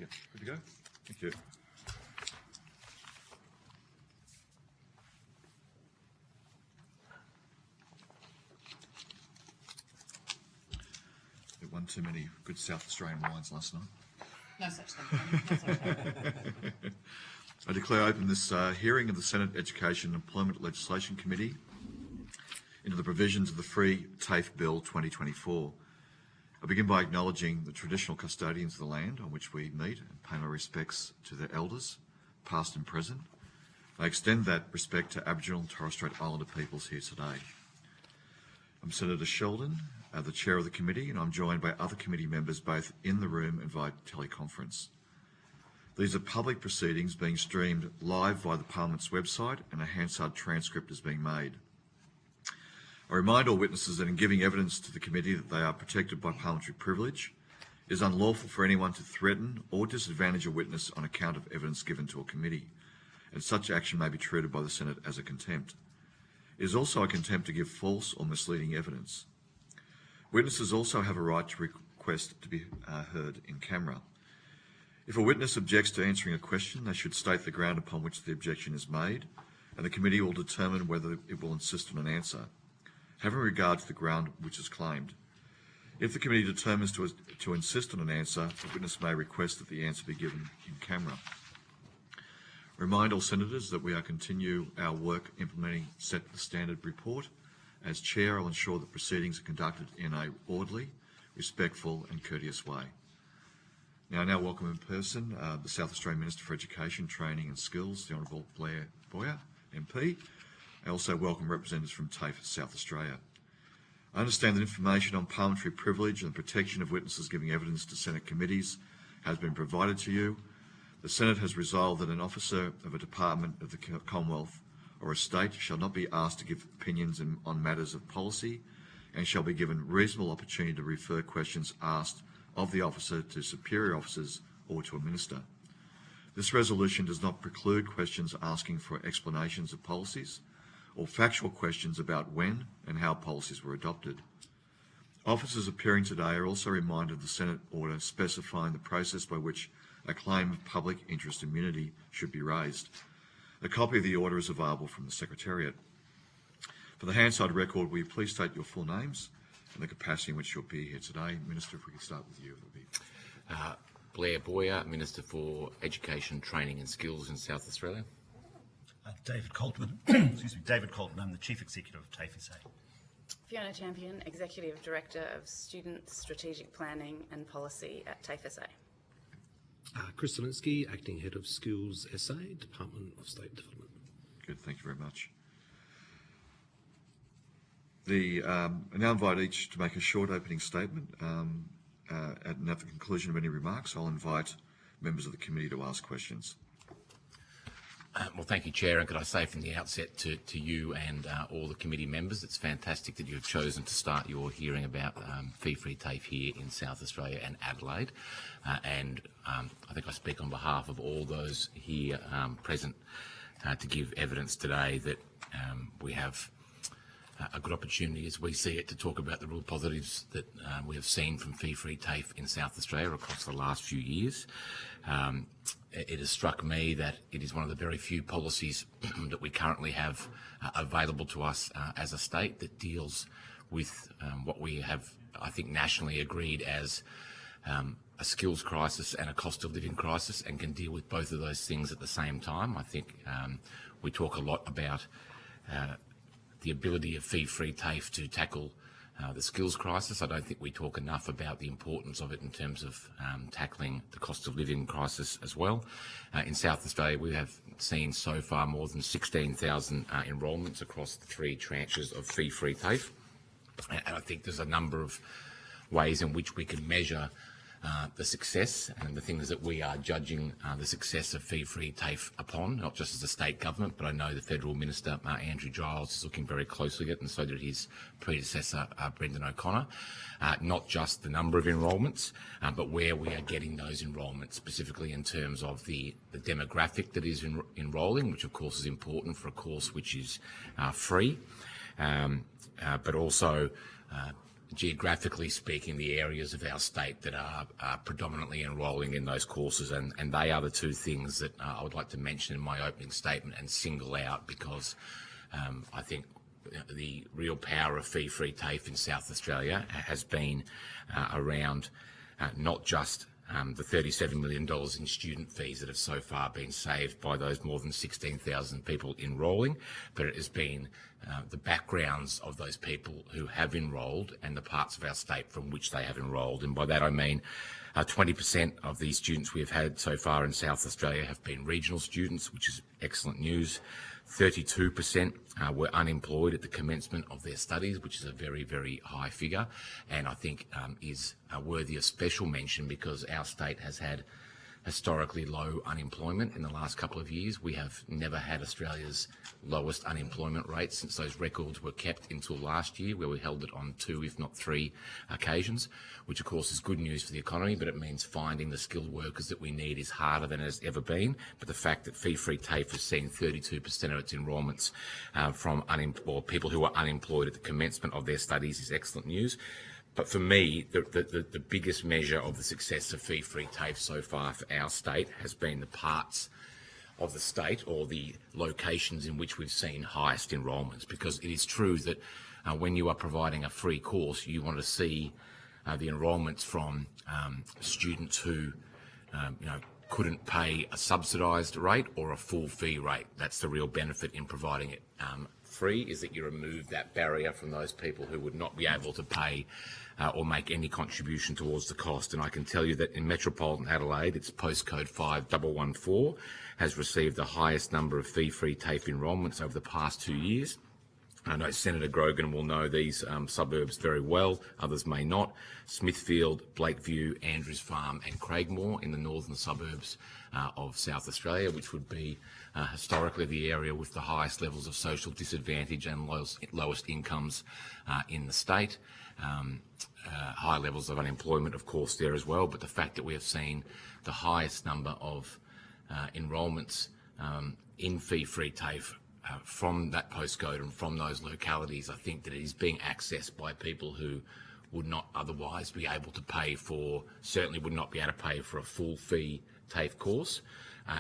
Yep, good to go. Thank you. One too many good South Australian wines last night. No such thing. No such thing. I declare open this hearing of the Senate Education and Employment Legislation Committee into the provisions of the Free TAFE Bill 2024. I begin by acknowledging the traditional custodians of the land on which we meet and pay my respects to their elders, past and present. I extend that respect to Aboriginal and Torres Strait Islander peoples here today. I'm Senator Sheldon, the chair of the committee, and I'm joined by other committee members both in the room and via teleconference. These are public proceedings being streamed live via the Parliament's website, and a Hansard transcript is being made. I remind all witnesses that in giving evidence to the committee that they are protected by parliamentary privilege, it is unlawful for anyone to threaten or disadvantage a witness on account of evidence given to a committee, and such action may be treated by the Senate as a contempt. It is also a contempt to give false or misleading evidence. Witnesses also have a right to request to be heard in camera. If a witness objects to answering a question, they should state the ground upon which the objection is made, and the committee will determine whether it will insist on an answer, having regard to the ground which is claimed. If the committee determines to insist on an answer, the witness may request that the answer be given in camera. Remind all senators that we are continue our work implementing Set the Standard report. As chair, I'll ensure that proceedings are conducted in an orderly, respectful and courteous way. Now I welcome in person the South Australian Minister for Education, Training and Skills, the Honourable Blair Boyer, MP. I also welcome representatives from TAFE South Australia. I understand that information on parliamentary privilege and the protection of witnesses giving evidence to Senate committees has been provided to you. The Senate has resolved that an officer of a department of the Commonwealth or a state shall not be asked to give opinions on matters of policy and shall be given reasonable opportunity to refer questions asked of the officer to superior officers or to a minister. This resolution does not preclude questions asking for explanations of policies or factual questions about when and how policies were adopted. Officers appearing today are also reminded of the Senate order specifying the process by which a claim of public interest immunity should be raised. A copy of the order is available from the Secretariat. For the Hansard record, will you please state your full names and the capacity in which you'll be here today. Minister, if we could start with you. Blair Boyer, Minister for Education, Training and Skills in South Australia. David Coltman. Excuse me, David Coltman. I'm the Chief Executive of TAFE. Fiona Champion, Executive Director of Student Strategic Planning and Policy at TAFE. Chris Zielinski, Acting Head of Skills SA, Department of State Development. Good, thank you very much. I now invite each to make a short opening statement, and at the conclusion of any remarks, I'll invite members of the committee to ask questions. Well, thank you, Chair, and could I say from the outset to you and all the committee members, it's fantastic that you have chosen to start your hearing about fee-free TAFE here in South Australia and Adelaide. I think I speak on behalf of all those here present to give evidence today that we have a good opportunity, as we see it, to talk about the real positives that we have seen from fee-free TAFE in South Australia across the last few years. It has struck me that it is one of the very few policies that we currently have available to us as a state that deals with what we have, I think, nationally agreed as a skills crisis and a cost of living crisis, and can deal with both of those things at the same time. I think we talk a lot about the ability of fee-free TAFE to tackle the skills crisis. I don't think we talk enough about the importance of it in terms of tackling the cost of living crisis as well. In South Australia, we have seen so far more than 16,000 enrolments across the 3 tranches of fee-free TAFE. And I think there's a number of ways in which we can measure the success and the things that we are judging the success of fee-free TAFE upon, not just as a state government, but I know the Federal Minister, Andrew Giles, is looking very closely at it, and so did his predecessor, Brendan O'Connor. Not just the number of enrolments, but where we are getting those enrolments, specifically in terms of the demographic that is enrolling, which of course is important for a course which is free, but also geographically speaking, the areas of our state that are predominantly enrolling in those courses, and they are the two things that I would like to mention in my opening statement and single out, because I think the real power of fee-free TAFE in South Australia has been around not just the $37 million in student fees that have so far been saved by those more than 16,000 people enrolling, but it has been the backgrounds of those people who have enrolled and the parts of our state from which they have enrolled. And by that I mean 20% of the students we have had so far in South Australia have been regional students, which is excellent news. 32% were unemployed at the commencement of their studies, which is a very, very high figure, and I think is worthy of special mention because our state has had historically low unemployment in the last couple of years. We have never had Australia's lowest unemployment rate since those records were kept until last year, where we held it on 2, if not 3 occasions, which of course is good news for the economy, but it means finding the skilled workers that we need is harder than it has ever been. But the fact that fee-free TAFE has seen 32% of its enrolments from people who are unemployed at the commencement of their studies is excellent news. But for me, the biggest measure of the success of fee-free TAFE so far for our state has been the parts of the state or the locations in which we've seen highest enrolments, because it is true that when you are providing a free course, you want to see the enrolments from students who couldn't pay a subsidised rate or a full fee rate. That's the real benefit in providing it free, is that you remove that barrier from those people who would not be able to pay or make any contribution towards the cost. And I can tell you that in metropolitan Adelaide, its postcode 5114 has received the highest number of fee-free TAFE enrolments over the past 2 years. I know Senator Grogan will know these suburbs very well, others may not. Smithfield, Blakeview, Andrews Farm and Craigmore in the northern suburbs of South Australia, which would be historically the area with the highest levels of social disadvantage and lowest incomes in the state. High levels of unemployment, of course, there as well, but the fact that we have seen the highest number of enrolments in fee-free TAFE from that postcode and from those localities, I think that it is being accessed by people who would not otherwise be able to pay for, certainly would not be able to pay for a full fee TAFE course,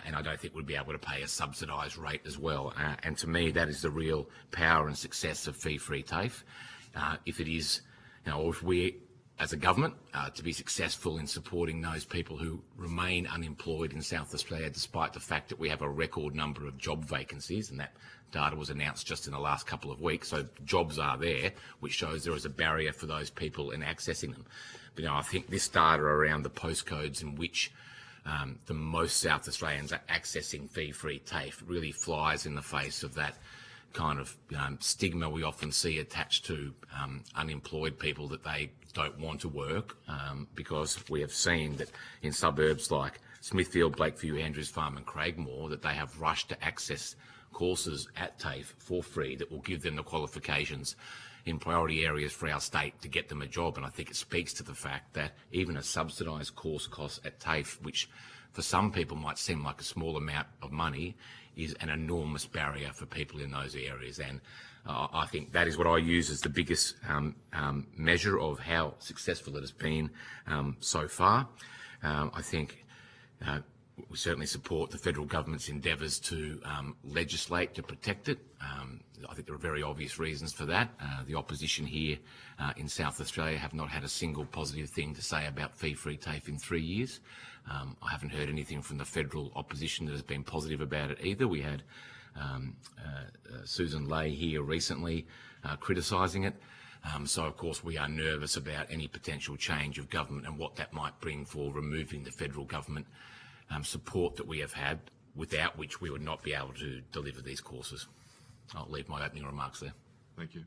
and I don't think would be able to pay a subsidised rate as well. And to me, that is the real power and success of fee-free TAFE. If it is, or if we as a government to be successful in supporting those people who remain unemployed in South Australia, despite the fact that we have a record number of job vacancies, and that data was announced just in the last couple of weeks. So jobs are there, which shows there is a barrier for those people in accessing them. But I think this data around the postcodes in which the most South Australians are accessing fee-free TAFE really flies in the face of that kind of stigma we often see attached to unemployed people, that they don't want to work, because we have seen that in suburbs like Smithfield, Blakeview, Andrews Farm and Craigmore, that they have rushed to access courses at TAFE for free that will give them the qualifications in priority areas for our state to get them a job. And I think it speaks to the fact that even a subsidised course cost at TAFE, which for some people might seem like a small amount of money, is an enormous barrier for people in those areas. And I think that is what I use as the biggest measure of how successful it has been so far. I think we certainly support the federal government's endeavours to legislate to protect it. I think there are very obvious reasons for that. The opposition here in South Australia have not had a single positive thing to say about fee-free TAFE in 3 years. I haven't heard anything from the federal opposition that has been positive about it either. We had Susan Ley here recently criticising it. So, of course, we are nervous about any potential change of government and what that might bring for removing the federal government support that we have had, without which we would not be able to deliver these courses. I'll leave my opening remarks there. Thank you.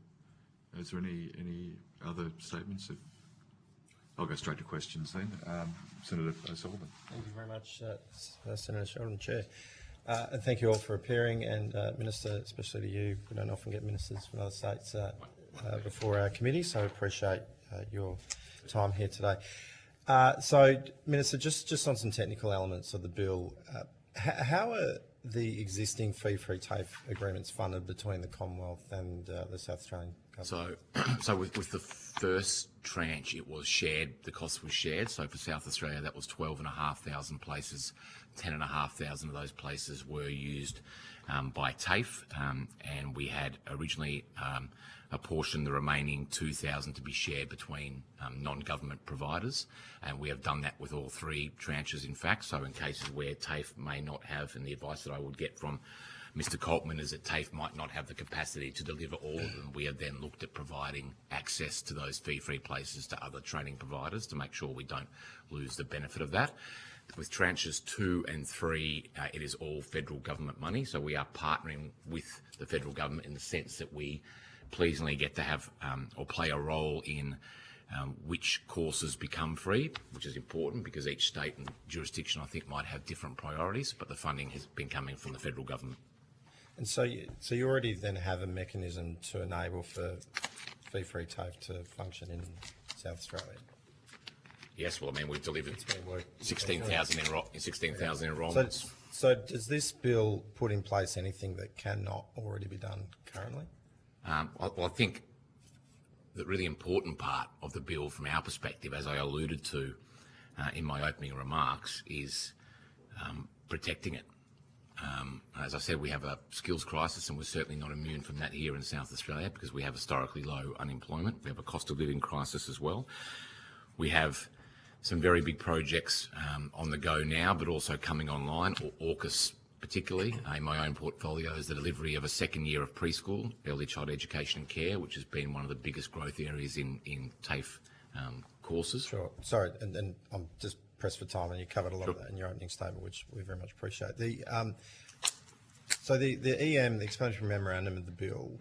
Is there any other statements? I'll go straight to questions then. Senator Sullivan. Thank you very much, Senator Sheldon, Chair. And thank you all for appearing, and Minister, especially to you. We don't often get ministers from other states before our committee, so I appreciate your time here today. So, Minister, just on some technical elements of the bill, how are the existing fee-free TAFE agreements funded between the Commonwealth and the South Australian government? So with the first tranche, it was shared, the cost was shared. So for South Australia, that was 12,500 places. 10,500 of those places were used by TAFE, and we had originally apportioned the remaining 2,000 to be shared between non-government providers, and we have done that with all three tranches, in fact. So in cases where TAFE may not have, and the advice that I would get from Mr. Coltman is that TAFE might not have the capacity to deliver all of them. We have then looked at providing access to those fee-free places to other training providers to make sure we don't lose the benefit of that. With tranches 2 and 3, it is all federal government money, so we are partnering with the federal government in the sense that we pleasingly get to have or play a role in which courses become free, which is important because each state and jurisdiction, I think, might have different priorities, but the funding has been coming from the federal government. And so you already then have a mechanism to enable for fee-free TAFE to function in South Australia? Yes, well, I mean, we've delivered been work- 16,000 enrolments. So does this bill put in place anything that cannot already be done currently? Well, I think the really important part of the bill from our perspective, as I alluded to in my opening remarks, is protecting it. As I said, we have a skills crisis, and we're certainly not immune from that here in South Australia because we have historically low unemployment. We have a cost of living crisis as well. We have some very big projects on the go now, but also coming online, or AUKUS particularly. In my own portfolio is the delivery of a second year of preschool, early child education and care, which has been one of the biggest growth areas in TAFE courses. Sure. Sorry, and I'm just pressed for time, and you covered a lot of that in your opening statement, which we very much appreciate. So the EM, the explanatory memorandum of the bill,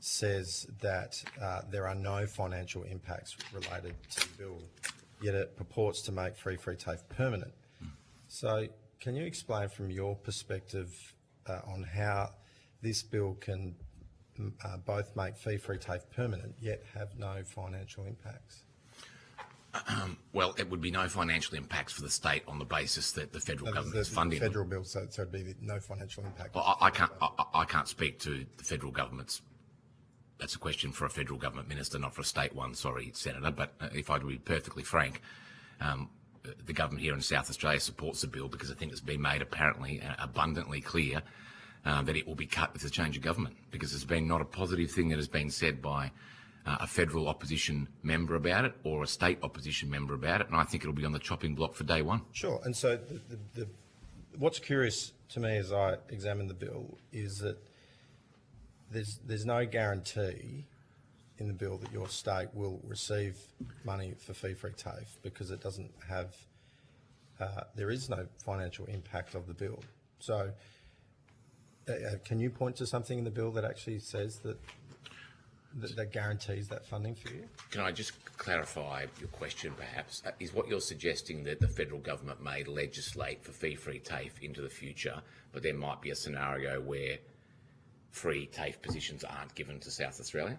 says that there are no financial impacts related to the bill, yet it purports to make free TAFE permanent. So can you explain from your perspective on how this bill can both make fee-free TAFE permanent yet have no financial impacts? Well, it would be no financial impacts for the state on the basis that the federal government is funding the federal bill, so it'd be no financial impact. Well, I can't speak to the federal government's. That's a question for a federal government minister, not for a state one. Sorry, Senator. But if I were to be perfectly frank, the government here in South Australia supports the bill because I think it's been made apparently abundantly clear that it will be cut with the change of government, because there's been not a positive thing that has been said by a federal opposition member about it or a state opposition member about it, and I think it'll be on the chopping block for day one. Sure. And so what's curious to me as I examine the bill is that there's no guarantee in the bill that your state will receive money for fee-free TAFE because it doesn't have, there is no financial impact of the bill. So can you point to something in the bill that actually says that guarantees that funding for you? Can I just clarify your question, perhaps? Is what you're suggesting that the federal government may legislate for fee-free TAFE into the future, but there might be a scenario where free TAFE positions aren't given to South Australia?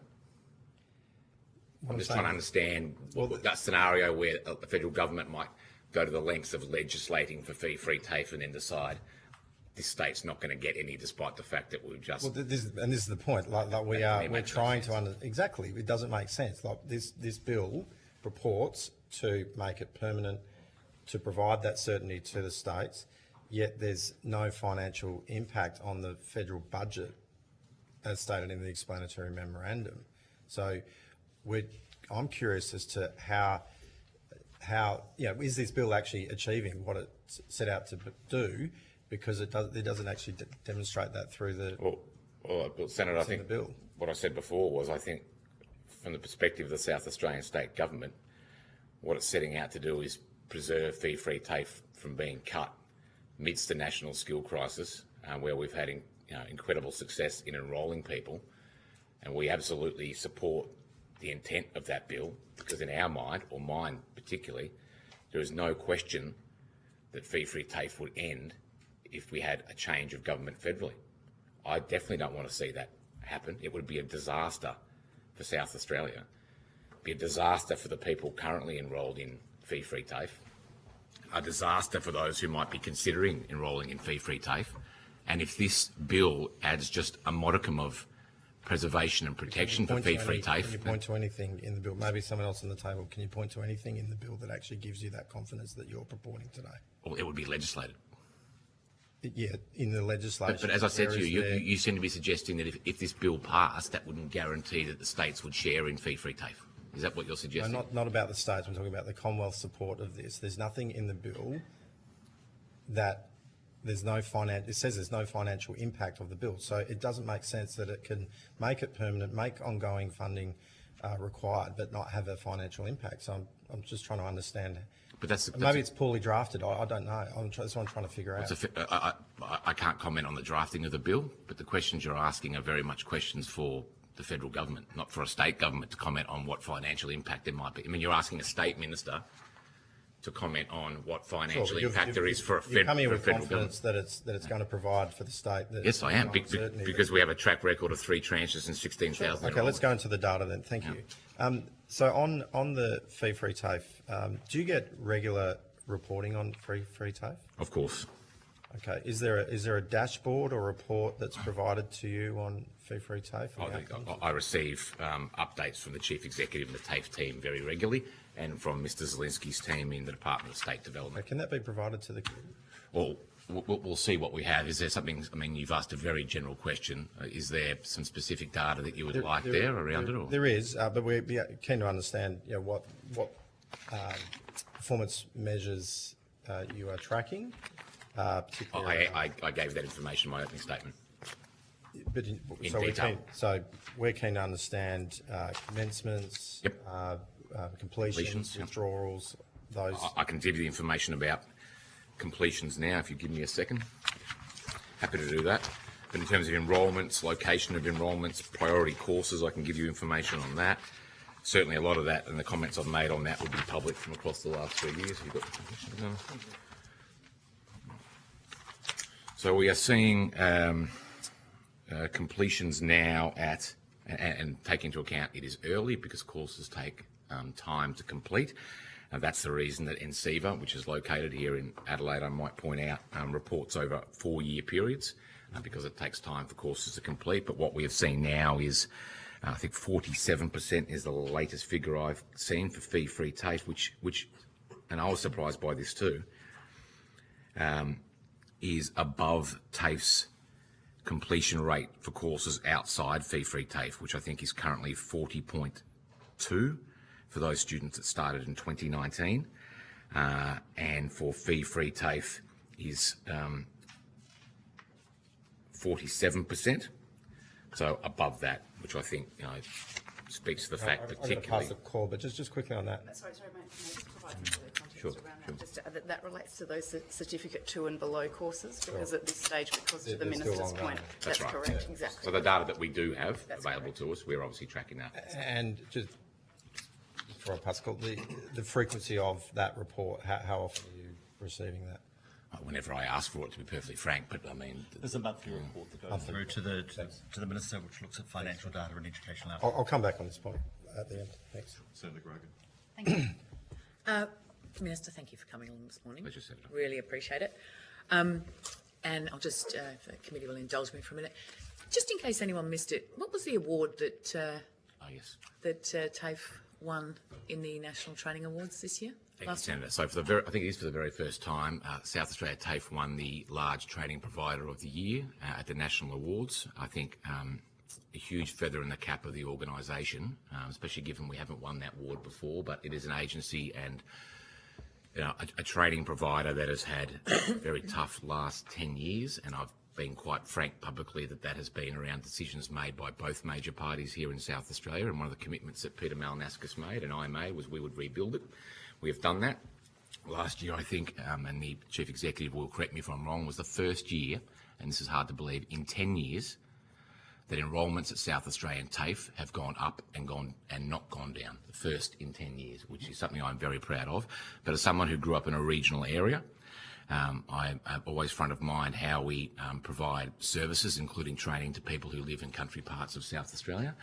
I'm just trying to understand that scenario where the federal government might go to the lengths of legislating for fee-free TAFE and then decide this state's not going to get any, despite the fact that we've just. Well, this is the point. We're trying to exactly. It doesn't make sense. Like this bill purports to make it permanent, to provide that certainty to the states. Yet there's no financial impact on the federal budget, as stated in the explanatory memorandum. So, I'm curious as to how is this bill actually achieving what it set out to do? Because it doesn't actually demonstrate that through the. Well, Senator, I think the bill. What I said before was, I think, from the perspective of the South Australian state government, what it's setting out to do is preserve fee-free TAFE from being cut amidst the national skill crisis, where we've had incredible success in enrolling people, and we absolutely support the intent of that bill, because in our mind, or mine particularly, there is no question that fee-free TAFE would end if we had a change of government federally. I definitely don't want to see that happen. It would be a disaster for South Australia. It'd be a disaster for the people currently enrolled in fee-free TAFE, a disaster for those who might be considering enrolling in fee-free TAFE. And if this bill adds just a modicum of preservation and protection for Point to fee-free any- Can TAFE. you point to anything in the bill? Maybe someone else on the table. Can you point to anything in the bill that actually gives you that confidence that you're purporting today? Well, it would be legislated. Yeah, in the legislation. But as I said where to is you, there- you seem to be suggesting that if this bill passed, that wouldn't guarantee that the states would share in fee-free TAFE. Is that what you're No, suggesting? not about the states. I'm talking about the Commonwealth support of this. There's nothing in the bill that it says there's no financial impact of the bill. So it doesn't make sense that it can make it permanent, make ongoing funding required, but not have a financial impact. So I'm just trying to understand. But Maybe it's poorly drafted. I don't know. That's what I'm trying to figure out. I can't comment on the drafting of the bill, but the questions you're asking are very much questions for the federal government, not for a state government to comment on what financial impact there might be. I mean, you're asking a state minister to comment on what financial impact there is for a You're coming federal with government. confidence that it's going to provide for the state. Yes, I am, because we have a track record of 3 tranches and 16,000. Okay, let's go into the data then. Thank you. So on the fee-free TAFE, do you get regular reporting on fee-free TAFE? Of course. Okay. Is there a dashboard or report that's provided to you on fee-free TAFE? I receive updates from the Chief Executive and the TAFE team very regularly, and from Mr. Zielinski's team in the Department of State Development. Can that be provided to the committee? Well, we'll see what we have. Is there something, I mean, you've asked a very general question. Is there some specific data that you would like there around it? Or? There is, but we're keen to understand what performance measures you are tracking. Particularly I gave that information in my opening statement. But detail. We're keen to understand commencements, Yep. completions, withdrawals, those. I can give you the information about completions now, if you give me a second. Happy to do that. But in terms of enrolments, location of enrolments, priority courses, I can give you information on that. Certainly a lot of that and the comments I've made on that would be public from across the last 3 years. You've got the completions now. So we are seeing completions now and take into account it is early because courses take time to complete. That's the reason that NCEVA, which is located here in Adelaide, I might point out, reports over 4-year periods because it takes time for courses to complete. But what we have seen now is, I think 47% is the latest figure I've seen for fee-free TAFE, which, and I was surprised by this too, is above TAFE's completion rate for courses outside fee-free TAFE, which I think is currently 40.2 for those students that started in 2019, and for fee-free TAFE is 47%, so above that, which I think speaks to the fact I'm going to particularly. pass the call, but just quickly on that. Sorry, mate, can I just provide some further context Sure, around sure. that? Just that relates to those certificate 2 and below courses, because at this stage, because to the They're still minister's ongoing. point, That's that's right. correct, exactly. So the data that we do have That's available correct. to us, we're obviously tracking that. And just before I pass the call, the frequency of that report, how often are you receiving that? Whenever I ask for it, to be perfectly frank, but I mean, There's a monthly report that goes through to the Minister, which looks at financial data and educational outcomes. I'll come back on this point at the end. Thanks. Senator Grogan. Thank you. Minister, thank you for coming along this morning. Pleasure, Senator. Really appreciate it. And I'll just, if the committee will indulge me for a minute, just in case anyone missed it, what was the award that yes. TAFE won in the National Training Awards this year? Thank you, Senator. So I think it is for the very first time, South Australia TAFE won the Large Training Provider of the Year at the National Awards. I think a huge feather in the cap of the organisation, especially given we haven't won that award before, but it is an agency and a training provider that has had a very tough last 10 years, and I've been quite frank publicly that has been around decisions made by both major parties here in South Australia, and one of the commitments that Peter Malinauskas made and I made was we would rebuild it. We have done that. Last year, I think, and the Chief Executive will correct me if I'm wrong, was the first year, and this is hard to believe, in 10 years, that enrolments at South Australian TAFE have gone up and not gone down. The first in 10 years, which is something I'm very proud of. But as someone who grew up in a regional area, I'm always front of mind how we provide services, including training to people who live in country parts of South Australia.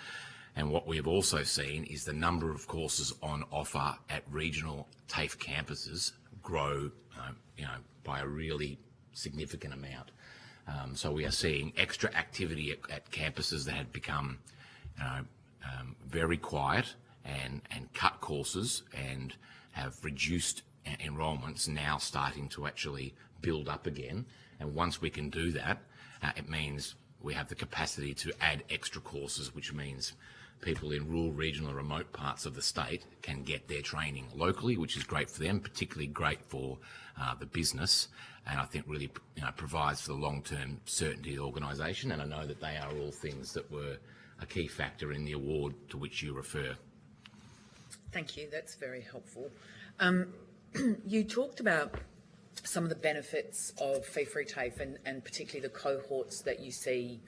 And what we have also seen is the number of courses on offer at regional TAFE campuses grow, by a really significant amount. So we are seeing extra activity at campuses that had become very quiet and cut courses and have reduced enrolments, now starting to actually build up again. And once we can do that, it means we have the capacity to add extra courses, which means people in rural, regional and remote parts of the state can get their training locally, which is great for them, particularly great for the business, and I think really provides for the long-term certainty of the organisation. And I know that they are all things that were a key factor in the award to which you refer. Thank you. That's very helpful. You talked about some of the benefits of fee-free TAFE and particularly the cohorts that you see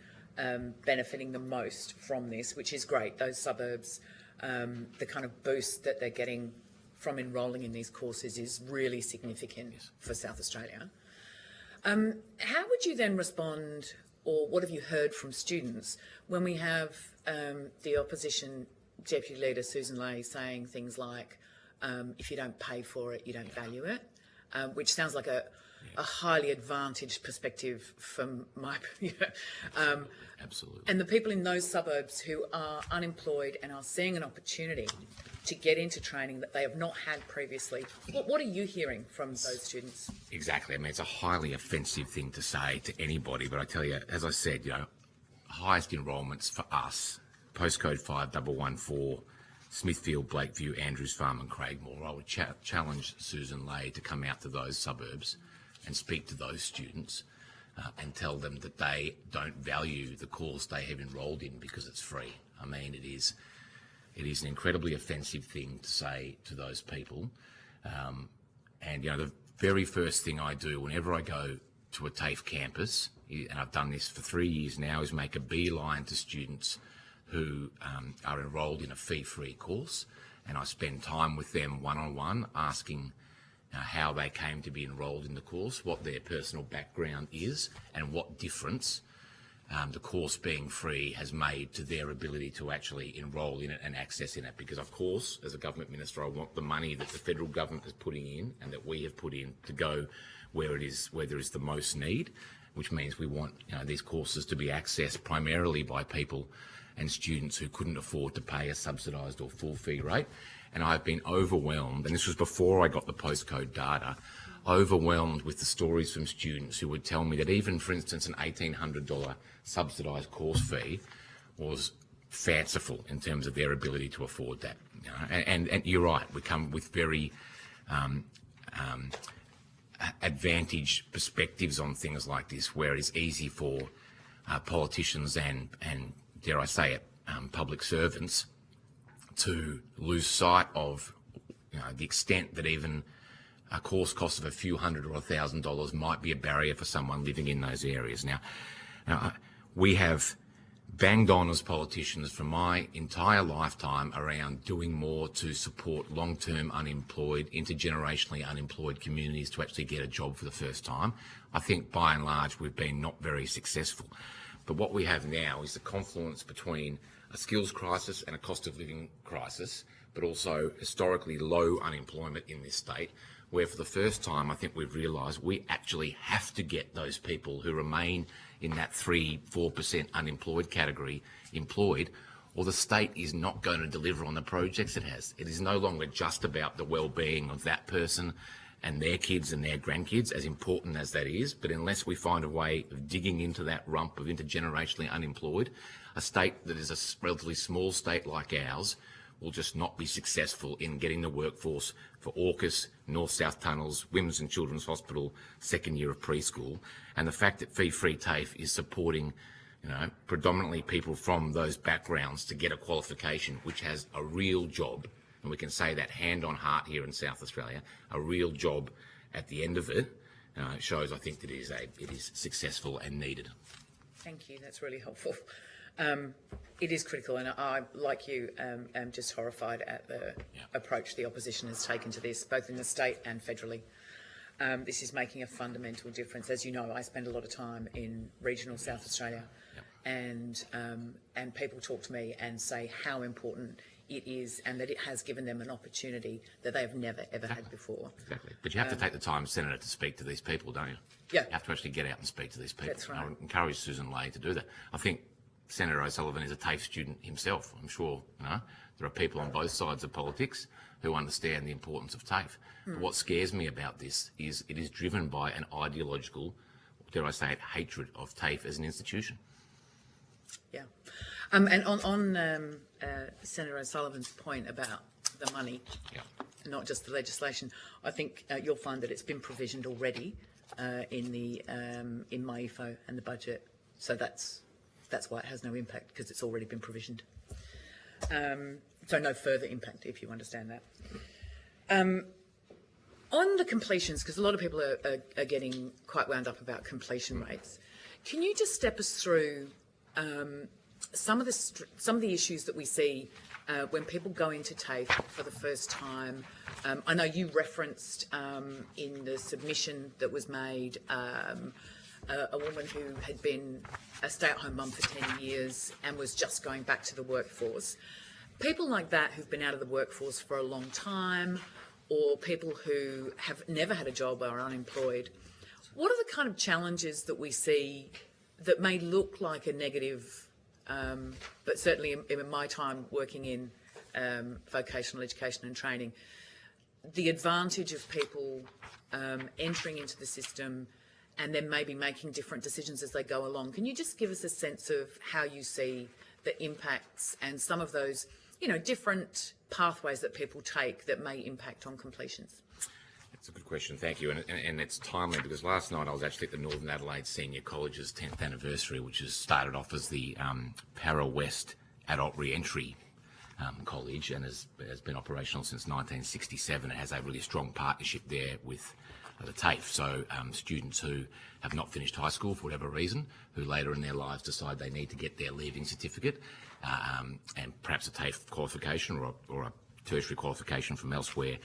benefiting the most from this, which is great. Those suburbs, the kind of boost that they're getting from enrolling in these courses is really significant for South Australia. How would you then respond, or what have you heard from students when we have the opposition Deputy Leader Susan Ley saying things like, if you don't pay for it, you don't value it, which sounds like a highly advantaged perspective from my, Absolutely. and the people in those suburbs who are unemployed and are seeing an opportunity to get into training that they have not had previously. What are you hearing from those students? Exactly. I mean, it's a highly offensive thing to say to anybody, but I tell you, as I said, highest enrolments for us, postcode 5114, Smithfield, Blakeview, Andrews Farm and Craigmore. I would challenge Susan Ley to come out to those suburbs and speak to those students and tell them that they don't value the course they have enrolled in because it's free. I mean, it is an incredibly offensive thing to say to those people. And the very first thing I do whenever I go to a TAFE campus, and I've done this for 3 years now, is make a beeline to students who are enrolled in a fee-free course, and I spend time with them one-on-one asking how they came to be enrolled in the course, what their personal background is, and what difference the course being free has made to their ability to actually enrol in it and access in it. Because, of course, as a government minister, I want the money that the federal government is putting in and that we have put in to go where there is the most need, which means we want these courses to be accessed primarily by people and students who couldn't afford to pay a subsidised or full fee rate. And I've been overwhelmed, and this was before I got the postcode data, overwhelmed with the stories from students who would tell me that even, for instance, an $1,800 subsidised course fee was fanciful in terms of their ability to afford that. And you're right, we come with very advantaged perspectives on things like this, where it's easy for politicians and dare I say it, public servants to lose sight of the extent that even a course cost of a few $100 or $1,000 might be a barrier for someone living in those areas. Now, we have banged on as politicians for my entire lifetime around doing more to support long-term unemployed, intergenerationally unemployed communities to actually get a job for the first time. I think by and large we've been not very successful. But what we have now is the confluence between a skills crisis and a cost of living crisis, but also historically low unemployment in this state, where for the first time I think we've realised we actually have to get those people who remain in that 3-4% unemployed category employed, or the state is not going to deliver on the projects it has. It is no longer just about the well-being of that person and their kids and their grandkids, as important as that is, but unless we find a way of digging into that rump of intergenerationally unemployed, a state that is a relatively small state like ours will just not be successful in getting the workforce for AUKUS, North-South Tunnels, Women's and Children's Hospital, second year of preschool. And the fact that fee-free TAFE is supporting predominantly people from those backgrounds to get a qualification which has a real job, and we can say that hand on heart here in South Australia, a real job at the end of it, shows I think that it is successful and needed. Thank you, that's really helpful. It is critical, and I, like you, am just horrified at the approach the opposition has taken to this, both in the state and federally. This is making a fundamental difference. As you know, I spend a lot of time in regional South Australia, and people talk to me and say how important it is, and that it has given them an opportunity that they have never, ever had before. Exactly. But you have to take the time, Senator, to speak to these people, don't you? Yeah. You have to actually get out and speak to these people. That's right. I would encourage Susan Lay to do that. I think Senator O'Sullivan is a TAFE student himself. I'm sure, there are people on both sides of politics who understand the importance of TAFE. But what scares me about this is it is driven by an ideological, dare I say it, hatred of TAFE as an institution. Yeah. And on Senator O'Sullivan's point about the money, Yeah. not just the legislation, I think you'll find that it's been provisioned already in MyEFO and the budget. So that's why it has no impact, because it's already been provisioned. So no further impact, if you understand that. On the completions, because a lot of people are getting quite wound up about completion rates, can you just step us through some of the issues that we see when people go into TAFE for the first time? I know you referenced in the submission that was made a woman who had been a stay-at-home mum for 10 years and was just going back to the workforce. People like that who've been out of the workforce for a long time, or people who have never had a job or are unemployed, what are the kind of challenges that we see that may look like a negative, but certainly in my time working in vocational education and training, the advantage of people entering into the system and then maybe making different decisions as they go along? Can you just give us a sense of how you see the impacts and some of those, different pathways that people take that may impact on completions? That's a good question, thank you. And it's timely because last night I was actually at the Northern Adelaide Senior College's 10th anniversary, which has started off as the Para West Adult Re-Entry College and has been operational since 1967. It has a really strong partnership there with the TAFE. So students who have not finished high school for whatever reason, who later in their lives decide they need to get their leaving certificate and perhaps a TAFE qualification or a tertiary qualification from elsewhere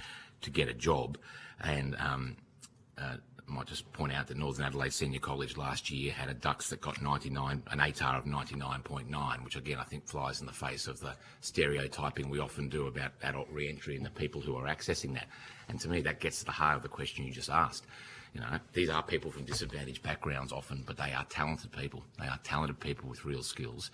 to get a job. And I might just point out that Northern Adelaide Senior College last year had a DUX that got an ATAR of 99.9, which again I think flies in the face of the stereotyping we often do about adult re-entry and the people who are accessing that. And to me that gets to the heart of the question you just asked. These are people from disadvantaged backgrounds often, but they are talented people. They are talented people with real skills.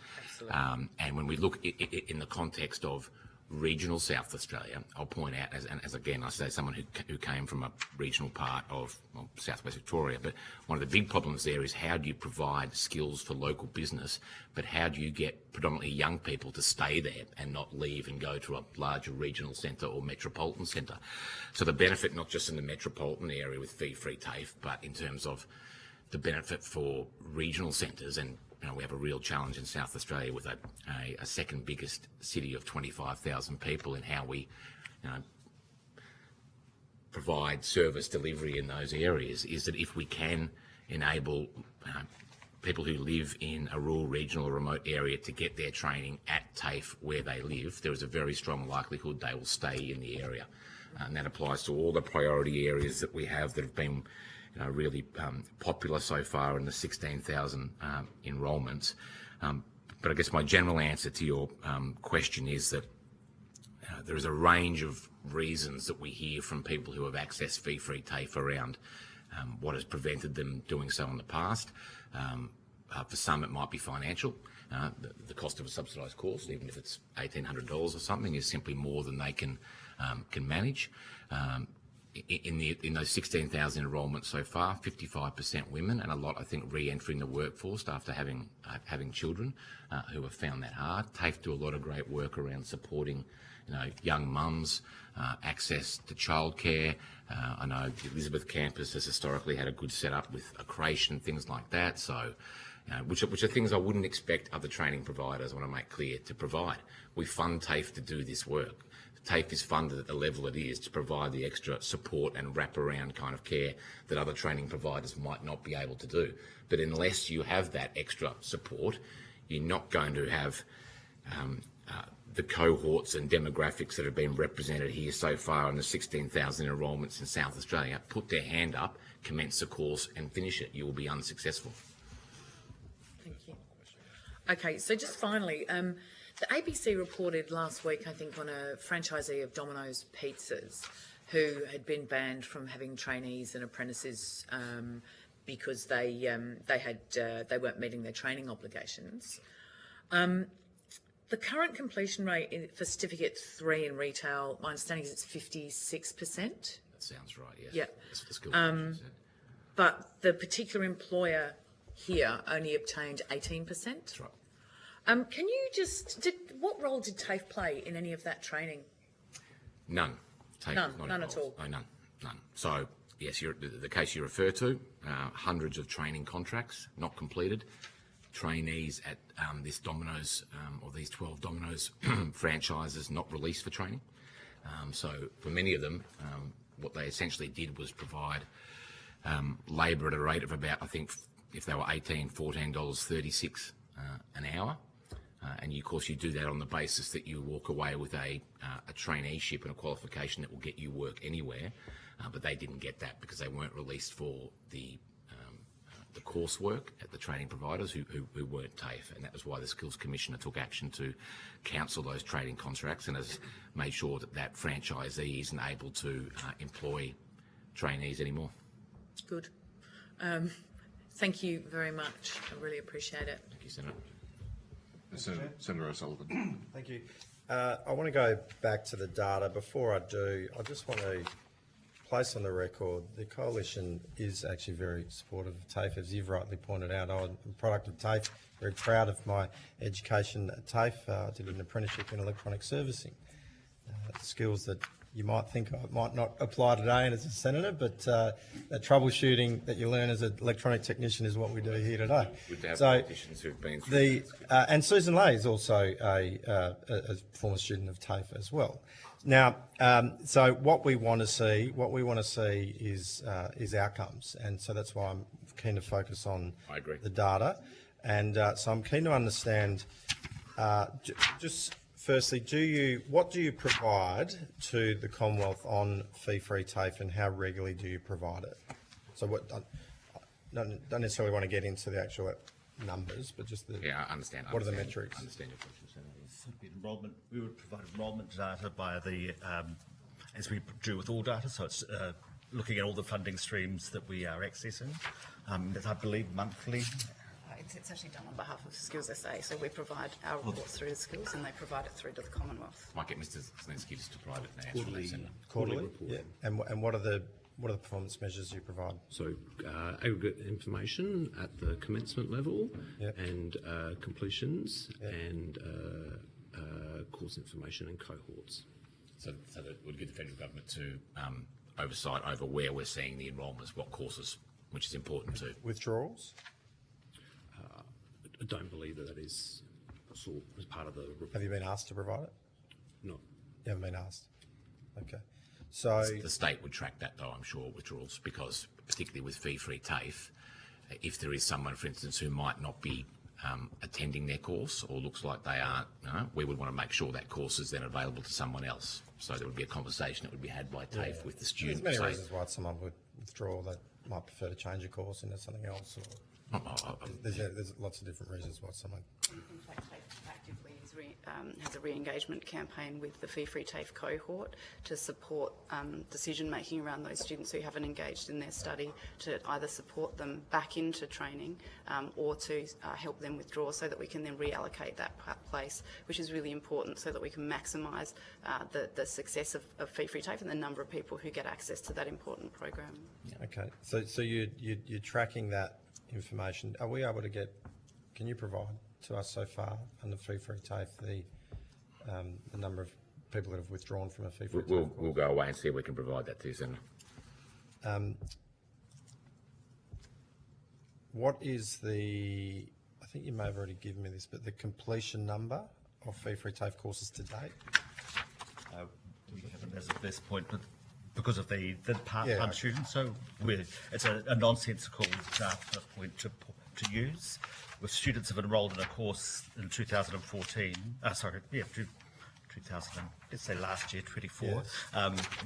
And when we look in the context of regional South Australia, I'll point out, as again I say, someone who came from a regional part of southwest Victoria, but one of the big problems there is how do you provide skills for local business, but how do you get predominantly young people to stay there and not leave and go to a larger regional centre or metropolitan centre? So the benefit not just in the metropolitan area with fee-free TAFE, but in terms of the benefit for regional centres, and we have a real challenge in South Australia with a second biggest city of 25,000 people in how we provide service delivery in those areas, is that if we can enable people who live in a rural, regional or remote area to get their training at TAFE where they live, there is a very strong likelihood they will stay in the area. And that applies to all the priority areas that we have that have been really popular so far in the 16,000 enrolments. But I guess my general answer to your question is that there is a range of reasons that we hear from people who have accessed fee-free TAFE around what has prevented them doing so in the past. For some it might be financial. The cost of a subsidised course, even if it's $1,800 or something, is simply more than they can manage. In those 16,000 enrolments so far, 55% women, and a lot, I think, re-entering the workforce after having children who have found that hard. TAFE do a lot of great work around supporting, young mums, access to childcare. I know the Elizabeth campus has historically had a good setup with a creche and things like that. So, which are things I wouldn't expect other training providers, I want to make clear, to provide. We fund TAFE to do this work. TAFE is funded at the level it is to provide the extra support and wraparound kind of care that other training providers might not be able to do. But unless you have that extra support, you're not going to have the cohorts and demographics that have been represented here so far in the 16,000 enrolments in South Australia put their hand up, commence the course and finish it. You will be unsuccessful. Thank you. Okay, so just finally, The ABC reported last week, I think, on a franchisee of Domino's Pizzas who had been banned from having trainees and apprentices because they weren't meeting their training obligations. The current completion rate for Certificate 3 in retail, my understanding is it's 56%. That sounds right, yes. Yeah. That's what the skill commission said. But the particular employer here only obtained 18%. That's right. Can you what role did TAFE play in any of that training? None. TAFE None, was not none at involved. all? No, none. So, yes, the case you refer to, hundreds of training contracts not completed, trainees at this Domino's or these 12 Domino's franchises not released for training. So for many of them, what they essentially did was provide labour at a rate of about, I think, if they were $18, $14.36 an hour. And of course, you do that on the basis that you walk away with a traineeship and a qualification that will get you work anywhere. But they didn't get that because they weren't released for the coursework at the training providers who weren't TAFE, and that was why the Skills Commissioner took action to cancel those training contracts and has made sure that franchisee isn't able to employ trainees anymore. Good. Thank you very much. I really appreciate it. Thank you, Senator. Senator O'Sullivan. Thank you. I want to go back to the data. Before I do, I just want to place on the record the Coalition is actually very supportive of TAFE, as you've rightly pointed out. I'm a product of TAFE, very proud of my education at TAFE. I did an apprenticeship in electronic servicing, skills that you might think I might not apply today as a senator, but that troubleshooting that you learn as an electronic technician is what we do here today. Good to have politicians who've been through the and Susan Lay is also a former student of TAFE as well. Now, so what we want to see is outcomes, and so that's why I'm keen to focus on I agree. the data, and so I'm keen to understand just. Firstly, what do you provide to the Commonwealth on fee-free TAFE, and how regularly do you provide it? So what? Don't necessarily want to get into the actual numbers, but just the I understand. What are the metrics? I understand your question, Senator. Enrolment. We would provide enrolment data via the, as we do with all data. So it's looking at all the funding streams that we are accessing. That I believe monthly. It's actually done on behalf of Skills SA, so we provide our reports through to Skills and they provide it through to the Commonwealth. Might get Mr. Zelensky just to provide it now. Quarterly report. Yeah. And what are the performance measures you provide? So aggregate information at the commencement level, Yep. and completions, Yep. and course information and cohorts. So that would give the federal government to oversight over where we're seeing the enrolments, what courses, which is important too. Withdrawals? I don't believe that is sort as part of the report. Have you been asked to provide it? No. You haven't been asked. Okay. So The state would track that though, I'm sure, withdrawals, because particularly with fee-free TAFE, if there is someone, for instance, who might not be attending their course or looks like they aren't, we would want to make sure that course is then available to someone else. So there would be a conversation that would be had by TAFE with the student. there's many to say, reasons why someone would withdraw. They might prefer to change a course into something else. Or there's lots of different reasons why someone. In fact, TAFE actively has a re-engagement campaign with the fee-free TAFE cohort to support decision-making around those students who haven't engaged in their study, to either support them back into training or to help them withdraw, so that we can then reallocate that place, which is really important, so that we can maximise the success of fee-free TAFE and the number of people who get access to that important program. Okay. So you're tracking that information. Are we able to get? Can you provide to us so far under fee-free TAFE the number of people that have withdrawn from a fee-free TAFE? We'll go away and see if we can provide that to you, Senator. What is the? I think you may have already given me this, but the completion number of fee-free TAFE courses to date. We haven't as of this point, but because of the part-time Yeah. students, so it's a nonsensical data point to use. With students have enrolled in a course in 2014, 2000, let's say last year, 24,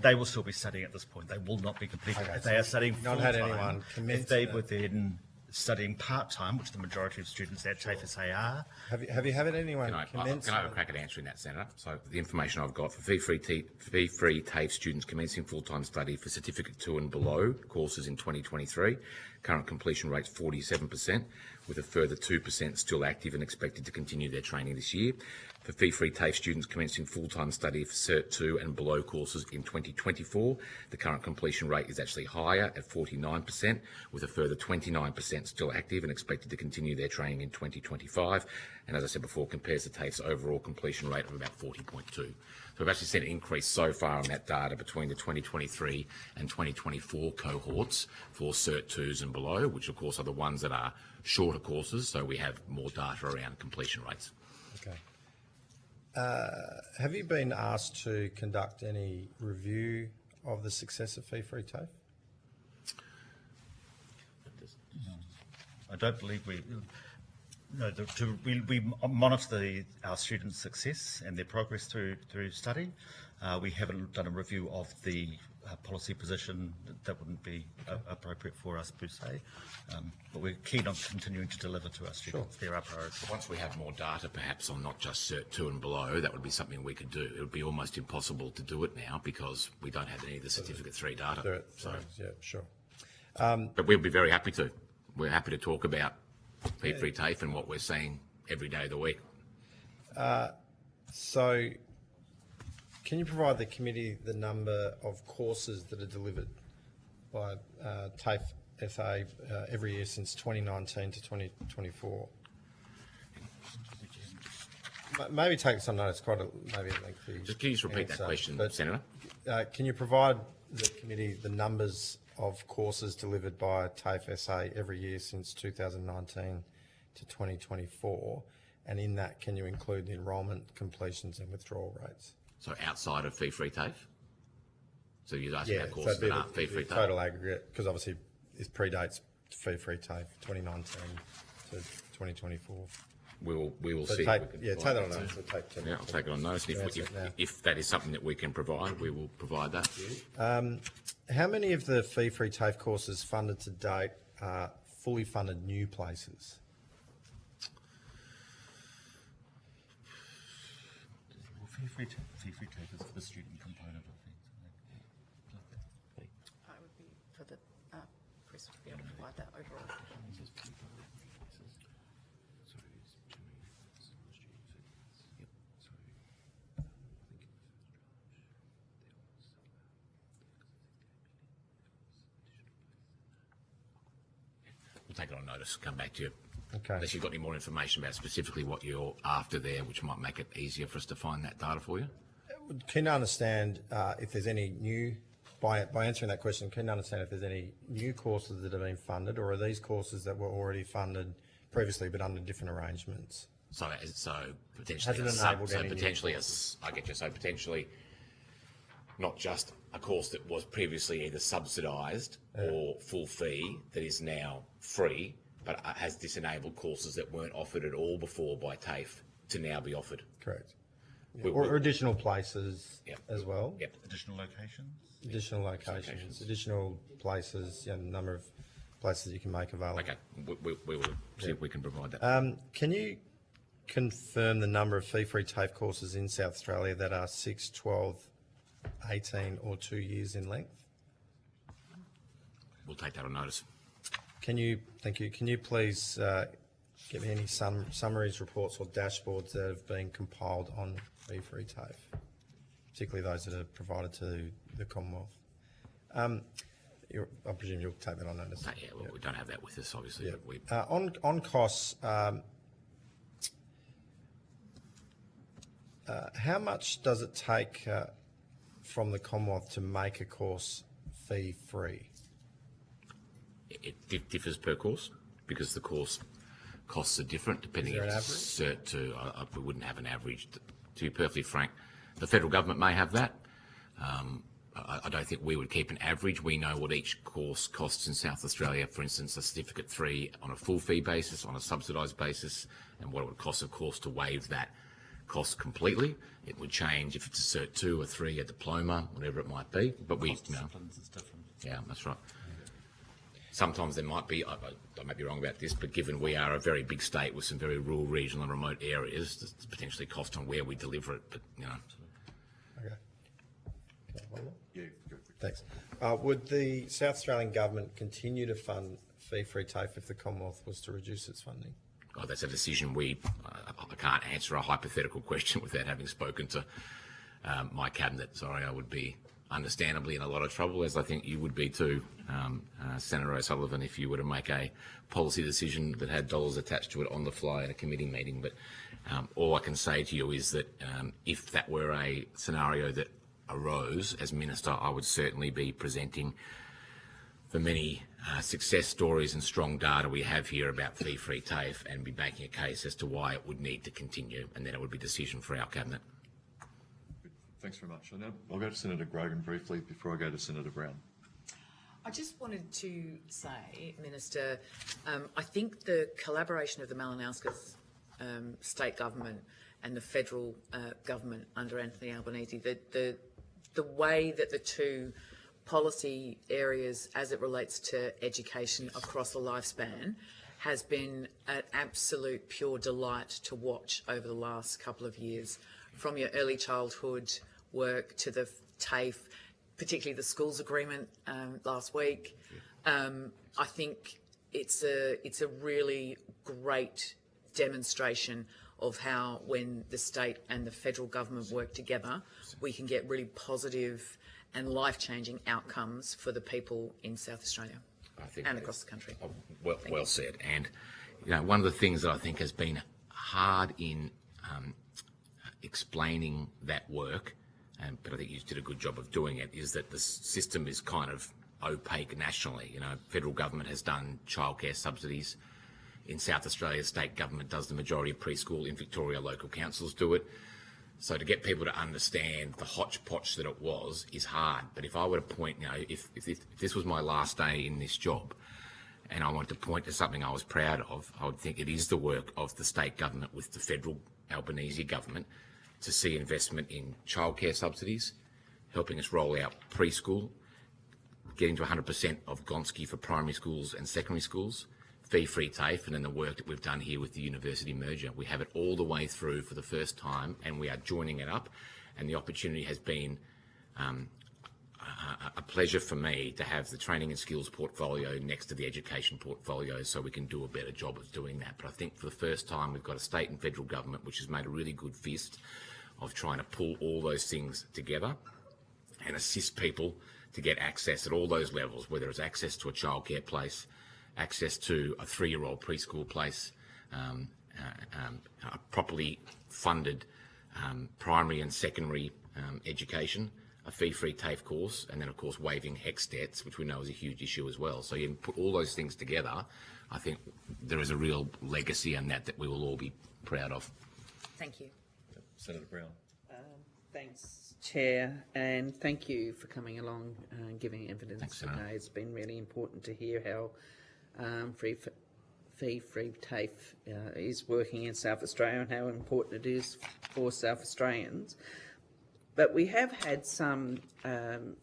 they will still be studying at this point. They will not be completing. Okay, If they are studying not had full-time, anyone commit if they to were then studying part-time, which the majority of students at TAFE SA are. Have you had anyone commence? Can I have a crack at answering that, Senator? So the information I've got for fee-free TAFE students commencing full-time study for Certificate 2 and below courses in 2023, current completion rate's 47%, with a further 2% still active and expected to continue their training this year. For fee-free TAFE students commencing full-time study for Cert 2 and below courses in 2024, the current completion rate is actually higher at 49%, with a further 29% still active and expected to continue their training in 2025. And as I said before, compares to TAFE's overall completion rate of about 40.2. So we've actually seen an increase so far on that data between the 2023 and 2024 cohorts for Cert 2s and below, which of course are the ones that are shorter courses, so we have more data around completion rates. Okay. Have you been asked to conduct any review of the success of fee-free TAFE? I don't believe we... No, we monitor our students' success and their progress through study. We haven't done a review of the policy position. That wouldn't be appropriate for us per se. But we're keen on continuing to deliver to our students. They're our priority. Once we have more data, perhaps on not just Cert 2 and below, that would be something we could do. It would be almost impossible to do it now because we don't have any of the Certificate 3 data. Yeah, sure. But we'll be very happy to. We're happy to talk about fee-free TAFE and what we're seeing every day of the week. So, can you provide the committee the number of courses that are delivered by TAFE SA every year since 2019 to 2024? Maybe take some notice, maybe a lengthy. Just can you just repeat that question, Senator? Can you provide the committee the numbers of courses delivered by TAFE SA every year since 2019 to 2024? And in that, can you include the enrolment, completions and withdrawal rates? So outside of fee-free TAFE? So you're asking about courses that aren't fee-free TAFE? Total aggregate, because obviously this predates fee-free TAFE 2019 to 2024. We will so see. take that on notice. Yeah, I'll take it on notice. If that is something that we can provide, we will provide that. How many of the fee-free TAFE courses funded to date are fully funded new places? Well, fee-free TAFE is the student component of things. I would be for the Chris would be able to provide that overall. We'll take it on notice, come back to you. Okay. Unless you've got any more information about specifically what you're after there, which might make it easier for us to find that data for you. Can you understand if there's any new, by answering that question, can you understand if there's any new courses that have been funded, or are these courses that were already funded previously but under different arrangements? So potentially, potentially not just a course that was previously either subsidised or full fee that is now free, but has disenabled courses that weren't offered at all before by TAFE to now be offered. Correct. Yeah. Or additional places as well. Yep. Additional locations. Additional places, number of places you can make available. Okay, we will see if we can provide that. Can you confirm the number of fee-free TAFE courses in South Australia that are 6, 12, 18 or 2 years in length? We'll take that on notice. Thank you. Can you please give me any summaries, reports or dashboards that have been compiled on fee-free TAFE, particularly those that are provided to the Commonwealth? I presume you'll take that on notice. We don't have that with us, obviously. Yeah. But on costs, how much does it take from the Commonwealth to make a course fee-free? It differs per course because the course costs are different depending if it's Cert 2. We wouldn't have an average. To be perfectly frank, the federal government may have that. I don't think we would keep an average. We know what each course costs in South Australia. For instance, a Certificate 3 on a full fee basis, on a subsidised basis, and what it would cost, of course, to waive that cost completely. It would change if it's a Cert 2 or 3, a diploma, whatever it might be. But we, disciplines is different. Yeah, that's right. sometimes there might be, I may be wrong about this, but given we are a very big state with some very rural, regional and remote areas, there's potentially cost on where we deliver it, but, you know. Okay. Okay, one more? Yeah, go. Thanks. Would the South Australian Government continue to fund fee-free TAFE if the Commonwealth was to reduce its funding? Oh, that's a decision I can't answer a hypothetical question without having spoken to my cabinet. Sorry, I would be understandably in a lot of trouble, as I think you would be too, Senator O'Sullivan, if you were to make a policy decision that had dollars attached to it on the fly at a committee meeting. But all I can say to you is that if that were a scenario that arose as Minister, I would certainly be presenting the many success stories and strong data we have here about fee-free TAFE and be making a case as to why it would need to continue, and then it would be a decision for our cabinet. Thanks very much. I'll go to Senator Grogan briefly before I go to Senator Brown. I just wanted to say, Minister, I think the collaboration of the Malinauskas state government and the federal government under Anthony Albanese, the way that the two policy areas as it relates to education across the lifespan has been an absolute pure delight to watch over the last couple of years, from your early childhood work to the TAFE, particularly the schools agreement last week. I think it's a really great demonstration of how, when the state and the federal government work together, we can get really positive and life-changing outcomes for the people in South Australia and across the country. Well said. And you know, one of the things that I think has been hard in explaining that work, but I think you did a good job of doing it, is that the system is kind of opaque nationally. You know, federal government has done childcare subsidies. In South Australia, state government does the majority of preschool. In Victoria, local councils do it. So to get people to understand the hodgepodge that it was is hard. But if I were to point, you know, if this was my last day in this job and I wanted to point to something I was proud of, I would think it is the work of the state government with the federal Albanese government to see investment in childcare subsidies, helping us roll out preschool, getting to 100% of Gonski for primary schools and secondary schools, fee-free TAFE, and then the work that we've done here with the university merger. We have it all the way through for the first time, and we are joining it up. And the opportunity has been a pleasure for me to have the training and skills portfolio next to the education portfolio, so we can do a better job of doing that. But I think for the first time, we've got a state and federal government which has made a really good fist of trying to pull all those things together and assist people to get access at all those levels, whether it's access to a childcare place, access to a 3-year-old preschool place, a properly funded primary and secondary education, a fee-free TAFE course, and then of course waiving HECS debts, which we know is a huge issue as well. So you put all those things together, I think there is a real legacy in that we will all be proud of. Thank you. Senator Brown. Thanks, Chair, and thank you for coming along and giving evidence. Thanks, today. Senator. It's been really important to hear how fee-free TAFE is working in South Australia and how important it is for South Australians. But we have had some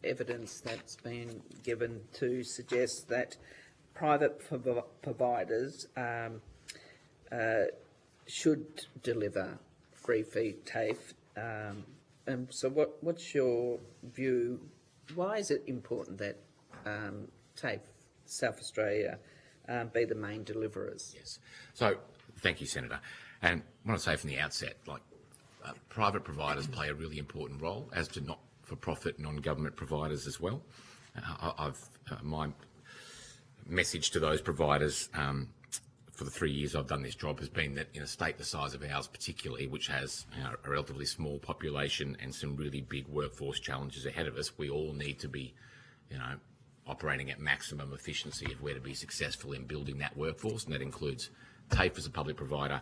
evidence that's been given to suggest that private providers should deliver fee TAFE. So what's your view? Why is it important that TAFE South Australia be the main deliverers? Yes. So thank you, Senator. And I want to say from the outset, private providers play a really important role, as do not-for-profit non-government providers as well. My message to those providers for the 3 years I've done this job has been that in a state the size of ours particularly, which has a relatively small population and some really big workforce challenges ahead of us, we all need to be, operating at maximum efficiency if we're to be successful in building that workforce, and that includes TAFE as a public provider,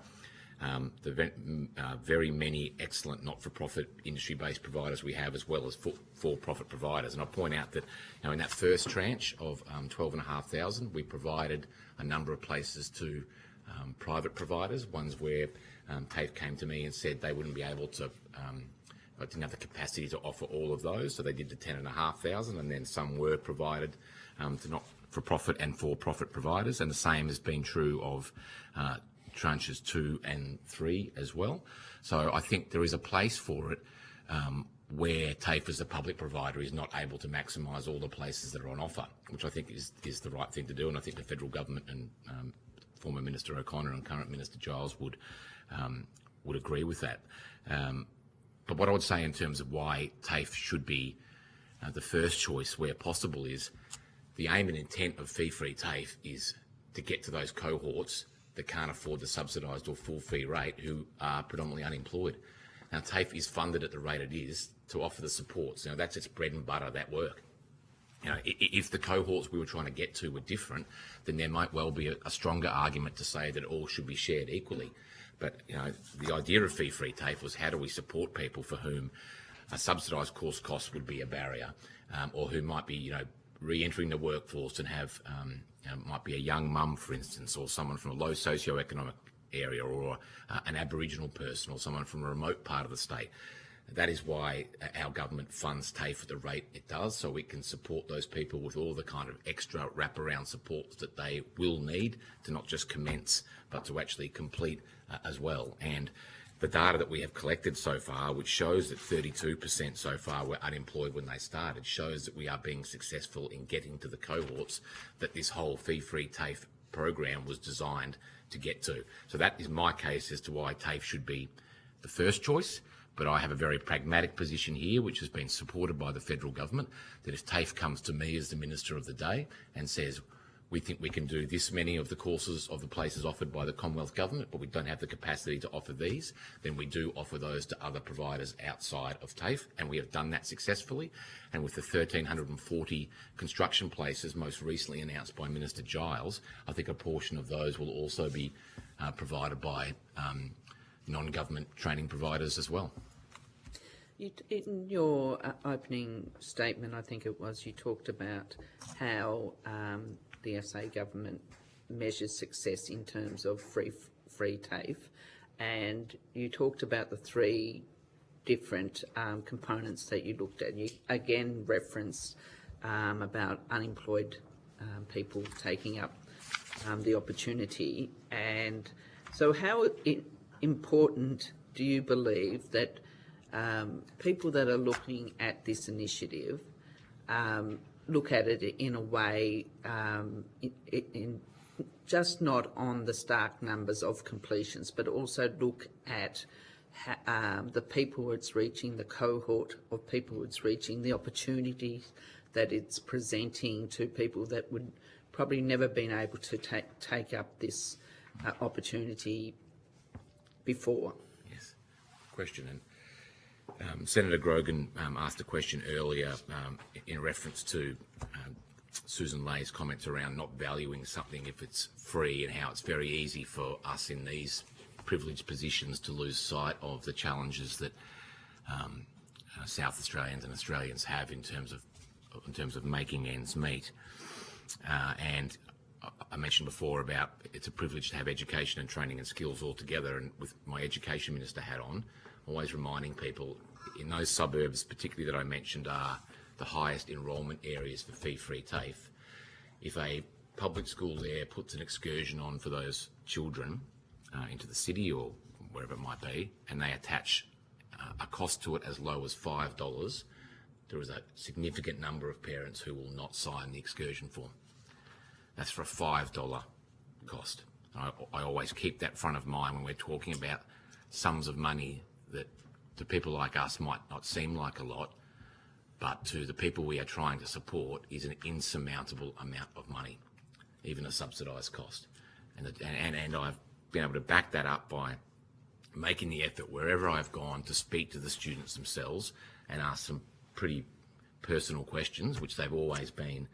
the very many excellent not-for-profit industry-based providers we have, as well as for-profit providers. And I point out that in that first tranche of 12,500, we provided a number of places to private providers, ones where TAFE came to me and said they wouldn't be able to, didn't have the capacity to offer all of those, so they did the 10,500, and then some were provided to for-profit and for-profit providers, and the same has been true of tranches 2 and 3 as well. So I think there is a place for it where TAFE as a public provider is not able to maximise all the places that are on offer, which I think is the right thing to do, and I think the federal government and former Minister O'Connor and current Minister Giles would agree with that. But what I would say in terms of why TAFE should be the first choice where possible is the aim and intent of fee-free TAFE is to get to those cohorts that can't afford the subsidised or full fee rate who are predominantly unemployed. Now, TAFE is funded at the rate it is to offer the supports. Now, that's its bread and butter, that work. You know, if the cohorts we were trying to get to were different, then there might well be a stronger argument to say that it all should be shared equally. But, you know, the idea of fee-free TAFE was how do we support people for whom a subsidised course cost would be a barrier, or who might be, you know, re-entering the workforce and have, might be a young mum, for instance, or someone from a low socioeconomic area, or an Aboriginal person, or someone from a remote part of the state. That is why our government funds TAFE at the rate it does, so we can support those people with all the kind of extra wraparound supports that they will need to not just commence, but to actually complete as well. And the data that we have collected so far, which shows that 32% so far were unemployed when they started, shows that we are being successful in getting to the cohorts that this whole fee-free TAFE program was designed to get to. So that is my case as to why TAFE should be the first choice. But I have a very pragmatic position here, which has been supported by the federal government, that if TAFE comes to me as the Minister of the day and says, we think we can do this many of the courses of the places offered by the Commonwealth Government, but we don't have the capacity to offer these, then we do offer those to other providers outside of TAFE, and we have done that successfully. And with the 1,340 construction places most recently announced by Minister Giles, I think a portion of those will also be provided by non-government training providers as well. In your opening statement, I think it was, you talked about how the SA government measures success in terms of free TAFE, and you talked about the 3 different components that you looked at. You again referenced about unemployed people taking up the opportunity, and so how important do you believe that people that are looking at this initiative look at it in a way, in just not on the stark numbers of completions, but also look at the people it's reaching, the cohort of people it's reaching, the opportunities that it's presenting to people that would probably never been able to take up this opportunity before? Yes, question. And Senator Grogan asked a question earlier in reference to Susan Lay's comments around not valuing something if it's free, and how it's very easy for us in these privileged positions to lose sight of the challenges that South Australians and Australians have in terms of making ends meet. And I mentioned before about it's a privilege to have education and training and skills all together, and with my education minister hat on, always reminding people in those suburbs, particularly that I mentioned, are the highest enrolment areas for fee-free TAFE. If a public school there puts an excursion on for those children into the city or wherever it might be, and they attach a cost to it as low as $5, there is a significant number of parents who will not sign the excursion form. That's for a $5 cost. I always keep that front of mind when we're talking about sums of money that to people like us might not seem like a lot, but to the people we are trying to support is an insurmountable amount of money, even a subsidised cost. And I've been able to back that up by making the effort wherever I've gone to speak to the students themselves and ask some pretty personal questions, which they've always been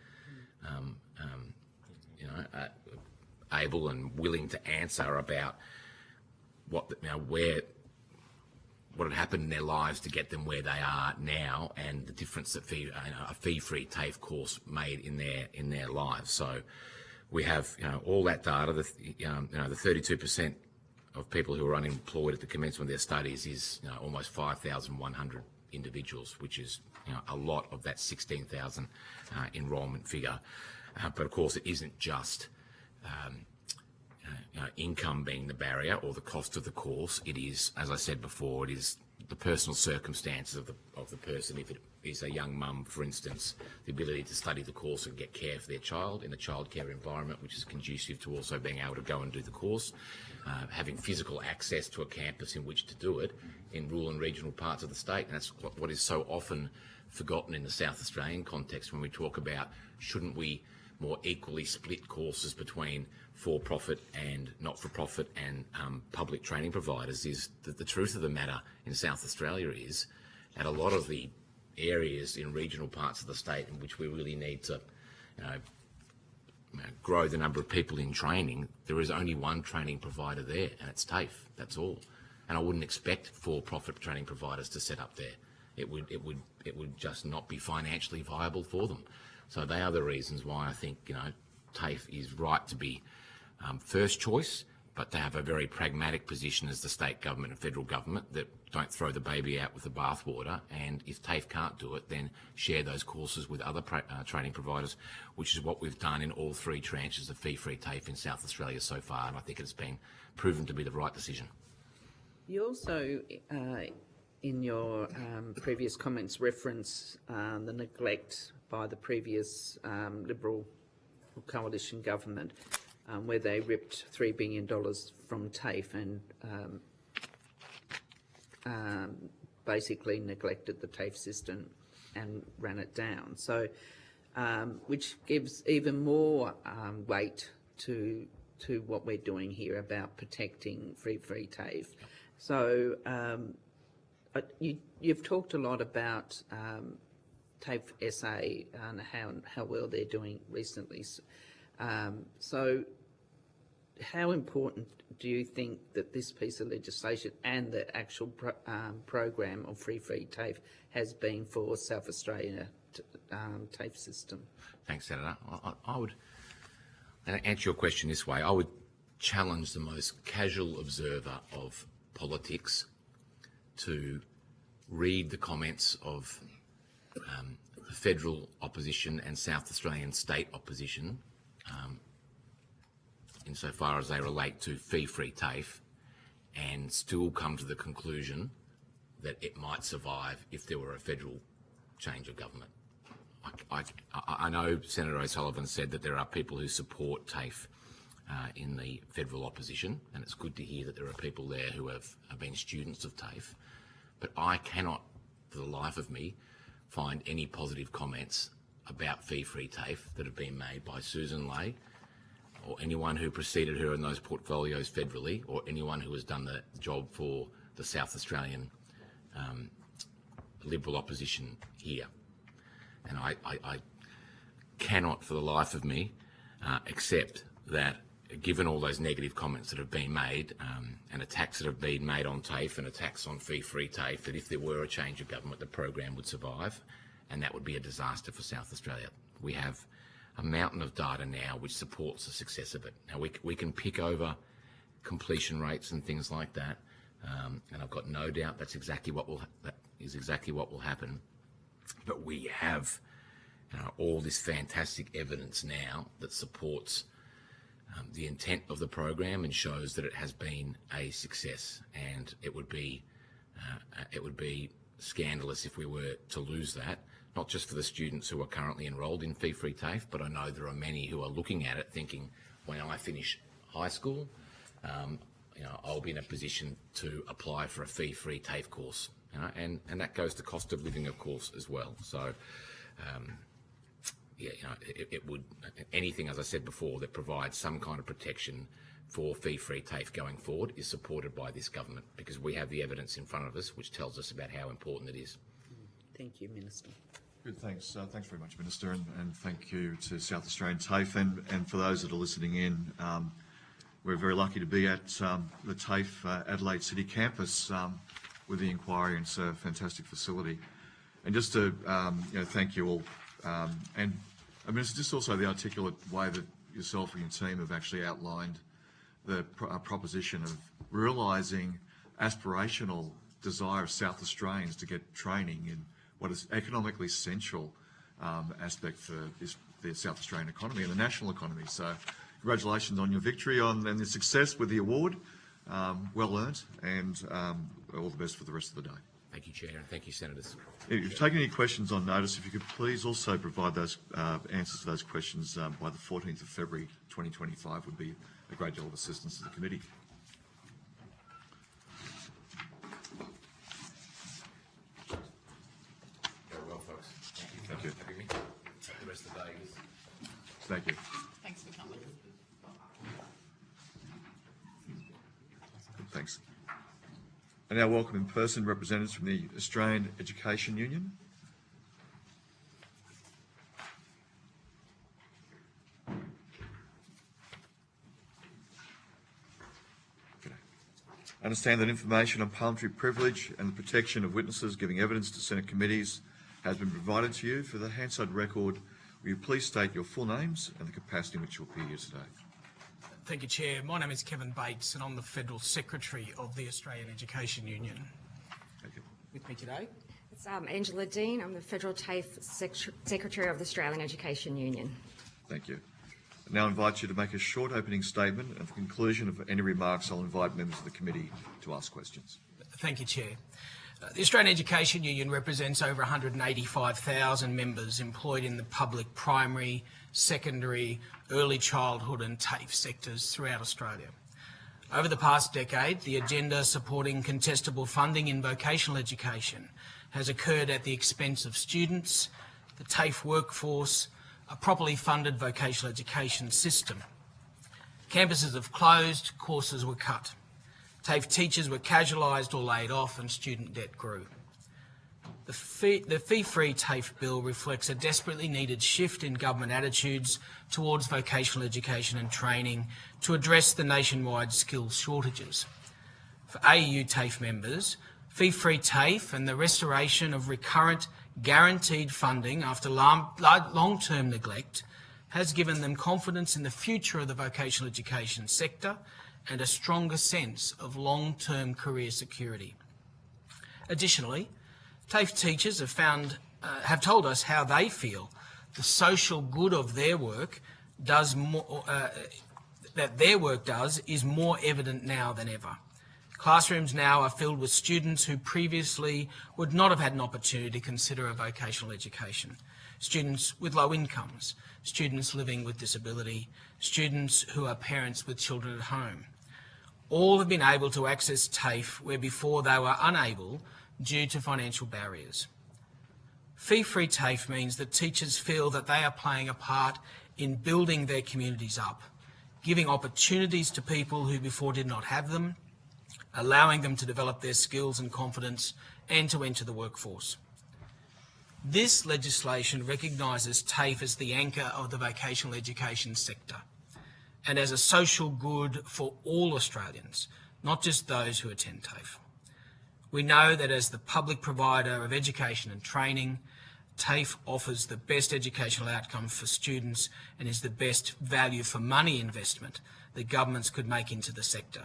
able and willing to answer about what had happened in their lives to get them where they are now, and the difference that a fee-free TAFE course made in their lives. So we have all that data. The 32% of people who are unemployed at the commencement of their studies is almost 5,100 individuals, which is a lot of that 16,000 enrolment figure. But of course, it isn't just income being the barrier or the cost of the course. It is, as I said before, it is the personal circumstances of the person. If it is a young mum, for instance, the ability to study the course and get care for their child in a childcare environment, which is conducive to also being able to go and do the course, having physical access to a campus in which to do it in rural and regional parts of the state. And that's what is so often forgotten in the South Australian context when we talk about shouldn't we more equally split courses between for-profit and not-for-profit and public training providers. Is that the truth of the matter in South Australia is at a lot of the areas in regional parts of the state in which we really need to grow the number of people in training, there is only one training provider there, and it's TAFE. That's all. And I wouldn't expect for-profit training providers to set up there. It would just not be financially viable for them. So they are the reasons why I think TAFE is right to be first choice, but to have a very pragmatic position as the state government and federal government that don't throw the baby out with the bathwater. And if TAFE can't do it, then share those courses with other training providers, which is what we've done in all three tranches of fee-free TAFE in South Australia so far. And I think it's been proven to be the right decision. You also, in your previous comments, reference the neglect by the previous Liberal coalition government, where they ripped $3 billion from TAFE and basically neglected the TAFE system and ran it down. So, which gives even more weight to what we're doing here about protecting free TAFE. So, you've talked a lot about TAFE SA and how well they're doing recently. So how important do you think that this piece of legislation and the actual program of free TAFE has been for South Australia TAFE system? Thanks, Senator. I would answer your question this way. I would challenge the most casual observer of politics to read the comments of the federal opposition and South Australian state opposition insofar as they relate to fee-free TAFE and still come to the conclusion that it might survive if there were a federal change of government. I know Senator O'Sullivan said that there are people who support TAFE in the federal opposition, and it's good to hear that there are people there who have been students of TAFE, but I cannot, for the life of me, find any positive comments about fee-free TAFE that have been made by Susan Ley or anyone who preceded her in those portfolios federally, or anyone who has done the job for the South Australian Liberal opposition here. And I cannot for the life of me accept that, given all those negative comments that have been made and attacks that have been made on TAFE and attacks on fee-free TAFE, that if there were a change of government, the program would survive, and that would be a disaster for South Australia. We have a mountain of data now which supports the success of it. Now we can pick over completion rates and things like that, and I've got no doubt that is exactly what will happen. But we have all this fantastic evidence now that supports the intent of the program and shows that it has been a success, and it would be scandalous if we were to lose that, not just for the students who are currently enrolled in fee-free TAFE, but I know there are many who are looking at it thinking, when I finish high school, I'll be in a position to apply for a fee-free TAFE course, and that goes to cost of living, of course, as well. So, it would, anything, as I said before, that provides some kind of protection for fee-free TAFE going forward is supported by this government, because we have the evidence in front of us which tells us about how important it is. Thank you, Minister. Good, thanks. Thanks very much, Minister, and thank you to South Australian TAFE, and for those that are listening in, we're very lucky to be at the TAFE Adelaide City campus with the inquiry, and it's a fantastic facility. And just to thank you all, and I mean, it's just also the articulate way that yourself and your team have actually outlined the proposition of realising aspirational desire of South Australians to get training in what is economically central aspect for this the South Australian economy and the national economy. So congratulations on your victory and the success with the award. Well earned, and all the best for the rest of the day. Thank you, Chair, and thank you, Senators. If you've taken any questions on notice, if you could please also provide those answers to those questions by the 14th of February 2025 would be a great deal of assistance to the committee. Very well, folks. Thank you. Having me. The rest of the day is... Thank you. Thanks for coming. Thanks. I now welcome in person representatives from the Australian Education Union. I understand that information on parliamentary privilege and the protection of witnesses giving evidence to Senate committees has been provided to you. For the Hansard record, will you please state your full names and the capacity in which you appear here today? Thank you, Chair. My name is Kevin Bates and I'm the Federal Secretary of the Australian Education Union. Thank you. With me today, It's Angela Dean. I'm the Federal TAFE Secretary of the Australian Education Union. Thank you. I now invite you to make a short opening statement, and at the conclusion of any remarks, I'll invite members of the committee to ask questions. thank you, Chair. The Australian Education Union represents over 185,000 members employed in the public primary, secondary, early childhood and TAFE sectors throughout Australia. Over the past decade, the agenda supporting contestable funding in vocational education has occurred at the expense of students, the TAFE workforce, a properly funded vocational education system. Campuses have closed, courses were cut. TAFE teachers were casualised or laid off and student debt grew. The fee-free TAFE bill reflects a desperately needed shift in government attitudes towards vocational education and training to address the nationwide skills shortages. For AU TAFE members, fee-free TAFE and the restoration of recurrent guaranteed funding after long-term neglect has given them confidence in the future of the vocational education sector and a stronger sense of long-term career security. Additionally, TAFE teachers have told us how they feel the social good of their work does more, that their work does is more evident now than ever. Classrooms now are filled with students who previously would not have had an opportunity to consider a vocational education. Students with low incomes, students living with disability, students who are parents with children at home. All have been able to access TAFE where before they were unable due to financial barriers. Fee-free TAFE means that teachers feel that they are playing a part in building their communities up, giving opportunities to people who before did not have them, allowing them to develop their skills and confidence and to enter the workforce. This legislation recognises TAFE as the anchor of the vocational education sector and as a social good for all Australians, not just those who attend TAFE. We know that as the public provider of education and training, TAFE offers the best educational outcomes for students and is the best value for money investment that governments could make into the sector.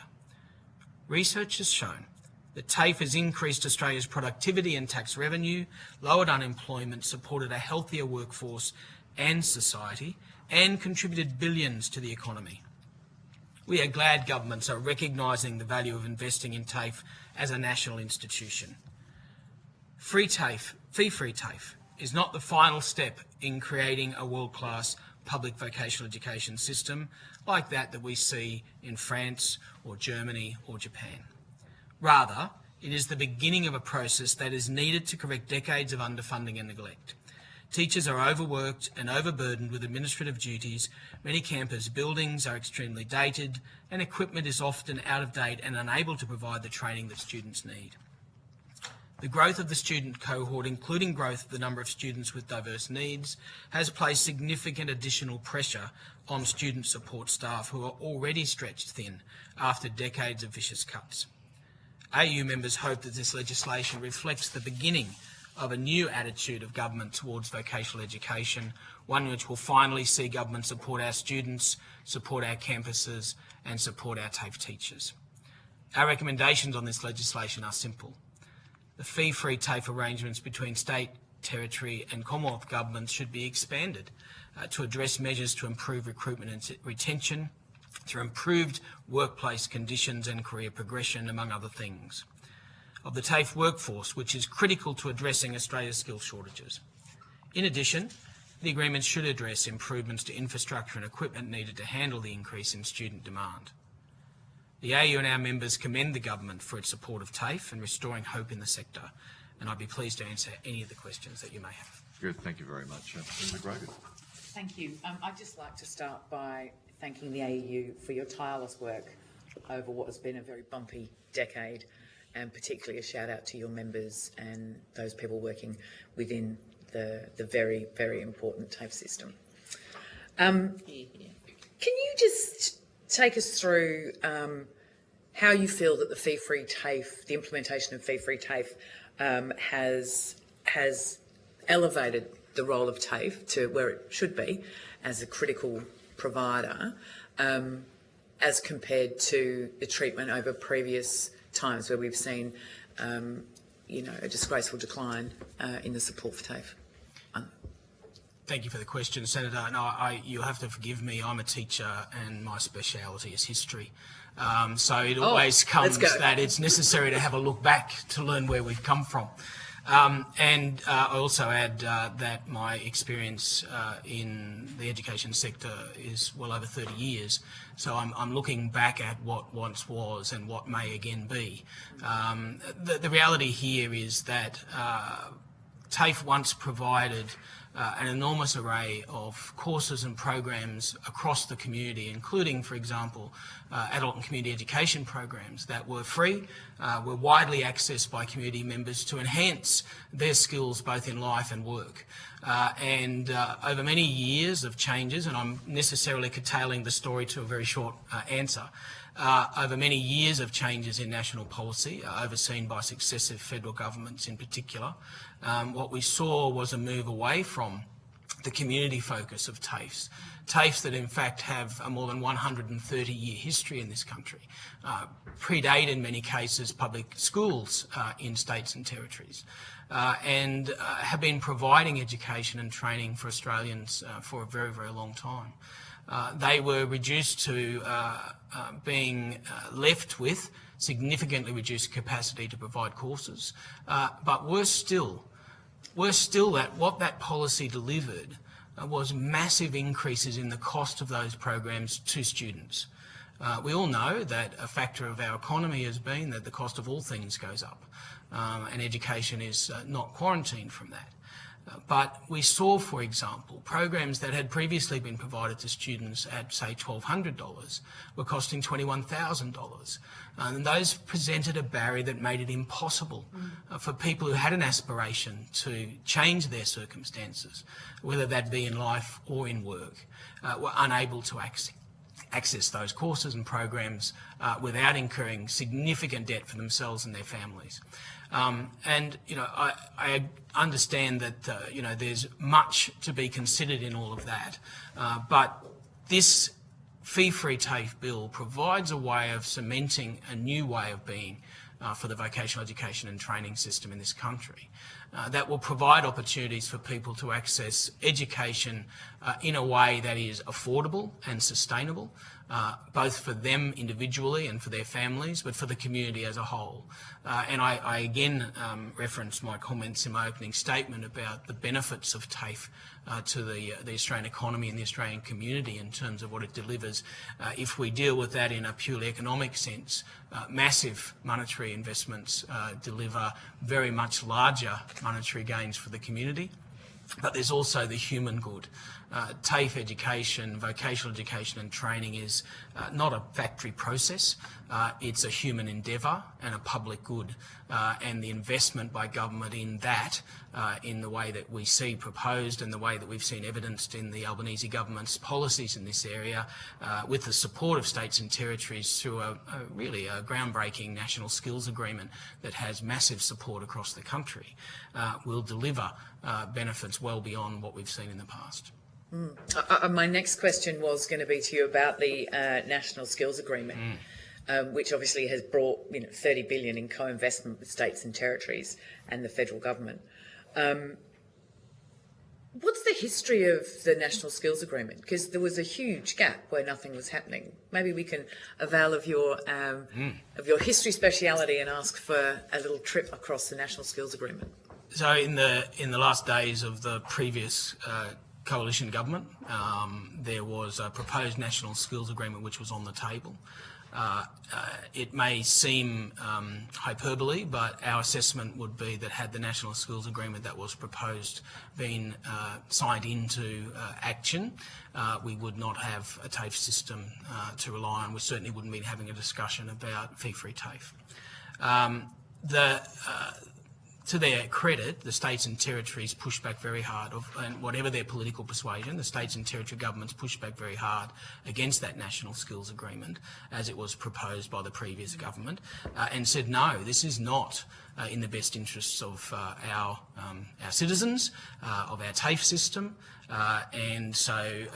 Research has shown that TAFE has increased Australia's productivity and tax revenue, lowered unemployment, supported a healthier workforce and society, and contributed billions to the economy. We are glad governments are recognising the value of investing in TAFE as a national institution. Fee-free TAFE is not the final step in creating a world-class public vocational education system like that we see in France or Germany or Japan. Rather, it is the beginning of a process that is needed to correct decades of underfunding and neglect. Teachers are overworked and overburdened with administrative duties. Many campus buildings are extremely dated and equipment is often out of date and unable to provide the training that students need. The growth of the student cohort, including growth of the number of students with diverse needs, has placed significant additional pressure on student support staff who are already stretched thin after decades of vicious cuts. AU members hope that this legislation reflects the beginning of a new attitude of government towards vocational education, one which will finally see government support our students, support our campuses and support our TAFE teachers. Our recommendations on this legislation are simple. The fee-free TAFE arrangements between state Territory and Commonwealth governments should be expanded to address measures to improve recruitment and retention, through improved workplace conditions and career progression, among other things, of the TAFE workforce, which is critical to addressing Australia's skills shortages. In addition, the agreement should address improvements to infrastructure and equipment needed to handle the increase in student demand. The AU and our members commend the government for its support of TAFE and restoring hope in the sector, and I'd be pleased to answer any of the questions that you may have. Good, thank you very much. Senator Grogan. Thank you. I'd just like to start by thanking the AU for your tireless work over what has been a very bumpy decade, and particularly a shout out to your members and those people working within the very, very important TAFE system. Can you just take us through how you feel that the fee-free TAFE, the implementation of fee-free TAFE, has elevated the role of TAFE to where it should be as a critical provider, as compared to the treatment over previous times where we've seen, a disgraceful decline in the support for TAFE? Thank you for the question, Senator. No, you'll have to forgive me. I'm a teacher and my speciality is history. So it always comes that it's necessary to have a look back to learn where we've come from. And I also add that my experience in the education sector is well over 30 years. So I'm looking back at what once was and what may again be. The reality here is that TAFE once provided an enormous array of courses and programs across the community, including, for example, adult and community education programs that were free, were widely accessed by community members to enhance their skills both in life and work. And over many years of changes, and I'm necessarily curtailing the story to a very short answer, over many years of changes in national policy, overseen by successive federal governments in particular, what we saw was a move away from the community focus of TAFEs. TAFEs that in fact have a more than 130-year history in this country, predate in many cases public schools in states and territories, and have been providing education and training for Australians for a very, very long time. They were reduced to being left with significantly reduced capacity to provide courses, but worse still that what that policy delivered was massive increases in the cost of those programs to students. We all know that a factor of our economy has been that the cost of all things goes up, and education is not quarantined from that. But we saw, for example, programs that had previously been provided to students at, say, $1,200 were costing $21,000. And those presented a barrier that made it impossible for people who had an aspiration to change their circumstances, whether that be in life or in work, were unable to access those courses and programs without incurring significant debt for themselves and their families. And, I understand that, there's much to be considered in all of that, but this fee-free TAFE bill provides a way of cementing a new way of being for the vocational education and training system in this country that will provide opportunities for people to access education in a way that is affordable and sustainable, both for them individually and for their families, but for the community as a whole. And I again reference my comments in my opening statement about the benefits of TAFE to the Australian economy and the Australian community in terms of what it delivers. If we deal with that in a purely economic sense, massive monetary investments deliver very much larger monetary gains for the community. But there's also the human good. TAFE education, vocational education and training is not a factory process. It's a human endeavour and a public good. And the investment by government in that, in the way that we see proposed and the way that we've seen evidenced in the Albanese government's policies in this area, with the support of states and territories through really a groundbreaking national skills agreement that has massive support across the country, will deliver benefits well beyond what we've seen in the past. My next question was going to be to you about the National Skills Agreement, which obviously has brought $30 billion in co-investment with states and territories and the federal government. What's the history of the National Skills Agreement? Because there was a huge gap where nothing was happening. Maybe we can avail of your history speciality and ask for a little trip across the National Skills Agreement. So in the last days of the previous coalition government, there was a proposed National Skills Agreement which was on the table. It may seem hyperbole, but our assessment would be that had the National Skills Agreement that was proposed been signed into action, we would not have a TAFE system to rely on. We certainly wouldn't be having a discussion about fee-free TAFE. To their credit, the states and territories pushed back very hard, and whatever their political persuasion, the states and territory governments pushed back very hard against that National Skills Agreement as it was proposed by the previous government, and said, no, this is not in the best interests of our citizens, of our TAFE system. And so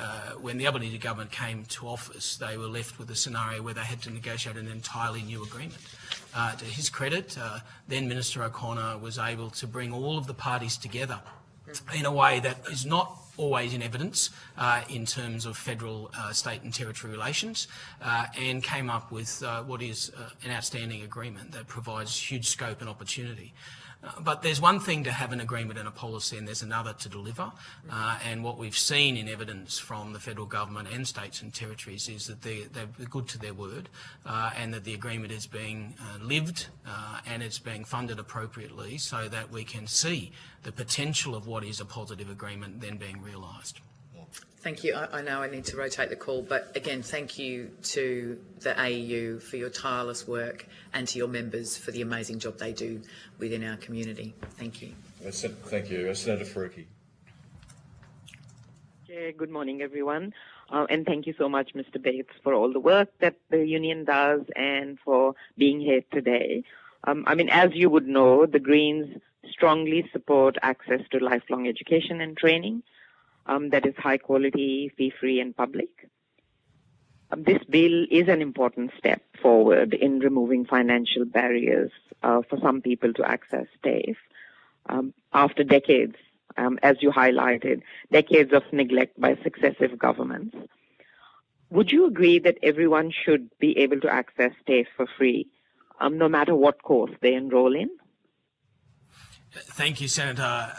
when the Albanese government came to office, they were left with a scenario where they had to negotiate an entirely new agreement. To his credit, then Minister O'Connor was able to bring all of the parties together in a way that is not always in evidence in terms of federal, state and territory relations, and came up with what is an outstanding agreement that provides huge scope and opportunity. But there's one thing to have an agreement and a policy, and there's another to deliver. And what we've seen in evidence from the federal government and states and territories is that they're good to their word, and that the agreement is being lived and it's being funded appropriately so that we can see the potential of what is a positive agreement then being realised. Thank you. I know I need to rotate the call, but again, thank you to the AEU for your tireless work and to your members for the amazing job they do within our community. Thank you. Thank you. Senator Faruqi. Chair, good morning, everyone. And thank you so much, Mr. Bates, for all the work that the union does and for being here today. As you would know, the Greens strongly support access to lifelong education and training. That is high quality, fee-free and public. This bill is an important step forward in removing financial barriers for some people to access TAFE. After decades, as you highlighted, decades of neglect by successive governments. Would you agree that everyone should be able to access TAFE for free, no matter what course they enroll in? Thank you, Senator.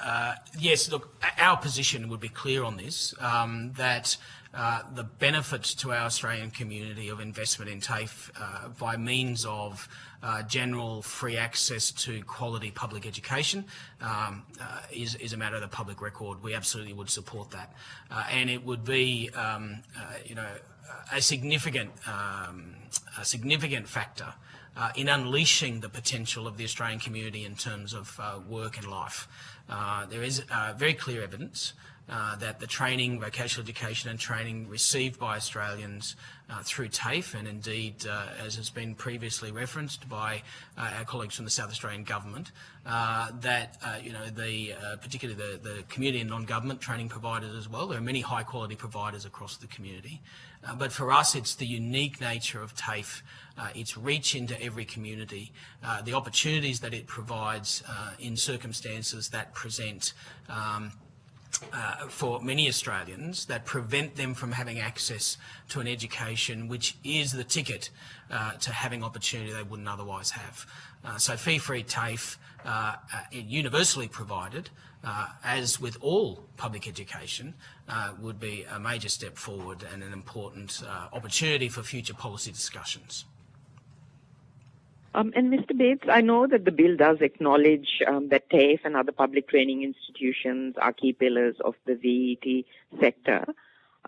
Yes, look, our position would be clear on this, that the benefits to our Australian community of investment in TAFE by means of general free access to quality public education is a matter of the public record. We absolutely would support that. And it would be, a significant factor in unleashing the potential of the Australian community in terms of work and life. There is very clear evidence that the training, vocational education and training received by Australians through TAFE, and indeed, as has been previously referenced by our colleagues from the South Australian Government, that particularly the community and non-government training providers as well. There are many high-quality providers across the community. But for us, it's the unique nature of TAFE, its reach into every community, the opportunities that it provides in circumstances that present for many Australians that prevent them from having access to an education which is the ticket to having opportunity they wouldn't otherwise have. So fee-free TAFE, universally provided, as with all public education, would be a major step forward and an important opportunity for future policy discussions. And Mr. Bates, I know that the bill does acknowledge that TAFE and other public training institutions are key pillars of the VET sector.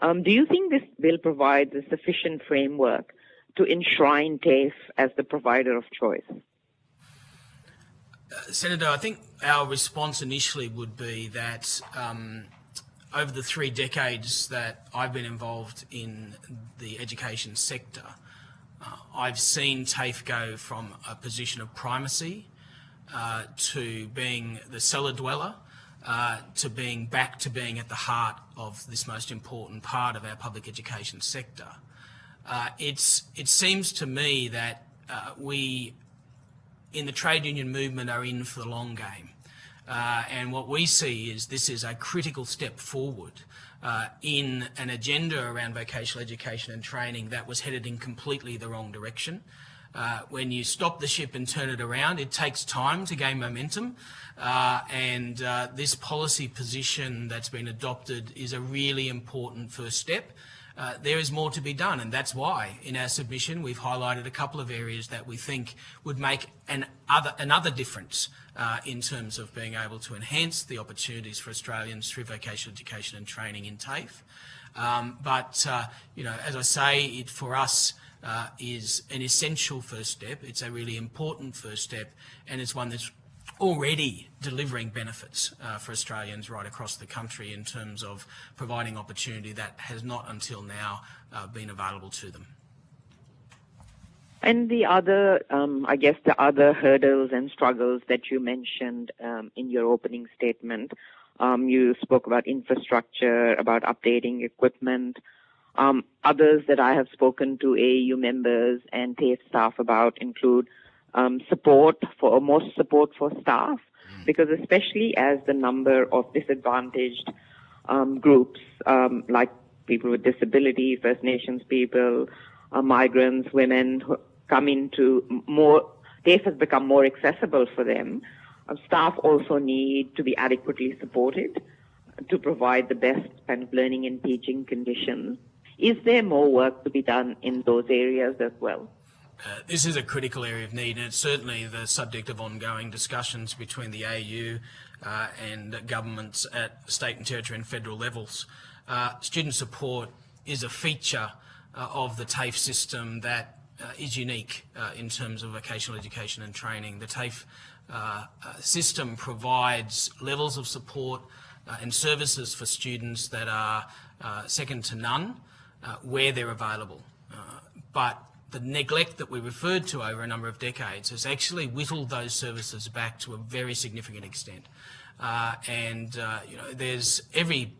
Do you think this bill provides a sufficient framework to enshrine TAFE as the provider of choice? Senator, I think our response initially would be that over the 3 decades that I've been involved in the education sector, I've seen TAFE go from a position of primacy to being the cellar dweller, to being back to being at the heart of this most important part of our public education sector. It seems to me that we in the trade union movement are in for the long game. And what we see is this is a critical step forward in an agenda around vocational education and training that was headed in completely the wrong direction. When you stop the ship and turn it around, it takes time to gain momentum, and this policy position that's been adopted is a really important first step. There is more to be done, and that's why in our submission we've highlighted a couple of areas that we think would make another difference in terms of being able to enhance the opportunities for Australians through vocational education and training in TAFE. You know, as I say, it for us is an essential first step. It's a really important first step, and it's one that's already delivering benefits for Australians right across the country in terms of providing opportunity that has not until now been available to them. And the other, I guess the other hurdles and struggles that you mentioned in your opening statement, you spoke about infrastructure, about updating equipment. Others that I have spoken to AAU members and TAFE staff about include more support for staff, because especially as the number of disadvantaged groups like people with disability, First Nations people, migrants, women who come into more, TAFE has become more accessible for them. Staff also need to be adequately supported to provide the best kind of learning and teaching conditions. Is there more work to be done in those areas as well? This is a critical area of need, and it's certainly the subject of ongoing discussions between the AU and governments at state and territory and federal levels. Student support is a feature of the TAFE system that is unique in terms of vocational education and training. The TAFE system provides levels of support and services for students that are second to none where they're available. But the neglect that we referred to over a number of decades has actually whittled those services back to a very significant extent. You know, there's every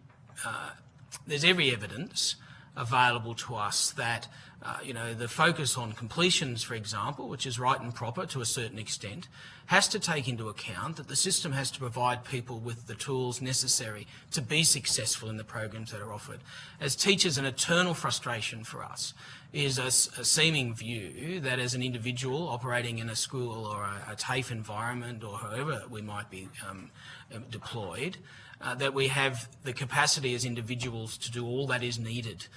evidence available to us that you know, the focus on completions, for example, which is right and proper to a certain extent, has to take into account that the system has to provide people with the tools necessary to be successful in the programs that are offered. As teachers, an eternal frustration for us is a seeming view that as an individual operating in a school or a TAFE environment or however we might be deployed, that we have the capacity as individuals to do all that is needed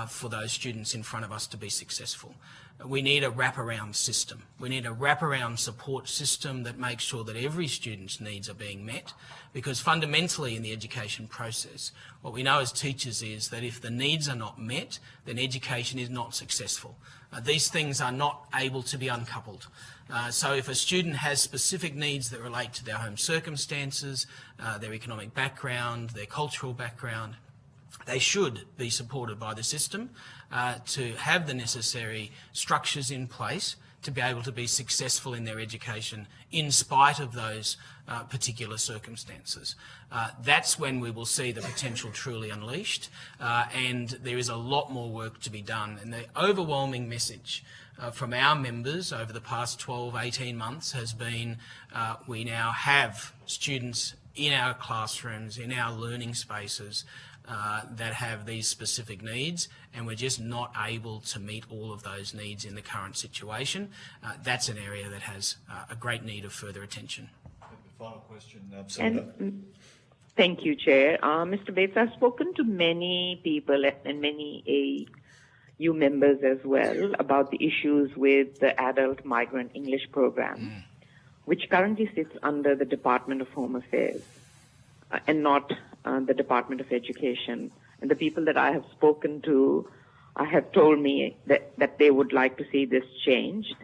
for those students in front of us to be successful. We need a wraparound system. We need a wraparound support system that makes sure that every student's needs are being met, because fundamentally in the education process, what we know as teachers is that if the needs are not met, then education is not successful. These things are not able to be uncoupled. So if a student has specific needs that relate to their home circumstances, their economic background, their cultural background, they should be supported by the system to have the necessary structures in place to be able to be successful in their education in spite of those particular circumstances. That's when we will see the potential truly unleashed, and there is a lot more work to be done. And the overwhelming message from our members over the past 12, 18 months has been we now have students in our classrooms, in our learning spaces that have these specific needs, and we're just not able to meet all of those needs in the current situation. That's an area that has a great need of further attention. Final question, Senator. Thank you, Chair. Mr. Bates, I've spoken to many people and many AU members as well about the issues with the adult migrant English program, which currently sits under the Department of Home Affairs and not the Department of Education. And the people that I have spoken to have told me that they would like to see this changed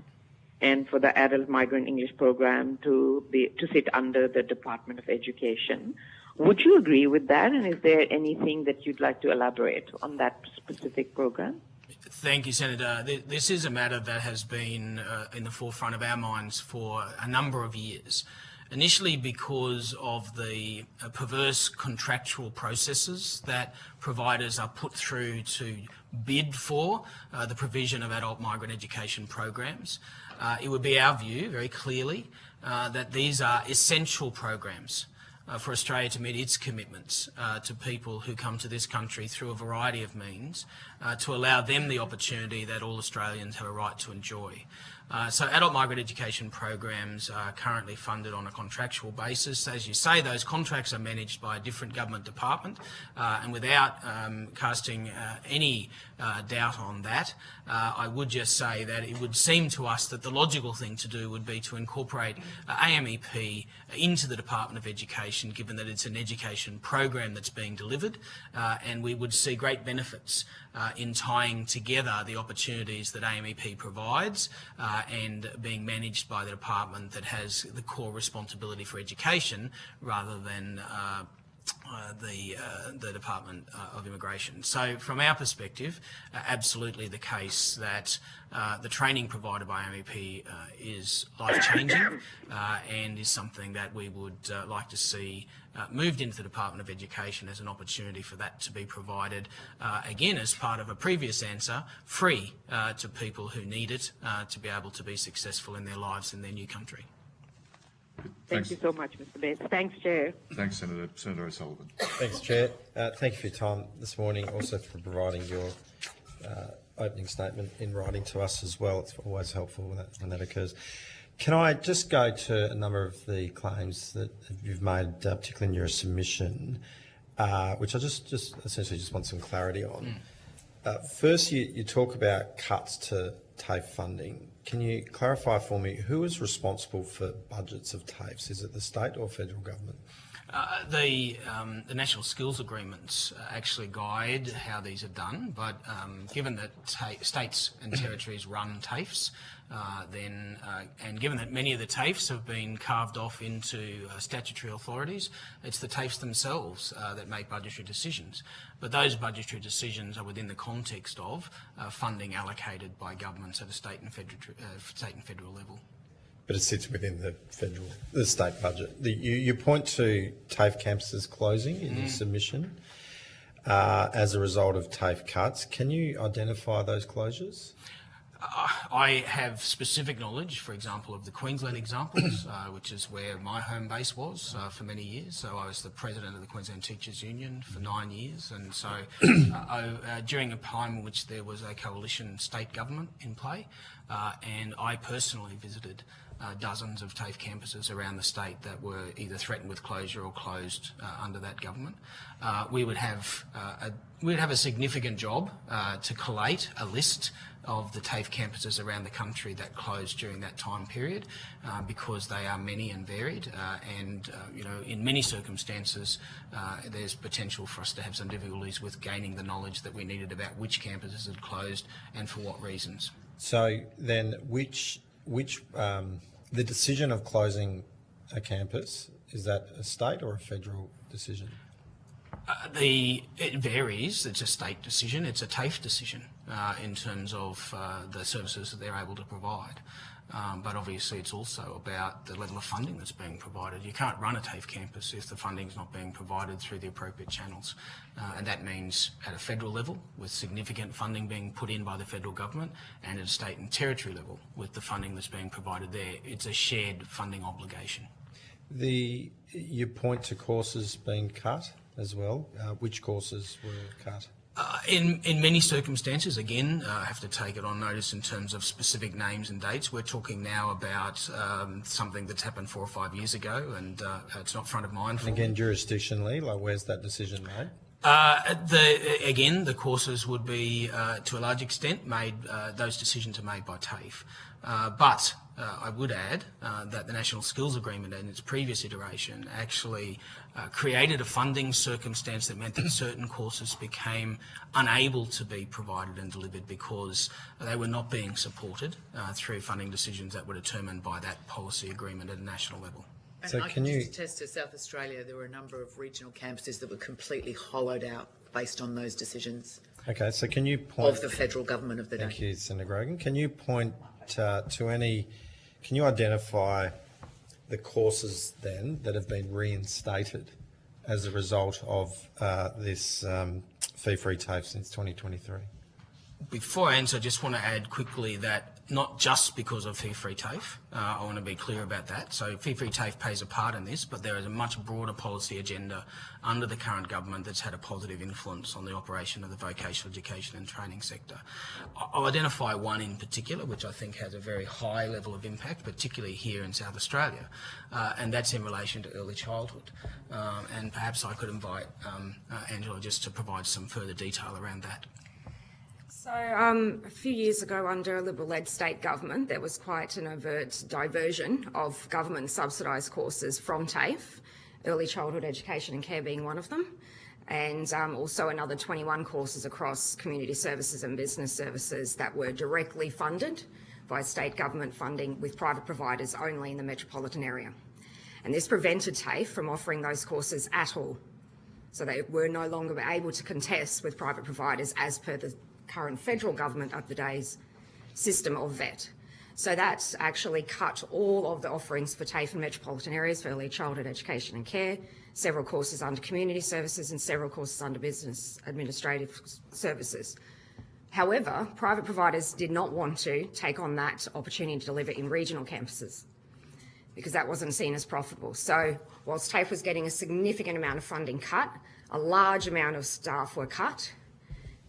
and for the adult migrant English program to sit under the Department of Education. Would you agree with that? And is there anything that you'd like to elaborate on that specific program? Thank you, Senator. This is a matter that has been in the forefront of our minds for a number of years. initially because of the perverse contractual processes that providers are put through to bid for the provision of adult migrant education programs. It would be our view, very clearly, that these are essential programs for Australia to meet its commitments to people who come to this country through a variety of means, to allow them the opportunity that all Australians have a right to enjoy. So adult migrant education programs are currently funded on a contractual basis. As you say, those contracts are managed by a different government department, and without casting any doubt on that, I would just say that it would seem to us that the logical thing to do would be to incorporate AMEP into the Department of Education, given that it's an education program that's being delivered, and we would see great benefits in tying together the opportunities that AMEP provides and being managed by the department that has the core responsibility for education rather than the Department of Immigration. So from our perspective, absolutely the case that the training provided by AMEP is life-changing and is something that we would like to see moved into the Department of Education as an opportunity for that to be provided, again, as part of a previous answer, free to people who need it to be able to be successful in their lives in their new country. Thank you so much, Mr. Bates. Thanks, Chair. Thanks, Senator O'Sullivan. Thanks, Chair. Thank you for your time this morning, also for providing your opening statement in writing to us as well. It's always helpful when that occurs. Can I just go to a number of the claims that you've made, particularly in your submission, which I just essentially just want some clarity on. First, you talk about cuts to TAFE funding. Can you clarify for me who is responsible for budgets of TAFEs? Is it the state or federal government? The national skills agreements actually guide how these are done, but given that states and territories run TAFEs, and given that many of the TAFEs have been carved off into statutory authorities, it's the TAFEs themselves that make budgetary decisions. But those budgetary decisions are within the context of funding allocated by governments at a state and federal level. But it sits within the state budget. You point to TAFE campuses closing in your submission as a result of TAFE cuts. Can you identify those closures? I have specific knowledge, for example, of the Queensland examples, which is where my home base was for many years. So I was the president of the Queensland Teachers Union for 9 years, and so during a time in which there was a coalition state government in play, and I personally visited dozens of TAFE campuses around the state that were either threatened with closure or closed under that government. We would have a significant job to collate a list of the TAFE campuses around the country that closed during that time period, because they are many and varied, and in many circumstances there's potential for us to have some difficulties with gaining the knowledge that we needed about which campuses had closed and for what reasons. So then the decision of closing a campus, is that a state or a federal decision? It varies. It's a state decision. It's a TAFE decision in terms of the services that they're able to provide. But obviously it's also about the level of funding that's being provided. You can't run a TAFE campus if the funding's not being provided through the appropriate channels. And that means at a federal level, with significant funding being put in by the federal government, and at a state and territory level, with the funding that's being provided there. It's a shared funding obligation. You point to courses being cut as well. Which courses were cut? In many circumstances, again, I have to take it on notice in terms of specific names and dates. We're talking now about something that's happened 4 or 5 years ago, and it's not front of mind. Again, jurisdictionally, like where's that decision made? Again, the courses would be, to a large extent, made. Those decisions are made by TAFE. But I would add that the National Skills Agreement in its previous iteration actually created a funding circumstance that meant that certain courses became unable to be provided and delivered because they were not being supported through funding decisions that were determined by that policy agreement at a national level. And so I can just attest to South Australia, there were a number of regional campuses that were completely hollowed out based on those decisions. Okay, so can you point... Of the federal government of the day. Thank you, Senator Grogan. Can you point to any... Can you identify the courses then that have been reinstated as a result of this fee-free TAFE since 2023? Before I answer, I just want to add quickly that not just because of fee-free TAFE, I want to be clear about that. So fee-free TAFE plays a part in this, but there is a much broader policy agenda under the current government that's had a positive influence on the operation of the vocational education and training sector. I'll identify one in particular, which I think has a very high level of impact, particularly here in South Australia, and that's in relation to early childhood. And perhaps I could invite Angela just to provide some further detail around that. So a few years ago, under a Liberal-led state government, there was quite an overt diversion of government subsidised courses from TAFE, early childhood education and care being one of them, and also another 21 courses across community services and business services that were directly funded by state government funding with private providers only in the metropolitan area. And this prevented TAFE from offering those courses at all. So they were no longer able to contest with private providers as per the current federal government of the day's system of VET. So that's actually cut all of the offerings for TAFE in metropolitan areas for early childhood education and care, several courses under community services and several courses under business administrative services. However, private providers did not want to take on that opportunity to deliver in regional campuses because that wasn't seen as profitable. So whilst TAFE was getting a significant amount of funding cut, a large amount of staff were cut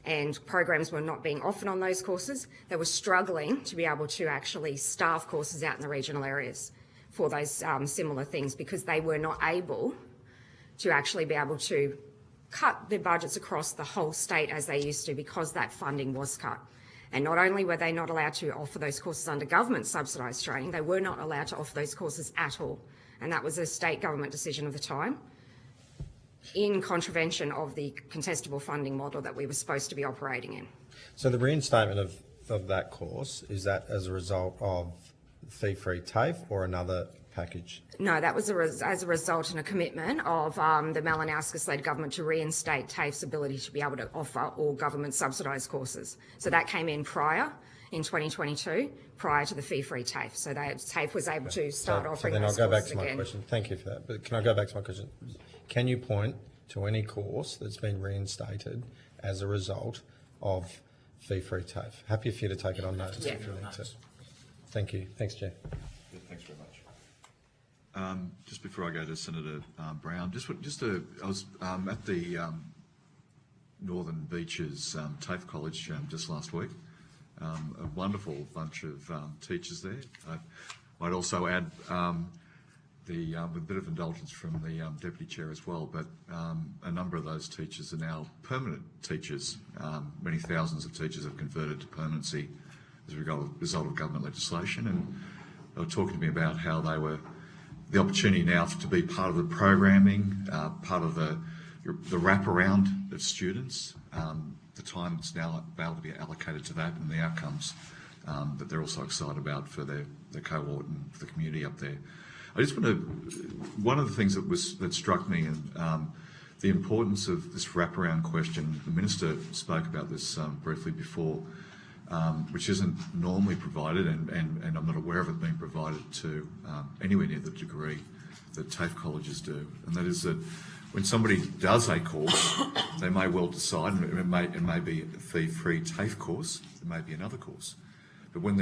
and programs were not being offered on those courses. They were struggling to be able to actually staff courses out in the regional areas for those similar things because they were not able to actually be able to cut their budgets across the whole state as they used to because that funding was cut. And not only were they not allowed to offer those courses under government subsidised training, they were not allowed to offer those courses at all. And that was a state government decision of the time, in contravention of the contestable funding model that we were supposed to be operating in. So the reinstatement of that course, is that as a result of fee-free TAFE or another package? No, that was as a result and a commitment of the Malinowskis-led government to reinstate TAFE's ability to be able to offer all government subsidised courses. So that came in prior, in 2022, prior to the fee-free TAFE. So TAFE was able to start offering those courses again. So then I'll go back to my question. Thank you for that. But can I go back to my question? Can you point to any course that's been reinstated as a result of fee-free TAFE? Happy for you to take it on notice if you need to. Thank you. Thanks, Jeff. Yeah, thanks very much. Just before I go to Senator Brown, I was at the Northern Beaches TAFE College just last week. A wonderful bunch of teachers there. I might also add, with a bit of indulgence from the Deputy Chair as well, but a number of those teachers are now permanent teachers. Many thousands of teachers have converted to permanency as a result of government legislation, and they were talking to me about how they were the opportunity now to be part of the programming, part of the wraparound of students, the time that's now able to be allocated to that and the outcomes that they're also excited about for their cohort and for the community up there. I just want to, one of the things that struck me and the importance of this wraparound question, the Minister spoke about this briefly before, which isn't normally provided, and I'm not aware of it being provided to anywhere near the degree that TAFE colleges do, and that is that when somebody does a course, they may well decide, and it may be a fee-free TAFE course, it may be another course, but when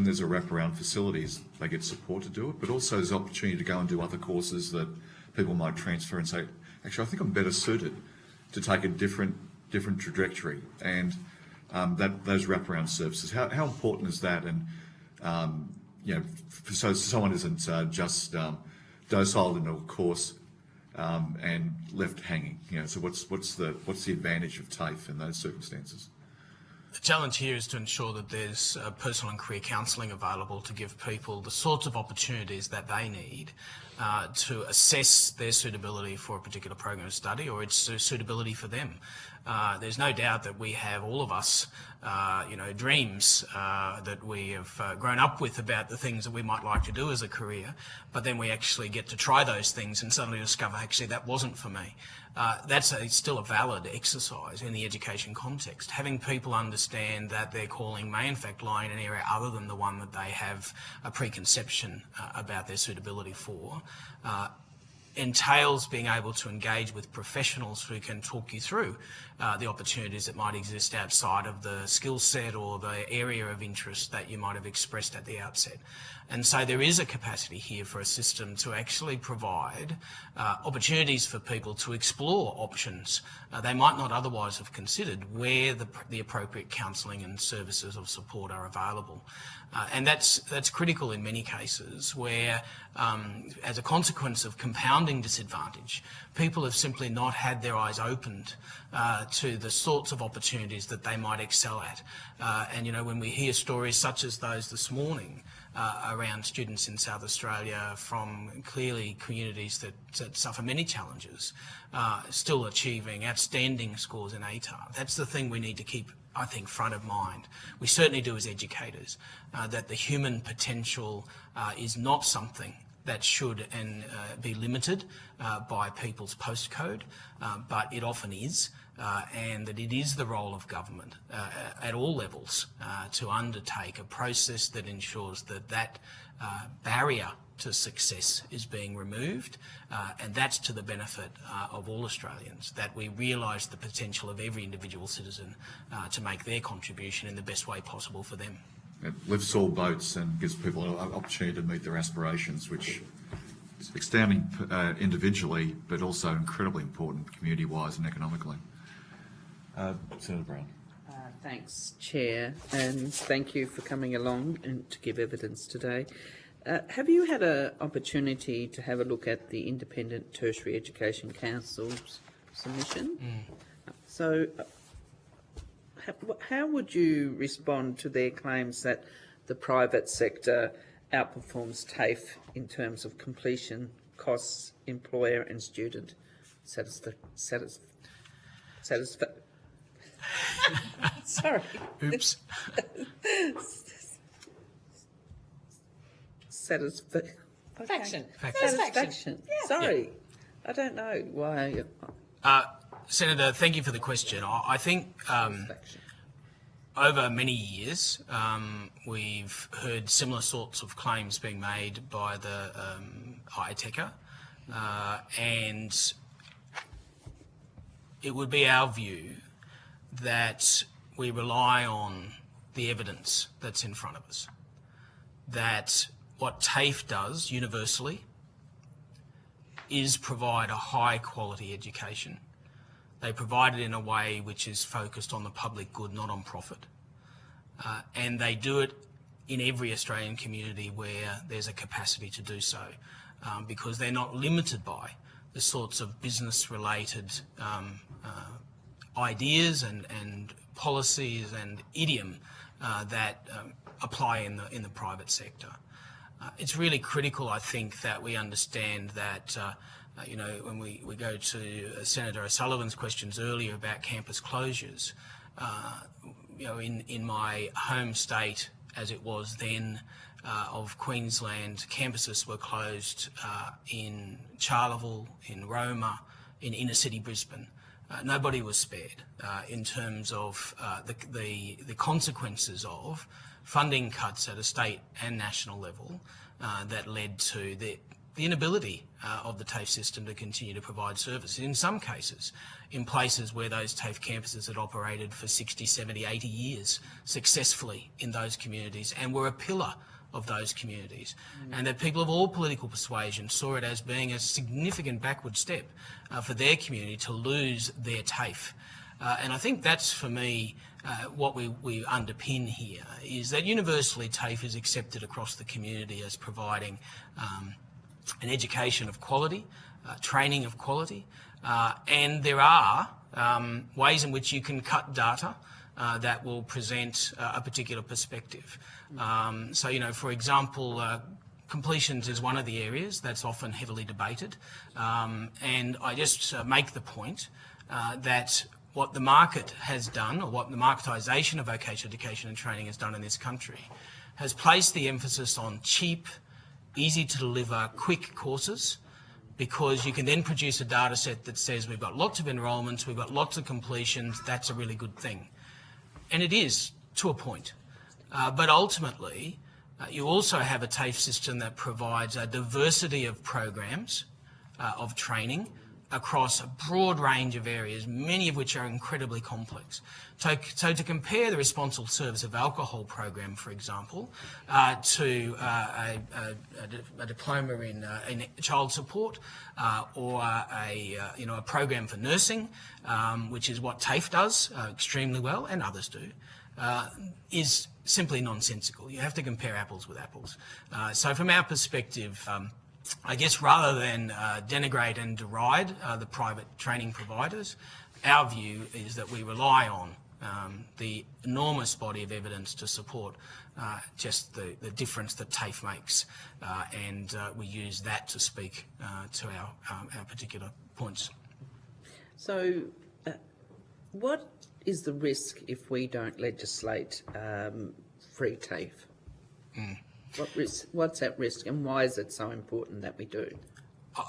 there's a wraparound facilities, they get support to do it, but also there's opportunity to go and do other courses that people might transfer and say, actually, I think I'm better suited to take a different trajectory, and those wraparound services. How important is that? And so someone isn't just docile in a course and left hanging. So what's the advantage of TAFE in those circumstances? The challenge here is to ensure that there's personal and career counselling available to give people the sorts of opportunities that they need to assess their suitability for a particular program of study or its suitability for them. There's no doubt that we have, all of us, dreams that we have grown up with about the things that we might like to do as a career, but then we actually get to try those things and suddenly discover, actually, that wasn't for me. That's still a valid exercise in the education context. Having people understand that their calling may in fact lie in an area other than the one that they have a preconception about their suitability for, entails being able to engage with professionals who can talk you through the opportunities that might exist outside of the skill set or the area of interest that you might have expressed at the outset. And so there is a capacity here for a system to actually provide opportunities for people to explore options they might not otherwise have considered where the appropriate counselling and services of support are available. And that's critical in many cases where, as a consequence of compounding disadvantage, people have simply not had their eyes opened to the sorts of opportunities that they might excel at. And, when we hear stories such as those this morning around students in South Australia from clearly communities that suffer many challenges, still achieving outstanding scores in ATAR, that's the thing we need to keep, I think, front of mind. We certainly do as educators, that the human potential is not something that should be limited by people's postcode, but it often is, and that it is the role of government at all levels to undertake a process that ensures that barrier to success is being removed, and that's to the benefit of all Australians, that we realise the potential of every individual citizen to make their contribution in the best way possible for them. It lifts all boats and gives people an opportunity to meet their aspirations, which is astounding individually, but also incredibly important community-wise and economically. Senator Brown. Thanks, Chair, and thank you for coming along and to give evidence today. Have you had an opportunity to have a look at the Independent Tertiary Education Council's submission? So, how would you respond to their claims that the private sector outperforms TAFE in terms of completion, costs, employer and student Sorry. Oops. Satisfaction. Yeah. Sorry. I don't know why. Senator, thank you for the question. I think over many years we've heard similar sorts of claims being made by the IATECA, and it would be our view that we rely on the evidence that's in front of us, that what TAFE does universally is provide a high quality education. They provide it in a way which is focused on the public good, not on profit. And they do it in every Australian community where there's a capacity to do so, because they're not limited by the sorts of business-related ideas and policies and idiom that apply in the private sector. It's really critical, I think, that we understand that when we go to Senator O'Sullivan's questions earlier about campus closures, in my home state, as it was then, of Queensland, campuses were closed in Charleville, in Roma, in inner city Brisbane. Nobody was spared in terms of the consequences of funding cuts at a state and national level that led to the inability of the TAFE system to continue to provide services. In some cases, in places where those TAFE campuses had operated for 60, 70, 80 years successfully in those communities and were a pillar of those communities, and that people of all political persuasion saw it as being a significant backward step for their community to lose their TAFE. And I think that's, for me, what we underpin here, is that universally TAFE is accepted across the community as providing an education of quality, training of quality, and there are ways in which you can cut data that will present a particular perspective. For example, completions is one of the areas that's often heavily debated, and I just make the point that what the market has done, or what the marketisation of vocational education and training has done in this country, has placed the emphasis on cheap, easy to deliver, quick courses, because you can then produce a data set that says we've got lots of enrolments, we've got lots of completions, that's a really good thing. And it is, to a point. But ultimately, you also have a TAFE system that provides a diversity of programs of training across a broad range of areas, many of which are incredibly complex. So to compare the responsible service of alcohol program, for example, to a diploma in child support, or a program for nursing, which is what TAFE does extremely well, and others do, is simply nonsensical. You have to compare apples with apples. So from our perspective, I guess rather than denigrate and deride the private training providers, our view is that we rely on the enormous body of evidence to support just the difference that TAFE makes, and we use that to speak to our particular points. So what is the risk if we don't legislate free TAFE? What's at risk, and why is it so important that we do?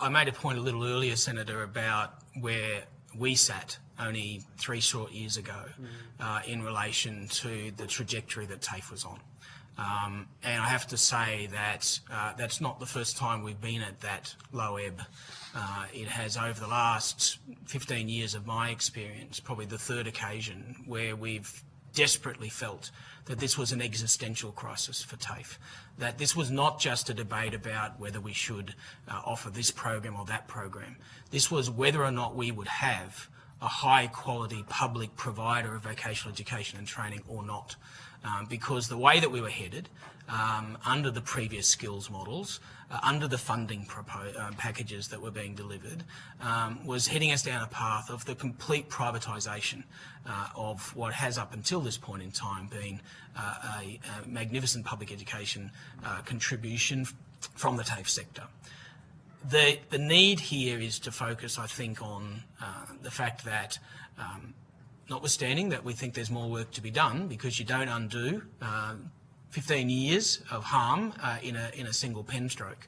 I made a point a little earlier, Senator, about where we sat only 3 short years ago in relation to the trajectory that TAFE was on. And I have to say that that's not the first time we've been at that low ebb. It has, over the last 15 years of my experience, probably the 3rd occasion where we've desperately felt that this was an existential crisis for TAFE, that this was not just a debate about whether we should offer this program or that program. This was whether or not we would have a high quality public provider of vocational education and training or not. Because the way that we were headed under the previous skills models, under the funding packages that were being delivered, was heading us down a path of the complete privatisation of what has up until this point in time been a magnificent public education contribution from the TAFE sector. The need here is to focus, I think, on the fact that notwithstanding that we think there's more work to be done, because you don't undo 15 years of harm in a single pen stroke.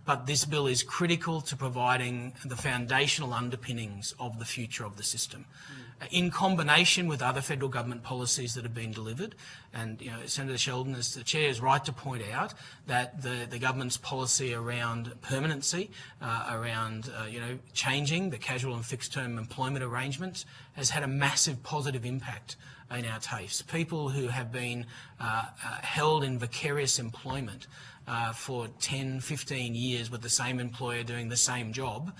But this bill is critical to providing the foundational underpinnings of the future of the system, in combination with other federal government policies that have been delivered. And Senator Sheldon, as the chair, is right to point out that the government's policy around permanency, around changing the casual and fixed term employment arrangements, has had a massive positive impact in our TAFEs. People who have been held in vicarious employment for 10, 15 years with the same employer doing the same job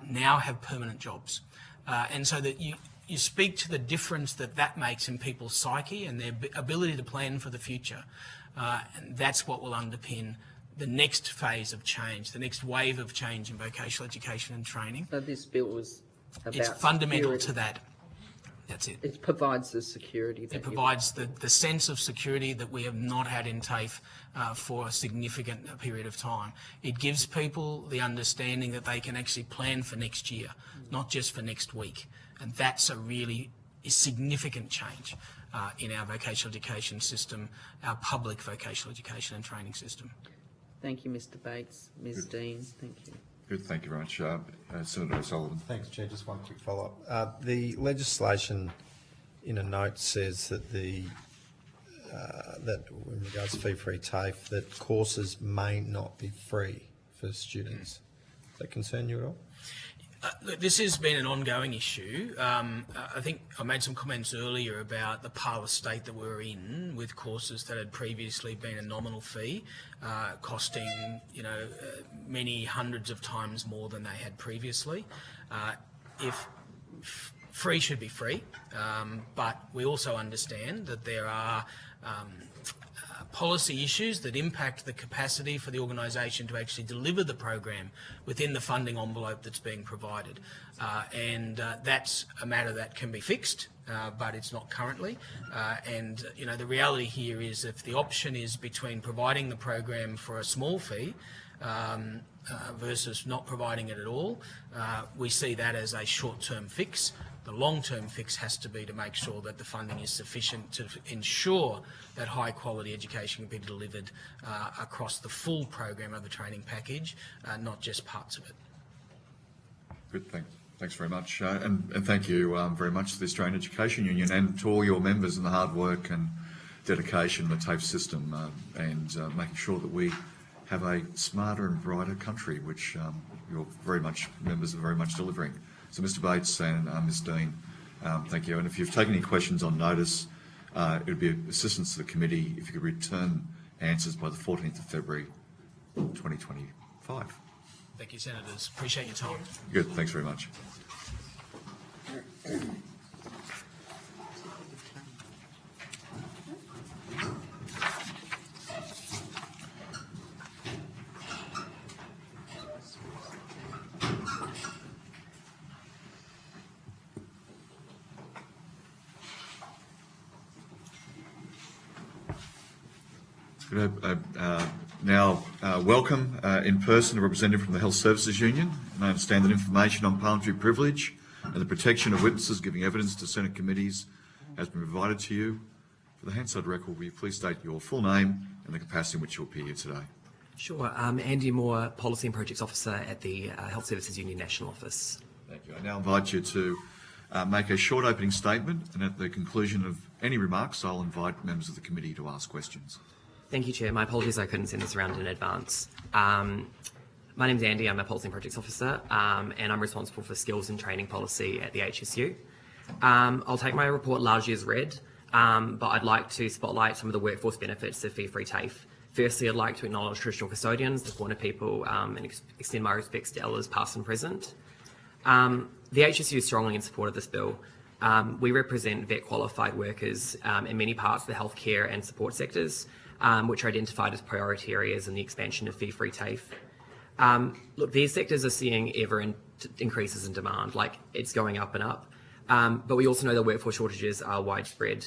now have permanent jobs. And so that you speak to the difference that makes in people's psyche and their ability to plan for the future. And that's what will underpin the next phase of change, the next wave of change in vocational education and training. So this bill was about It's fundamental security. to that. That's it. It provides the security. It provides the sense of security that we have not had in TAFE for a significant period of time. It gives people the understanding that they can actually plan for next year, not just for next week. And that's a really significant change in our vocational education system, our public vocational education and training system. Thank you, Mr. Bates. Ms. Dean, thank you. Good, thank you very much. Senator O'Sullivan. Thanks, Chair. Just one quick follow-up. The legislation in a note says that that in regards to fee-free TAFE, that courses may not be free for students. Does that concern you at all? Look, this has been an ongoing issue. I think I made some comments earlier about the parlous state that we're in, with courses that had previously been a nominal fee, costing many hundreds of times more than they had previously. If free should be free, but we also understand that there are policy issues that impact the capacity for the organisation to actually deliver the program within the funding envelope that's being provided. And that's a matter that can be fixed, but it's not currently. And the reality here is, if the option is between providing the program for a small fee versus not providing it at all, we see that as a short-term fix. The long-term fix has to be to make sure that the funding is sufficient to ensure that high-quality education can be delivered across the full program of the training package, not just parts of it. Good, thanks very much. And thank you very much to the Australian Education Union and to all your members and the hard work and dedication of the TAFE system and making sure that we have a smarter and brighter country, which you're members are very much delivering. So Mr Bates and Ms Dean, thank you. And if you've taken any questions on notice, it would be assistance to the committee if you could return answers by the 14th of February 2025. Thank you, Senators. Appreciate your time. Good, thanks very much. Now welcome in person a representative from the Health Services Union. And I understand that information on parliamentary privilege and the protection of witnesses giving evidence to Senate committees has been provided to you. For the Hansard record, will you please state your full name and the capacity in which you appear here today? Sure. Andy Moore, Policy and Projects Officer at the Health Services Union National Office. Thank you. I now invite you to make a short opening statement, and at the conclusion of any remarks, I'll invite members of the committee to ask questions. Thank you, Chair. My apologies I couldn't send this around in advance. My name's Andy, I'm a Policy and Projects Officer, and I'm responsible for skills and training policy at the HSU. I'll take my report largely as read, but I'd like to spotlight some of the workforce benefits of fee-free TAFE. Firstly, I'd like to acknowledge traditional custodians, the Kaurna people, and extend my respects to elders past and present. The HSU is strongly in support of this bill. We represent vet qualified workers in many parts of the healthcare and support sectors, which are identified as priority areas in the expansion of fee-free TAFE. Look, these sectors are seeing ever increases in demand, like it's going up and up. But we also know that workforce shortages are widespread.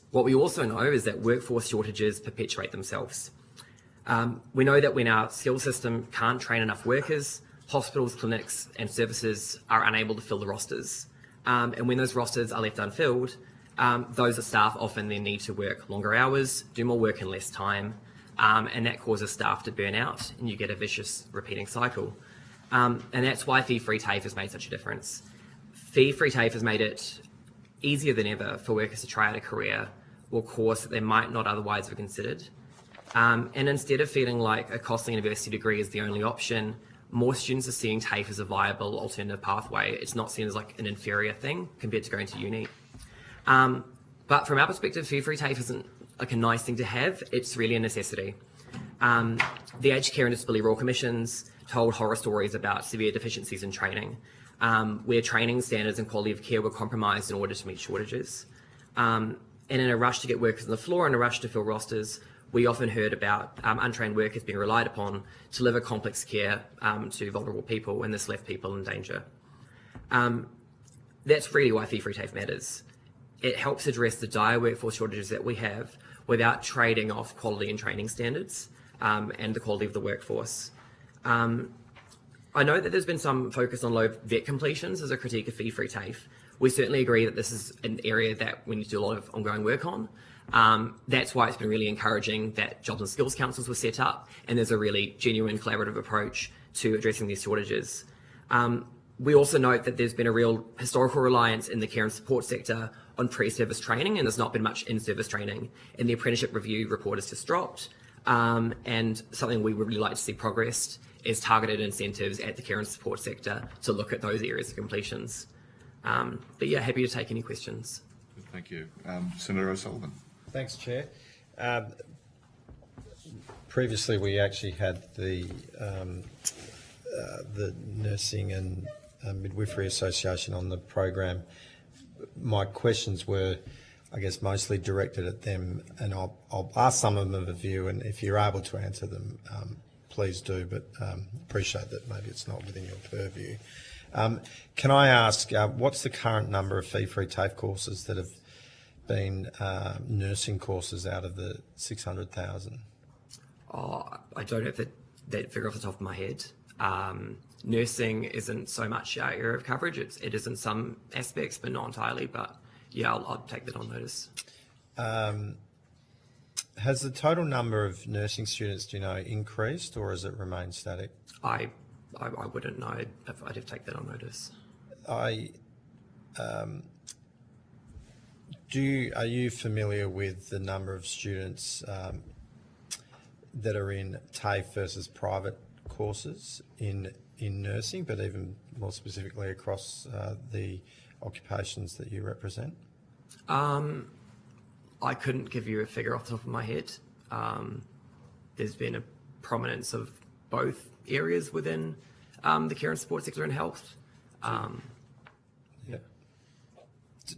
What we also know is that workforce shortages perpetuate themselves. We know that when our skills system can't train enough workers, hospitals, clinics and services are unable to fill the rosters. And when those rosters are left unfilled, those staff often then need to work longer hours, do more work in less time, and that causes staff to burn out, and you get a vicious repeating cycle. And that's why fee-free TAFE has made such a difference. Fee-free TAFE has made it easier than ever for workers to try out a career or course that they might not otherwise have considered. And instead of feeling like a costly university degree is the only option, more students are seeing TAFE as a viable alternative pathway. It's not seen as like an inferior thing compared to going to uni. But from our perspective, fee-free TAFE isn't like a nice thing to have, it's really a necessity. The Aged Care and Disability Royal Commissions told horror stories about severe deficiencies in training, where training standards and quality of care were compromised in order to meet shortages. And in a rush to get workers on the floor and a rush to fill rosters, we often heard about untrained workers being relied upon to deliver complex care to vulnerable people, and this left people in danger. That's really why fee-free TAFE matters. It helps address the dire workforce shortages that we have without trading off quality and training standards and the quality of the workforce. I know that there's been some focus on low vet completions as a critique of fee-free TAFE. We certainly agree that this is an area that we need to do a lot of ongoing work on. That's why it's been really encouraging that Jobs and Skills Councils were set up, and there's a really genuine collaborative approach to addressing these shortages. We also note that there's been a real historical reliance in the care and support sector on pre-service training, and there's not been much in-service training. And the apprenticeship review report has just dropped. And something we would really like to see progressed is targeted incentives at the care and support sector to look at those areas of completions. But yeah, happy to take any questions. Thank you. Senator O'Sullivan. Thanks, Chair. Previously, we actually had the Nursing and Midwifery Association on the program. My questions were, I guess, mostly directed at them, and I'll ask some of them of a view, and if you're able to answer them, please do, but appreciate that maybe it's not within your purview. Can I ask, what's the current number of fee-free TAFE courses that have been nursing courses out of the 600,000? Oh, I don't have that figure off the top of my head. nursing isn't so much our area of coverage. It is in some aspects, but not entirely. But yeah, I'll take that on notice. Has the total number of nursing students, do you know, increased, or has it remained static? I wouldn't know. I'd have to take that on notice. Are you familiar with the number of students that are in TAFE versus private courses in nursing, but even more specifically across the occupations that you represent? I couldn't give you a figure off the top of my head. There's been a prominence of both areas within the care and support sector and health. Yeah.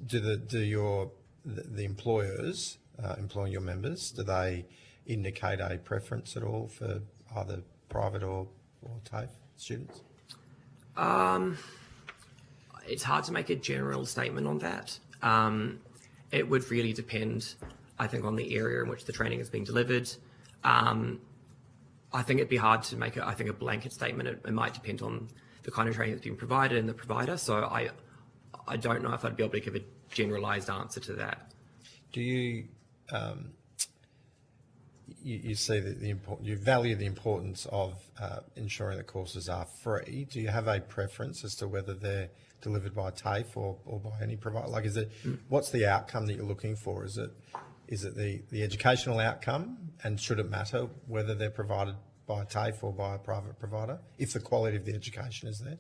Do the employers employing your members, do they indicate a preference at all for either private or TAFE students? It's hard to make a general statement on that. It would really depend, I think, on the area in which the training is being delivered. I think it'd be hard to make a blanket statement. It might depend on the kind of training that's being provided and the provider. So I don't know if I'd be able to give a generalised answer to that. Do you you see that you value the importance of ensuring that courses are free? Do you have a preference as to whether they're delivered by TAFE or by any provider? Like, what's the outcome that you're looking for? Is it the educational outcome, and should it matter whether they're provided by TAFE or by a private provider, if the quality of the education is there?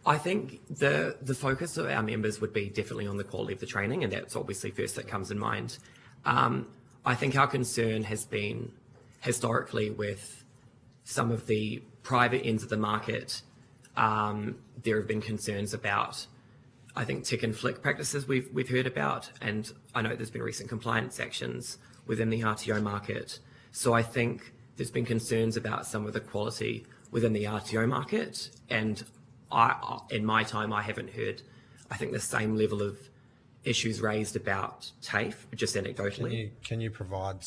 I think the focus of our members would be definitely on the quality of the training, and that's obviously first that comes in mind. I think our concern has been historically with some of the private ends of the market. There have been concerns about, I think, tick and flick practices we've heard about, and I know there's been recent compliance actions within the RTO market. So I think there's been concerns about some of the quality within the RTO market, and in my time, I haven't heard, I think, the same level of issues raised about TAFE, just anecdotally. Can you provide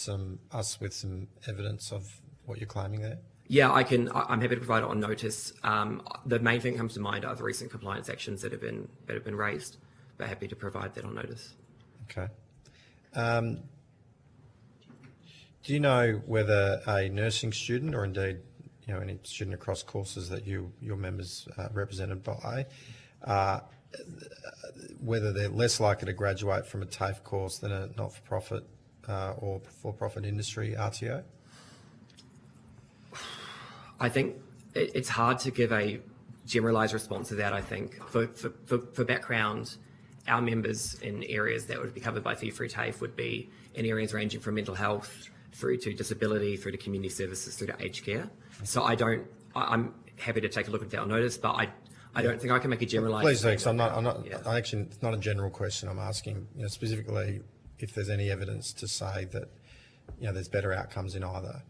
us with some evidence of what you're claiming there? Yeah, I can. I'm happy to provide it on notice. The main thing that comes to mind are the recent compliance actions that have been raised, but happy to provide that on notice. Okay. Do you know whether a nursing student, or indeed, any student across courses that your members represented by, whether they're less likely to graduate from a TAFE course than a not-for-profit or for-profit industry RTO? I think it's hard to give a generalised response to that. I think for background, our members in areas that would be covered by fee-free TAFE would be in areas ranging from mental health through to disability, through to community services, through to aged care. So I'm happy to take a look at that on notice, but I don't think I can make a generalised. Please do, because actually, it's not a general question. I'm asking, specifically if there's any evidence to say that, there's better outcomes in either.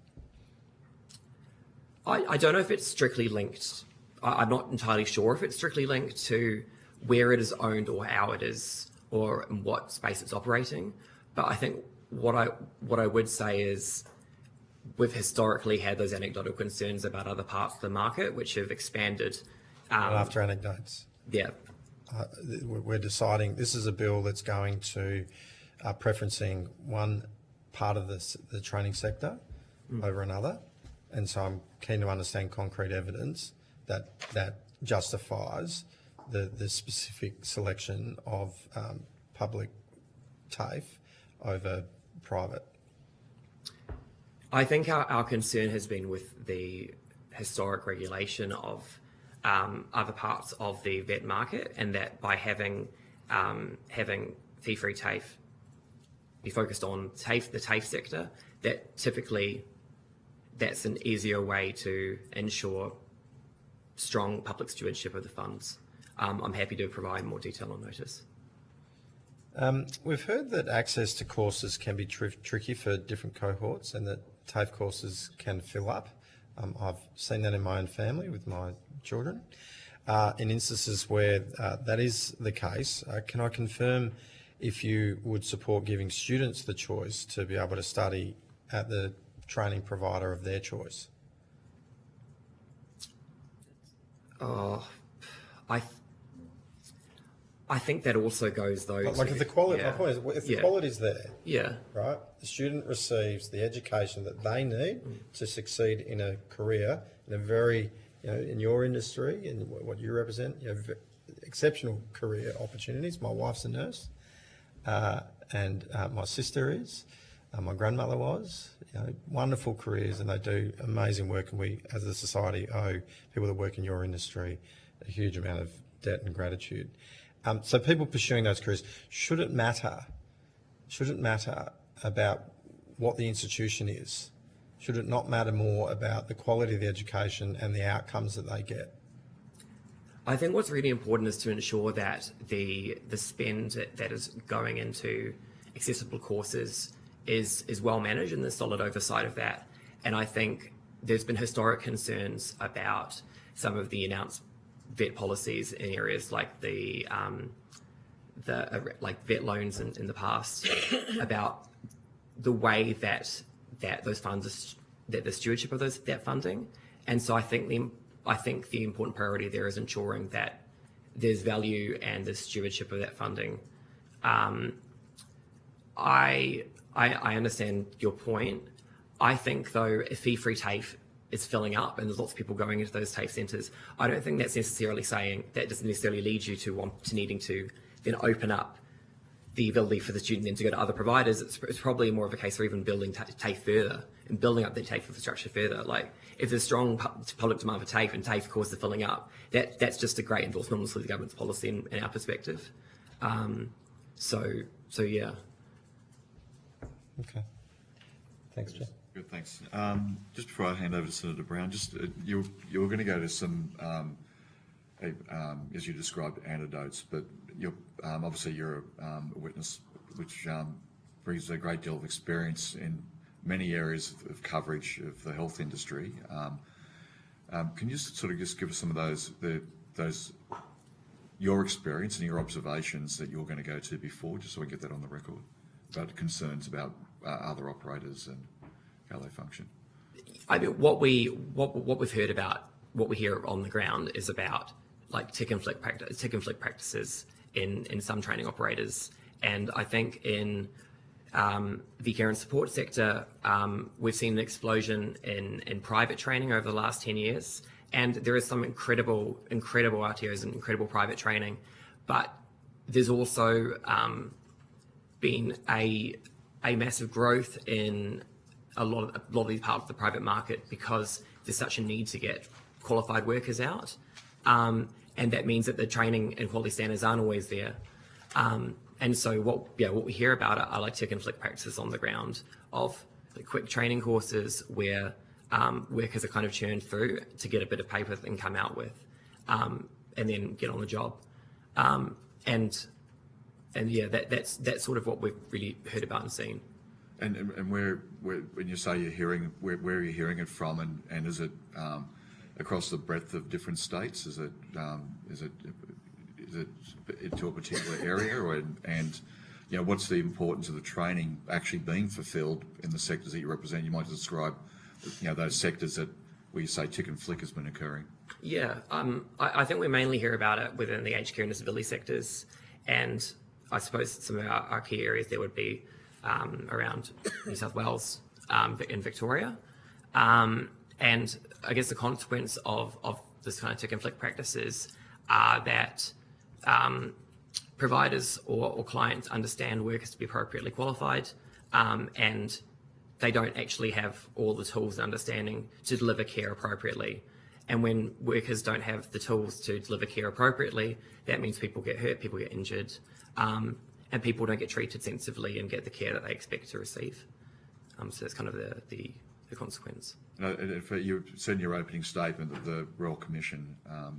I don't know if it's strictly linked. I'm not entirely sure if it's strictly linked to where it is owned or how it is or in what space it's operating. But I think what I would say is we've historically had those anecdotal concerns about other parts of the market which have expanded. After anecdotes. Yeah. We're deciding, this is a bill that's going to preferencing one part of the training sector over another. And so I'm keen to understand concrete evidence that justifies the specific selection of public TAFE over private. I think our concern has been with the historic regulation of other parts of the vet market, and that by having fee-free TAFE be focused on the TAFE sector, that typically that's an easier way to ensure strong public stewardship of the funds. I'm happy to provide more detail on notice. We've heard that access to courses can be tricky for different cohorts, and that TAFE courses can fill up. I've seen that in my own family with my children. In instances where that is the case, can I confirm if you would support giving students the choice to be able to study at the training provider of their choice? I think that also goes though. Like if the quality, my point is, if the quality is there, yeah, right, the student receives the education that they need to succeed in a career in a very, in your industry and what you represent, exceptional career opportunities. My wife's a nurse, and my sister is. My grandmother was. Wonderful careers, and they do amazing work. And we, as a society, owe people that work in your industry a huge amount of debt and gratitude. So people pursuing those careers, shouldn't matter about what the institution is? Should it not matter more about the quality of the education and the outcomes that they get? I think what's really important is to ensure that the spend that is going into accessible courses is well managed and there's solid oversight of that. And I think there's been historic concerns about some of the announced vet policies in areas like like vet loans in the past, about the way that those funds that the stewardship of that funding. And so I think the important priority there is ensuring that there's value and there's stewardship of that funding. I understand your point. I think though, if fee-free TAFE is filling up and there's lots of people going into those TAFE centres, I don't think that's necessarily saying that doesn't necessarily lead you to needing to then open up the ability for the student then to go to other providers. It's probably more of a case of even building TAFE further and building up the TAFE infrastructure further. Like if there's strong public demand for TAFE and TAFE courses are filling up, that's just a great endorsement of the government's policy in our perspective. So yeah. Okay. Thanks, Jeff. Good, thanks. Just before I hand over to Senator Brown, just you were going to go to some, as you described, anecdotes, but obviously you're a witness, which brings a great deal of experience in many areas of coverage of the health industry. Can you sort of just give us some of those your experience and your observations that you're going to go to before, just so we get that on the record, about concerns about other operators and how they function? I mean, what we've heard about, what we hear on the ground is about like tick and flick practices in some training operators, and I think in the care and support sector, we've seen an explosion in private training over the last 10 years, and there is some incredible RTOs and incredible private training, but there's also been a massive growth in a lot of these parts of the private market because there's such a need to get qualified workers out, and that means that the training and quality standards aren't always there. And so what we hear about are like tick and flick practices on the ground of the quick training courses where workers are kind of churned through to get a bit of paper and come out with, and then get on the job. And yeah, that's sort of what we've really heard about and seen. And where when you say you're hearing, where are you hearing it from, and is it across the breadth of different states? Is it into a particular area, and what's the importance of the training actually being fulfilled in the sectors that you represent? You might describe those sectors where you say tick and flick has been occurring. Yeah, I think we mainly hear about it within the aged care and disability sectors, and I suppose some of our key areas there would be around New South Wales and Victoria. And I guess the consequence of this kind of tick and flick practices are that providers or clients understand workers to be appropriately qualified, and they don't actually have all the tools and understanding to deliver care appropriately. And when workers don't have the tools to deliver care appropriately, that means people get hurt, people get injured, and people don't get treated sensibly and get the care that they expect to receive. So that's kind of the consequence. You said in your opening statement that the Royal Commission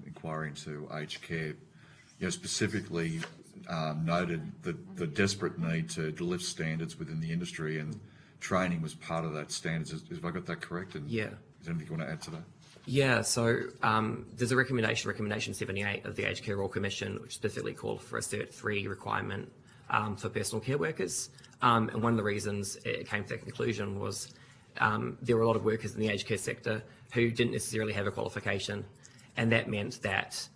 inquiry into aged care specifically noted the desperate need to lift standards within the industry, and training was part of that standards. Have I got that correct? And yeah. Is there anything you want to add to that? Yeah, so there's a recommendation 78 of the Aged Care Royal Commission, which specifically called for a Cert 3 requirement for personal care workers. And one of the reasons it came to that conclusion was there were a lot of workers in the aged care sector who didn't necessarily have a qualification. and that meant that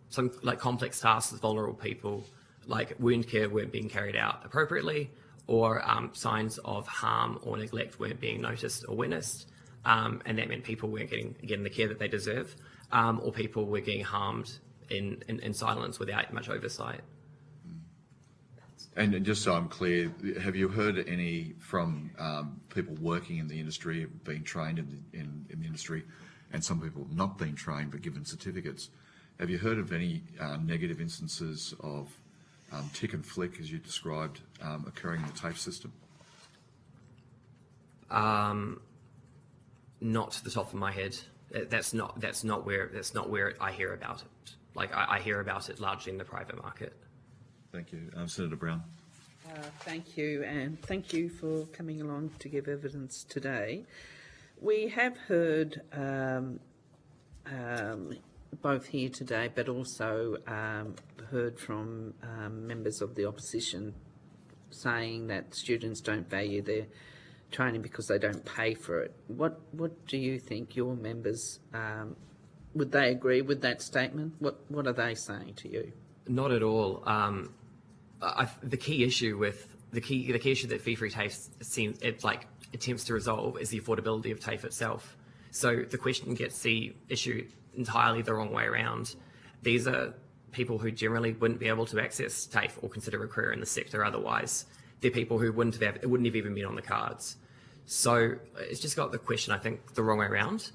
some like complex tasks with vulnerable people, like wound care, weren't being carried out appropriately, or signs of harm or neglect weren't being noticed or witnessed, and that meant people weren't getting the care that they deserve, or people were getting harmed in silence without much oversight. And just so I'm clear, have you heard any from people working in the industry, being trained in the industry, and some people not being trained but given certificates? Have you heard of any negative instances of tick and flick, as you described, occurring in the TAFE system? Not to the top of my head. That's not where I hear about it. Like I hear about it largely in the private market. Thank you. Senator Brown. Thank you, and thank you for coming along to give evidence today. We have heard both here today, but also heard from members of the opposition saying that students don't value their training because they don't pay for it. What do you think, your members, would they agree with that statement? What are they saying to you? Not at all. The key issue that Fee-Free TAFE attempts to resolve is the affordability of TAFE itself. So the question gets the issue entirely the wrong way around. These are people who generally wouldn't be able to access TAFE or consider a career in the sector otherwise. They're people who wouldn't have even been on the cards. So it's just got the question, I think, the wrong way around.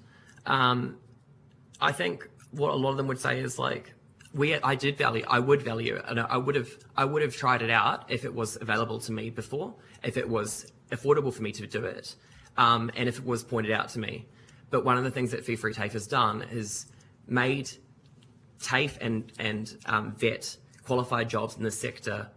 I think what a lot of them would say is like, I would value it, and I would have tried it out if it was available to me before, if it was affordable for me to do it, and if it was pointed out to me. But one of the things that Fee-Free TAFE has done is made TAFE and vet qualified jobs in the sector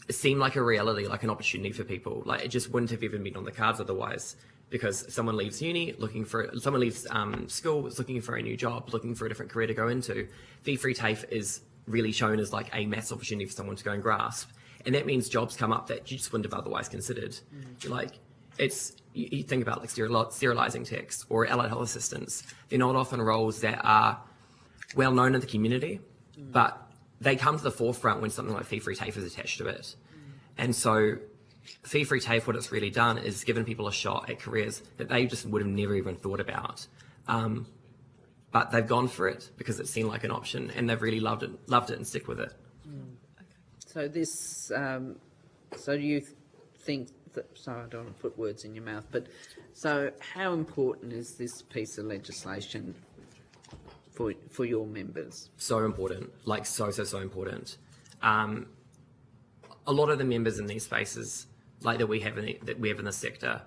seem like a reality, like an opportunity for people. Like it just wouldn't have even been on the cards otherwise. Because someone leaves someone leaves school, is looking for a new job, looking for a different career to go into. Fee-Free TAFE is really shown as like a mass opportunity for someone to go and grasp, and that means jobs come up that you just wouldn't have otherwise considered. Like you think about like sterilising techs or allied health assistants. They're not often roles that are well known in the community, but they come to the forefront when something like Fee-Free TAFE is attached to it, and so. Fee-Free TAFE, what it's really done is given people a shot at careers that they just would have never even thought about. But they've gone for it because it seemed like an option, and they've really loved it and stick with it. So this, so do you think that, sorry, I don't want to put words in your mouth, but so how important is this piece of legislation for your members? So important, like so important. A lot of the members in these spaces, like that we have in the sector,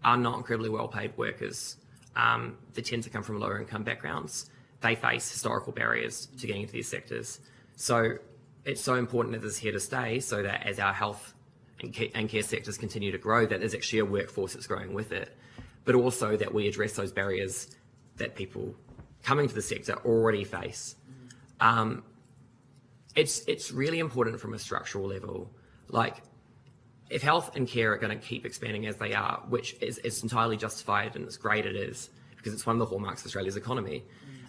are not incredibly well-paid workers. They tend to come from lower income backgrounds. They face historical barriers to getting into these sectors. So it's so important that this is here to stay, so that as our health and care sectors continue to grow, that there's actually a workforce that's growing with it, but also that we address those barriers that people coming to the sector already face. It's really important from a structural level. Like, if health and care are going to keep expanding as they are, which is entirely justified and it's great it is, because it's one of the hallmarks of Australia's economy,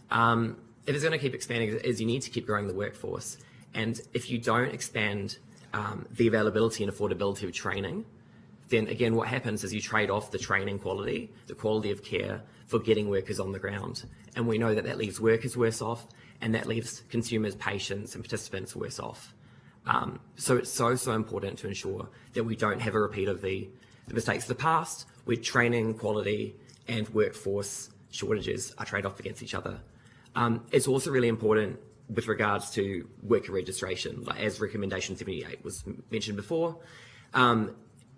if it's going to keep expanding, is you need to keep growing the workforce. And if you don't expand the availability and affordability of training, then again, what happens is you trade off the training quality, the quality of care, for getting workers on the ground. And we know that that leaves workers worse off, and that leaves consumers, patients and participants worse off. So it's so important to ensure that we don't have a repeat of the mistakes of the past, where training quality and workforce shortages are trade-off against each other. It's also really important with regards to worker registration, like as Recommendation 78 was mentioned before.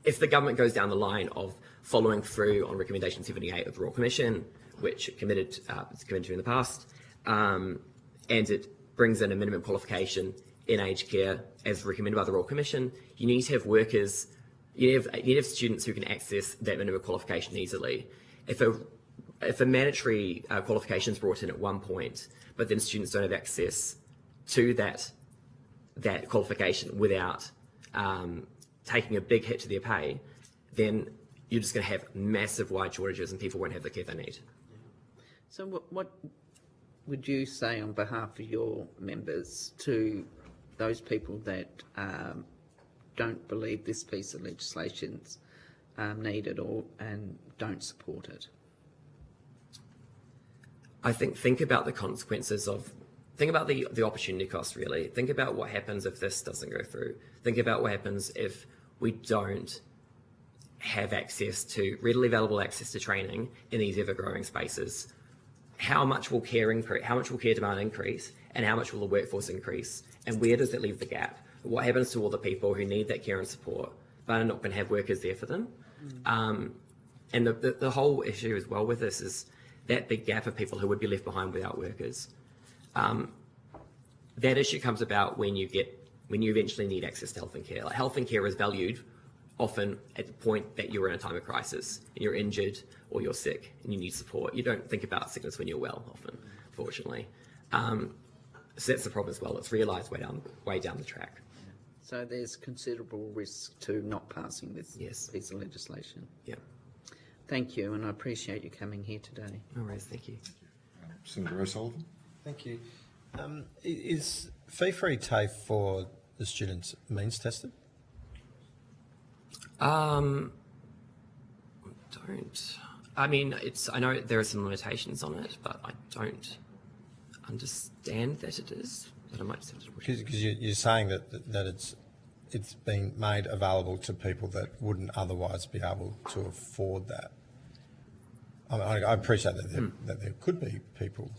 If the government goes down the line of following through on Recommendation 78 of the Royal Commission, which it's committed to in the past, and it brings in a minimum qualification in aged care as recommended by the Royal Commission, you need to have workers, you need to have students who can access that minimum qualification easily. If a mandatory qualification is brought in at one point, but then students don't have access to that qualification without taking a big hit to their pay, then you're just going to have massive wide shortages and people won't have the care they need. So what would you say on behalf of your members to those people that don't believe this piece of legislation's needed and don't support it? I think about the consequences of, think about the opportunity cost really. Think about what happens if this doesn't go through. Think about what happens if we don't have access to, readily available access to training in these ever-growing spaces. How much will care increase, how much will care demand increase, and how much will the workforce increase? And where does it leave the gap? What happens to all the people who need that care and support, but are not going to have workers there for them? And the whole issue as well with this is that big gap of people who would be left behind without workers. That issue comes about when you eventually need access to health and care. Like, health and care is valued often at the point that you're in a time of crisis and you're injured or you're sick and you need support. You don't think about sickness when you're well often, fortunately. So that's the problem as well. It's realised way down the track. So there's considerable risk to not passing this piece of legislation. Yeah. Thank you, and I appreciate you coming here today. No worries, thank you. Senator O'Sullivan. Thank you. Is fee-free TAFE for the students means tested? Don't. I mean, I know there are some limitations on it, but I don't understand that it is. But I might just have to Because you're saying that it's being made available to people that wouldn't otherwise be able to afford that. I appreciate that there could be people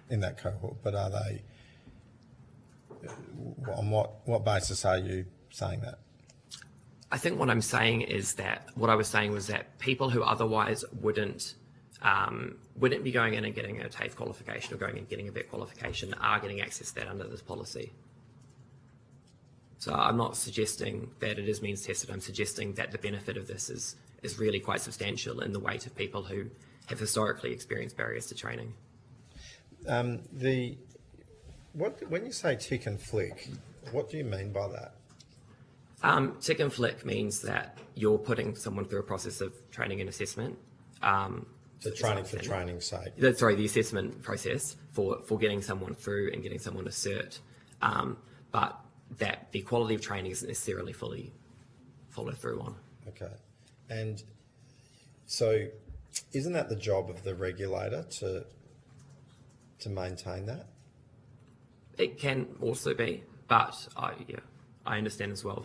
in that cohort, but are they? On what basis are you saying that? I think what I'm saying is that what I was saying was that people who otherwise wouldn't be going in and getting a TAFE qualification or going and getting a vet qualification are getting access to that under this policy. So I'm not suggesting that it is means tested. I'm suggesting that the benefit of this is really quite substantial in the weight of people who have historically experienced barriers to training. When you say tick and flick, what do you mean by that? Tick and flick means that you're putting someone through a process of training and assessment. The training for training's sake. Sorry, the assessment process for getting someone through and getting someone to cert. But that the quality of training isn't necessarily fully followed through on. Okay. And so isn't that the job of the regulator to maintain that? It can also be, but I understand as well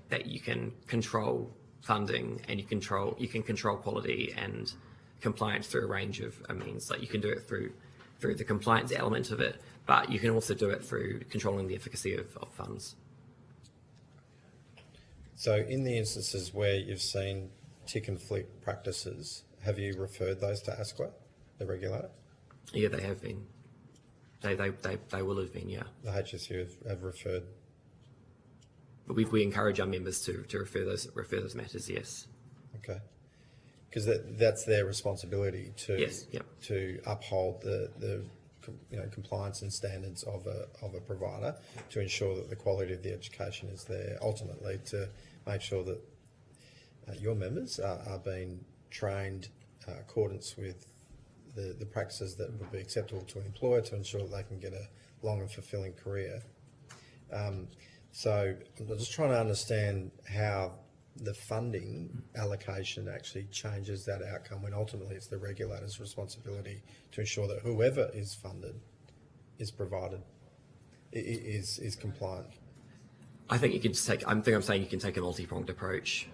that you can control funding and you can control quality and compliance through a range of means. Like you can do it through the compliance element of it, but you can also do it through controlling the efficacy of funds. So in the instances where you've seen tick and flick practices, have you referred those to AUSPIC, the regulator? Yeah, they have been. They will have been, yeah. The HSU have referred. But we encourage our members to refer those matters, yes. Okay. Because that's their responsibility to yes, yep. to uphold the compliance and standards of a provider to ensure that the quality of the education is there. Ultimately, to make sure that your members are being trained in accordance with the practices that would be acceptable to an employer to ensure that they can get a long and fulfilling career. So I'm just trying to understand how the funding allocation actually changes that outcome when ultimately it's the regulator's responsibility to ensure that whoever is funded is provided, is compliant. I think you can just take, I'm saying you can take a multi-pronged approach.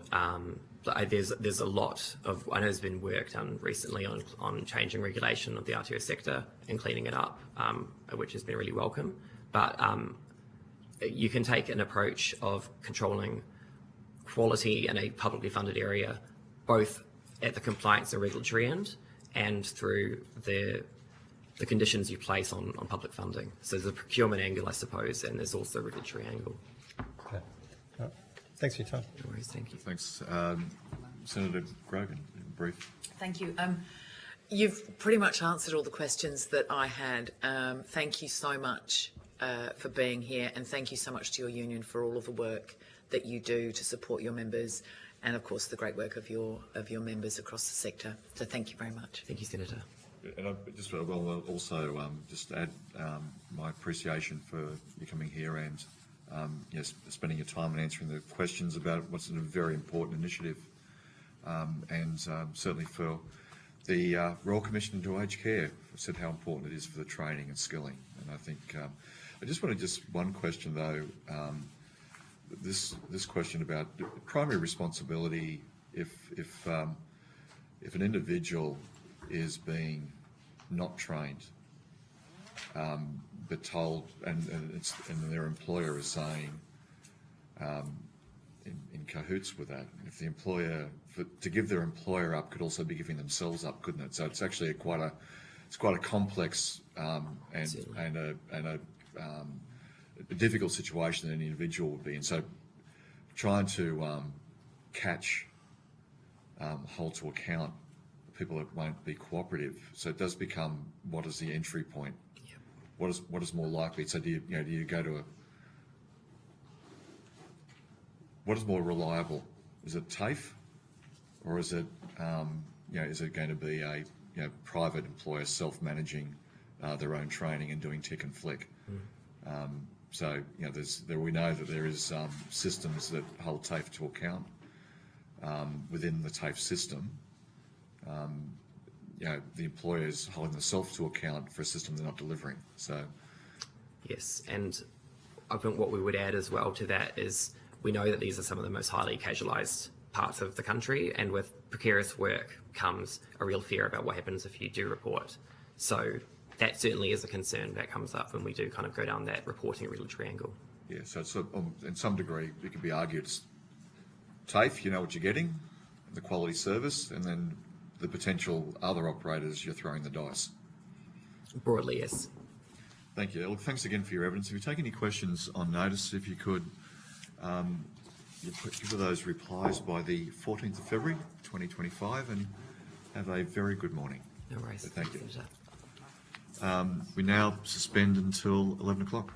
There's a lot of, I know there's been work done recently on changing regulation of the RTO sector and cleaning it up, which has been really welcome. But you can take an approach of controlling quality in a publicly funded area, both at the compliance and regulatory end and through the conditions you place on public funding. So there's a procurement angle, I suppose, and there's also a regulatory angle. Okay. Right. Thanks for your time. No worries, thank you. Thanks. Senator Grogan, brief. Thank you. You've pretty much answered all the questions that I had. Thank you so much for being here, and thank you so much to your union for all of the work that you do to support your members, and of course the great work of your members across the sector. So thank you very much. Thank you, Senator. and I just will also just add my appreciation for you coming here and yes, spending your time and answering the questions about what's a very important initiative, and certainly for the Royal Commission into Aged Care said how important it is for the training and skilling. And I think I just want to one question though. This question about primary responsibility if an individual is being not trained, but told, and their employer is saying in cahoots with that, if the employer to give their employer up could also be giving themselves up, couldn't it? So it's actually quite a complex and a difficult situation that an individual would be in. So trying to hold to account people that won't be cooperative. So it does become, what is the entry point? Yep. What is more likely? So do you go to what is more reliable? Is it TAFE, or is it is it going to be a private employer self-managing their own training and doing tick and flick? So we know that there is systems that hold TAFE to account within the TAFE system. The employer is holding themselves to account for a system they're not delivering. So, yes, and I think what we would add as well to that is we know that these are some of the most highly casualised parts of the country, and with precarious work comes a real fear about what happens if you do report. So that certainly is a concern that comes up when we do kind of go down that reporting regulatory angle. Yeah, so it's in some degree it could be argued it's TAFE, you know what you're getting, the quality service, and then the potential other operators, you're throwing the dice. Broadly, yes. Thank you. Look, thanks again for your evidence. If you take any questions on notice, if you could give those replies by the 14th of February 2025, and have a very good morning. No worries. So thank you. We now suspend until 11 o'clock.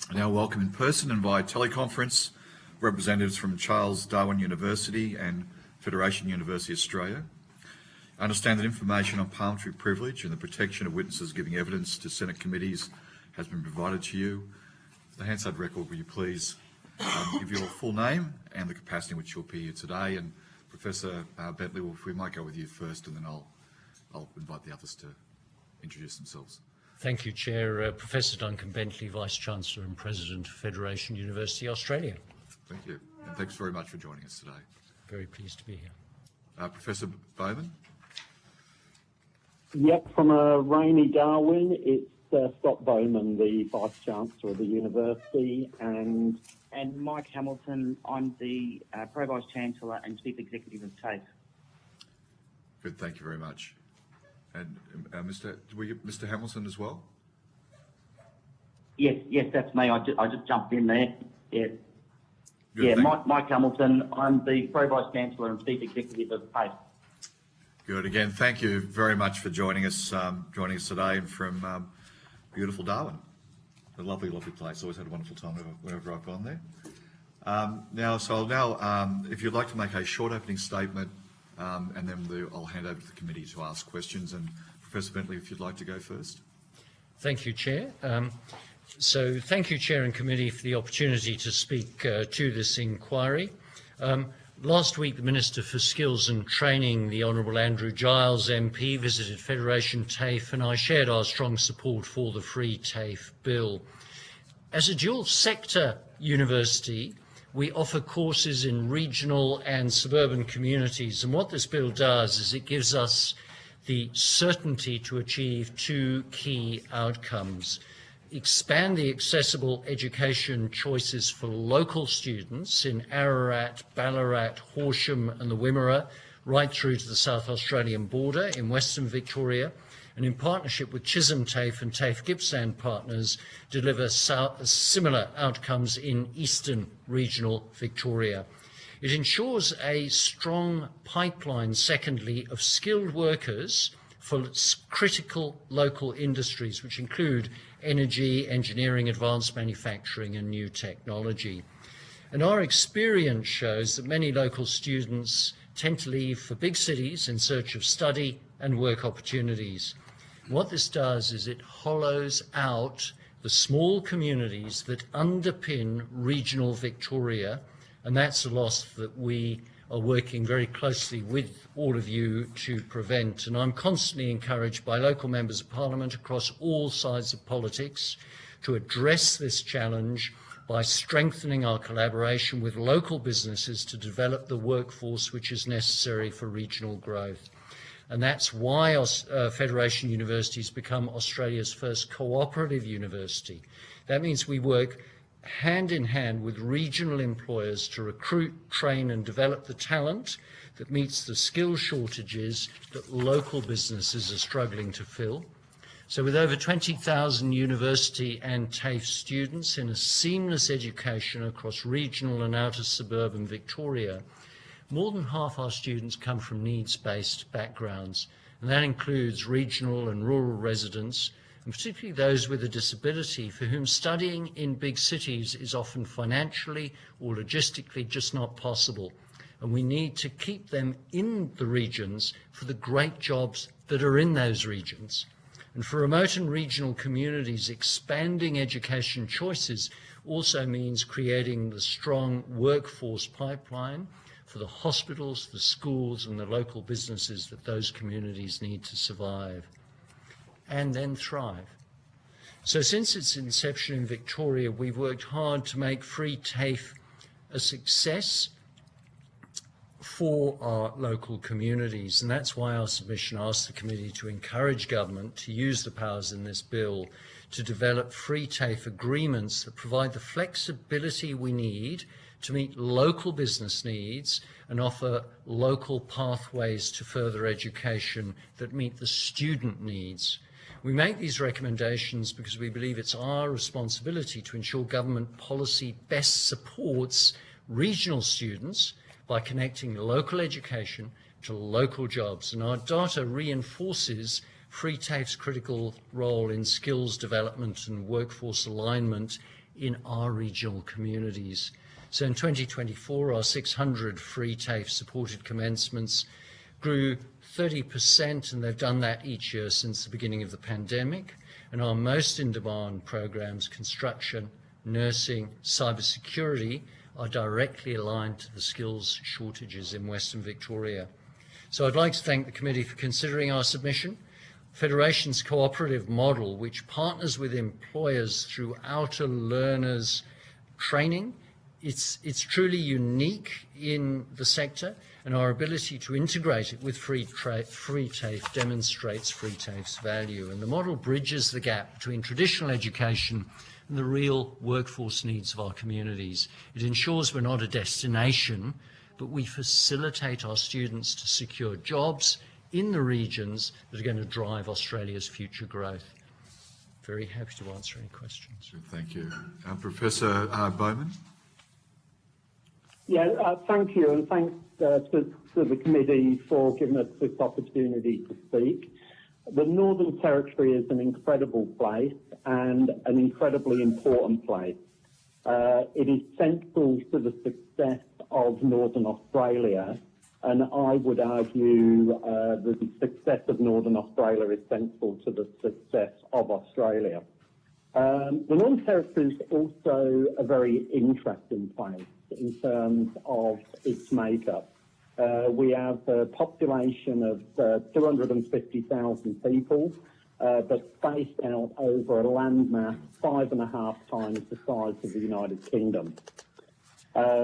I now welcome in person and via teleconference representatives from Charles Darwin University and Federation University Australia. I understand that information on parliamentary privilege and the protection of witnesses giving evidence to Senate committees has been provided to you. For the Hansard record, will you please give your full name and the capacity in which you'll appear here today? And Professor Bentley, if we might go with you first, and then I'll invite the others to introduce themselves. Thank you, Chair. Professor Duncan Bentley, Vice-Chancellor and President of Federation University Australia. Thank you, and thanks very much for joining us today. Very pleased to be here. Professor Bowman? Yep, from a rainy Darwin, it's Scott Bowman, the Vice-Chancellor of the University, and Mike Hamilton, I'm the Pro Vice-Chancellor and Chief Executive of TAFE. Good, thank you very much. And Mr. Hamilton as well? Yes, that's me. I just jumped in there. Yeah. Good, Mike Hamilton, I'm the Pro Vice-Chancellor and Chief Executive of TAFE. Good. Again, thank you very much for joining us today, and from beautiful Darwin. A lovely, lovely place. Always had a wonderful time whenever I've gone there. Now, if you'd like to make a short opening statement, and then I'll hand over to the committee to ask questions. And Professor Bentley, if you'd like to go first. Thank you, Chair. So thank you, Chair and Committee, for the opportunity to speak to this inquiry. Last week, the Minister for Skills and Training, the Honourable Andrew Giles MP, visited Federation TAFE, and I shared our strong support for the Free TAFE Bill. As a dual sector university, we offer courses in regional and suburban communities, and what this bill does is it gives us the certainty to achieve two key outcomes: expand the accessible education choices for local students in Ararat, Ballarat, Horsham and the Wimmera, right through to the South Australian border in Western Victoria, and in partnership with Chisholm TAFE and TAFE Gippsland partners, deliver similar outcomes in Eastern Regional Victoria. It ensures a strong pipeline, secondly, of skilled workers for critical local industries, which include energy, engineering, advanced manufacturing and new technology. And our experience shows that many local students tend to leave for big cities in search of study and work opportunities. What this does is it hollows out the small communities that underpin regional Victoria, and that's a loss that we are working very closely with all of you to prevent. And I'm constantly encouraged by local members of Parliament across all sides of politics to address this challenge by strengthening our collaboration with local businesses to develop the workforce which is necessary for regional growth. And that's why Federation University has become Australia's first cooperative university. That means we work hand in hand with regional employers to recruit, train and develop the talent that meets the skill shortages that local businesses are struggling to fill. So with over 20,000 university and TAFE students in a seamless education across regional and outer suburban Victoria, more than half our students come from needs-based backgrounds, and that includes regional and rural residents, and particularly those with a disability for whom studying in big cities is often financially or logistically just not possible. And we need to keep them in the regions for the great jobs that are in those regions. And for remote and regional communities, expanding education choices also means creating the strong workforce pipeline for the hospitals, the schools and the local businesses that those communities need to survive and then thrive. So since its inception in Victoria, we've worked hard to make Free TAFE a success for our local communities, and that's why our submission asked the committee to encourage government to use the powers in this bill to develop Free TAFE agreements that provide the flexibility we need to meet local business needs and offer local pathways to further education that meet the student needs. We make these recommendations because we believe it's our responsibility to ensure government policy best supports regional students by connecting local education to local jobs. And our data reinforces Free TAFE's critical role in skills development and workforce alignment in our regional communities. So in 2024, our 600 free TAFE supported commencements grew 30%, and they've done that each year since the beginning of the pandemic. And our most in-demand programs, construction, nursing, cybersecurity, are directly aligned to the skills shortages in Western Victoria. So I'd like to thank the committee for considering our submission. Federation's cooperative model, which partners with employers through outer learners training, it's truly unique in the sector, and our ability to integrate it with free TAFE demonstrates free TAFE's value. And the model bridges the gap between traditional education and the real workforce needs of our communities. It ensures we're not a destination, but we facilitate our students to secure jobs in the regions that are going to drive Australia's future growth. Very happy to answer any questions. Thank you. Professor Bowman? Yeah, thank you, and thanks to the committee for giving us this opportunity to speak. The Northern Territory is an incredible place and an incredibly important place. It is central to the success of Northern Australia, and I would argue that the success of Northern Australia is central to the success of Australia. The Northern Territory is also a very interesting place in terms of its makeup. We have a population of 250,000 people, but spaced out over a landmass 5.5 times the size of the United Kingdom.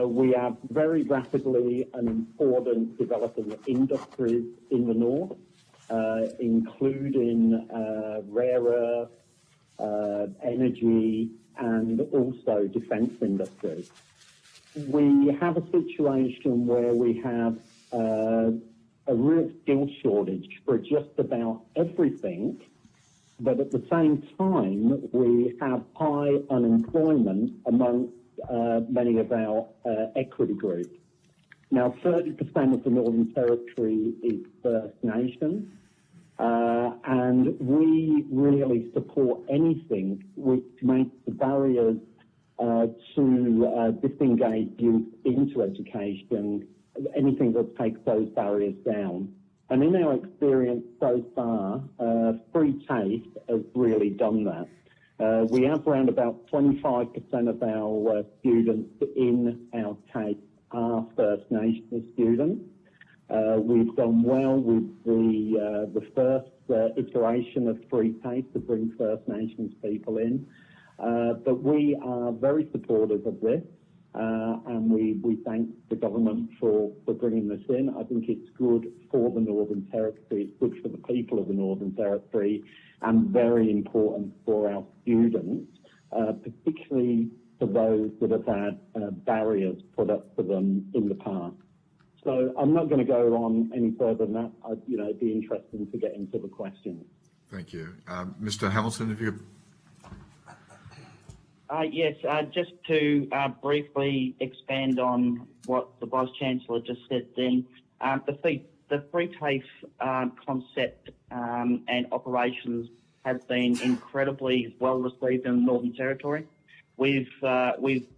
We have very rapidly and important developing industries in the north, including rare earth, energy, and also defence industries. We have a situation where we have a real skill shortage for just about everything, but at the same time, we have high unemployment amongst many of our equity groups. Now, 30% of the Northern Territory is First Nation, and we really support anything which makes the barriers to disengage youth into education, anything that takes those barriers down. And in our experience so far, free TAFE has really done that. We have around about 25% of our students in our TAFE are First Nations students. We've done well with the first iteration of free TAFE to bring First Nations people in. But we are very supportive of this, and we thank the government for bringing this in. I think it's good for the Northern Territory, it's good for the people of the Northern Territory, and very important for our students, particularly for those that have had barriers put up for them in the past. So I'm not going to go on any further than that. It'd be interesting to get into the questions. Thank you. Mr. Hamilton, if you could. Yes, just to briefly expand on what the Vice-Chancellor just said then, the free TAFE concept and operations have been incredibly well received in the Northern Territory. We've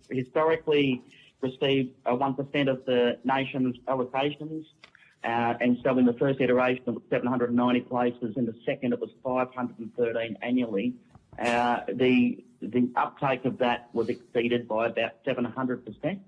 historically received 1% of the nation's allocations, and so in the first iteration it was 790 places, in the second it was 513 annually. The uptake of that was exceeded by about 700%.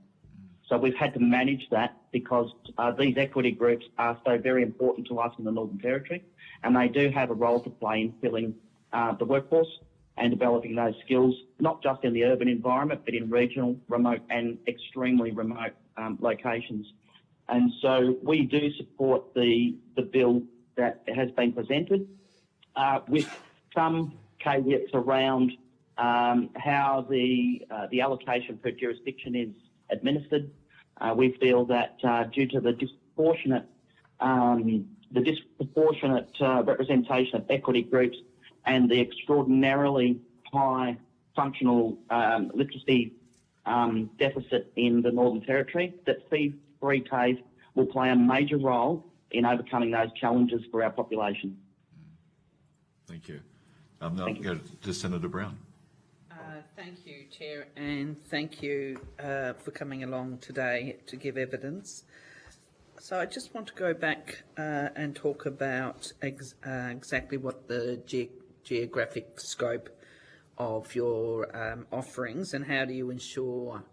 So we've had to manage that because these equity groups are so very important to us in the Northern Territory, and they do have a role to play in filling the workforce and developing those skills, not just in the urban environment, but in regional, remote and extremely remote locations. And so we do support the bill that has been presented with some caveats around how the allocation per jurisdiction is administered. We feel that due to the disproportionate representation of equity groups and the extraordinarily high functional literacy deficit in the Northern Territory, that free TAFE will play a major role in overcoming those challenges for our population. Thank you. Now I'll go to Senator Brown. Thank you, Chair, and thank you for coming along today to give evidence. So I just want to go back and talk about exactly what the geographic scope of your offerings and how do you ensure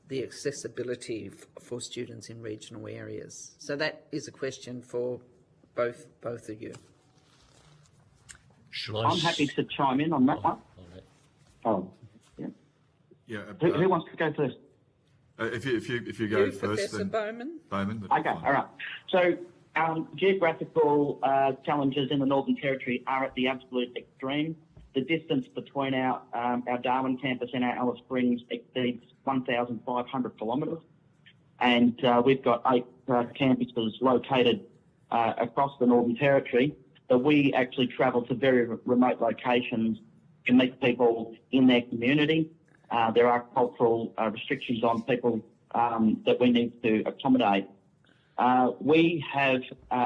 the accessibility for students in regional areas. So that is a question for both of you. I'm happy to chime in on that one. Oh, yeah. Yeah. Who wants to go first? If you go first, Professor then Bowman. Okay, all right. So geographical challenges in the Northern Territory are at the absolute extreme. The distance between our Darwin campus and our Alice Springs exceeds 1,500 kilometres, and we've got 8 campuses located across the Northern Territory. So we actually travel to very remote locations to meet people in their community. There are cultural restrictions on people that we need to accommodate. We have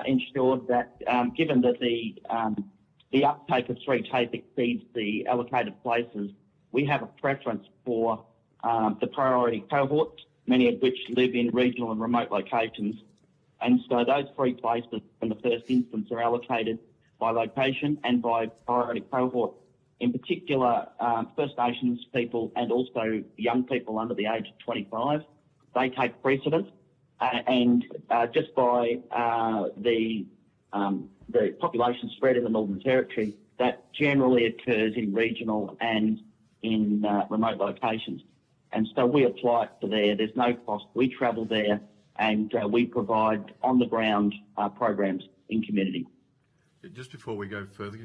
ensured that, given that the uptake of 3 TAFE exceeds the allocated places, we have a preference for the priority cohorts, many of which live in regional and remote locations. And so those 3 places in the first instance are allocated by location and by priority cohort. In particular, First Nations people and also young people under the age of 25, they take precedence. And just by the population spread in the Northern Territory, that generally occurs in regional and in remote locations. And so we apply it to there. There's no cost. We travel there and we provide on-the-ground programs in community. Just before we go further,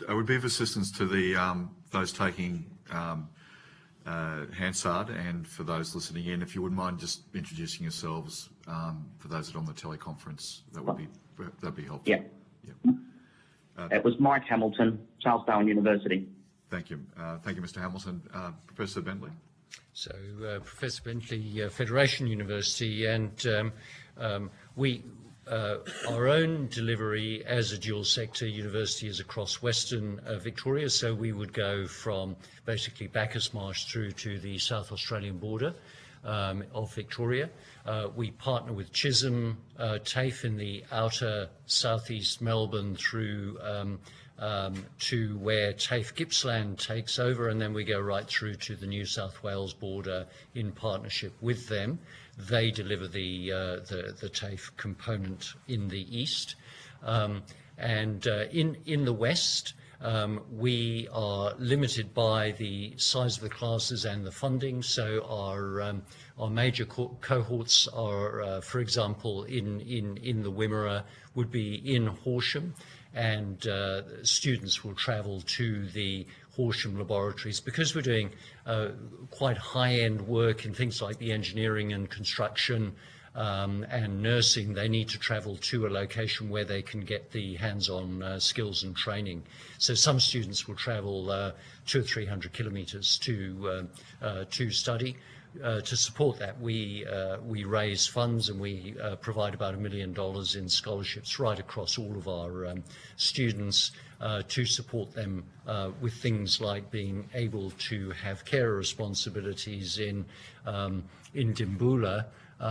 I would be of assistance to those taking Hansard, and for those listening in, if you wouldn't mind just introducing yourselves for those that are on the teleconference, that'd be helpful. Yeah. It was Mike Hamilton, Charles Darwin University. Thank you. Thank you, Mr. Hamilton. Professor Bentley? So, Professor Bentley, Federation University, and our own delivery as a dual sector university is across Western Victoria, so we would go from basically Bacchus Marsh through to the South Australian border of Victoria. We partner with Chisholm TAFE in the outer southeast Melbourne through to where TAFE Gippsland takes over, and then we go right through to the New South Wales border in partnership with them. They deliver the TAFE component in the east, and in the west, we are limited by the size of the classes and the funding. So our major cohorts are, for example, in the Wimmera would be in Horsham, and students will travel to the Horsham laboratories because we're doing quite high-end work in things like the engineering and construction and nursing. They need to travel to a location where they can get the hands-on skills and training. So some students will travel 200 or 300 kilometres to study. To support that, we raise funds and we provide about $1 million in scholarships right across all of our students to support them with things like being able to have carer responsibilities in Dimboola,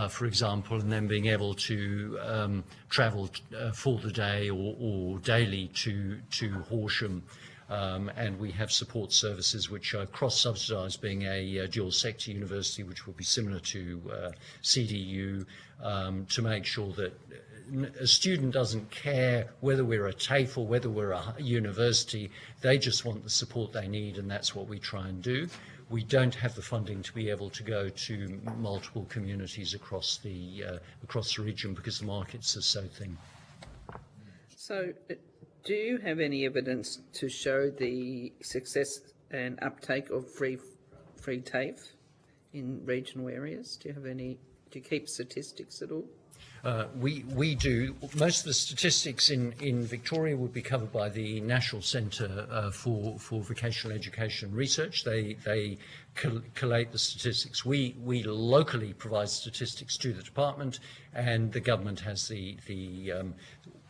for example, and then being able to travel for the day or daily to Horsham. And we have support services which are cross-subsidised, being a dual sector university, which will be similar to CDU, to make sure that a student doesn't care whether we're a TAFE or whether we're a university. They just want the support they need, and that's what we try and do. We don't have the funding to be able to go to multiple communities across the region because the markets are so thin. So, do you have any evidence to show the success and uptake of free TAFE in regional areas? Do you keep statistics at all? We do. Most of the statistics in Victoria would be covered by the National Centre for Vocational Education Research. They collate the statistics. We locally provide statistics to the department, and the government has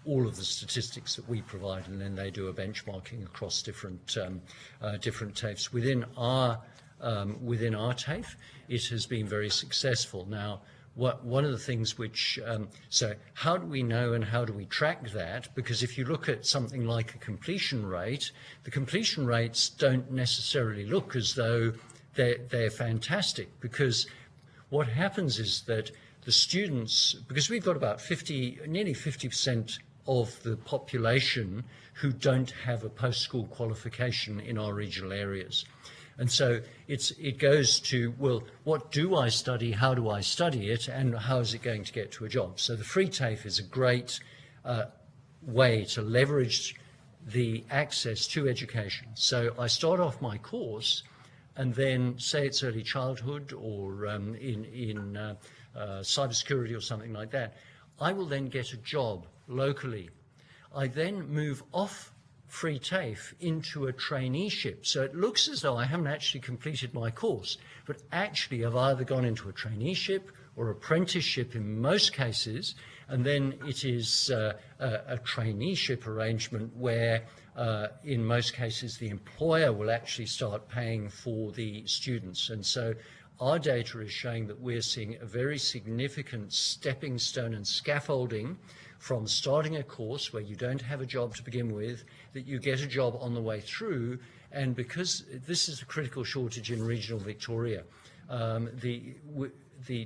all of the statistics that we provide, and then they do a benchmarking across different TAFEs. Within our within our TAFE, it has been very successful. Now, one of the things which, so how do we know and how do we track that? Because if you look at something like a completion rate, the completion rates don't necessarily look as though they're fantastic, because what happens is that the students, because we've got about nearly 50% of the population who don't have a post-school qualification in our regional areas. And so it goes to, well, what do I study, how do I study it, and how is it going to get to a job? So the free TAFE is a great way to leverage the access to education. So I start off my course, and then say it's early childhood or in cybersecurity or something like that. I will then get a job locally. I then move off free TAFE into a traineeship. So it looks as though I haven't actually completed my course, but actually I've either gone into a traineeship or apprenticeship in most cases, and then it is a traineeship arrangement where in most cases the employer will actually start paying for the students. And so our data is showing that we're seeing a very significant stepping stone and scaffolding from starting a course where you don't have a job to begin with, that you get a job on the way through. And because this is a critical shortage in regional Victoria, the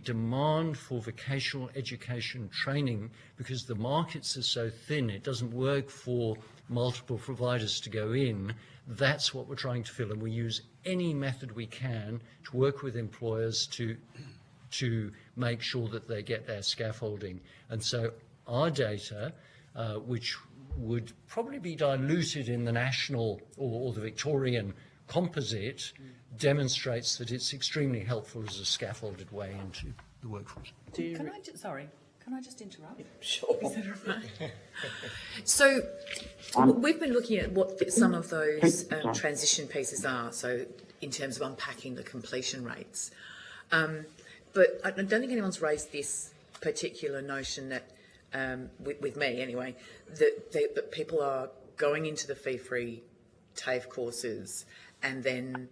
demand for vocational education training, because the markets are so thin, it doesn't work for multiple providers to go in. That's what we're trying to fill, and we use any method we can to work with employers to make sure that they get their scaffolding. And so our data, which would probably be diluted in the national or the Victorian composite, demonstrates that it's extremely helpful as a scaffolded way into the workforce. Can I just interrupt? Sure. Is that all right? So we've been looking at what some of those transition pieces are, so in terms of unpacking the completion rates. But I don't think anyone's raised this particular notion that, with me anyway, that people are going into the fee-free TAFE courses and then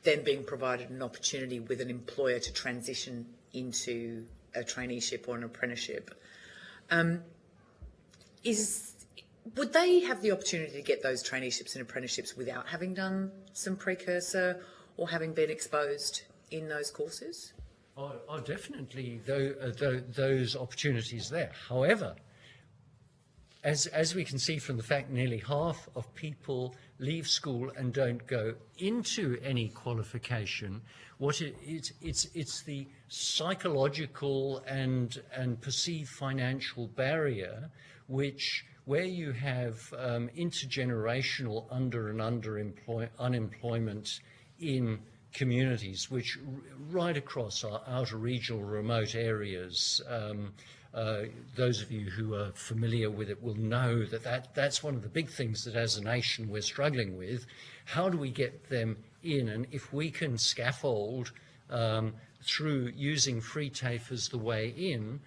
being provided an opportunity with an employer to transition into a traineeship or an apprenticeship. Would they have the opportunity to get those traineeships and apprenticeships without having done some precursor or having been exposed in those courses? Oh, definitely those opportunities there. However, as we can see from the fact nearly half of people leave school and don't go into any qualification, it's the psychological and perceived financial barrier where you have intergenerational unemployment in communities, which right across our outer regional remote areas, those of you who are familiar with it will know that's one of the big things that as a nation we're struggling with. How do we get them in? And if we can scaffold through using free TAFE as the way in,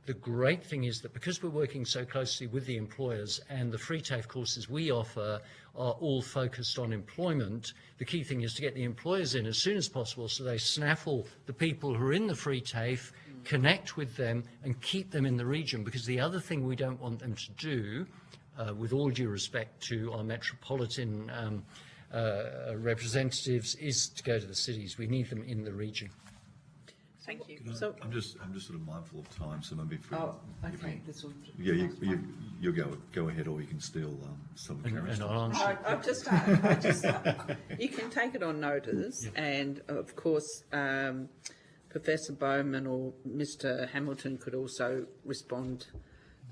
the great thing is that because we're working so closely with the employers and the free TAFE courses we offer are all focused on employment, the key thing is to get the employers in as soon as possible so they snaffle the people who are in the free TAFE, connect with them and keep them in the region. Because the other thing we don't want them to do, with all due respect to our metropolitan representatives, is to go to the cities. We need them in the region. Thank you. So I'm just sort of mindful of time, so maybe if okay. This will, yeah, you go ahead, or you can steal some of Karen's time. I've just you can take it on notice, and of course Professor Bowman or Mr. Hamilton could also respond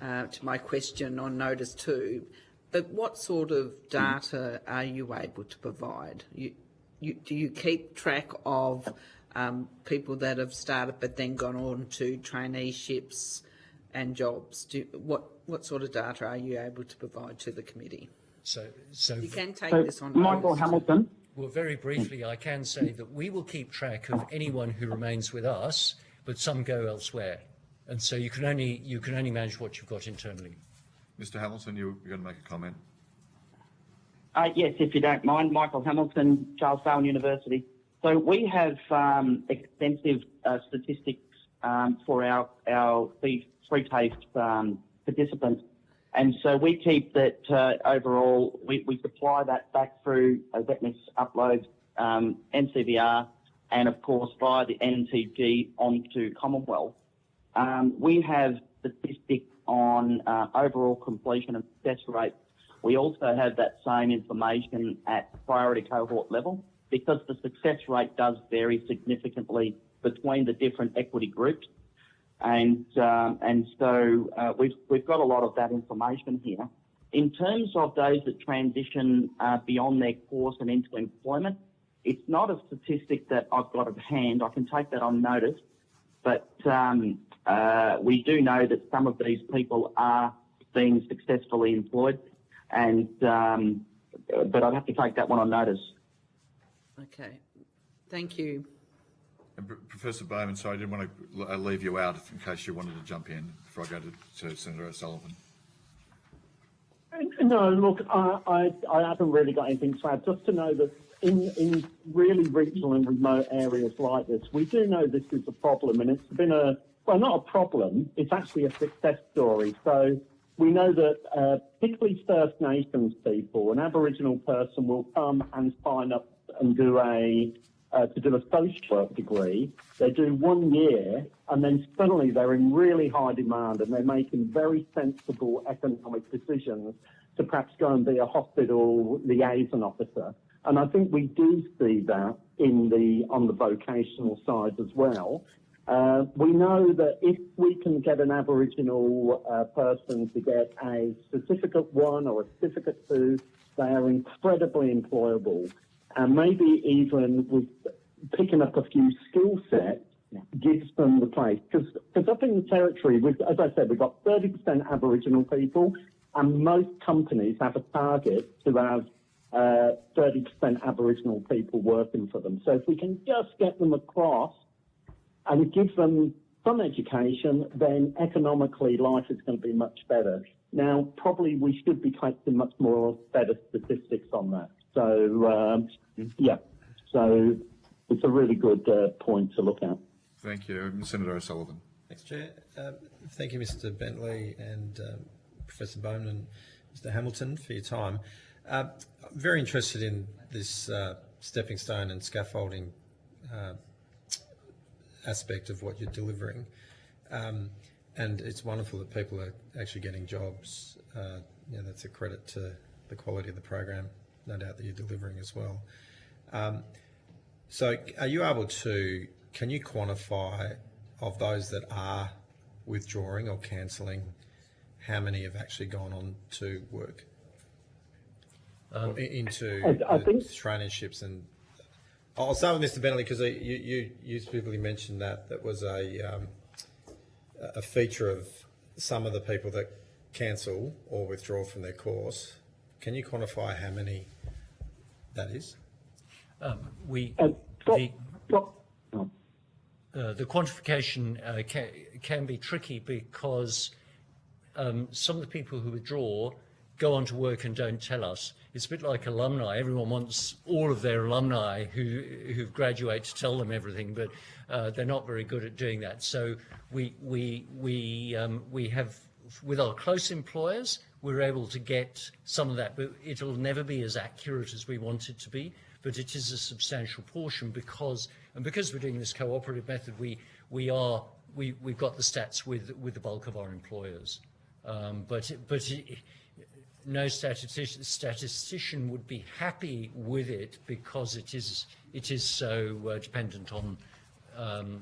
to my question on notice too. But what sort of data are you able to provide? Do you keep track of people that have started but then gone on to traineeships and jobs? What sort of data are you able to provide to the committee? So you can take this on Michael notice. Hamilton. Well, very briefly, I can say that we will keep track of anyone who remains with us, but some go elsewhere, and so you can only manage what you've got internally. Mr. Hamilton, you're going to make a comment. Yes, if you don't mind. Michael Hamilton, Charles Darwin University. So we have extensive statistics for our free TAFE participants. And so we keep that overall, we supply that back through a wetness upload, NCVR, and of course via the NTG onto Commonwealth. We have statistics on overall completion and success rate. We also have that same information at priority cohort level, because the success rate does vary significantly between the different equity groups. And so we've got a lot of that information here. In terms of those that transition beyond their course and into employment, it's not a statistic that I've got at hand. I can take that on notice, but we do know that some of these people are being successfully employed, and but I'd have to take that one on notice. Okay, thank you. And Professor Bowman, sorry, I didn't want to leave you out in case you wanted to jump in before I go to Senator O'Sullivan. No, look, I haven't really got anything to add. Just to know that in really regional and remote areas like this, we do know this is a problem, and it's been well, not a problem, it's actually a success story. So we know that particularly First Nations people, an Aboriginal person will come and sign up and do to do a social work degree. They do 1 year, and then suddenly they're in really high demand, and they're making very sensible economic decisions to perhaps go and be a hospital liaison officer. And I think we do see that on the vocational side as well. We know that if we can get an Aboriginal person to get a Certificate 1 or a Certificate 2, they are incredibly employable. And maybe even with picking up a few skill sets gives them the place. Because up in the Territory, as I said, we've got 30% Aboriginal people, and most companies have a target to have 30% Aboriginal people working for them. So if we can just get them across and give them some education, then economically life is going to be much better. Now, probably we should be collecting much more better statistics on that. So, so it's a really good point to look at. Thank you. Senator O'Sullivan. Thanks, Chair. Thank you, Mr Bentley and Professor Bowman and Mr Hamilton for your time. I'm very interested in this stepping stone and scaffolding aspect of what you're delivering. And it's wonderful that people are actually getting jobs. That's a credit to the quality of the program, no doubt, that you're delivering as well. So are you able to, can you quantify of those that are withdrawing or cancelling, how many have actually gone on to work into traineeships? And I'll start with Mr Bentley, because you specifically mentioned that was a feature of some of the people that cancel or withdraw from their course. Can you quantify how many that is? The quantification can be tricky, because some of the people who withdraw go on to work and don't tell us. It's a bit like alumni. Everyone wants all of their alumni who graduate to tell them everything, but they're not very good at doing that. So we have, with our close employers, we're able to get some of that, but it'll never be as accurate as we want it to be. But it is a substantial portion, because we're doing this cooperative method, we've got the stats with the bulk of our employers. But no statistician would be happy with it, because it is so dependent on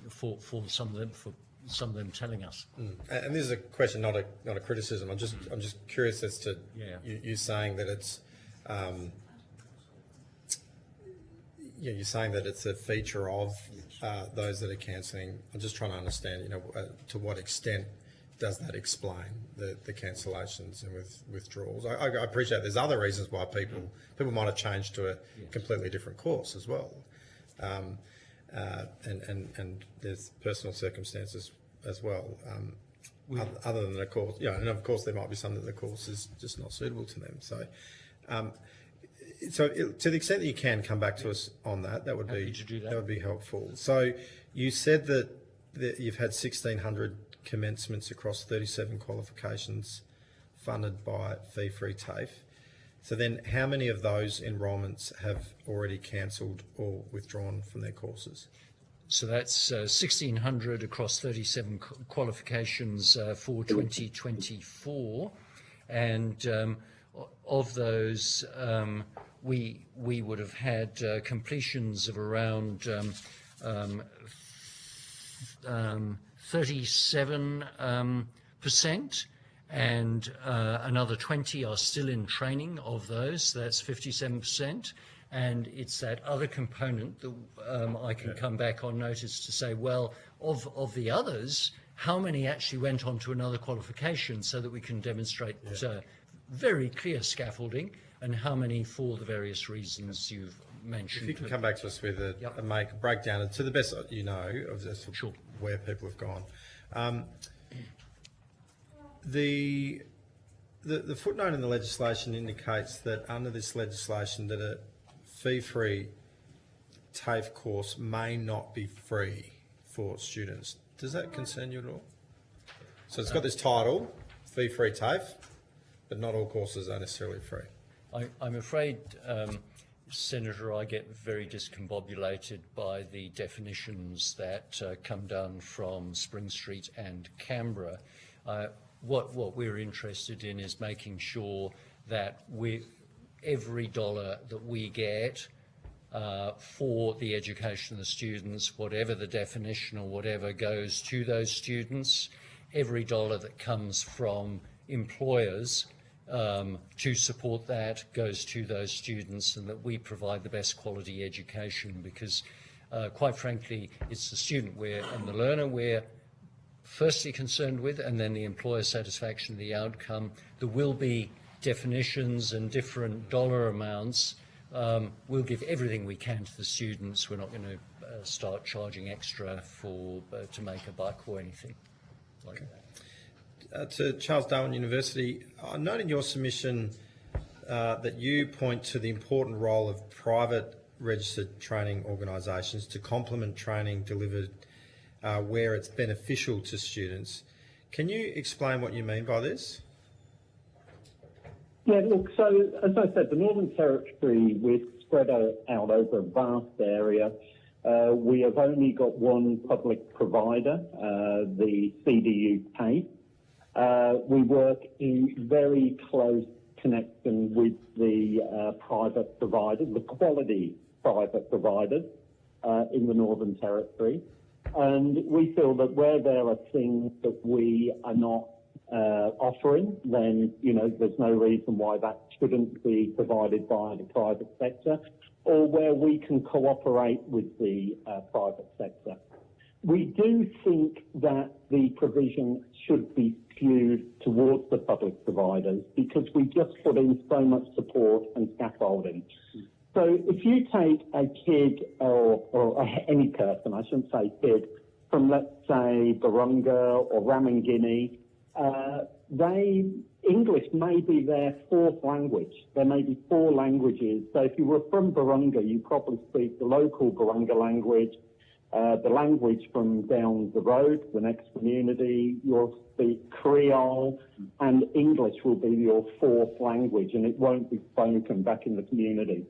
for some of them telling us. And this is a question, not a criticism. I'm just curious as to you saying that it's you're saying that it's a feature of those that are cancelling. I'm just trying to understand, to what extent does that explain the cancellations and withdrawals? I appreciate there's other reasons why people might have changed to a completely different course as well, and there's personal circumstances as well. Other than the course, and of course there might be some that the course is just not suitable to them. So, to the extent that you can come back to us on that, that would be helpful. So you said that you've had 1,600 commencements across 37 qualifications funded by fee-free TAFE. So then how many of those enrolments have already cancelled or withdrawn from their courses? So that's 1,600 across 37 qualifications for 2024. And of those, we would have had completions of around 37%, and another 20 are still in training of those. So that's 57%. And it's that other component that I can come back on notice to say, well, of the others, how many actually went on to another qualification, so that we can demonstrate very clear scaffolding, and how many for the various reasons you've mentioned. If you can come back to us with a breakdown, to the best you know, of this, where people have gone. The footnote in the legislation indicates that under this legislation that a fee-free TAFE course may not be free for students. Does that concern you at all? So it's got this title, fee-free TAFE, but not all courses are necessarily free. I'm afraid, Senator, I get very discombobulated by the definitions that come down from Spring Street and Canberra. What we're interested in is making sure that every dollar that we get for the education of the students, whatever the definition or whatever, goes to those students. Every dollar that comes from employers to support that goes to those students, and that we provide the best quality education, because quite frankly, it's the student and the learner we're firstly concerned with, and then the employer satisfaction of the outcome. There will be definitions and different dollar amounts. We'll give everything we can to the students. We're not going to start charging extra to make a buck or anything like that. To Charles Darwin University, I note in your submission that you point to the important role of private registered training organisations to complement training delivered where it's beneficial to students. Can you explain what you mean by this? Yeah, look, so as I said, the Northern Territory, we're spread out over a vast area. We have only got one public provider, the CDU TAFE. We work in very close connection with the private providers, the quality private providers in the Northern Territory. And we feel that where there are things that we are not offering, then, there's no reason why that shouldn't be provided by the private sector, or where we can cooperate with the private sector. We do think that the provision should be skewed towards the public providers, because we just put in so much support and scaffolding. So if you take a kid or any person, I shouldn't say kid, from let's say Barunga or Ramangini, English may be their fourth language. There may be 4 languages. So if you were from Barunga, you probably speak the local Barunga language, the language from down the road, the next community, you'll speak Creole, and English will be your 4th language, and it won't be spoken back in the community.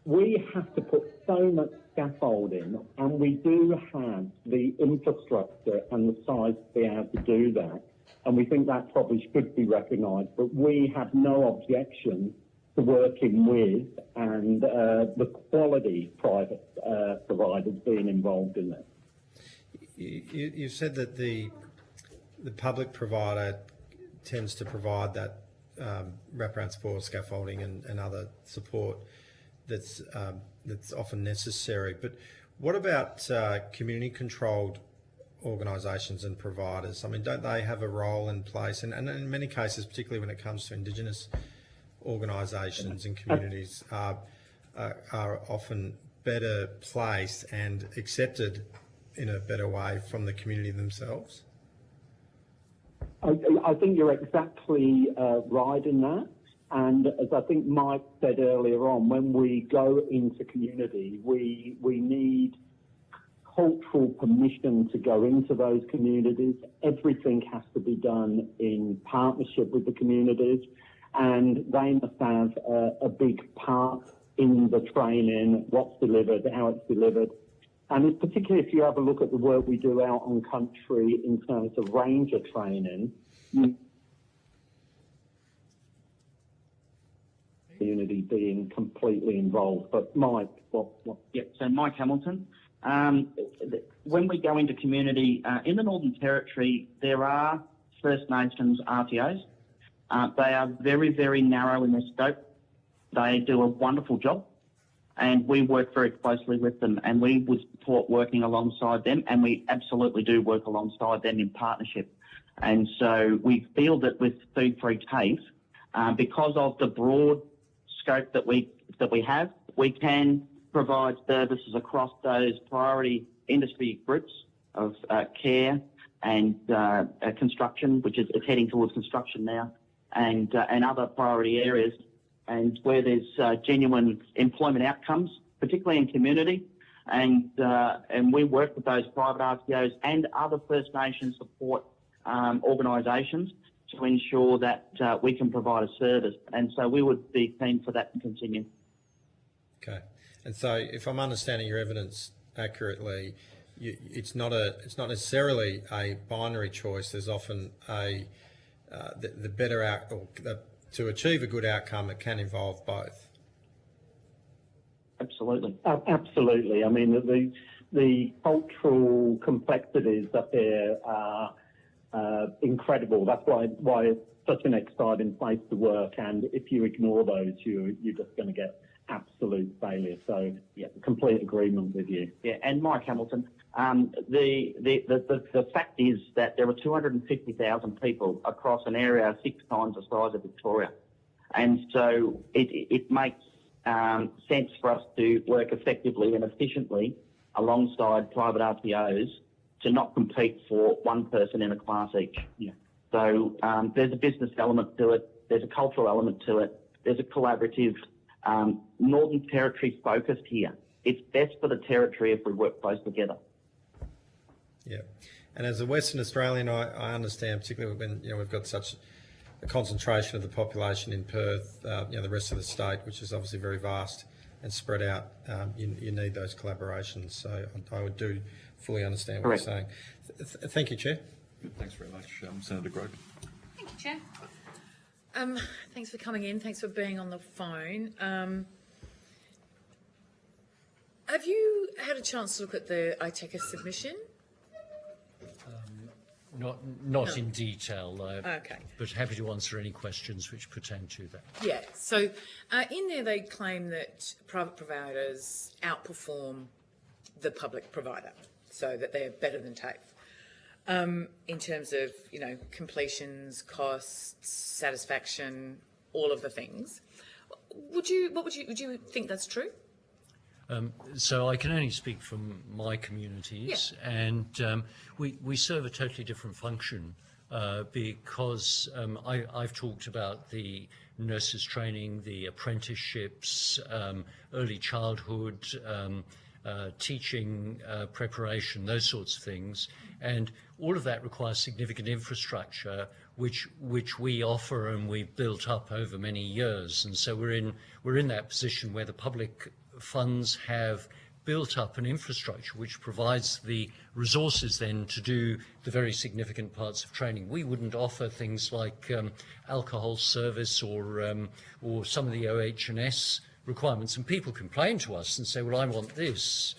We have to put so much scaffolding, and we do have the infrastructure and the size to be able to do that. And we think that probably should be recognised, but we have no objection to working with and the quality private providers being involved in that. You've said that the public provider tends to provide that wraparound support, scaffolding and other support that's often necessary. But what about community-controlled organisations and providers? I mean, don't they have a role in place? And in many cases, particularly when it comes to Indigenous organisations and communities, are often better placed and accepted in a better way from the community themselves? I think you're exactly right in that. And as I think Mike said earlier on, when we go into community, we need cultural permission to go into those communities. Everything has to be done in partnership with the communities, and they must have a big part in the training, what's delivered, how it's delivered. And it's particularly if you have a look at the work we do out on country in terms of ranger training, community being completely involved. But Mike, what? Yep, so Mike Hamilton. When we go into community, in the Northern Territory, there are First Nations RTOs. They are very, very narrow in their scope. They do a wonderful job, and we work very closely with them, and we would support working alongside them, and we absolutely do work alongside them in partnership. And so we feel that with Feed Free TAFE, because of the broad scope that we have, we can provide services across those priority industry groups of care and construction, which is heading towards construction now, and other priority areas, and where there's genuine employment outcomes, particularly in community, and we work with those private RTOs and other First Nations support organisations to ensure that we can provide a service, and so we would be keen for that to continue. Okay, and so if I'm understanding your evidence accurately, it's not necessarily a binary choice. There's often the better out, or to achieve a good outcome, it can involve both. Absolutely. Absolutely. I mean, the cultural complexities up there are incredible. That's why it's such an exciting place to work. And if you ignore those, you're just going to get absolute failure. So, yeah, complete agreement with you. Yeah, and Mike Hamilton, the fact is that there are 250,000 people across an area 6 times the size of Victoria. And so it makes sense for us to work effectively and efficiently alongside private RTOs to not compete for one person in a class each. Yeah. So there's a business element to it, there's a cultural element to it, there's a collaborative Northern Territory focus here. It's best for the Territory if we work close together. Yeah, and as a Western Australian, I understand, particularly when we've got such a concentration of the population in Perth, the rest of the state, which is obviously very vast and spread out. You need those collaborations. So I do fully understand what you're saying. Thank you, Chair. Thanks very much, Senator Grogan. Thank you, Chair. Thanks for coming in. Thanks for being on the phone. Have you had a chance to look at the ITECA submission? Not in detail, okay. But happy to answer any questions which pertain to that. Yeah, so in there they claim that private providers outperform the public provider, so that they're better than TAFE in terms of, completions, costs, satisfaction, all of the things. Would you think that's true? So I can only speak from my communities, and we serve a totally different function because I've talked about the nurses training, the apprenticeships, early childhood, teaching preparation, those sorts of things, and all of that requires significant infrastructure, which we offer and we've built up over many years, and so we're in that position where the public funds have built up an infrastructure which provides the resources then to do the very significant parts of training. We wouldn't offer things like alcohol service or some of the OH&S requirements, and people complain to us and say, well, I want this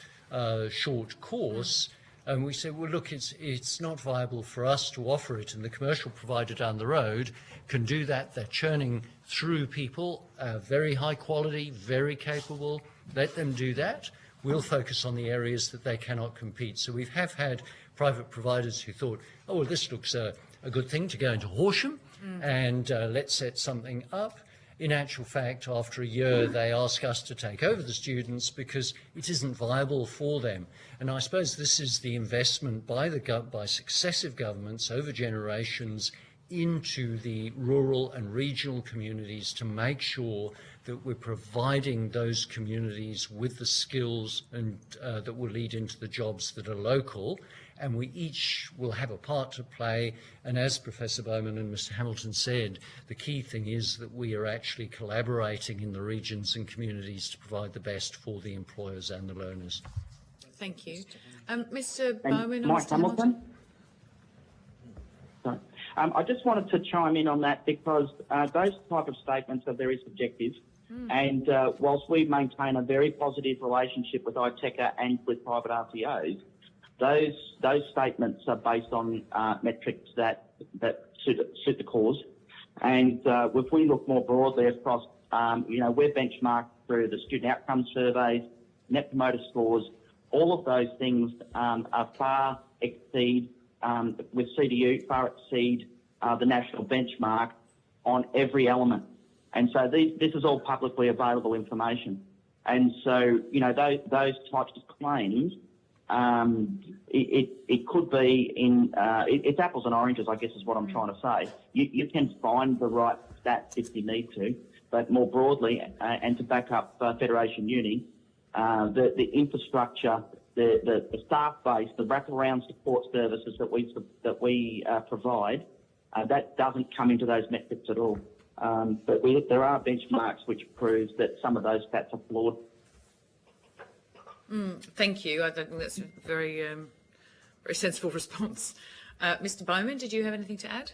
short course, and we say, well, look, it's not viable for us to offer it, and the commercial provider down the road can do that. They're churning through people, very high quality, very capable. Let them do that. We'll focus on the areas that they cannot compete. So we have had private providers who thought, oh, well, this looks a good thing to go into Horsham and let's set something up. In actual fact, after a year, they ask us to take over the students because it isn't viable for them. And I suppose this is the investment by successive governments over generations into the rural and regional communities to make sure that we're providing those communities with the skills and that will lead into the jobs that are local, and we each will have a part to play. And as Professor Bowman and Mr Hamilton said, the key thing is that we are actually collaborating in the regions and communities to provide the best for the employers and the learners. Thank you. Mr Bowman or Mike Mr Hamilton? Sorry. I just wanted to chime in on that because those type of statements are very subjective. And whilst we maintain a very positive relationship with ITECA and with private RTOs, those statements are based on metrics that suit the cause. And if we look more broadly across, we're benchmarked through the student outcome surveys, net promoter scores. All of those things are far exceed, with CDU, far exceed the national benchmark on every element. And so this is all publicly available information. And so, those types of claims, it could be it's apples and oranges, I guess is what I'm trying to say. You can find the right stats if you need to, but more broadly, and to back up Federation Uni, the infrastructure, the staff base, the wraparound support services that we provide, that doesn't come into those metrics at all. But there are benchmarks which proves that some of those stats are flawed. Thank you. I think that's a very, very sensible response. Mr Bowman, did you have anything to add?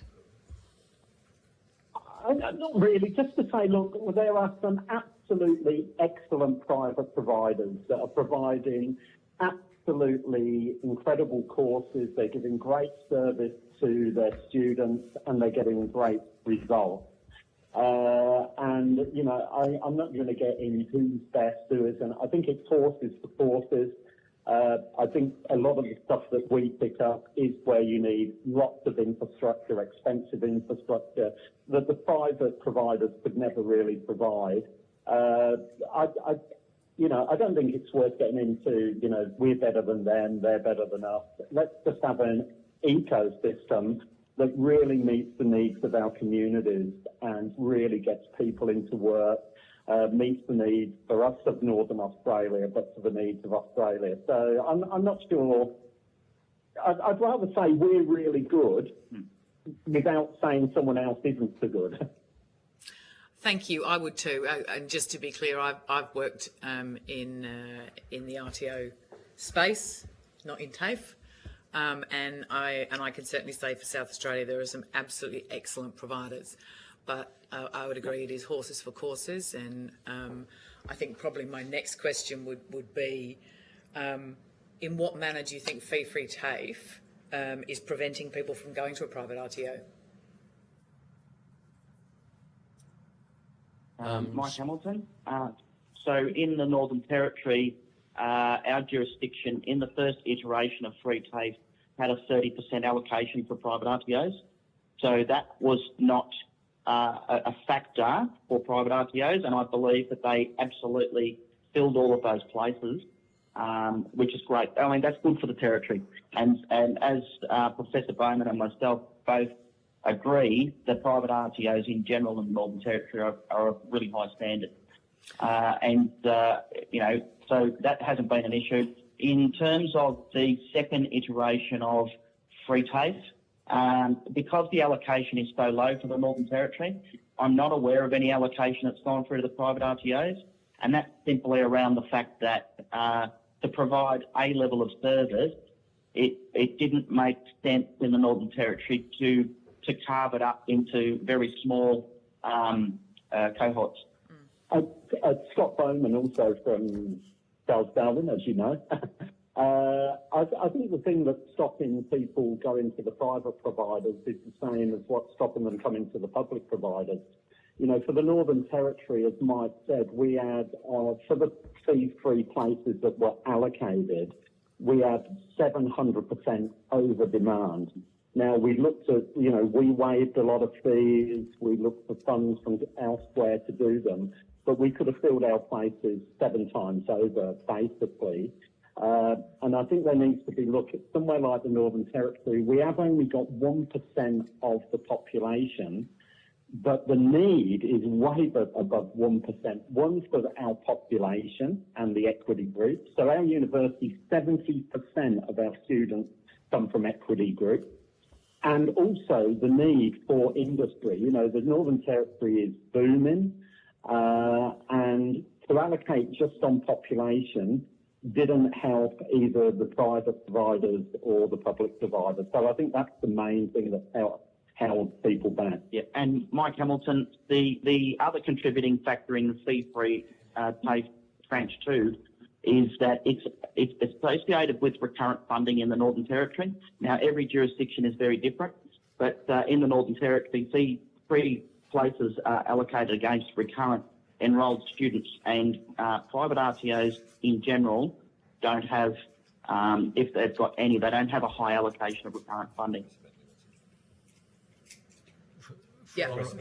Not really. Just to say, look, there are some absolutely excellent private providers that are providing absolutely incredible courses. They're giving great service to their students and they're getting great results. I'm not going to get in who's best, who isn't. I think it's horses for courses. I think a lot of the stuff that we pick up is where you need lots of infrastructure, expensive infrastructure that the private providers could never really provide. I don't think it's worth getting into, we're better than them, they're better than us. Let's just have an ecosystem that really meets the needs of our communities and really gets people into work, meets the needs for us of Northern Australia, but for the needs of Australia. So I'm not sure. I'd rather say we're really good without saying someone else isn't so good. Thank you. I would too. And just to be clear, I've worked in the RTO space, not in TAFE. And I can certainly say for South Australia there are some absolutely excellent providers, but I would agree it is horses for courses. And I think probably my next question would be, in what manner do you think fee-free TAFE is preventing people from going to a private RTO? Mike Hamilton. So in the Northern Territory, our jurisdiction in the first iteration of free TAFE had a 30% allocation for private RTOs. So that was not a factor for private RTOs, and I believe that they absolutely filled all of those places, which is great. I mean, that's good for the Territory. And as Professor Bowman and myself both agree, that private RTOs in general in the Northern Territory are a really high standard. So that hasn't been an issue. In terms of the second iteration of free TAFE, because the allocation is so low for the Northern Territory, I'm not aware of any allocation that's gone through to the private RTOs, and that's simply around the fact that to provide a level of service, it didn't make sense in the Northern Territory to carve it up into very small cohorts. Scott Bowman, also from Darwin, as you know. I think the thing that's stopping people going to the private providers is the same as what's stopping them coming to the public providers. For the Northern Territory, as Mike said, we had, for the fee-free places that were allocated, we had 700% over demand. Now, we looked at, we waived a lot of fees, we looked for funds from elsewhere to do them, but we could have filled our places 7 times over, basically. And I think there needs to be looked at somewhere like the Northern Territory. We have only got 1% of the population, but the need is way above 1%. One for our population and the equity group. So our university, 70% of our students come from equity groups. And also the need for industry. You know, the Northern Territory is booming, and to allocate just on population didn't help either the private providers or the public providers. So I think that's the main thing that held people back. Yeah, and Mike Hamilton, the other contributing factor in the fee-free TAFE Tranche 2 is that it's associated with recurrent funding in the Northern Territory. Now, every jurisdiction is very different, but in the Northern Territory, fee-free places are allocated against recurrent enrolled students, and private RTOs in general don't have, if they've got any, they don't have a high allocation of recurrent funding.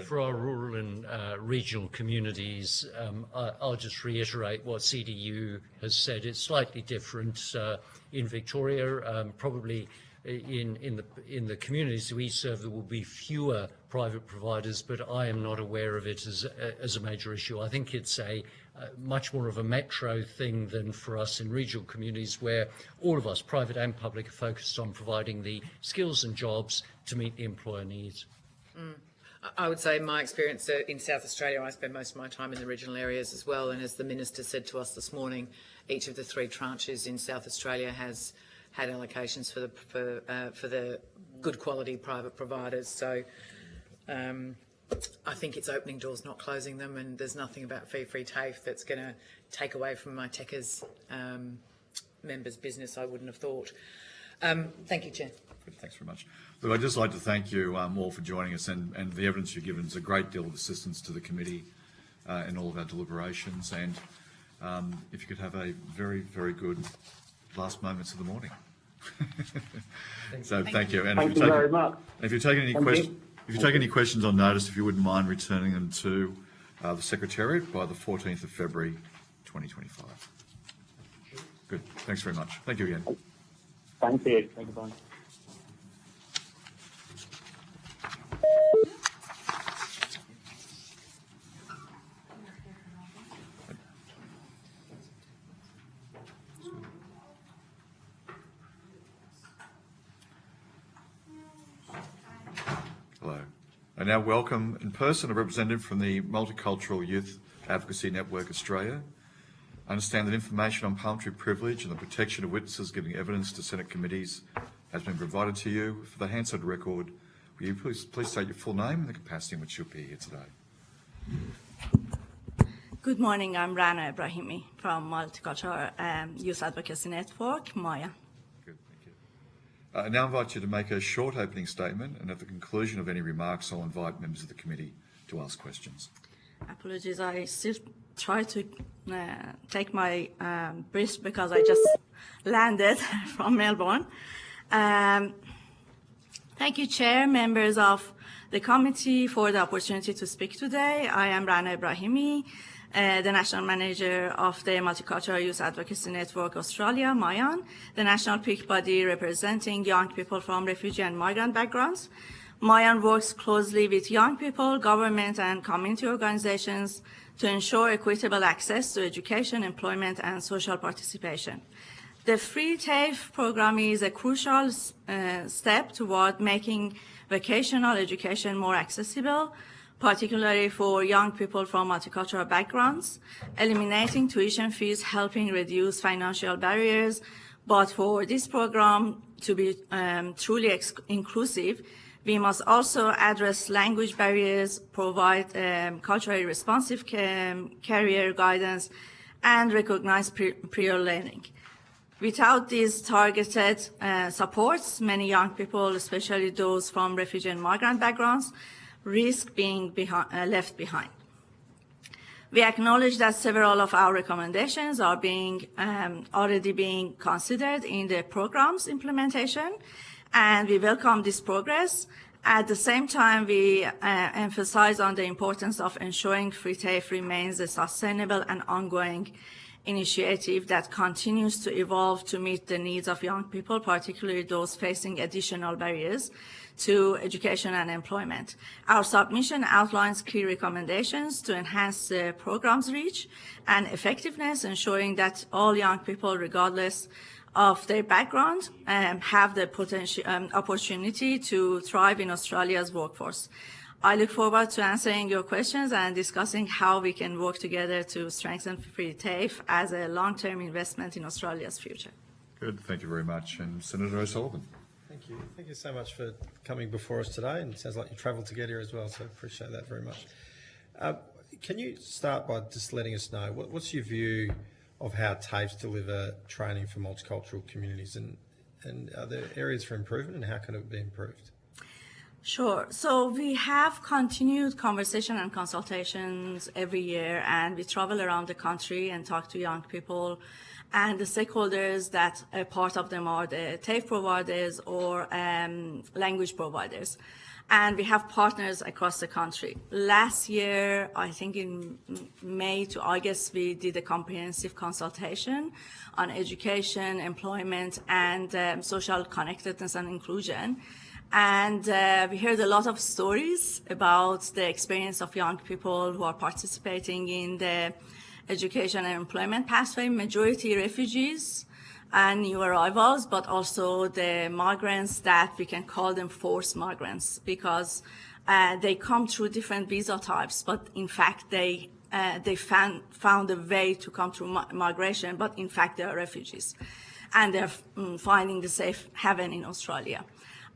For our rural and regional communities, I'll just reiterate what CDU has said. It's slightly different in Victoria. Probably in the communities we serve, there will be fewer private providers, but I am not aware of it as a major issue. I think it's a much more of a metro thing than for us in regional communities, where all of us, private and public, are focused on providing the skills and jobs to meet the employer needs. I would say in my experience in South Australia, I spend most of my time in the regional areas as well, and as the Minister said to us this morning, each of the 3 tranches in South Australia has had allocations for the good quality private providers. So I think it's opening doors, not closing them, and there's nothing about fee-free TAFE that's going to take away from my TECA's members' business, I wouldn't have thought. Thank you, Chair. Thanks very much. Look, I'd just like to thank you all for joining us, and the evidence you've given is a great deal of assistance to the committee in all of our deliberations. And if you could have a very, very good last moments of the morning. So thank you. And thank you very much. If you're taking any questions on notice, if you wouldn't mind returning them to the Secretariat by the 14th of February 2025. Good. Thanks very much. Thank you again. Thank you. Thank you, bye. Hello. I now welcome in person a representative from the Multicultural Youth Advocacy Network Australia. I understand that information on parliamentary privilege and the protection of witnesses giving evidence to Senate committees has been provided to you. For the Hansard record, will you please state your full name and the capacity in which you'll be here today? Good morning, I'm Rana Ibrahimi from Multicultural Youth Advocacy Network, Maya. Good, thank you. I now invite you to make a short opening statement, and at the conclusion of any remarks, I'll invite members of the committee to ask questions. Apologies, I still try to take my breath because I just landed from Melbourne. Thank you, Chair, members of the committee, for the opportunity to speak today. I am Rana Ibrahimi, the National Manager of the Multicultural Youth Advocacy Network Australia, MYAN, the national peak body representing young people from refugee and migrant backgrounds. MYAN works closely with young people, government and community organizations to ensure equitable access to education, employment and social participation. The free TAFE program is a crucial step toward making vocational education more accessible, particularly for young people from multicultural backgrounds, eliminating tuition fees, helping reduce financial barriers. But for this program to be truly inclusive, we must also address language barriers, provide culturally responsive career guidance, and recognize prior learning. Without these targeted supports, many young people, especially those from refugee and migrant backgrounds, risk being left behind. We acknowledge that several of our recommendations are already being considered in the program's implementation, and we welcome this progress. At the same time, we emphasize on the importance of ensuring free TAFE remains a sustainable and ongoing initiative that continues to evolve to meet the needs of young people, particularly those facing additional barriers to education and employment. Our submission outlines key recommendations to enhance the program's reach and effectiveness, ensuring that all young people, regardless of their background, have the potential opportunity to thrive in Australia's workforce. I look forward to answering your questions and discussing how we can work together to strengthen free TAFE as a long-term investment in Australia's future. Good, thank you very much. And Senator O'Sullivan. Thank you. Thank you so much for coming before us today, and it sounds like you travelled to get here as well, so I appreciate that very much. Can you start by just letting us know, what's your view of how TAFEs deliver training for multicultural communities, and are there areas for improvement, and how can it be improved? Sure. So we have continued conversation and consultations every year, and we travel around the country and talk to young people and the stakeholders that a part of them are the TAFE providers or language providers. And we have partners across the country. Last year, I think in May to August, we did a comprehensive consultation on education, employment, and social connectedness and inclusion. And we heard a lot of stories about the experience of young people who are participating in the education and employment pathway, majority refugees and new arrivals, but also the migrants that we can call them forced migrants, because they come through different visa types, but in fact they found a way to come through migration, but in fact they are refugees, and they're finding the safe haven in Australia.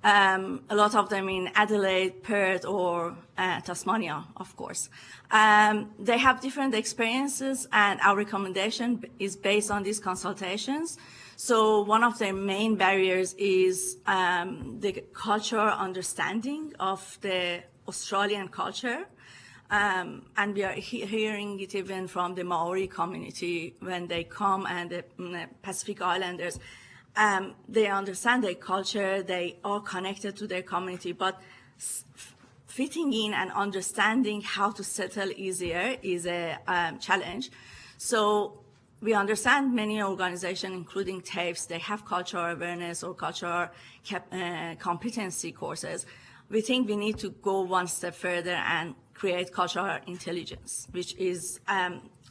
A lot of them in Adelaide, Perth, or Tasmania, of course. They have different experiences, and our recommendation is based on these consultations. So one of their main barriers is the cultural understanding of the Australian culture. And we are hearing it even from the Maori community when they come, and the Pacific Islanders. They understand their culture, they are connected to their community, but fitting in and understanding how to settle easier is a challenge. So we understand many organizations, including TAFEs, they have cultural awareness or cultural competency courses. We think we need to go one step further and create cultural intelligence, which is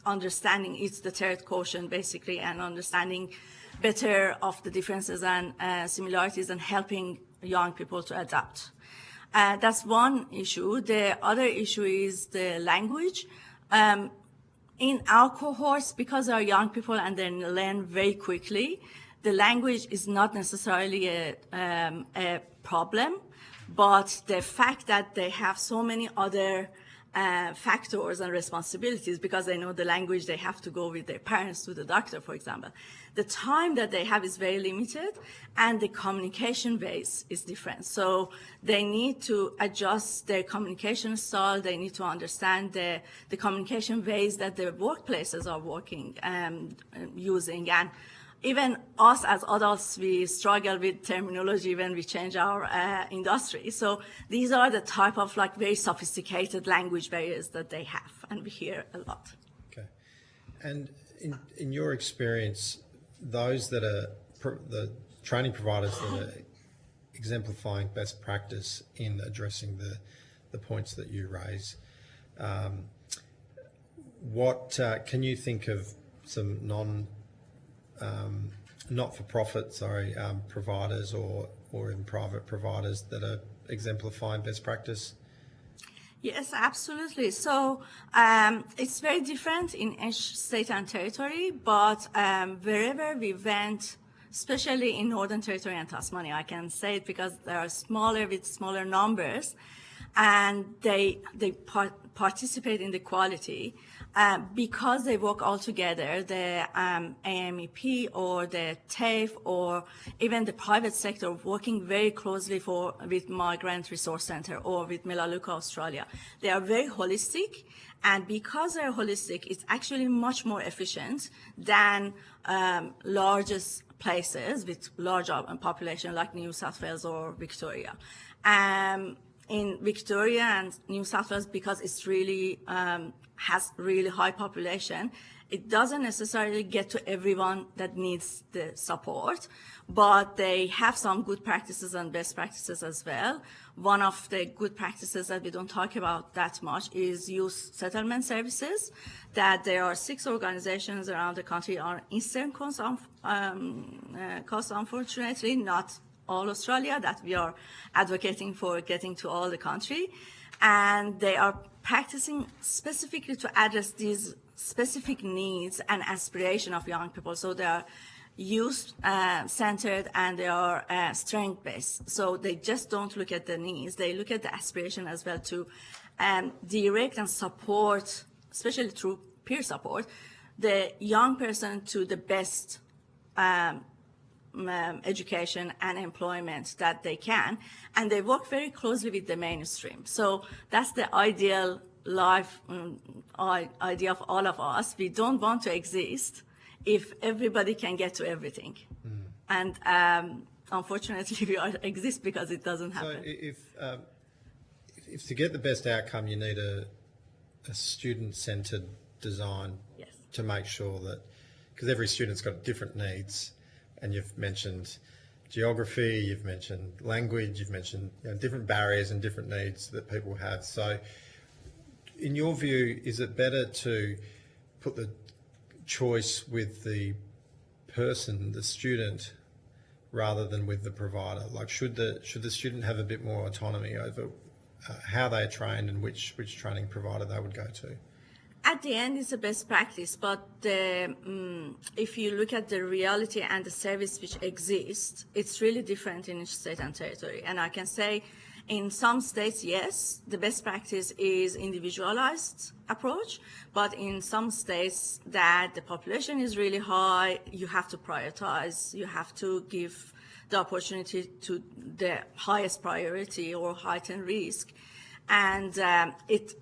understanding, it's the third quotient basically, and understanding better of the differences and similarities and helping young people to adapt. That's one issue. The other issue is the language. In our cohorts, because they are young people and they learn very quickly, the language is not necessarily a problem, but the fact that they have so many other factors and responsibilities, because they know the language, they have to go with their parents to the doctor, for example. The time that they have is very limited, and the communication base is different. So they need to adjust their communication style. They need to understand the communication ways that the workplaces are working, using. And even us as adults, we struggle with terminology when we change our industry. So these are the type of like very sophisticated language barriers that they have, and we hear a lot. Okay. And in your experience, those that are the training providers that are exemplifying best practice in addressing the points that you raise, what can you think of some not-for-profit, providers or even private providers that are exemplifying best practice? Yes, absolutely. So it's very different in each state and territory, but wherever we went, especially in Northern Territory and Tasmania, I can say it because they are smaller with smaller numbers, and they participate in the quality. Because they work all together, the AMEP or the TAFE or even the private sector working very closely with Migrant Resource Centre or with Melaleuca Australia. They are very holistic, and because they're holistic, it's actually much more efficient than largest places with large population like New South Wales or Victoria. in Victoria and New South Wales, because it's really has really high population, it doesn't necessarily get to everyone that needs the support, but they have some good practices and best practices as well. One of the good practices that we don't talk about that much is youth settlement services, that there are 6 organizations around the country on Eastern Coast, unfortunately, not all Australia, that we are advocating for getting to all the country. And they are practicing specifically to address these specific needs and aspiration of young people. So they are youth-centered and they are strength-based. So they just don't look at the needs. They look at the aspiration as well to direct and support, especially through peer support, the young person to the best education and employment that they can. And they work very closely with the mainstream. So that's the ideal life idea of all of us. We don't want to exist if everybody can get to everything. And unfortunately, we exist because it doesn't happen. So if to get the best outcome, you need a student-centred design to make sure that, because every student's got different needs, and you've mentioned geography, you've mentioned language, you've mentioned different barriers and different needs that people have. So in your view, is it better to put the choice with the person, the student, rather than with the provider? Like, should the student have a bit more autonomy over how they're trained and which training provider they would go to? At the end, it's a best practice, but if you look at the reality and the service which exists, it's really different in each state and territory. And I can say in some states, yes, the best practice is individualized approach, but in some states that the population is really high, you have to prioritize, you have to give the opportunity to the highest priority or heightened risk. And it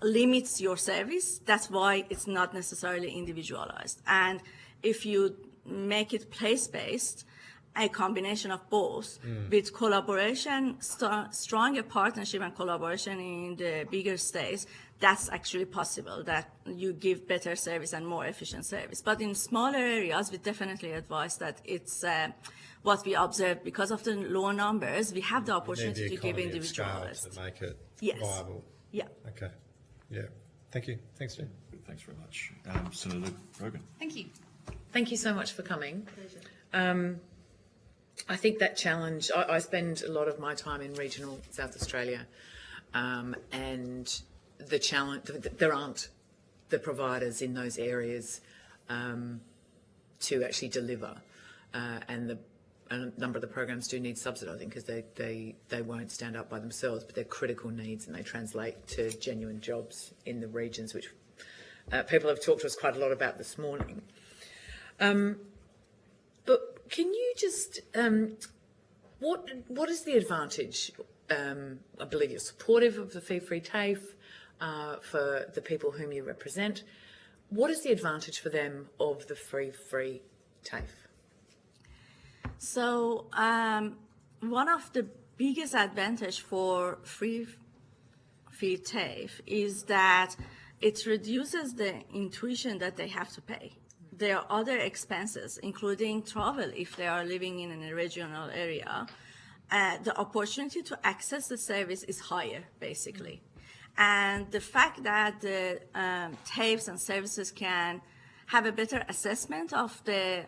limits your service. That's why it's not necessarily individualized. And if you make it place-based, a combination of both, with collaboration, stronger partnership and collaboration in the bigger states, that's actually possible, that you give better service and more efficient service. But in smaller areas, we definitely advise that it's what we observe. Because of the low numbers, we have the opportunity to give individualized. To make it viable. Yeah. Okay. Yeah. Thank you. Thanks, Jen. Thanks very much. Senator Rogan. Thank you. Thank you so much for coming. I think that challenge, I spend a lot of my time in regional South Australia, and the challenge, there aren't the providers in those areas to actually deliver, and a number of the programs do need subsidising because they won't stand up by themselves, but they're critical needs and they translate to genuine jobs in the regions, which people have talked to us quite a lot about this morning. But can you just, what is the advantage? I believe you're supportive of the fee-free TAFE for the people whom you represent. What is the advantage for them of the free TAFE? So one of the biggest advantage for free TAFE is that it reduces the intuition that they have to pay. There are other expenses, including travel if they are living in a regional area. The opportunity to access the service is higher, basically. And the fact that the TAFEs and services can have a better assessment of the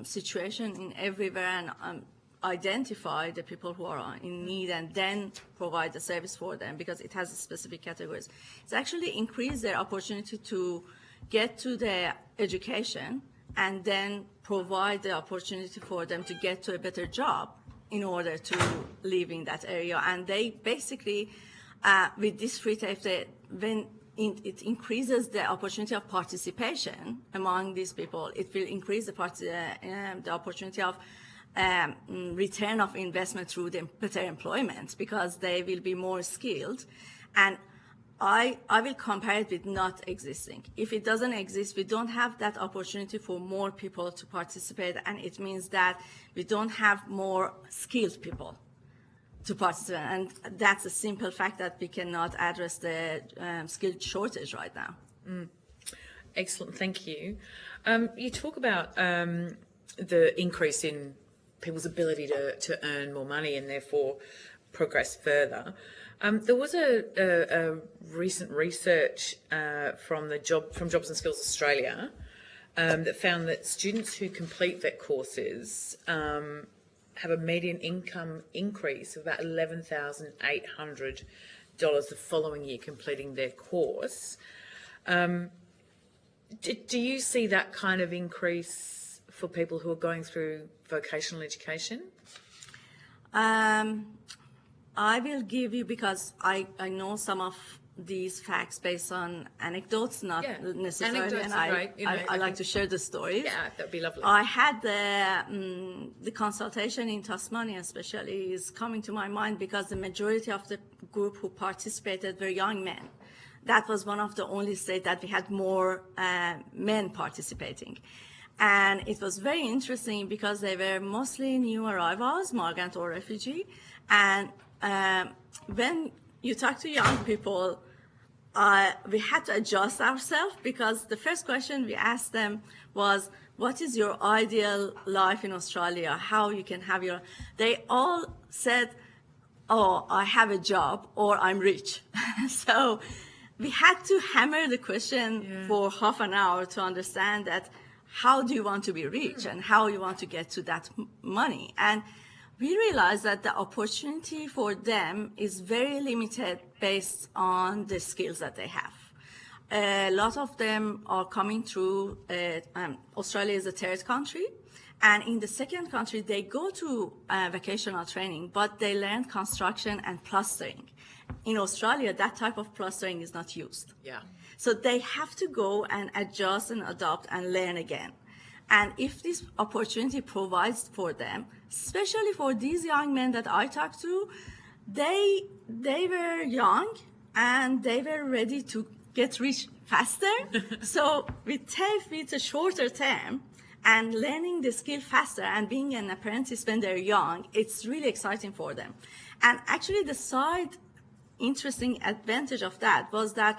situation in everywhere and identify the people who are in need and then provide the service for them because it has specific categories. It's actually increased their opportunity to get to the education and then provide the opportunity for them to get to a better job in order to live in that area. And they basically, with this free TAFE, it increases the opportunity of participation among these people. It will increase the opportunity of return of investment through the better employment because they will be more skilled. And I will compare it with not existing. If it doesn't exist, we don't have that opportunity for more people to participate, and it means that we don't have more skilled people. to participate. And that's a simple fact that we cannot address the skill shortage right now. Excellent, thank you. You talk about the increase in people's ability to earn more money and therefore progress further. There was a recent research from Jobs and Skills Australia that found that students who complete VET courses have a median income increase of about $11,800 the following year completing their course. Do you see that kind of increase for people who are going through vocational education? I will give you, because I know some of these facts based on anecdotes, not necessarily, anecdotes and are great, I like to share the stories. Yeah, that'd be lovely. I had the consultation in Tasmania especially is coming to my mind because the majority of the group who participated were young men. That was one of the only states that we had more men participating. And it was very interesting because they were mostly new arrivals, migrant or refugee. And when you talk to young people, we had to adjust ourselves because the first question we asked them was, what is your ideal life in Australia? How you can have your... They all said, oh, I have a job or I'm rich. So we had to hammer the question for half an hour to understand that how do you want to be rich and how you want to get to that money. And we realized that the opportunity for them is very limited based on the skills that they have. A lot of them are coming through, Australia is a third country, and in the second country, they go to vocational training, but they learn construction and plastering. In Australia, that type of plastering is not used. Yeah. So they have to go and adjust and adapt and learn again. And if this opportunity provides for them, especially for these young men that I talked to, they were young and they were ready to get rich faster. So with TAFE, it's a shorter term, and learning the skill faster and being an apprentice when they're young, it's really exciting for them. And actually the side interesting advantage of that was that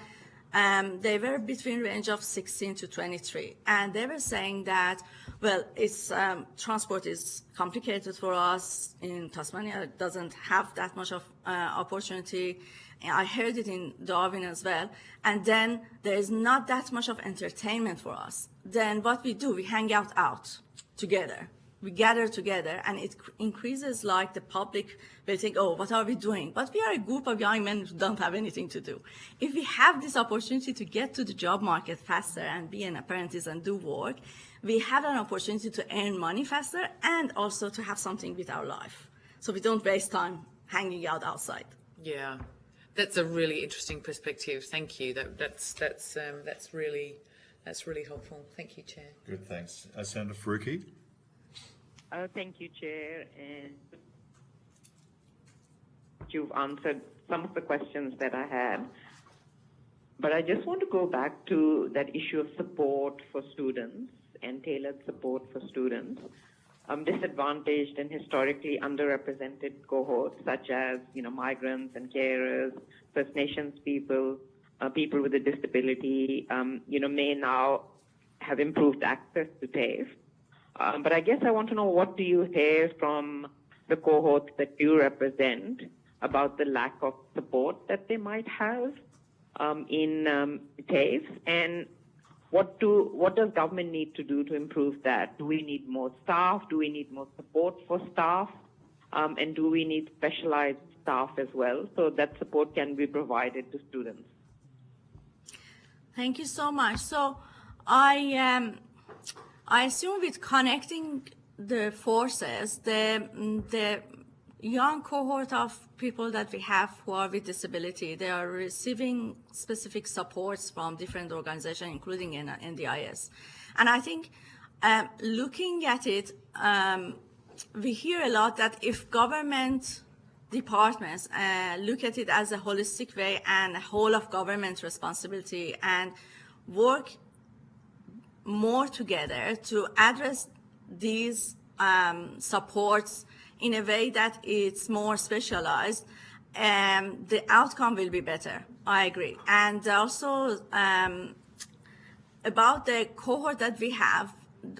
they were between range of 16 to 23. And they were saying that, well, it's transport is complicated for us in Tasmania. It doesn't have that much of opportunity. I heard it in Darwin as well. And then there is not that much of entertainment for us. Then what we do, we hang out together. We gather together, and it increases like the public will think, oh, what are we doing? But we are a group of young men who don't have anything to do. If we have this opportunity to get to the job market faster and be an apprentice and do work, we have an opportunity to earn money faster and also to have something with our life. So we don't waste time hanging out outside. Yeah, that's a really interesting perspective. Thank you. That's really helpful. Thank you, Chair. Good, thanks. Senator Faruqi. Thank you, Chair. And you've answered some of the questions that I had. But I just want to go back to that issue of support for students and tailored support for students. Disadvantaged and historically underrepresented cohorts such as, migrants and carers, First Nations people, people with a disability, may now have improved access to TAFE. But I guess I want to know, what do you hear from the cohorts that you represent about the lack of support that they might have in TAFE? And what does government need to do to improve that? Do we need more staff? Do we need more support for staff? And do we need specialized staff as well so that support can be provided to students? Thank you so much. So I assume with connecting the forces, the young cohort of people that we have who are with disability, they are receiving specific supports from different organizations, including NDIS. And I think looking at it, we hear a lot that if government departments look at it as a holistic way and a whole of government responsibility and work more together to address these supports in a way that it's more specialized, the outcome will be better. I agree. And also about the cohort that we have,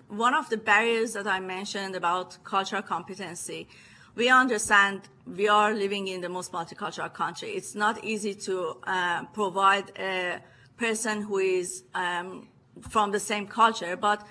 one of the barriers that I mentioned about cultural competency, we understand we are living in the most multicultural country. It's not easy to provide a person who is from the same culture, but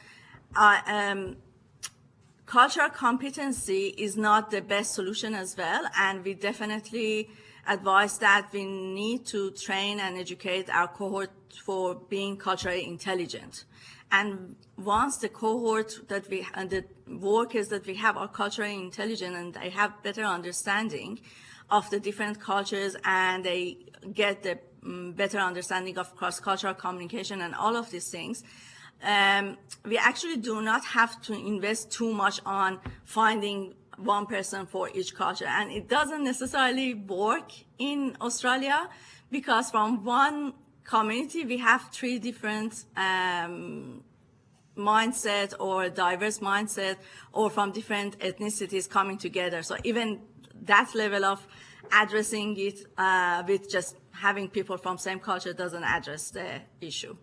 cultural competency is not the best solution as well, and we definitely advise that we need to train and educate our cohort for being culturally intelligent. And once the cohort that we and the workers that we have are culturally intelligent and they have better understanding of the different cultures and they get the better understanding of cross-cultural communication and all of these things, we actually do not have to invest too much on finding one person for each culture. And it doesn't necessarily work in Australia because from one community we have 3 different mindset or diverse mindset or from different ethnicities coming together. So even that level of addressing it with just having people from same culture doesn't address the issue.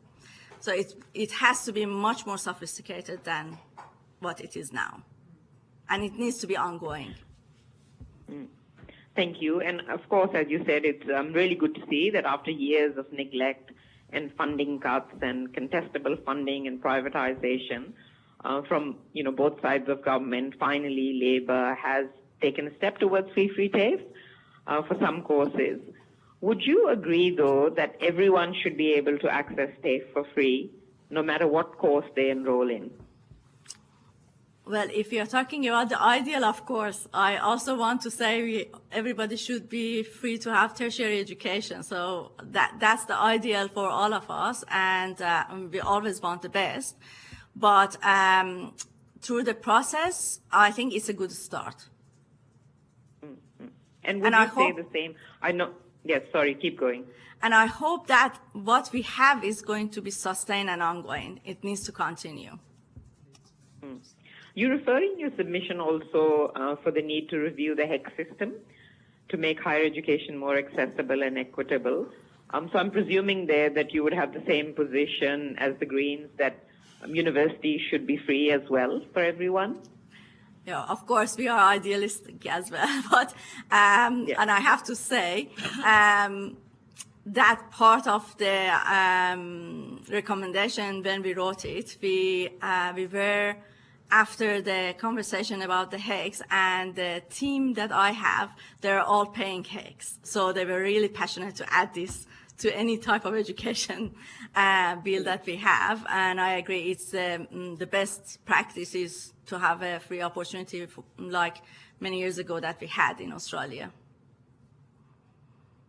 So it has to be much more sophisticated than what it is now. And it needs to be ongoing. Thank you. And of course, as you said, it's really good to see that after years of neglect and funding cuts and contestable funding and privatization from both sides of government, finally Labor has taken a step towards free TAFE for some courses. Would you agree, though, that everyone should be able to access TAFE for free, no matter what course they enroll in? Well, if you're talking about the ideal, of course, I also want to say everybody should be free to have tertiary education. So that's the ideal for all of us, and we always want the best. But through the process, I think it's a good start. And would you say the same? I know. Yes, sorry, keep going. And I hope that what we have is going to be sustained and ongoing. It needs to continue. You refer in your submission also for the need to review the HEC system to make higher education more accessible and equitable. So I'm presuming there that you would have the same position as the Greens, that universities should be free as well for everyone? Yeah, of course, we are idealistic as well. But, and I have to say, that part of the recommendation when we wrote it, we were after the conversation about the HECs, and the team that I have, they're all paying HECs. So they were really passionate to add this to any type of education bill that we have. And I agree, it's the best practice is to have a free opportunity like many years ago that we had in Australia.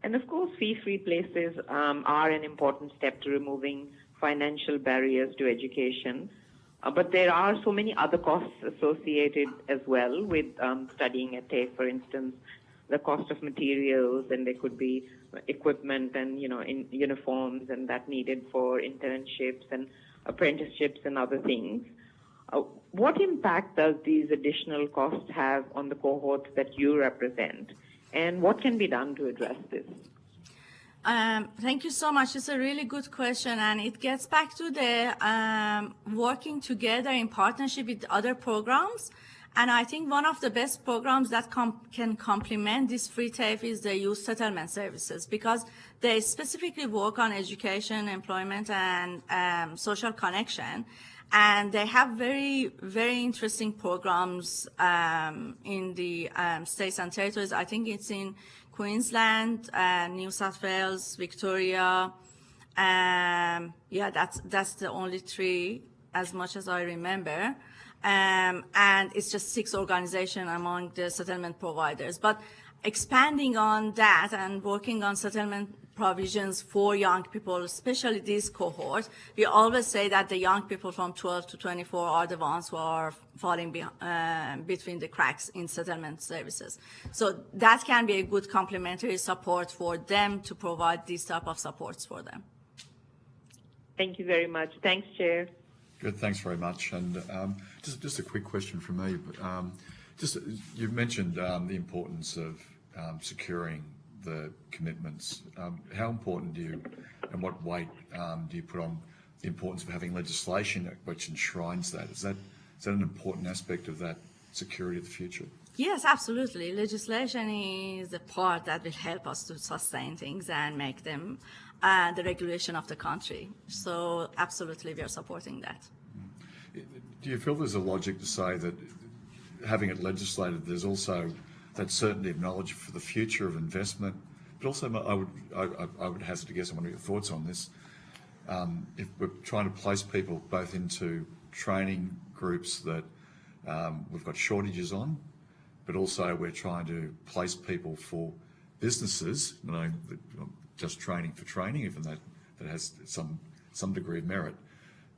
And of course, fee-free places are an important step to removing financial barriers to education. But there are so many other costs associated as well with studying at TAFE. For instance, the cost of materials, and there could be equipment and in uniforms and that needed for internships and apprenticeships and other things. What impact does these additional costs have on the cohorts that you represent, and what can be done to address this? Thank you so much. It's a really good question, and it gets back to the working together in partnership with other programs. And I think one of the best programs that can complement this free TAFE is the youth settlement services, because they specifically work on education, employment, and social connection. And they have very, very interesting programs in the states and territories. I think it's in Queensland, New South Wales, Victoria. Yeah, that's the only 3, as much as I remember. And it's just 6 organizations among the settlement providers. But expanding on that and working on settlement provisions for young people, especially this cohort, we always say that the young people from 12 to 24 are the ones who are falling between the cracks in settlement services. So that can be a good complementary support for them to provide these type of supports for them. Thank you very much. Thanks, Chair. Good, thanks very much. And just a quick question from me. Just, you mentioned the importance of securing the commitments. How important do you, and what weight do you put on the importance of having legislation which enshrines that? Is that an important aspect of that security of the future? Yes, absolutely. Legislation is the part that will help us to sustain things and make them the regulation of the country. So absolutely, we are supporting that. Do you feel there's a logic to say that having it legislated, there's also that certainty of knowledge for the future of investment? But also, I would hazard to guess, I wonder your thoughts on this. If we're trying to place people both into training groups that we've got shortages on, but also we're trying to place people for businesses, just training for training, even that has some degree of merit,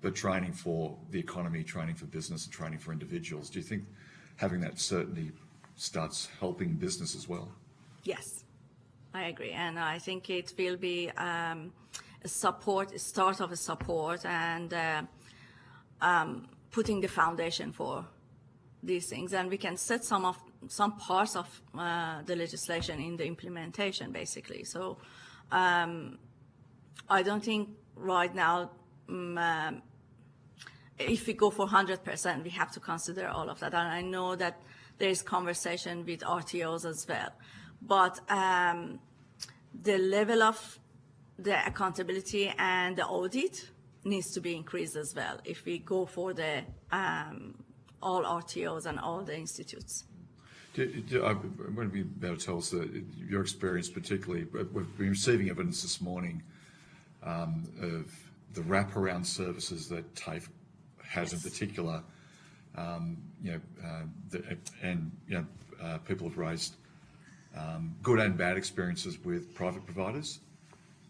but training for the economy, training for business, and training for individuals. Do you think having that certainty starts helping business as well? Yes, I agree. And I think it will be a start of a support and putting the foundation for these things. And we can set some parts of the legislation in the implementation, basically. So I don't think right now, if we go for 100%, we have to consider all of that. And I know that there is conversation with RTOs as well. But the level of the accountability and the audit needs to be increased as well if we go for the all RTOs and all the institutes. I'm going to be able to tell us your experience particularly. We've been receiving evidence this morning of the wraparound services that TAFE has in particular, people have raised good and bad experiences with private providers.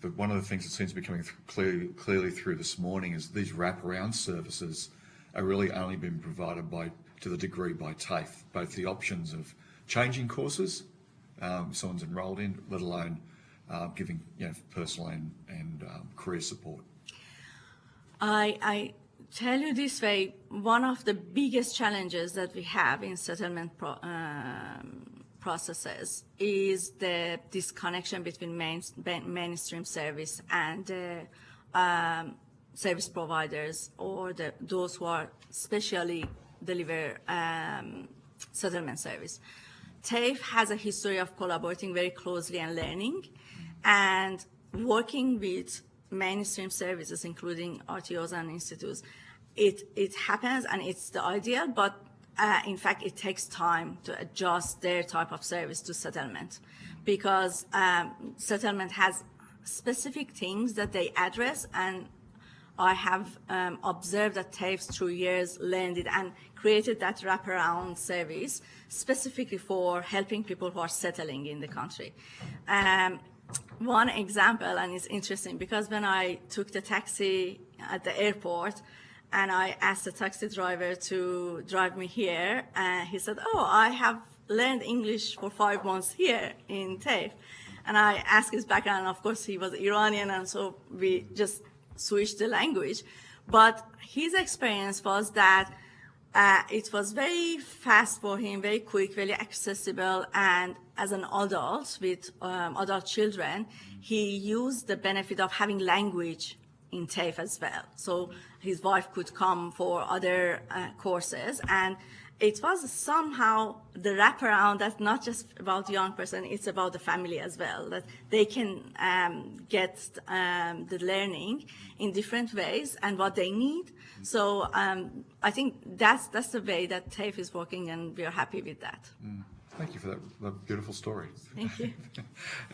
But one of the things that seems to be coming clearly through this morning is these wraparound services are really only being provided to the degree by TAFE, both the options of changing courses someone's enrolled in, let alone giving personal and career support. I tell you this way, one of the biggest challenges that we have in settlement processes is the disconnection between mainstream service and service providers or those who are specially deliver settlement service. TAFE has a history of collaborating very closely and learning and working with mainstream services, including RTOs and institutes. It happens and it's the ideal, but in fact, it takes time to adjust their type of service to settlement because settlement has specific things that they address, and I have observed that TAFE through years learned it and created that wraparound service specifically for helping people who are settling in the country. One example, and it's interesting because when I took the taxi at the airport and I asked the taxi driver to drive me here, he said, "Oh, I have learned English for 5 months here in TAFE." And I asked his background, and of course he was Iranian, and so we just switched the language. But his experience was that it was very fast for him, very quick, very accessible, and as an adult with adult children, he used the benefit of having language in TAFE as well. So his wife could come for other courses, and it was somehow the wraparound that's not just about the young person, it's about the family as well, that they can get the learning in different ways and what they need. So I think that's the way that TAFE is working, and we are happy with that. Thank you for that beautiful story. Thank you.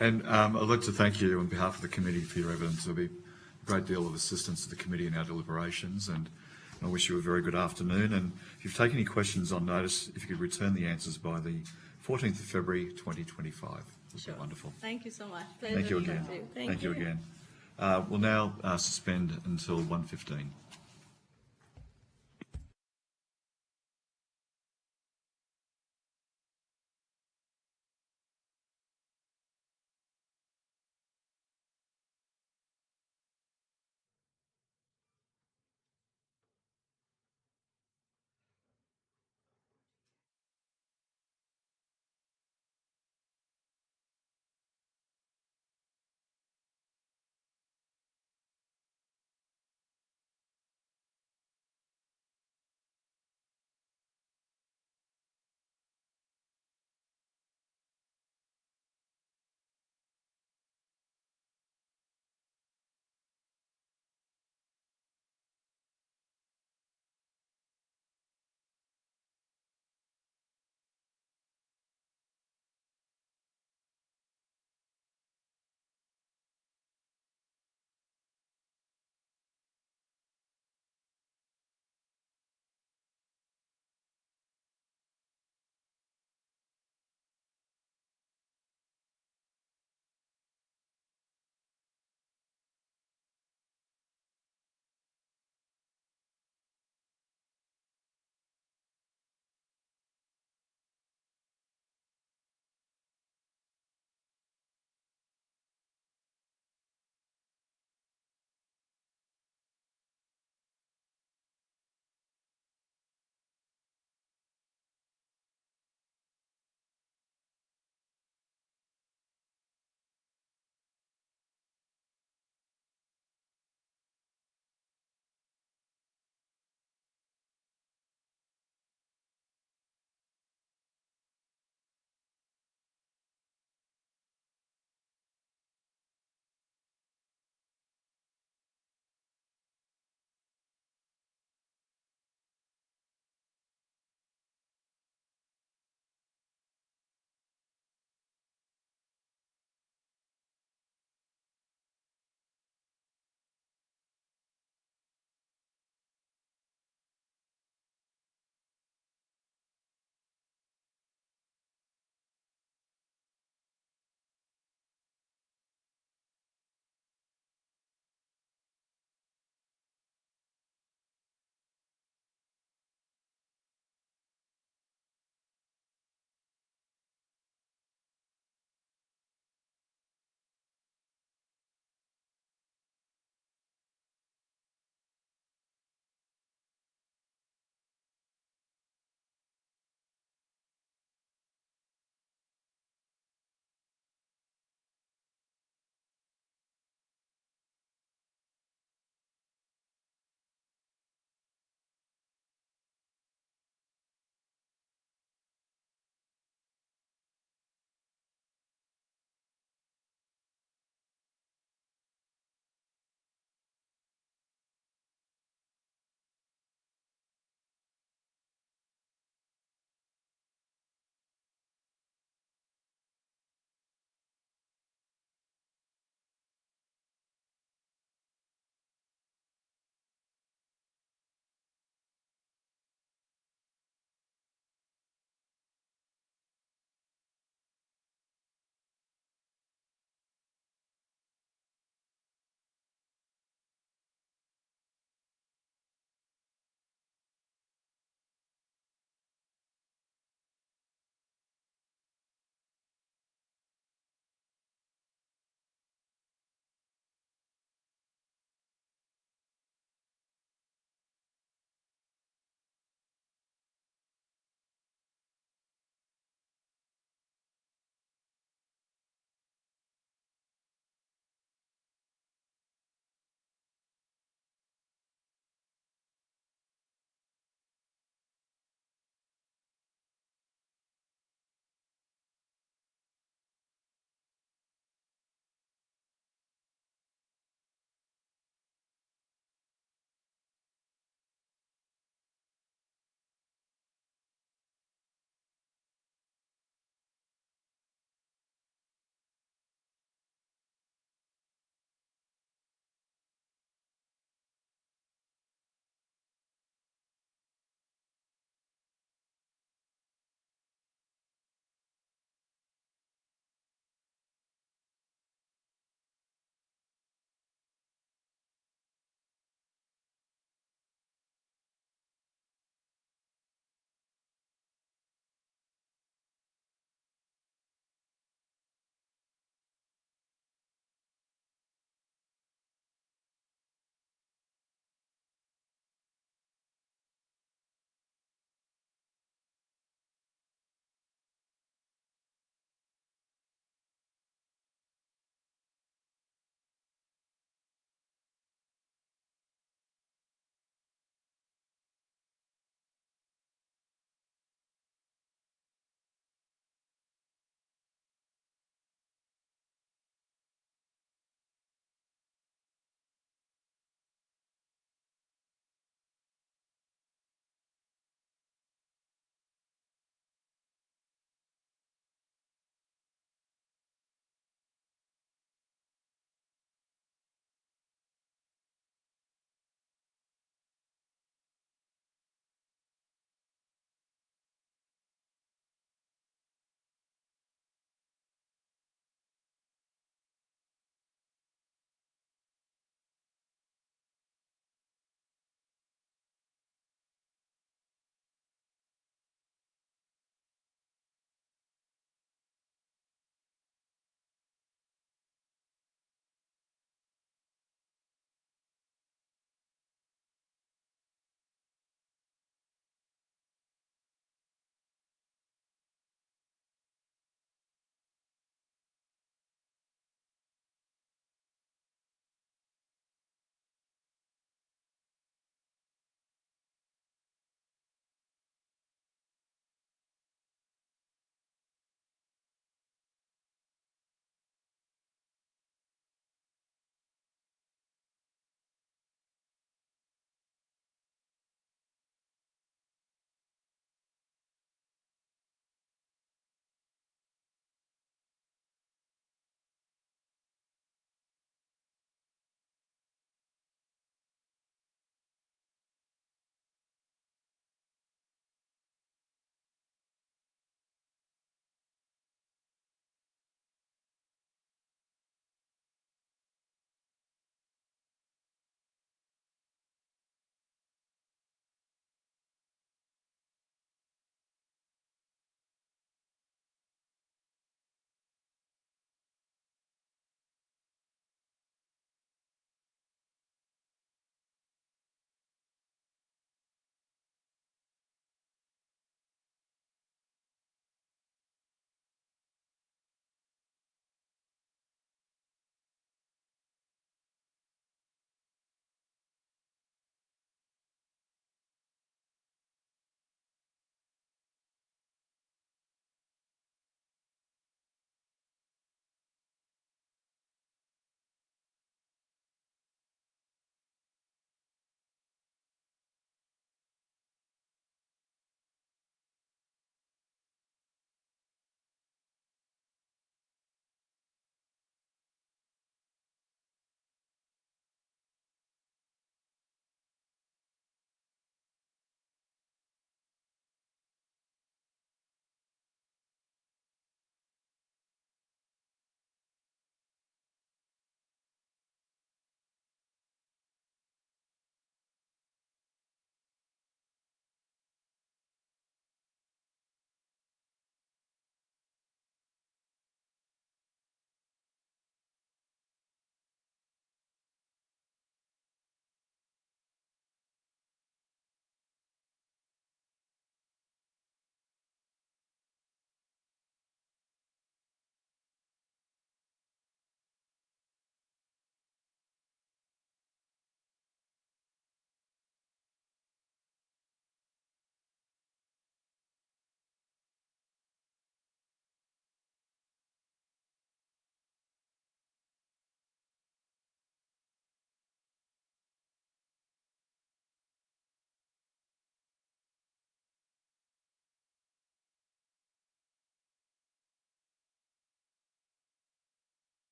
And I'd like to thank you on behalf of the committee for your evidence. There'll be a great deal of assistance to the committee in our deliberations, and I wish you a very good afternoon. And if you've taken any questions on notice, if you could return the answers by the 14th of February 2025, would be wonderful. Thank you so much. Thank you again. Thank you again. We'll now suspend until 1:15.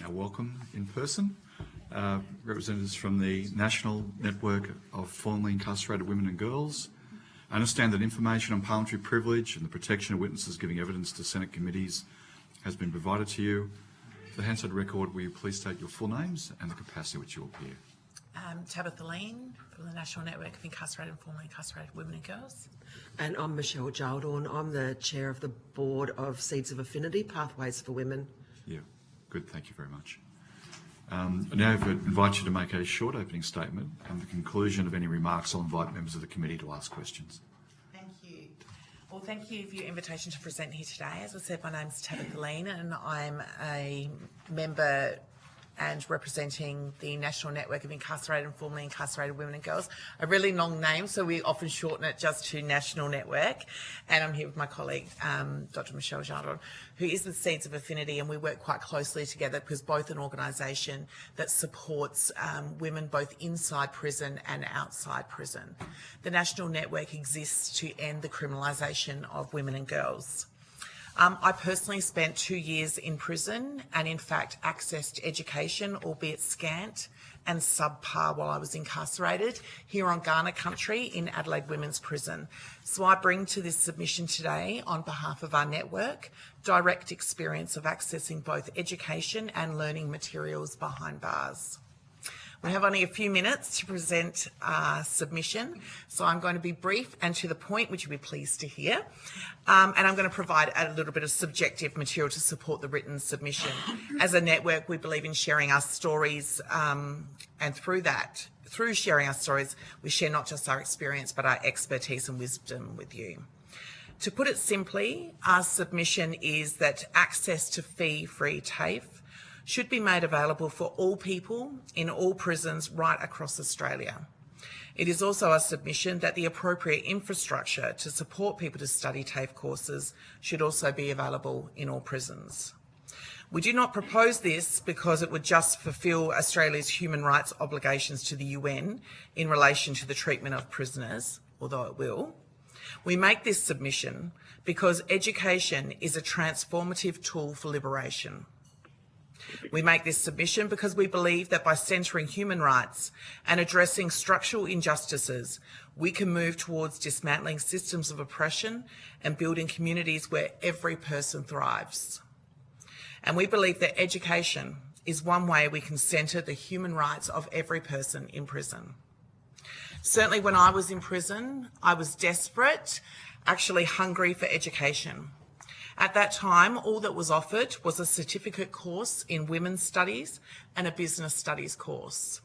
our welcome in person. Representatives from the National Network of Formerly Incarcerated Women and Girls. I understand that information on parliamentary privilege and the protection of witnesses giving evidence to Senate committees has been provided to you. For the Hansard record, will you please state your full names and the capacity which you appear? Tabitha Lean from the National Network of Incarcerated and Formerly Incarcerated Women and Girls. And I'm Michelle Sheldon. I'm the chair of the board of Seeds of Affinity, Pathways for Women. Yeah, good, thank you very much. I now invite you to make a short opening statement, and at the conclusion of any remarks, I'll invite members of the committee to ask questions. Thank you. Well, thank you for your invitation to present here today. As I said, my name's Tabitha Lean and I'm a member and representing the National Network of Incarcerated and Formerly Incarcerated Women and Girls. A really long name, so we often shorten it just to National Network. And I'm here with my colleague, Dr. Michelle Sheldon, who is with Seeds of Affinity, and we work quite closely together because both an organisation that supports women both inside prison and outside prison. The National Network exists to end the criminalisation of women and girls. I personally spent 2 years in prison and in fact accessed education, albeit scant and subpar, while I was incarcerated here on Kaurna country in Adelaide Women's Prison. So I bring to this submission today on behalf of our network direct experience of accessing both education and learning materials behind bars. We have only a few minutes to present our submission, so I'm going to be brief and to the point, which you'll be pleased to hear. And I'm going to provide a little bit of subjective material to support the written submission. As a network, we believe in sharing our stories, and through sharing our stories, we share not just our experience, but our expertise and wisdom with you. To put it simply, our submission is that access to fee-free TAFE should be made available for all people in all prisons right across Australia. It is also a submission that the appropriate infrastructure to support people to study TAFE courses should also be available in all prisons. We do not propose this because it would just fulfil Australia's human rights obligations to the UN in relation to the treatment of prisoners, although it will. We make this submission because education is a transformative tool for liberation. We make this submission because we believe that by centring human rights and addressing structural injustices, we can move towards dismantling systems of oppression and building communities where every person thrives. And we believe that education is one way we can centre the human rights of every person in prison. Certainly when I was in prison, I was desperate, actually hungry for education. At that time, all that was offered was a certificate course in women's studies and a business studies course.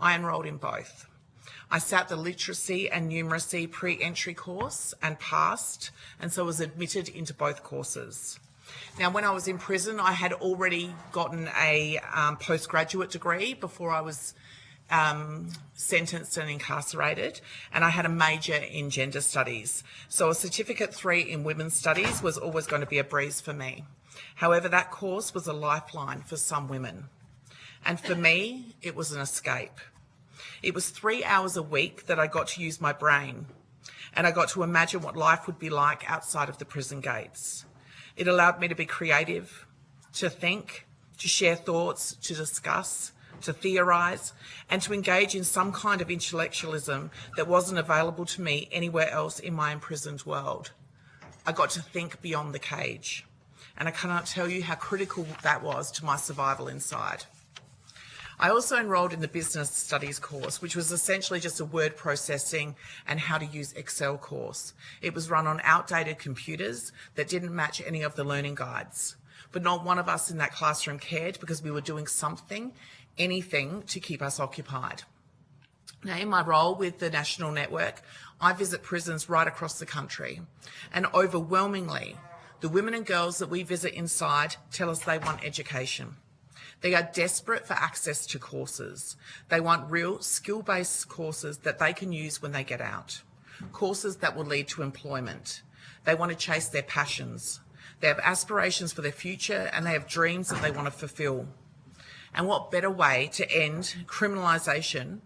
I enrolled in both. I sat the literacy and numeracy pre-entry course and passed, and so was admitted into both courses. Now, when I was in prison, I had already gotten a postgraduate degree before I was sentenced and incarcerated, and I had a major in gender studies. So a certificate 3 in women's studies was always going to be a breeze for me. However, that course was a lifeline for some women. And for me, it was an escape. It was 3 hours a week that I got to use my brain, and I got to imagine what life would be like outside of the prison gates. It allowed me to be creative, to think, to share thoughts, to discuss, to theorise, and to engage in some kind of intellectualism that wasn't available to me anywhere else in my imprisoned world. I got to think beyond the cage, and I cannot tell you how critical that was to my survival inside. I also enrolled in the business studies course, which was essentially just a word processing and how to use Excel course. It was run on outdated computers that didn't match any of the learning guides, but not one of us in that classroom cared because we were doing something, anything to keep us occupied. Now, in my role with the National Network, I visit prisons right across the country, and overwhelmingly, the women and girls that we visit inside tell us they want education. They are desperate for access to courses. They want real skill-based courses that they can use when they get out, courses that will lead to employment. They want to chase their passions. They have aspirations for their future, and they have dreams that they want to fulfil. And what better way to end criminalisation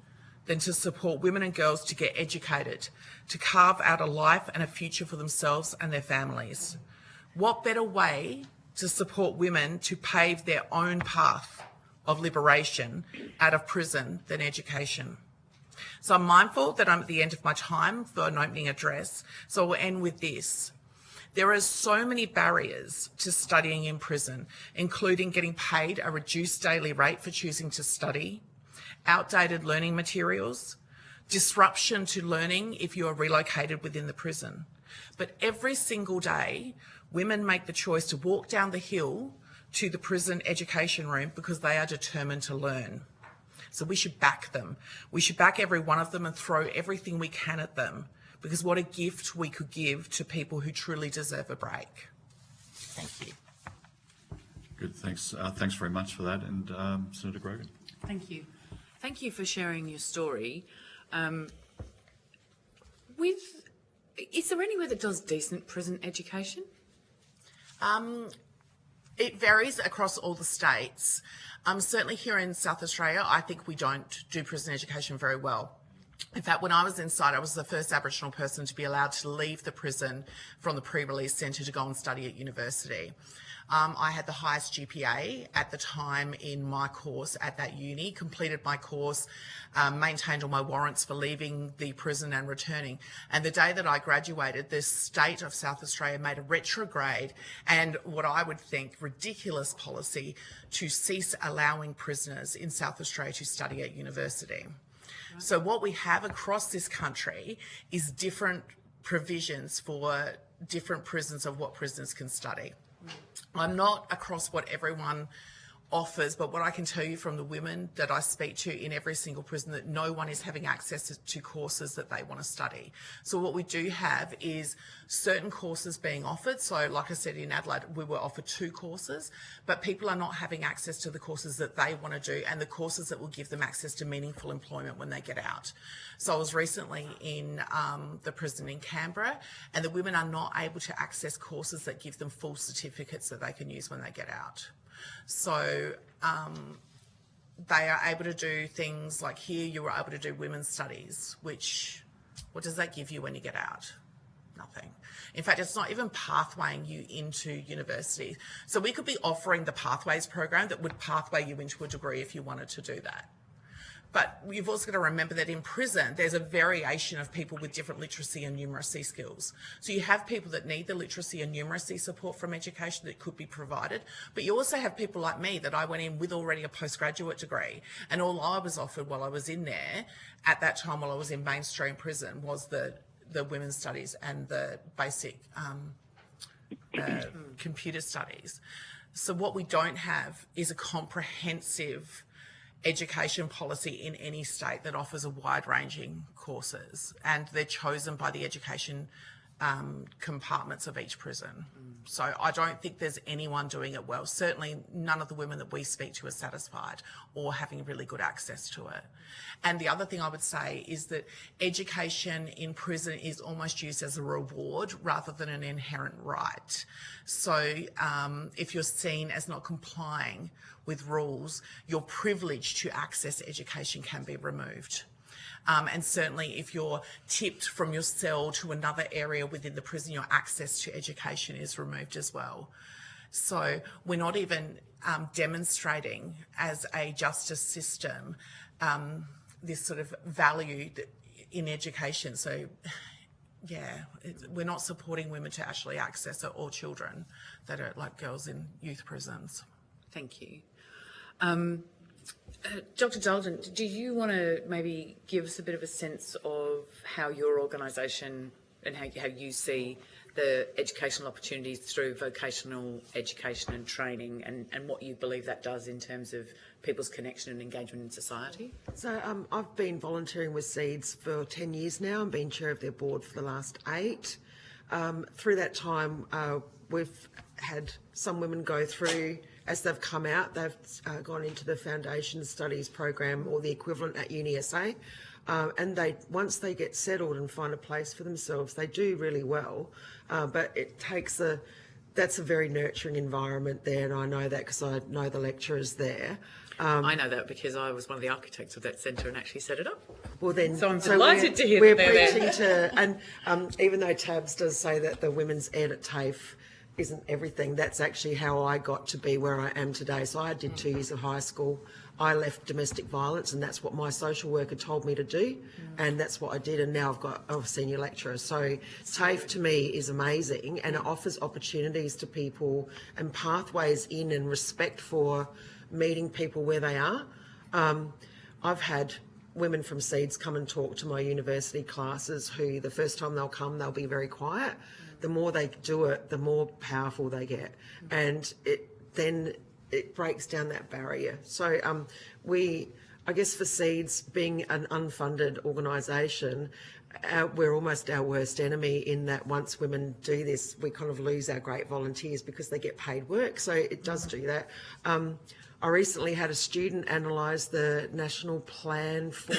than to support women and girls to get educated, to carve out a life and a future for themselves and their families? What better way to support women to pave their own path of liberation out of prison than education. So I'm mindful that I'm at the end of my time for an opening address, so we'll end with this. There are so many barriers to studying in prison, including getting paid a reduced daily rate for choosing to study, outdated learning materials, disruption to learning if you are relocated within the prison. But every single day, women make the choice to walk down the hill to the prison education room because they are determined to learn. So we should back them. We should back every one of them and throw everything we can at them, because what a gift we could give to people who truly deserve a break. Thank you. Good, thanks. Thanks very much for that. And Senator Grogan. Thank you. Thank you for sharing your story. Is there anywhere that does decent prison education? It varies across all the states. Certainly here in South Australia, I think we don't do prison education very well. In fact, when I was inside, I was the first Aboriginal person to be allowed to leave the prison from the pre-release centre to go and study at university. I had the highest GPA at the time in my course at that uni, completed my course, maintained all my warrants for leaving the prison and returning. And the day that I graduated, the state of South Australia made a retrograde and what I would think ridiculous policy to cease allowing prisoners in South Australia to study at university. So what we have across this country is different provisions for different prisons of what prisoners can study. I'm not across what everyone offers, but what I can tell you from the women that I speak to in every single prison, that no one is having access to courses that they want to study. So what we do have is certain courses being offered. So like I said, in Adelaide, we were offered 2 courses, but people are not having access to the courses that they want to do and the courses that will give them access to meaningful employment when they get out. So I was recently in the prison in Canberra, and the women are not able to access courses that give them full certificates that they can use when they get out. So they are able to do things like here you were able to do women's studies, which, what does that give you when you get out? Nothing. In fact, it's not even pathwaying you into university. So we could be offering the Pathways program that would pathway you into a degree if you wanted to do that. But you've also got to remember that in prison, there's a variation of people with different literacy and numeracy skills. So you have people that need the literacy and numeracy support from education that could be provided, but you also have people like me that I went in with already a postgraduate degree, and all I was offered while I was in there, at that time while I was in mainstream prison, was the women's studies and the basic computer studies. So what we don't have is a comprehensive education policy in any state that offers a wide-ranging courses, and they're chosen by the education compartments of each prison. So I don't think there's anyone doing it well. Certainly none of the women that we speak to are satisfied or having really good access to it. And the other thing I would say is that education in prison is almost used as a reward rather than an inherent right. So if you're seen as not complying with rules, your privilege to access education can be removed. And certainly if you're tipped from your cell to another area within the prison, your access to education is removed as well. So we're not even demonstrating as a justice system this sort of value in education. So yeah, we're not supporting women to actually access it, or children that are like girls in youth prisons. Thank you. Dr. Sheldon, do you want to maybe give us a bit of a sense of how your organisation and how you see the educational opportunities through vocational education and training, and what you believe that does in terms of people's connection and engagement in society? So I've been volunteering with SEEDS for 10 years now and been chair of their board for the last 8. Through that time, we've had some women go through, as they've come out, they've gone into the foundation studies program or the equivalent at UniSA, and once they get settled and find a place for themselves, they do really well. But it takes that's a very nurturing environment there, and I know that because I know the lecturers there. I know that because I was one of the architects of that centre and actually set it up. Well, then, so I'm delighted to hear we're that they're preaching there. and even though Tabs does say that the women's ed at TAFE isn't everything. That's actually how I got to be where I am today. So I did 2 years of high school. I left domestic violence, and that's what my social worker told me to do, and that's what I did. And now I've got a senior lecturer. So TAFE to me is amazing, and it offers opportunities to people and pathways in and respect for meeting people where they are. I've had women from Seeds come and talk to my university classes who the first time they'll come, they'll be very quiet. The more they do it, the more powerful they get. And it breaks down that barrier. So I guess for Seeds, being an unfunded organisation, we're almost our worst enemy in that once women do this, we kind of lose our great volunteers because they get paid work. So it does do that. I recently had a student analyse the national plan for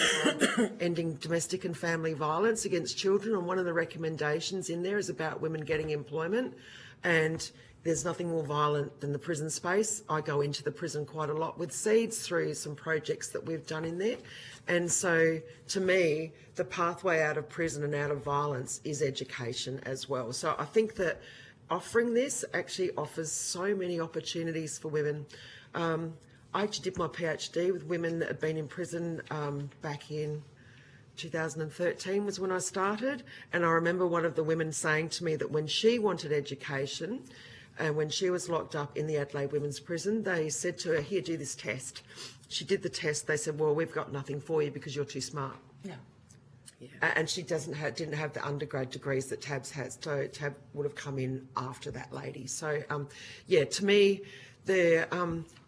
ending domestic and family violence against children, and one of the recommendations in there is about women getting employment. And there's nothing more violent than the prison space. I go into the prison quite a lot with Seeds through some projects that we've done in there. And so to me, the pathway out of prison and out of violence is education as well. So I think that offering this actually offers so many opportunities for women. I actually did my PhD with women that had been in prison back in 2013 was when I started. And I remember one of the women saying to me that when she wanted education, and when she was locked up in the Adelaide Women's Prison, they said to her, here, do this test. She did the test. They said, well, we've got nothing for you because you're too smart. Yeah. And she didn't have the undergrad degrees that Tabs has. So Tab would have come in after that lady. So, yeah, to me, the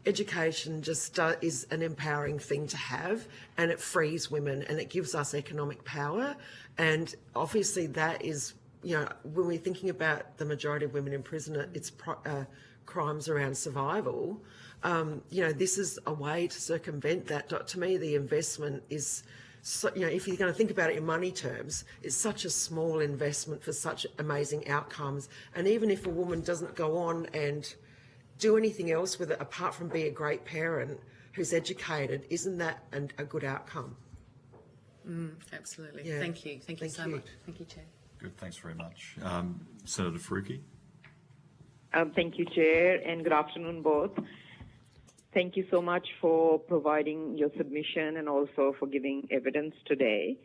education just is an empowering thing to have, and it frees women and it gives us economic power. And obviously that is, you know, when we're thinking about the majority of women in prison, it's crimes around survival. You know, this is a way to circumvent that. To me, the investment is, so, you know, if you're going to think about it in money terms, it's such a small investment for such amazing outcomes. And even if a woman doesn't go on and do anything else with it apart from be a great parent who's educated, isn't that a good outcome? Absolutely. Yeah. Thank you. Thank you so much. Thank you, Chair. Good, thanks very much. Senator Faruqi. Thank you, Chair, and good afternoon, both. Thank you so much for providing your submission and also for giving evidence today.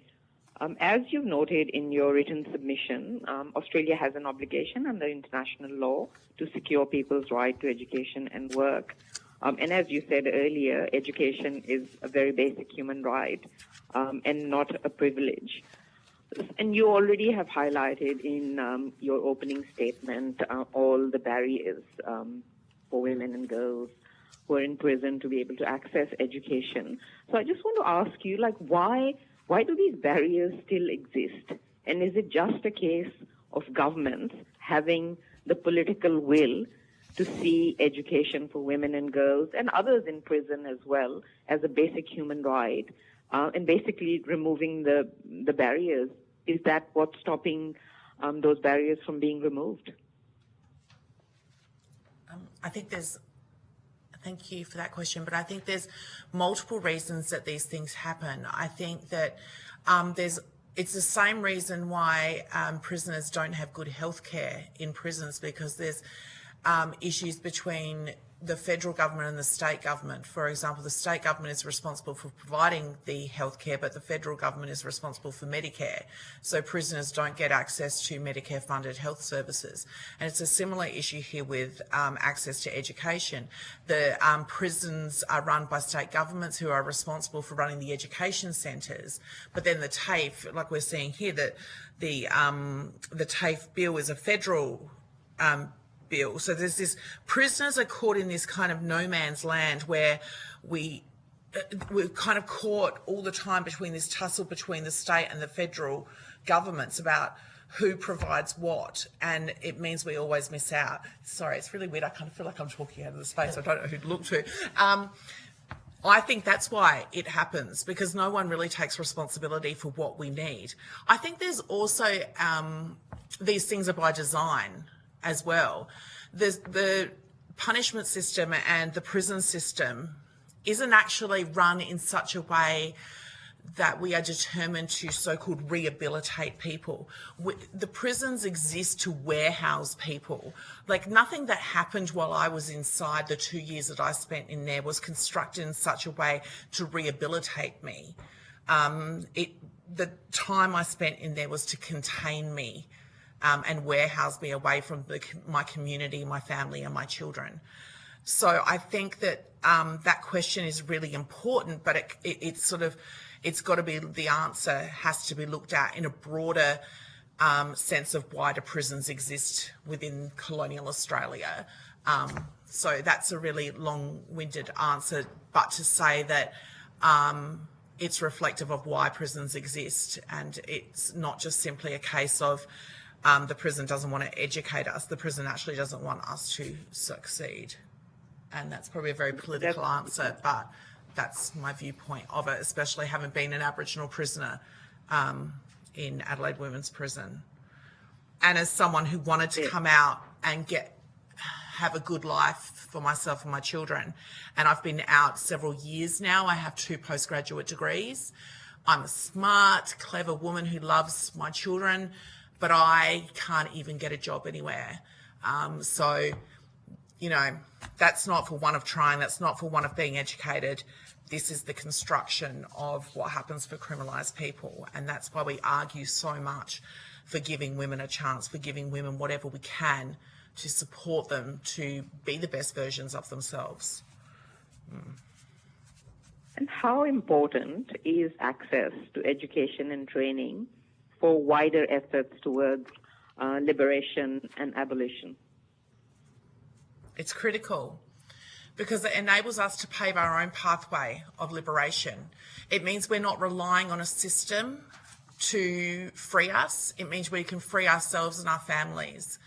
As you've noted in your written submission, Australia has an obligation under international law to secure people's right to education and work. And as you said earlier, education is a very basic human right and not a privilege. And you already have highlighted in your opening statement all the barriers for women and girls who are in prison to be able to access education. So I just want to ask you, like, why do these barriers still exist? And is it just a case of governments having the political will to see education for women and girls and others in prison as well as a basic human right, and basically removing the barriers? Is that what's stopping those barriers from being removed? I think thank you for that question, but I think there's multiple reasons that these things happen. I think that it's the same reason why prisoners don't have good health care in prisons, because there's issues between the federal government and the state government. For example, the state government is responsible for providing the health care, but the federal government is responsible for Medicare. So prisoners don't get access to Medicare-funded health services. And it's a similar issue here with access to education. The prisons are run by state governments who are responsible for running the education centres, but then the TAFE, like we're seeing here, that the TAFE bill is a federal bill. So there's this, prisoners are caught in this kind of no man's land where we're kind of caught all the time between this tussle between the state and the federal governments about who provides what, and it means we always miss out. Sorry, it's really weird. I kind of feel like I'm talking out of the space. I don't know who to look to. I think that's why it happens, because no one really takes responsibility for what we need. I think there's also, these things are by design as well. The punishment system and the prison system isn't actually run in such a way that we are determined to so-called rehabilitate people. The prisons exist to warehouse people. Like, nothing that happened while I was inside, the 2 years that I spent in there, was constructed in such a way to rehabilitate me. The time I spent in there was to contain me and warehouse me away from my community, my family and my children. So I think that that question is really important, but it's got to be, the answer has to be looked at in a broader sense of why do prisons exist within colonial Australia. So that's a really long-winded answer, but to say that it's reflective of why prisons exist, and it's not just simply a case of the prison doesn't want to educate us, the prison actually doesn't want us to succeed. And that's probably a very political answer, but that's my viewpoint of it, especially having been an Aboriginal prisoner in Adelaide Women's Prison. And as someone who wanted to come out and have a good life for myself and my children. And I've been out several years now. I have 2 postgraduate degrees. I'm a smart, clever woman who loves my children, but I can't even get a job anywhere. So, you know, that's not for want of trying. That's not for want of being educated. This is the construction of what happens for criminalised people. And that's why we argue so much for giving women a chance, for giving women whatever we can to support them to be the best versions of themselves. And how important is access to education and training for wider efforts towards liberation and abolition? It's critical because it enables us to pave our own pathway of liberation. It means we're not relying on a system to free us. It means we can free ourselves and our families.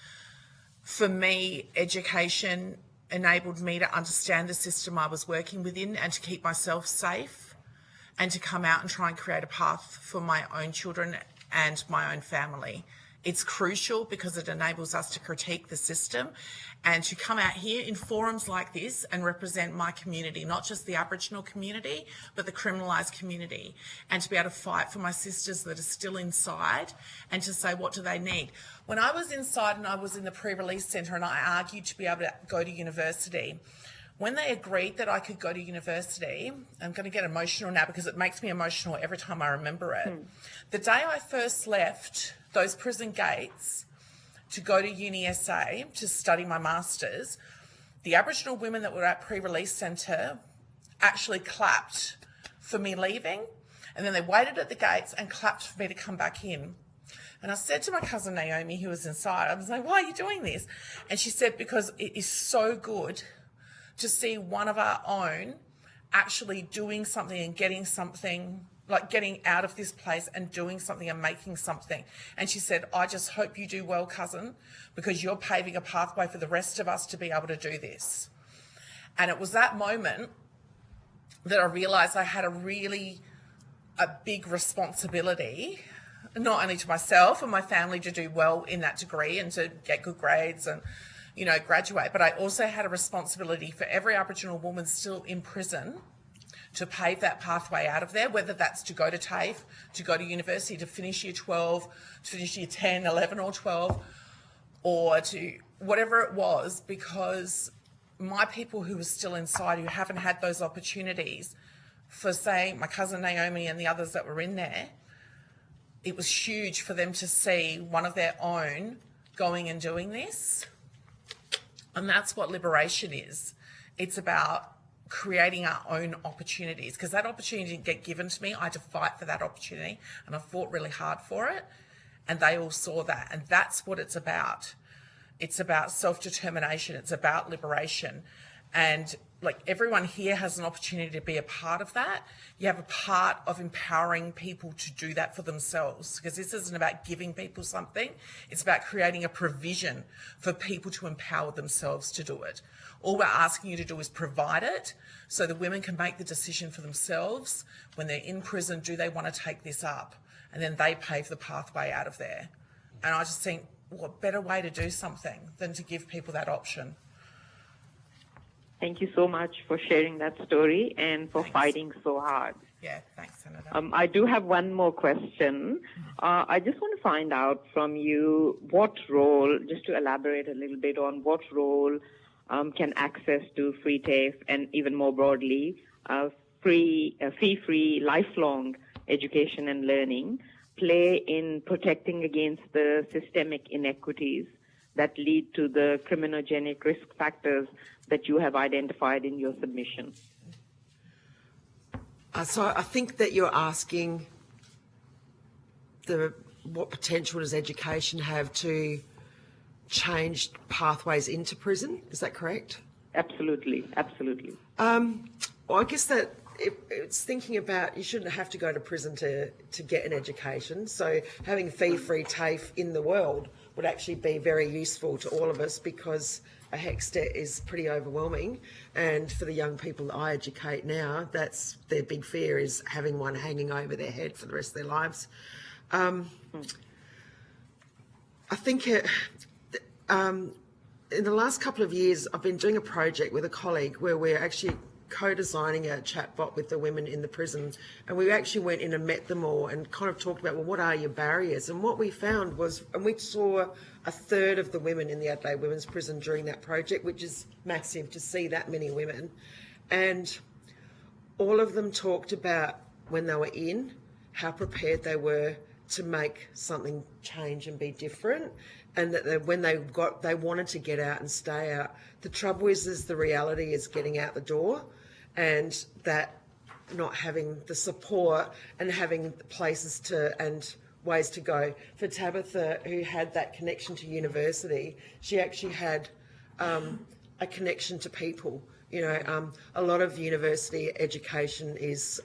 For me, education enabled me to understand the system I was working within and to keep myself safe and to come out and try and create a path for my own children and my own family. It's crucial because it enables us to critique the system and to come out here in forums like this and represent my community, not just the Aboriginal community, but the criminalised community, and to be able to fight for my sisters that are still inside and to say, what do they need? When I was inside and I was in the pre-release centre and I argued to be able to go to university, when they agreed that I could go to university, I'm going to get emotional now because it makes me emotional every time I remember it. The day I first left those prison gates to go to Uni SA to study my masters, the Aboriginal women that were at pre-release centre actually clapped for me leaving, and then they waited at the gates and clapped for me to come back in. And I said to my cousin Naomi, who was inside, I was like, why are you doing this? And she said, because it is so good to see one of our own actually doing something and getting something, like getting out of this place and doing something and making something. And she said, I just hope you do well, cousin, because you're paving a pathway for the rest of us to be able to do this. And it was that moment that I realised I had a big responsibility, not only to myself and my family to do well in that degree and to get good grades and, you know, graduate, but I also had a responsibility for every Aboriginal woman still in prison to pave that pathway out of there, whether that's to go to TAFE, to go to university, to finish year 12, to finish year 10, 11 or 12, or to whatever it was, because my people who were still inside, who haven't had those opportunities, for say my cousin Naomi and the others that were in there, it was huge for them to see one of their own going and doing this. And that's what liberation is. It's about creating our own opportunities, because that opportunity didn't get given to me. I had to fight for that opportunity, and I fought really hard for it, and they all saw that. And that's what it's about. It's about self-determination. It's about liberation. And like everyone here has an opportunity to be a part of that. You have a part of empowering people to do that for themselves, because this isn't about giving people something. It's about creating a provision for people to empower themselves to do it. All we're asking you to do is provide it so the women can make the decision for themselves when they're in prison, do they want to take this up? And then they pave the pathway out of there. And I just think, what better way to do something than to give people that option? Thank you so much for sharing that story and for fighting so hard. Yeah, thanks, Senator. I do have one more question. I just want to find out from you what role, just to elaborate a little bit on what role can access to free TAFE and even more broadly, fee-free, lifelong education and learning play in protecting against the systemic inequities that lead to the criminogenic risk factors that you have identified in your submission? So I think that you're asking what potential does education have to change pathways into prison? Is that correct? Absolutely, absolutely. Well, I guess that it's thinking about you shouldn't have to go to prison to get an education. So having fee-free TAFE in the world would actually be very useful to all of us because a HECS debt is pretty overwhelming. And for the young people that I educate now, that's their big fear, is having one hanging over their head for the rest of their lives. I think in the last couple of years, I've been doing a project with a colleague where we're actually co-designing a chatbot with the women in the prison, and we actually went in and met them all and kind of talked about, well, what are your barriers? And what we found was, and we saw a third of the women in the Adelaide Women's Prison during that project, which is massive to see that many women, and all of them talked about when they were in, how prepared they were to make something change and be different, and that when they wanted to get out and stay out. The trouble is the reality is getting out the door, and that not having the support and having places and ways to go. For Tabitha, who had that connection to university, she actually had a connection to people. You know, a lot of university education is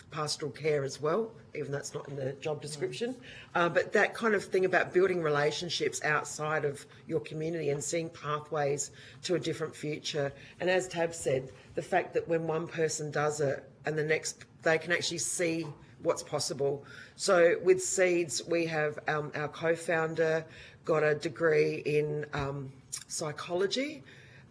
pastoral care as well, even though that's not in the job description. But that kind of thing about building relationships outside of your community and seeing pathways to a different future. And as Tab said, the fact that when one person does it and the next, they can actually see what's possible. So with Seeds, we have our co-founder got a degree in psychology.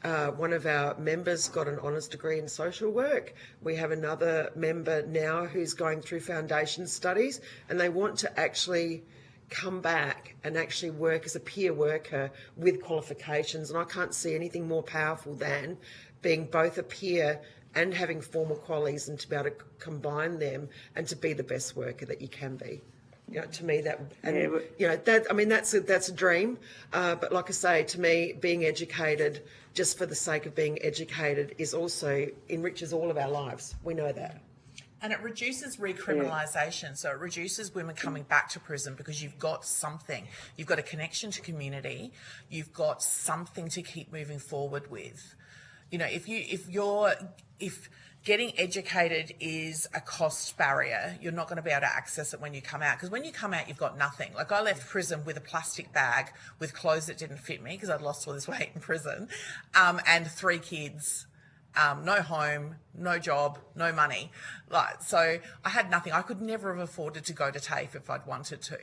One of our members got an honours degree in social work. We have another member now who's going through foundation studies, and they want to actually come back and actually work as a peer worker with qualifications. And I can't see anything more powerful than being both a peer and having formal qualities, and to be able to combine them and to be the best worker that you can be. You know, to me that, and you know, that, I mean, that's a dream. But like I say, to me, being educated just for the sake of being educated is also enriches all of our lives. We know that. And it reduces recriminalisation, so it reduces women coming back to prison because you've got something. You've got a connection to community. You've got something to keep moving forward with. You know, if getting educated is a cost barrier, you're not going to be able to access it when you come out. Because when you come out, you've got nothing. Like, I left prison with a plastic bag with clothes that didn't fit me because I'd lost all this weight in prison, and 3 kids. No home, no job, no money. Like, so I had nothing. I could never have afforded to go to TAFE if I'd wanted to.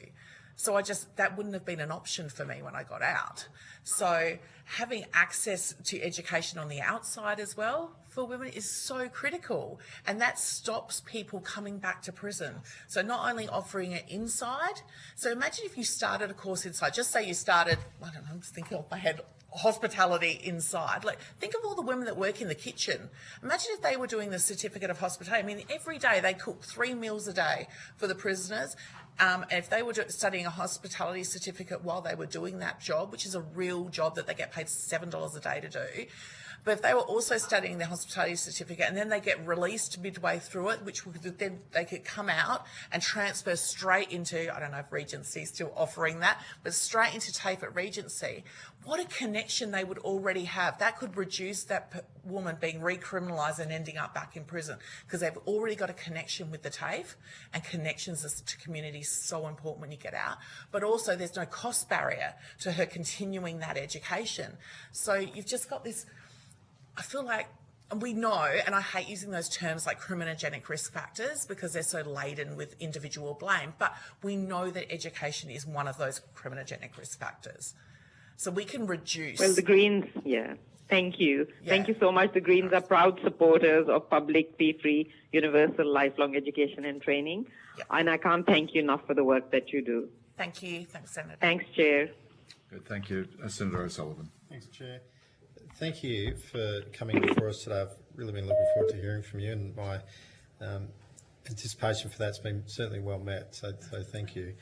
So that wouldn't have been an option for me when I got out. So having access to education on the outside as well for women is so critical, and that stops people coming back to prison. So not only offering it inside, so imagine if you started a course inside, just say you started, I don't know, I'm just thinking off my head, hospitality inside. Like, think of all the women that work in the kitchen. Imagine if they were doing the certificate of hospitality. I mean, every day they cook 3 meals a day for the prisoners. And if they were studying a hospitality certificate while they were doing that job, which is a real job that they get paid $7 a day to do, but if they were also studying their hospitality certificate and then they get released midway through it, which then they could come out and transfer straight into, I don't know if Regency is still offering that, but straight into TAFE at Regency, what a connection they would already have. That could reduce that woman being recriminalised and ending up back in prison because they've already got a connection with the TAFE, and connections to community is so important when you get out. But also there's no cost barrier to her continuing that education. So you've just got this, I feel like, and we know, and I hate using those terms like criminogenic risk factors because they're so laden with individual blame, but we know that education is one of those criminogenic risk factors. So we can reduce... Well, the Greens, Thank you. Thank you so much. The Greens are proud supporters of public, fee-free, universal, lifelong education and training. And I can't thank you enough for the work that you do. Thank you. Thanks, Senator. Thanks, Chair. Good, thank you. Senator O'Sullivan. Thanks, Chair. Thank you for coming before us today. I've really been looking forward to hearing from you, and my anticipation for that's been certainly well met, so thank you.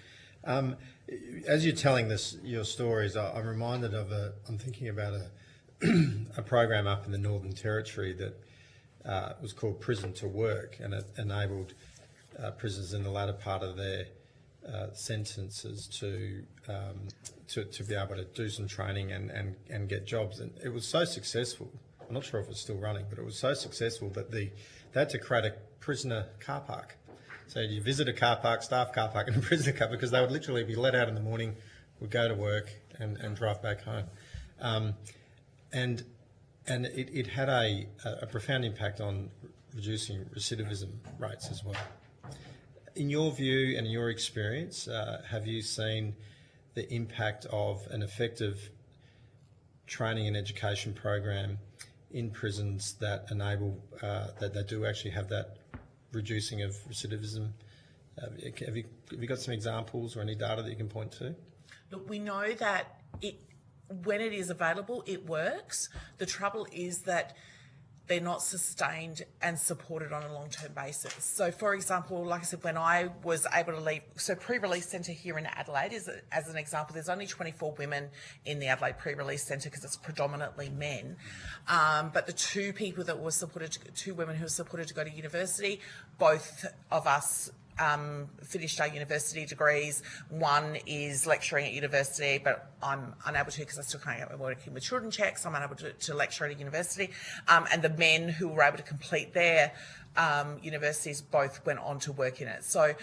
As you're telling your stories, I'm reminded of I'm thinking about a program up in the Northern Territory that was called Prison to Work, and it enabled prisoners in the latter part of their sentences to be able to do some training and get jobs. And it was so successful, I'm not sure if it's still running, but it was so successful that they had to create a prisoner car park. So you visit a car park, staff car park and a prisoner car, because they would literally be let out in the morning, would go to work and drive back home. And it had a profound impact on reducing recidivism rates as well. In your view and in your experience, have you seen the impact of an effective training and education program in prisons that enable, that they do actually have that reducing of recidivism? Have you got some examples or any data that you can point to? Look, we know that when it is available, it works. The trouble is that they're not sustained and supported on a long-term basis. So, for example, like I said, when I was able to leave, so pre-release centre here in Adelaide is, as an example, there's only 24 women in the Adelaide pre-release centre because it's predominantly men. But the two women who were supported to go to university, both of us finished our university degrees. One is lecturing at university, but I'm unable to because I still can't get working with children checks. I'm unable to lecture at a university. And the men who were able to complete their universities both went on to work in it. So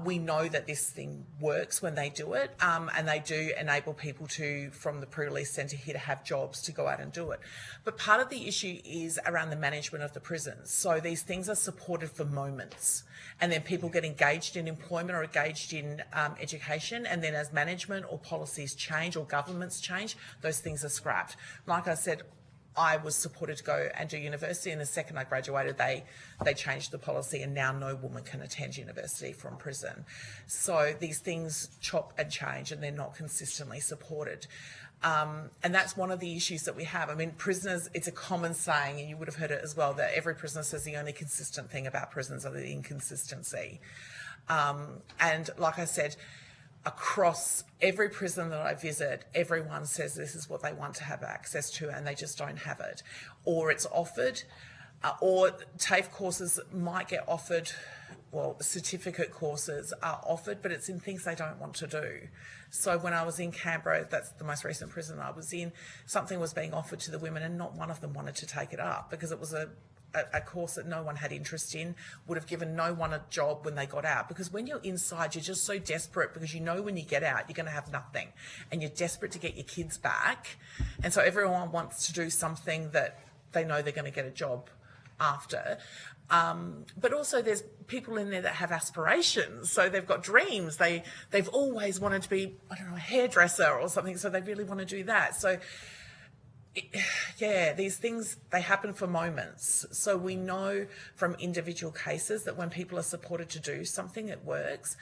we know that this thing works when they do it, and they do enable people from the pre-release centre here to have jobs to go out and do it. But part of the issue is around the management of the prisons. So these things are supported for moments, and then people get engaged in employment or engaged in education, and then as management or policies change or governments change, those things are scrapped. Like I said, I was supported to go and do university, and the second I graduated, they changed the policy, and now no woman can attend university from prison. So these things chop and change, and they're not consistently supported. And that's one of the issues that we have. I mean, prisoners, it's a common saying, and you would have heard it as well, that every prisoner says the only consistent thing about prisons are the inconsistency. And like I said, across every prison that I visit, everyone says this is what they want to have access to, and they just don't have it. Or it's offered, or TAFE courses might get offered, well, certificate courses are offered, but it's in things they don't want to do. So when I was in Canberra, that's the most recent prison I was in, something was being offered to the women and not one of them wanted to take it up because it was a course that no one had interest in, would have given no one a job when they got out. Because when you're inside, you're just so desperate because you know when you get out, you're going to have nothing. And you're desperate to get your kids back. And so everyone wants to do something that they know they're going to get a job after. But also there's people in there that have aspirations. So they've got dreams. They've always wanted to be, I don't know, a hairdresser or something. So they really want to do that. So yeah, these things, they happen for moments. So we know from individual cases that when people are supported to do something, it works.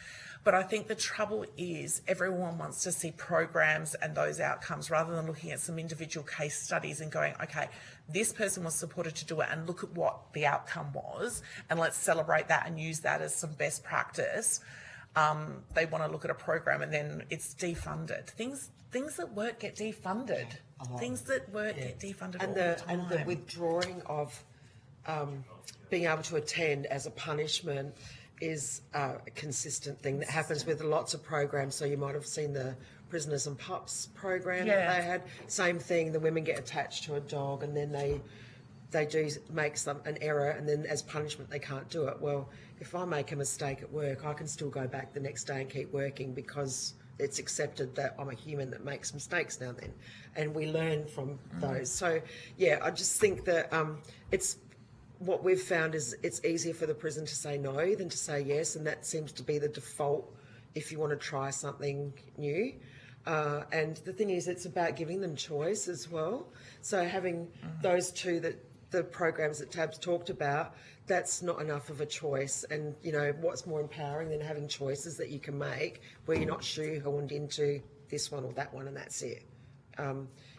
But I think the trouble is everyone wants to see programs and those outcomes rather than looking at some individual case studies and going, okay, this person was supported to do it and look at what the outcome was and let's celebrate that and use that as some best practice. They want to look at a program and then it's defunded. Things that work get defunded. Things that work get defunded all the time. And the withdrawing of being able to attend as a punishment is a consistent thing that happens with lots of programs. So you might have seen the Prisoners and Pups program that they had. Same thing, the women get attached to a dog and then they do make an error and then as punishment they can't do it. Well, if I make a mistake at work, I can still go back the next day and keep working because it's accepted that I'm a human that makes mistakes now and then. And we learn from those. So, yeah, I just think that it's what we've found is it's easier for the prison to say no than to say yes, and that seems to be the default if you want to try something new. And the thing is, it's about giving them choice as well. So having those two, that the programs that Tab's talked about, that's not enough of a choice. And, you know, what's more empowering than having choices that you can make where you're not shoehorned into this one or that one and that's it.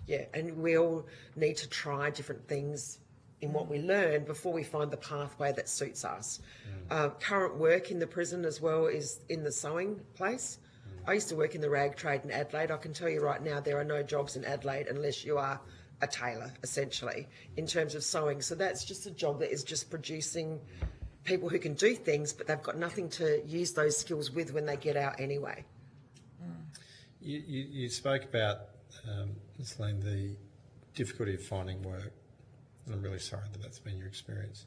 Yeah, and we all need to try different things in what we learn before we find the pathway that suits us. Current work in the prison as well is in the sewing place. I used to work in the rag trade in Adelaide. I can tell you right now there are no jobs in Adelaide unless you are a tailor, essentially, in terms of sewing. So that's just a job that is just producing people who can do things, but they've got nothing to use those skills with when they get out anyway. You spoke about, Ms. Lane, the difficulty of finding work, and I'm really sorry that that's been your experience.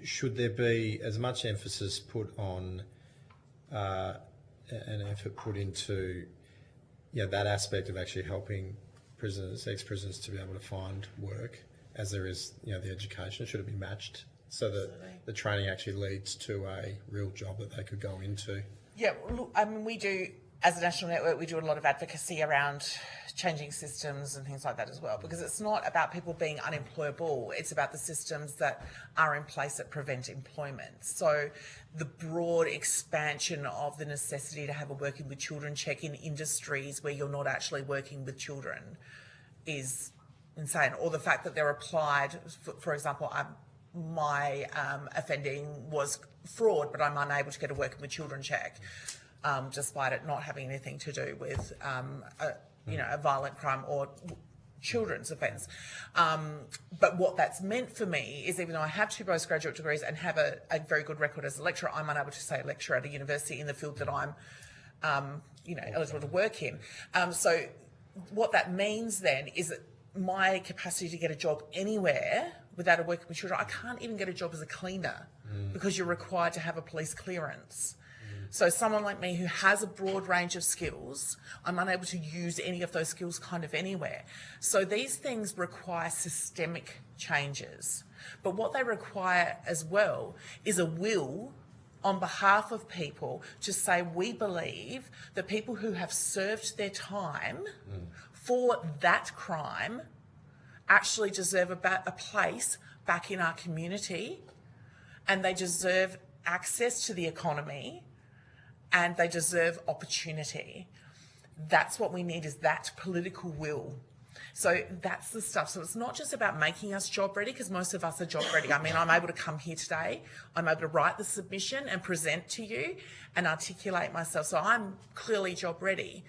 Should there be as much emphasis put on an effort put into that aspect of actually helping prisoners, ex-prisoners, to be able to find work as there is the education? Should it be matched so that the training actually leads to a real job that they could go into? Yeah, look, I mean, we do, as a national network, we do a lot of advocacy around changing systems and things like that as well, because it's not about people being unemployable, it's about the systems that are in place that prevent employment. So the broad expansion of the necessity to have a working with children check in industries where you're not actually working with children is insane. Or the fact that they're applied, for example, my offending was fraud, but I'm unable to get a working with children check, despite it not having anything to do with a violent crime or children's offence. But what that's meant for me is, even though I have 2 postgraduate degrees and have a very good record as a lecturer, I'm unable to say lecture at a university in the field that I'm eligible to work in. So what that means then is that my capacity to get a job anywhere without a working with children, I can't even get a job as a cleaner because you're required to have a police clearance. So someone like me who has a broad range of skills, I'm unable to use any of those skills kind of anywhere. So these things require systemic changes. But what they require as well is a will on behalf of people to say, we believe that people who have served their time for that crime actually deserve a place back in our community, and they deserve access to the economy, and they deserve opportunity. That's what we need, is that political will. So that's the stuff. So it's not just about making us job ready, because most of us are job ready. I mean, I'm able to come here today, I'm able to write the submission and present to you and articulate myself. So I'm clearly job ready.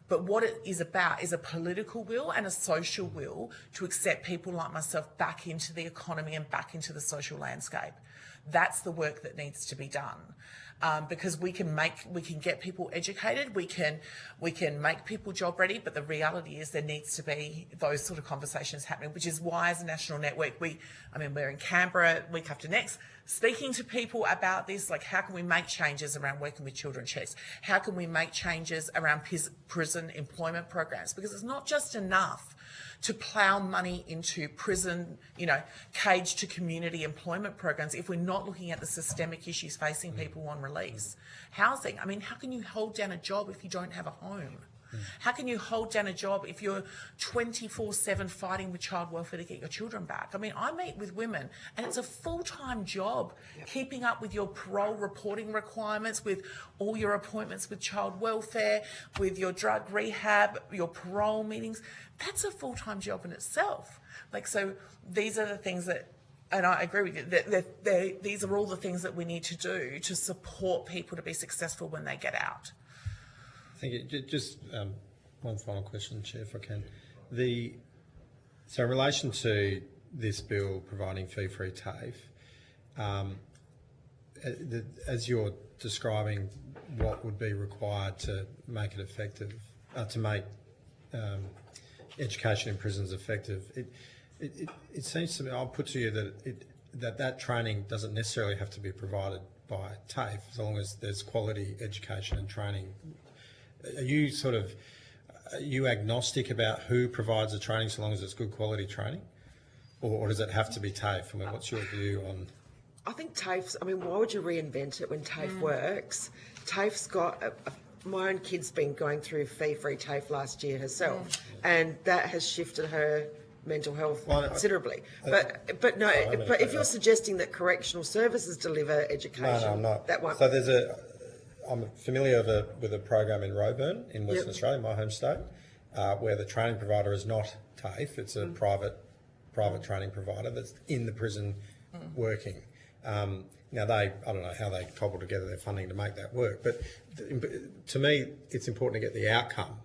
But what it is about is a political will and a social will to accept people like myself back into the economy and back into the social landscape. That's the work that needs to be done. Because we can get people educated, we can make people job ready, but the reality is there needs to be those sort of conversations happening, which is why, as a national network, we're in Canberra week after next, speaking to people about this, like, how can we make changes around working with children checks? How can we make changes around prison employment programs? Because it's not just enough to plough money into prison, cage to community employment programs if we're not looking at the systemic issues facing people on release. Housing, I mean, how can you hold down a job if you don't have a home? How can you hold down a job if you're 24/7 fighting with child welfare to get your children back? I mean, I meet with women and it's a full-time job keeping up with your parole reporting requirements, with all your appointments with child welfare, with your drug rehab, your parole meetings. That's a full-time job in itself. So these are the things that, and I agree with you, these are all the things that we need to do to support people to be successful when they get out. Thank you. Just one final question, Chair, if I can. So in relation to this bill providing fee-free TAFE, as you're describing what would be required to make it effective, to make education in prisons effective, it seems to me, I'll put to you that that training doesn't necessarily have to be provided by TAFE, as long as there's quality education and training. Are you agnostic about who provides the training, so long as it's good quality training, or does it have to be TAFE? I mean, what's your view on? I think TAFE's, why would you reinvent it when TAFE works? TAFE's got my own kid's been going through fee-free TAFE last year herself, and that has shifted her mental health considerably. But if you're suggesting that correctional services deliver education, no, I'm not. That won't. So I'm familiar with a program in Roebourne in Western Australia, my home state, where the training provider is not TAFE. It's a private training provider that's in the prison working. Now I don't know how they cobble together their funding to make that work, but to me, it's important to get the outcome,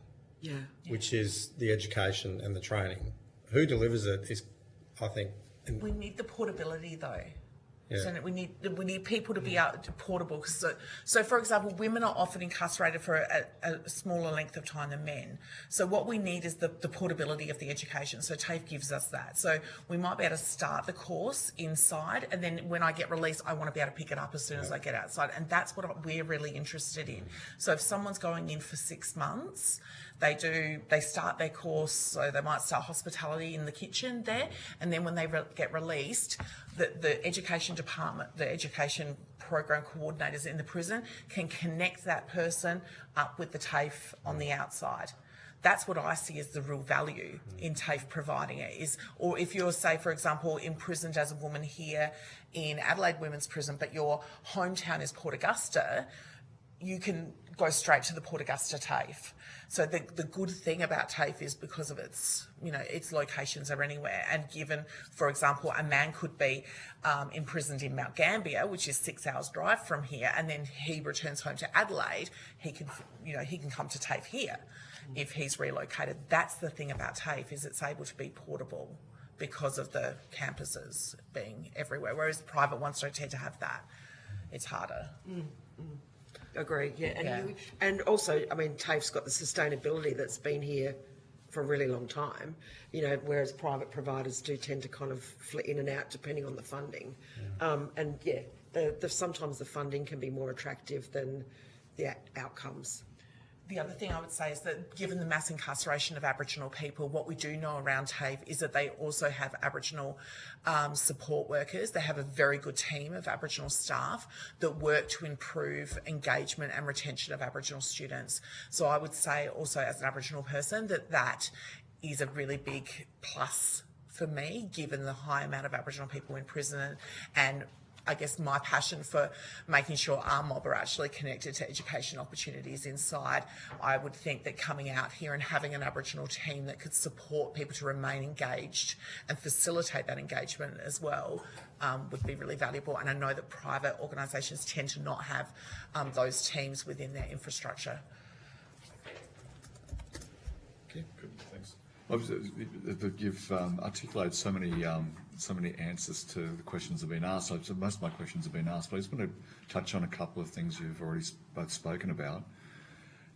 which is the education and the training. Who delivers it is, I think. We need the portability, though. Yeah. So we need people to be portable. So, for example, women are often incarcerated for a smaller length of time than men. So what we need is the portability of the education. So TAFE gives us that. So we might be able to start the course inside, and then when I get released, I want to be able to pick it up as soon as I get outside. And that's what we're really interested in. So if someone's going in for 6 months, they start their course, so they might start hospitality in the kitchen there, and then when they get released, the education department, the education program coordinators in the prison can connect that person up with the TAFE on the outside. That's what I see as the real value in TAFE providing it is, or if you're, say, for example, imprisoned as a woman here in Adelaide Women's Prison, but your hometown is Port Augusta, you can go straight to the Port Augusta TAFE. So the good thing about TAFE is because of its locations are anywhere. And given, for example, a man could be imprisoned in Mount Gambier, which is 6 hours drive from here, and then he returns home to Adelaide, he can come to TAFE here if he's relocated. That's the thing about TAFE, is it's able to be portable because of the campuses being everywhere, whereas private ones don't tend to have that. It's harder. Agree, and also, I mean, TAFE's got the sustainability that's been here for a really long time, whereas private providers do tend to kind of flit in and out depending on the funding. Sometimes the funding can be more attractive than the outcomes. The other thing I would say is that given the mass incarceration of Aboriginal people, what we do know around TAFE is that they also have Aboriginal support workers. They have a very good team of Aboriginal staff that work to improve engagement and retention of Aboriginal students. So I would say also as an Aboriginal person that is a really big plus for me, given the high amount of Aboriginal people in prison and I guess my passion for making sure our mob are actually connected to education opportunities inside. I would think that coming out here and having an Aboriginal team that could support people to remain engaged and facilitate that engagement as well would be really valuable. And I know that private organisations tend to not have those teams within their infrastructure. Okay, good, thanks. You've articulated so many answers to the questions that have been asked. So most of my questions have been asked, but I just want to touch on a couple of things you've already both spoken about.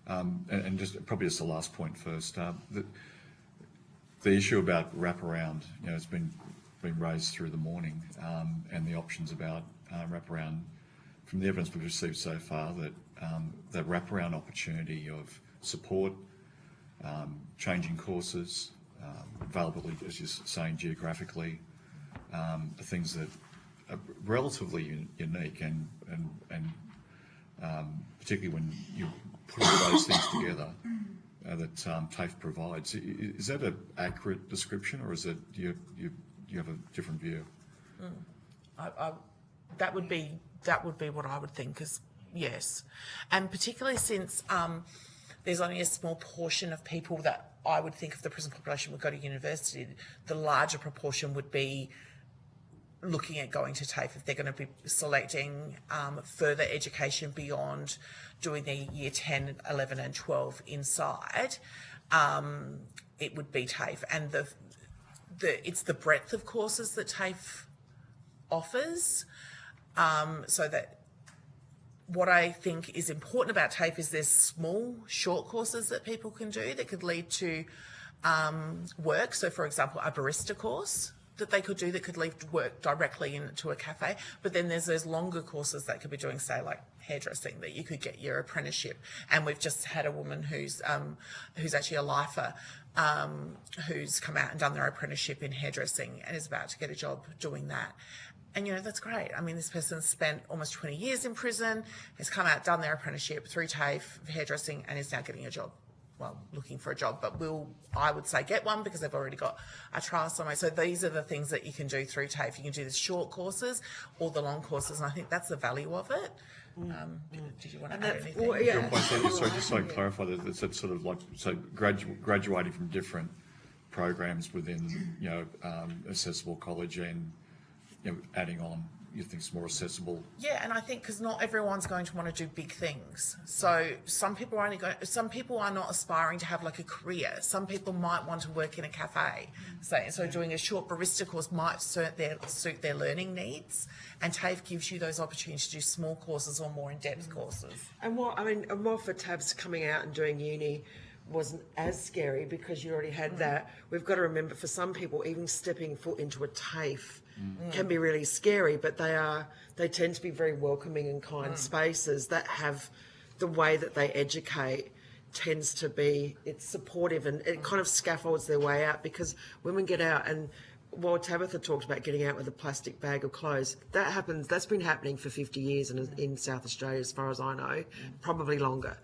And just probably just the last point first. The issue about wraparound, it's been raised through the morning, and the options about wraparound. From the evidence we've received so far, that wraparound opportunity of support, changing courses, availability, as you're saying, geographically, are things that are relatively unique, and particularly when you put all those things together that TAFE provides. Is that an accurate description, or is it you have a different view? That would be what I would think. Yes, and particularly since there's only a small portion of people that I would think of the prison population would go to university. The larger proportion would be looking at going to TAFE if they're going to be selecting further education beyond doing their year 10, 11 and 12 inside. It would be TAFE, and it's the breadth of courses that TAFE offers, so that what I think is important about TAFE is there's small, short courses that people can do that could lead to work. So, for example, a barista course that they could do that could lead to work directly into a cafe. But then there's those longer courses that could be doing, say, like hairdressing, that you could get your apprenticeship. And we've just had a woman who's actually a lifer who's come out and done their apprenticeship in hairdressing and is about to get a job doing that. And, you know, that's great. I mean, this person's spent almost 20 years in prison, has come out, done their apprenticeship through TAFE, hairdressing, and is now getting a job. Well, looking for a job, but I would say, get one because they've already got a trial somewhere. So these are the things that you can do through TAFE. You can do the short courses or the long courses, and I think that's the value of it. Did you want to add anything? Sorry, just so I clarify that it's sort of like graduating from different programs within accessible college and adding on. You think it's more accessible? Yeah, and I think because not everyone's going to want to do big things. So some people are not aspiring to have like a career. Some people might want to work in a cafe. So doing a short barista course might suit their learning needs. And TAFE gives you those opportunities to do small courses or more in-depth courses. And while for Tabs coming out and doing uni wasn't as scary because you already had that, we've got to remember for some people, even stepping foot into a TAFE can be really scary, but they tend to be very welcoming and kind spaces that have the way that they educate tends to be, it's supportive and it kind of scaffolds their way out, because women get out, and while Tabitha talked about getting out with a plastic bag of clothes, that's been happening for 50 years in South Australia, as far as I know, probably longer.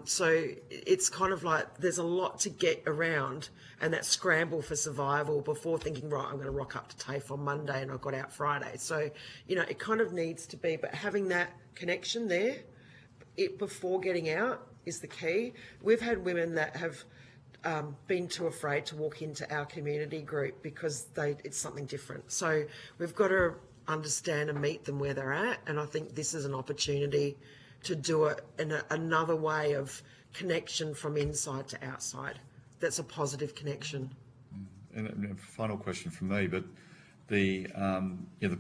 So it's kind of like there's a lot to get around, and that scramble for survival before thinking, right, I'm going to rock up to TAFE on Monday and I got out Friday. So, it kind of needs to be, but having that connection there before getting out is the key. We've had women that have been too afraid to walk into our community group because it's something different. So we've got to understand and meet them where they're at, and I think this is an opportunity to do it in another way of connection from inside to outside. That's a positive connection. And a final question from me, but the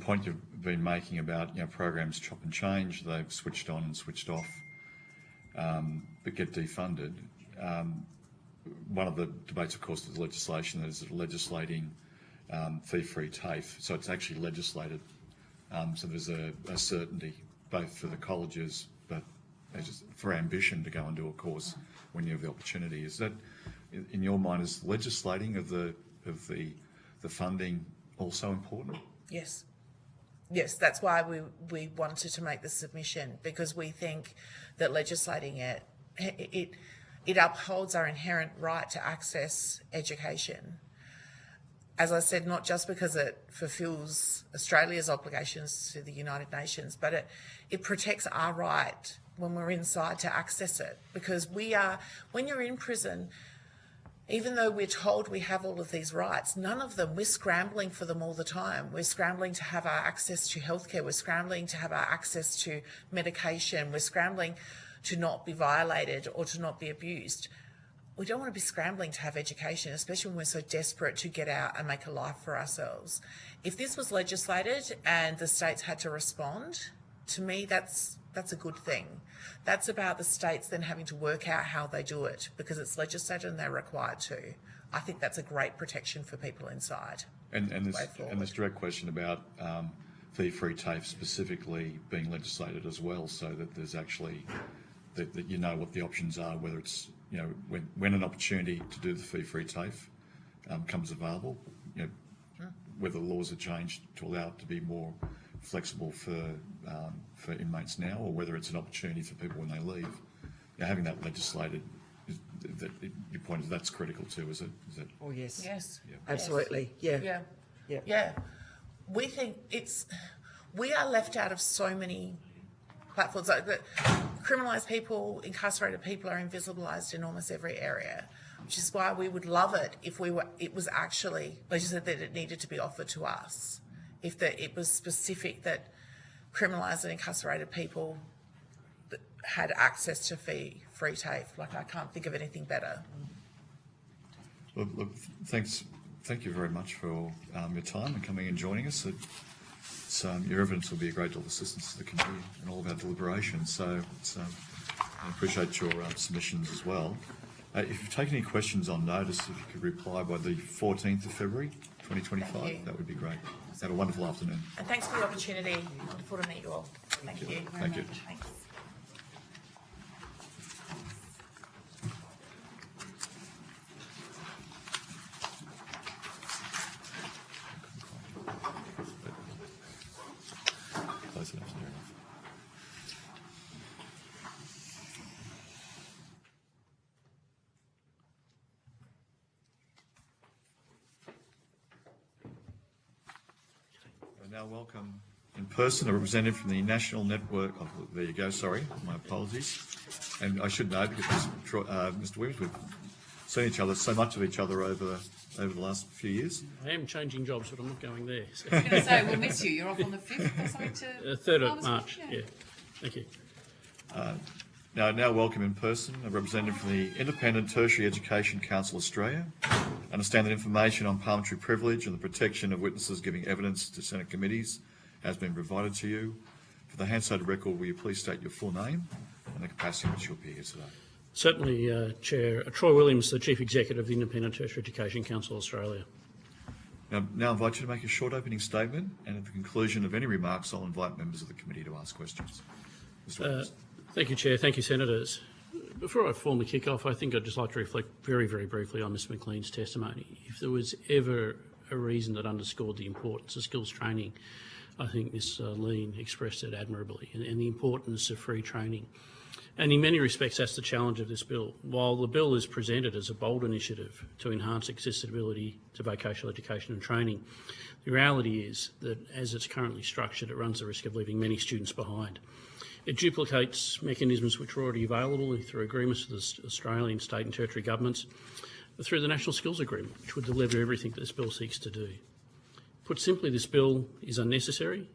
point you've been making about programs chop and change, they've switched on and switched off, but get defunded. One of the debates, of course, is legislation that is legislating fee-free TAFE. So it's actually legislated. So there's a certainty both for the colleges, but for ambition to go and do a course when you have the opportunity. Is that, in your mind, is legislating of the funding also important? Yes. Yes, that's why we wanted to make the submission, because we think that legislating it upholds our inherent right to access education. As I said, not just because it fulfills Australia's obligations to the United Nations, but it protects our right when we're inside to access it. Because when you're in prison, even though we're told we have all of these rights, none of them, we're scrambling for them all the time. We're scrambling to have our access to healthcare. We're scrambling to have our access to medication. We're scrambling to not be violated or to not be abused. We don't want to be scrambling to have education, especially when we're so desperate to get out and make a life for ourselves. If this was legislated and the states had to respond, to me, that's a good thing. That's about the states then having to work out how they do it, because it's legislated and they're required to. I think that's a great protection for people inside. And this direct question about fee-free TAFE specifically being legislated as well, so that there's actually that what the options are, whether it's when an opportunity to do the fee-free TAFE comes available, whether laws are changed to allow it to be more flexible for inmates now, or whether it's an opportunity for people when they leave. Having that legislated, your point is that's critical too, is it? Oh yes. Yes. Yeah. Absolutely. Yeah. Yeah. We think we are left out of so many platforms. Like criminalised people, incarcerated people are invisibilised in almost every area, which is why we would love it if it was actually legislated that it needed to be offered to us. If it was specific that criminalised and incarcerated people that had access to free TAFE, I can't think of anything better. Look, thank you very much for your time and coming and joining us. Your evidence will be a great deal of assistance to the committee and all of our deliberations. So I appreciate your submissions as well. If you've taken any questions on notice, if you could reply by the 14th of February 2025, that would be great. Have a wonderful afternoon. And thanks for the opportunity. Wonderful to meet you all. Thank you. Thank you. Thanks. close enough. Fair enough. I now welcome in person a representative from the National Network. Oh, there you go. Sorry, my apologies. And I should know because Mr. Williams, we've seen each other, so much of each other over the last few years. I am changing jobs, but I'm not going there. So. I was going to say, we'll miss you. You're off on the 5th or something to... 3rd of March, yeah. Thank you. Now welcome in person a representative from the Independent Tertiary Education Council Australia. I understand that information on parliamentary privilege and the protection of witnesses giving evidence to Senate committees has been provided to you. For the Hansard record, will you please state your full name and the capacity in which you appear here today? Certainly, Chair. Troy Williams, the Chief Executive of the Independent Tertiary Education Council Australia. Now I invite you to make a short opening statement, and at the conclusion of any remarks, I'll invite members of the committee to ask questions. Mr. Williams. Thank you, Chair. Thank you, Senators. Before I formally kick off, I think I'd just like to reflect very, very briefly on Ms McLean's testimony. If there was ever a reason that underscored the importance of skills training, I think Ms Lean expressed it admirably, and the importance of free training. And in many respects, that's the challenge of this bill. While the bill is presented as a bold initiative to enhance accessibility to vocational education and training, the reality is that as it's currently structured, it runs the risk of leaving many students behind. It duplicates mechanisms which are already available through agreements with the Australian, state and territory governments, through the National Skills Agreement, which would deliver everything that this bill seeks to do. Put simply, this bill is unnecessary,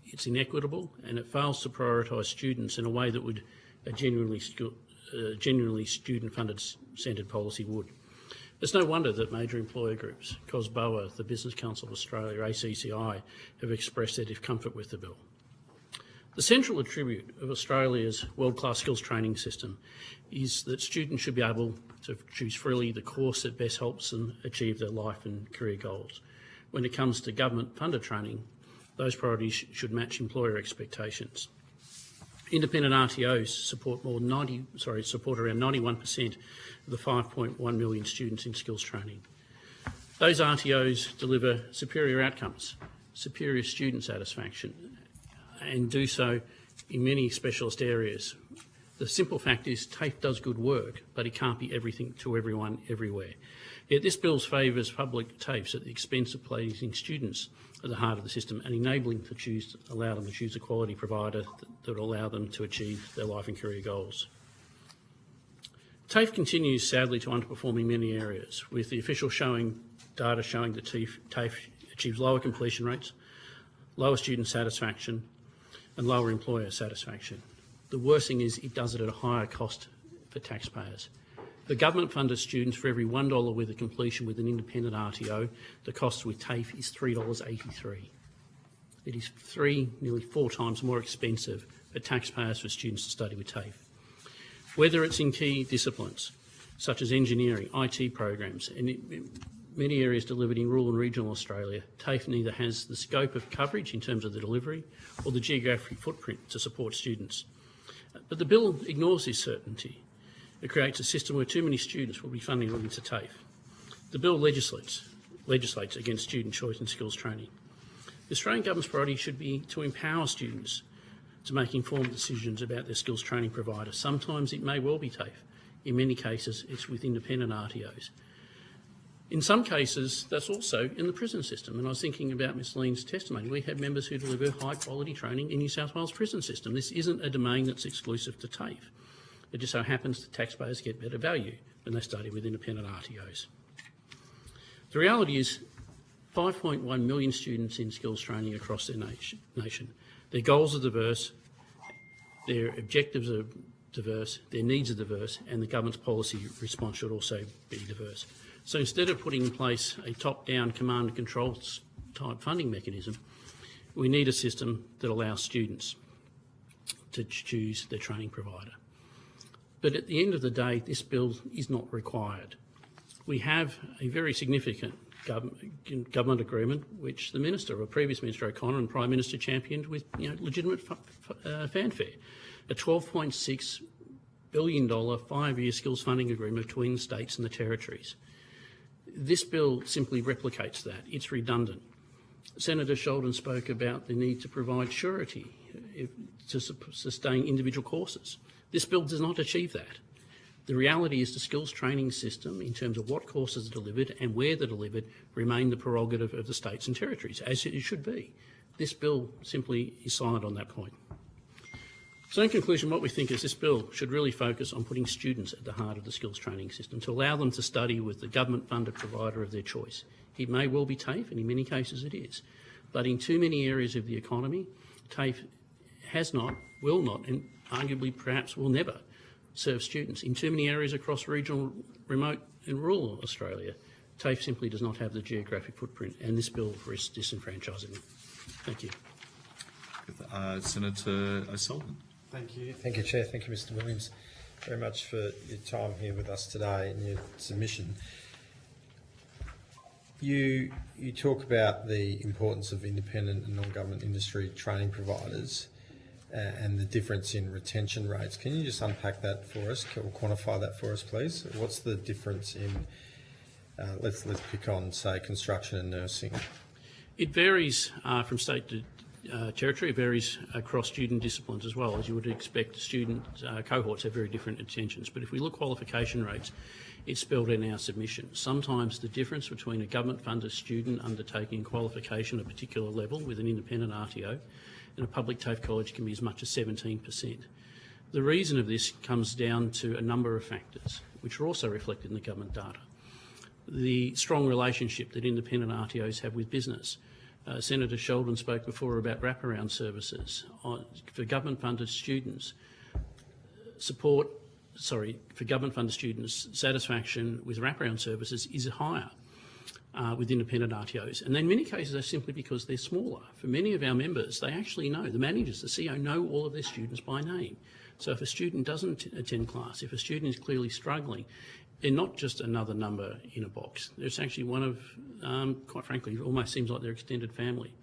it's inequitable, and it fails to prioritise students in a way that would a genuinely student-funded centred policy would. It's no wonder that major employer groups, COSBOA, the Business Council of Australia, ACCI, have expressed their discomfort with the bill. The central attribute of Australia's world-class skills training system is that students should be able to choose freely the course that best helps them achieve their life and career goals. When it comes to government-funded training, those priorities should match employer expectations. Independent RTOs support around 91% of the 5.1 million students in skills training. Those RTOs deliver superior outcomes, superior student satisfaction, and do so in many specialist areas. The simple fact is TAFE does good work, but it can't be everything to everyone everywhere. Yet this bill favours public TAFEs at the expense of placing students at the heart of the system and allow them to choose a quality provider that will allow them to achieve their life and career goals. TAFE continues sadly to underperform in many areas, with the official data showing that TAFE achieves lower completion rates, lower student satisfaction and lower employer satisfaction. The worst thing is it does it at a higher cost for taxpayers. For government-funded students, for every $1 with a completion with an independent RTO, the cost with TAFE is $3.83. It is nearly 4 times more expensive for taxpayers for students to study with TAFE. Whether it's in key disciplines, such as engineering, IT programs, and in many areas delivered in rural and regional Australia, TAFE neither has the scope of coverage in terms of the delivery or the geographic footprint to support students. But the bill ignores this certainty. It creates a system where too many students will be funding into TAFE. The bill legislates against student choice and skills training. The Australian government's priority should be to empower students to make informed decisions about their skills training provider. Sometimes it may well be TAFE. In many cases, it's with independent RTOs. In some cases, that's also in the prison system. And I was thinking about Ms Lean's testimony. We have members who deliver high-quality training in New South Wales prison system. This isn't a domain that's exclusive to TAFE. It just so happens that taxpayers get better value when they study with independent RTOs. The reality is 5.1 million students in skills training across their nation. Their goals are diverse, their objectives are diverse, their needs are diverse, and the government's policy response should also be diverse. So instead of putting in place a top-down command and control type funding mechanism, we need a system that allows students to choose their training provider. But at the end of the day, this bill is not required. We have a very significant government agreement which the Minister, or previous Minister O'Connor and Prime Minister championed with legitimate fanfare, a $12.6 billion 5-year skills funding agreement between the states and the territories. This bill simply replicates that. It's redundant. Senator Sheldon spoke about the need to provide surety to sustain individual courses. This bill does not achieve that. The reality is the skills training system, in terms of what courses are delivered and where they're delivered, remain the prerogative of the states and territories, as it should be. This bill simply is silent on that point. So in conclusion, what we think is this bill should really focus on putting students at the heart of the skills training system to allow them to study with the government-funded provider of their choice. It may well be TAFE, and in many cases it is. But in too many areas of the economy, TAFE has not, will not, and arguably perhaps will never serve students. In too many areas across regional, remote and rural Australia, TAFE simply does not have the geographic footprint, and this bill risks disenfranchising them. Thank you. Senator Sheldon. Thank you. Thank you, Chair. Thank you, Mr Williams, very much for your time here with us today and your submission. You talk about the importance of independent and non-government industry training providers and the difference in retention rates. Can you just unpack that for us, or quantify that for us, please? What's the difference in, let's pick on, say, construction and nursing? It varies from state to territory. It varies across student disciplines as well. As you would expect, student cohorts have very different intentions. But if we look qualification rates, it's spelled in our submission. Sometimes the difference between a government-funded student undertaking qualification at a particular level with an independent RTO and a public TAFE college can be as much as 17%. The reason of this comes down to a number of factors, which are also reflected in the government data. The strong relationship that independent RTOs have with business. Senator Sheldon spoke before about wraparound services. For government-funded students, satisfaction with wraparound services is higher with independent RTOs. And in many cases, that's simply because they're smaller. For many of our members, they actually know, the managers, the CEO, know all of their students by name. So if a student doesn't attend class, if a student is clearly struggling, they're not just another number in a box. There's actually one of, quite frankly, it almost seems like their extended family.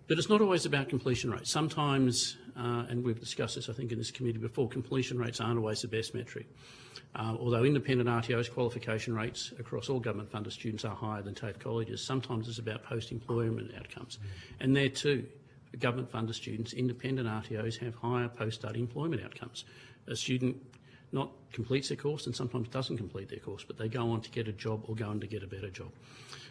But it's not always about completion rates. Sometimes, and we've discussed this, I think, in this committee before, completion rates aren't always the best metric. Although independent RTOs qualification rates across all government-funded students are higher than TAFE colleges, sometimes it's about post-employment outcomes. And there too, for government-funded students, independent RTOs have higher post-study employment outcomes. A student not completes their course and sometimes doesn't complete their course, but they go on to get a job or go on to get a better job.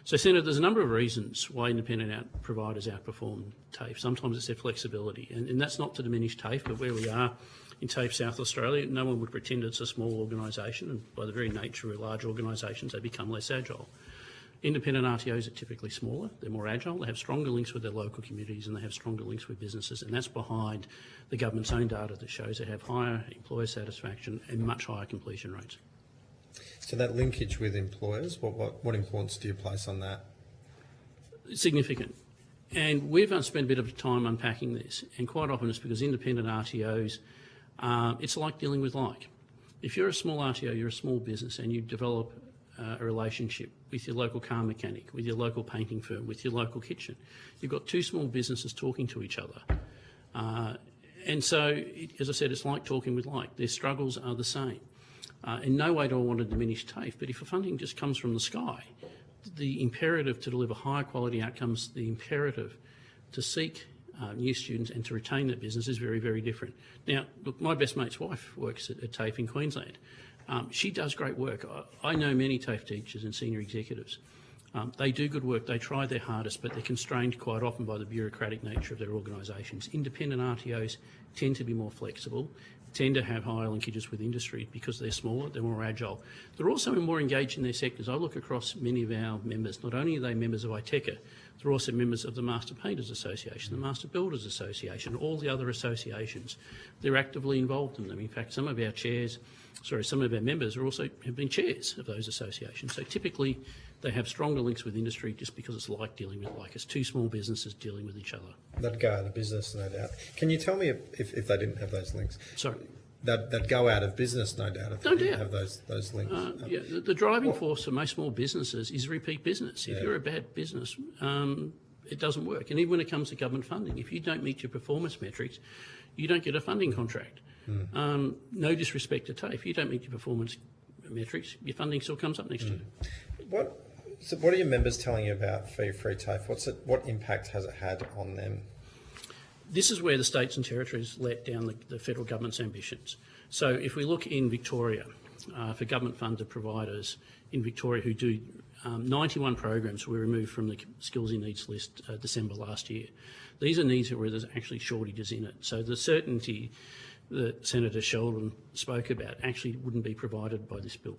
So, Senator, there's a number of reasons why independent providers outperform TAFE. Sometimes it's their flexibility, and that's not to diminish TAFE, but where we are in TAFE South Australia, no one would pretend it's a small organisation, and by the very nature of large organisations, they become less agile. Independent RTOs are typically smaller, they're more agile, they have stronger links with their local communities and they have stronger links with businesses, and that's behind the government's own data that shows they have higher employer satisfaction and much higher completion rates. So that linkage with employers, what importance do you place on that? Significant. And we've spent a bit of time unpacking this, and quite often it's because independent RTOs, it's like dealing with like. If you're a small RTO, you're a small business and you develop a relationship with your local car mechanic, with your local painting firm, with your local kitchen. You've got two small businesses talking to each other. And so, as I said, it's like talking with like. Their struggles are the same. In no way do I want to diminish TAFE, but if the funding just comes from the sky, the imperative to deliver higher quality outcomes, the imperative to seek new students and to retain that business is very, very different. Now, look, my best mate's wife works at TAFE in Queensland. She does great work. I know many TAFE teachers and senior executives. They do good work, they try their hardest, but they're constrained quite often by the bureaucratic nature of their organisations. Independent RTOs tend to be more flexible, tend to have higher linkages with industry because they're smaller, they're more agile. They're also more engaged in their sectors. I look across many of our members, not only are they members of ITECA, they're also members of the Master Painters Association, the Master Builders Association, all the other associations. They're actively involved in them. In fact, some of our members have been chairs of those associations. So typically they have stronger links with industry just because it's like dealing with like. It's two small businesses dealing with each other. They'd go out of business, no doubt. Can you tell me if they didn't have those links? Sorry? They'd go out of business, no doubt, if they didn't have those links. The driving force for most small businesses is repeat business. If you're a bad business, it doesn't work. And even when it comes to government funding, if you don't meet your performance metrics, you don't get a funding contract. No disrespect to TAFE. If you don't meet your performance metrics, your funding still comes up next year. What are your members telling you about fee-free TAFE? What impact has it had on them? This is where the states and territories let down the federal government's ambitions. So if we look in Victoria, for government-funded providers in Victoria who do 91 programs were removed from the skills in needs list December last year. These are needs where there's actually shortages in it. So the certainty that Senator Sheldon spoke about actually wouldn't be provided by this bill.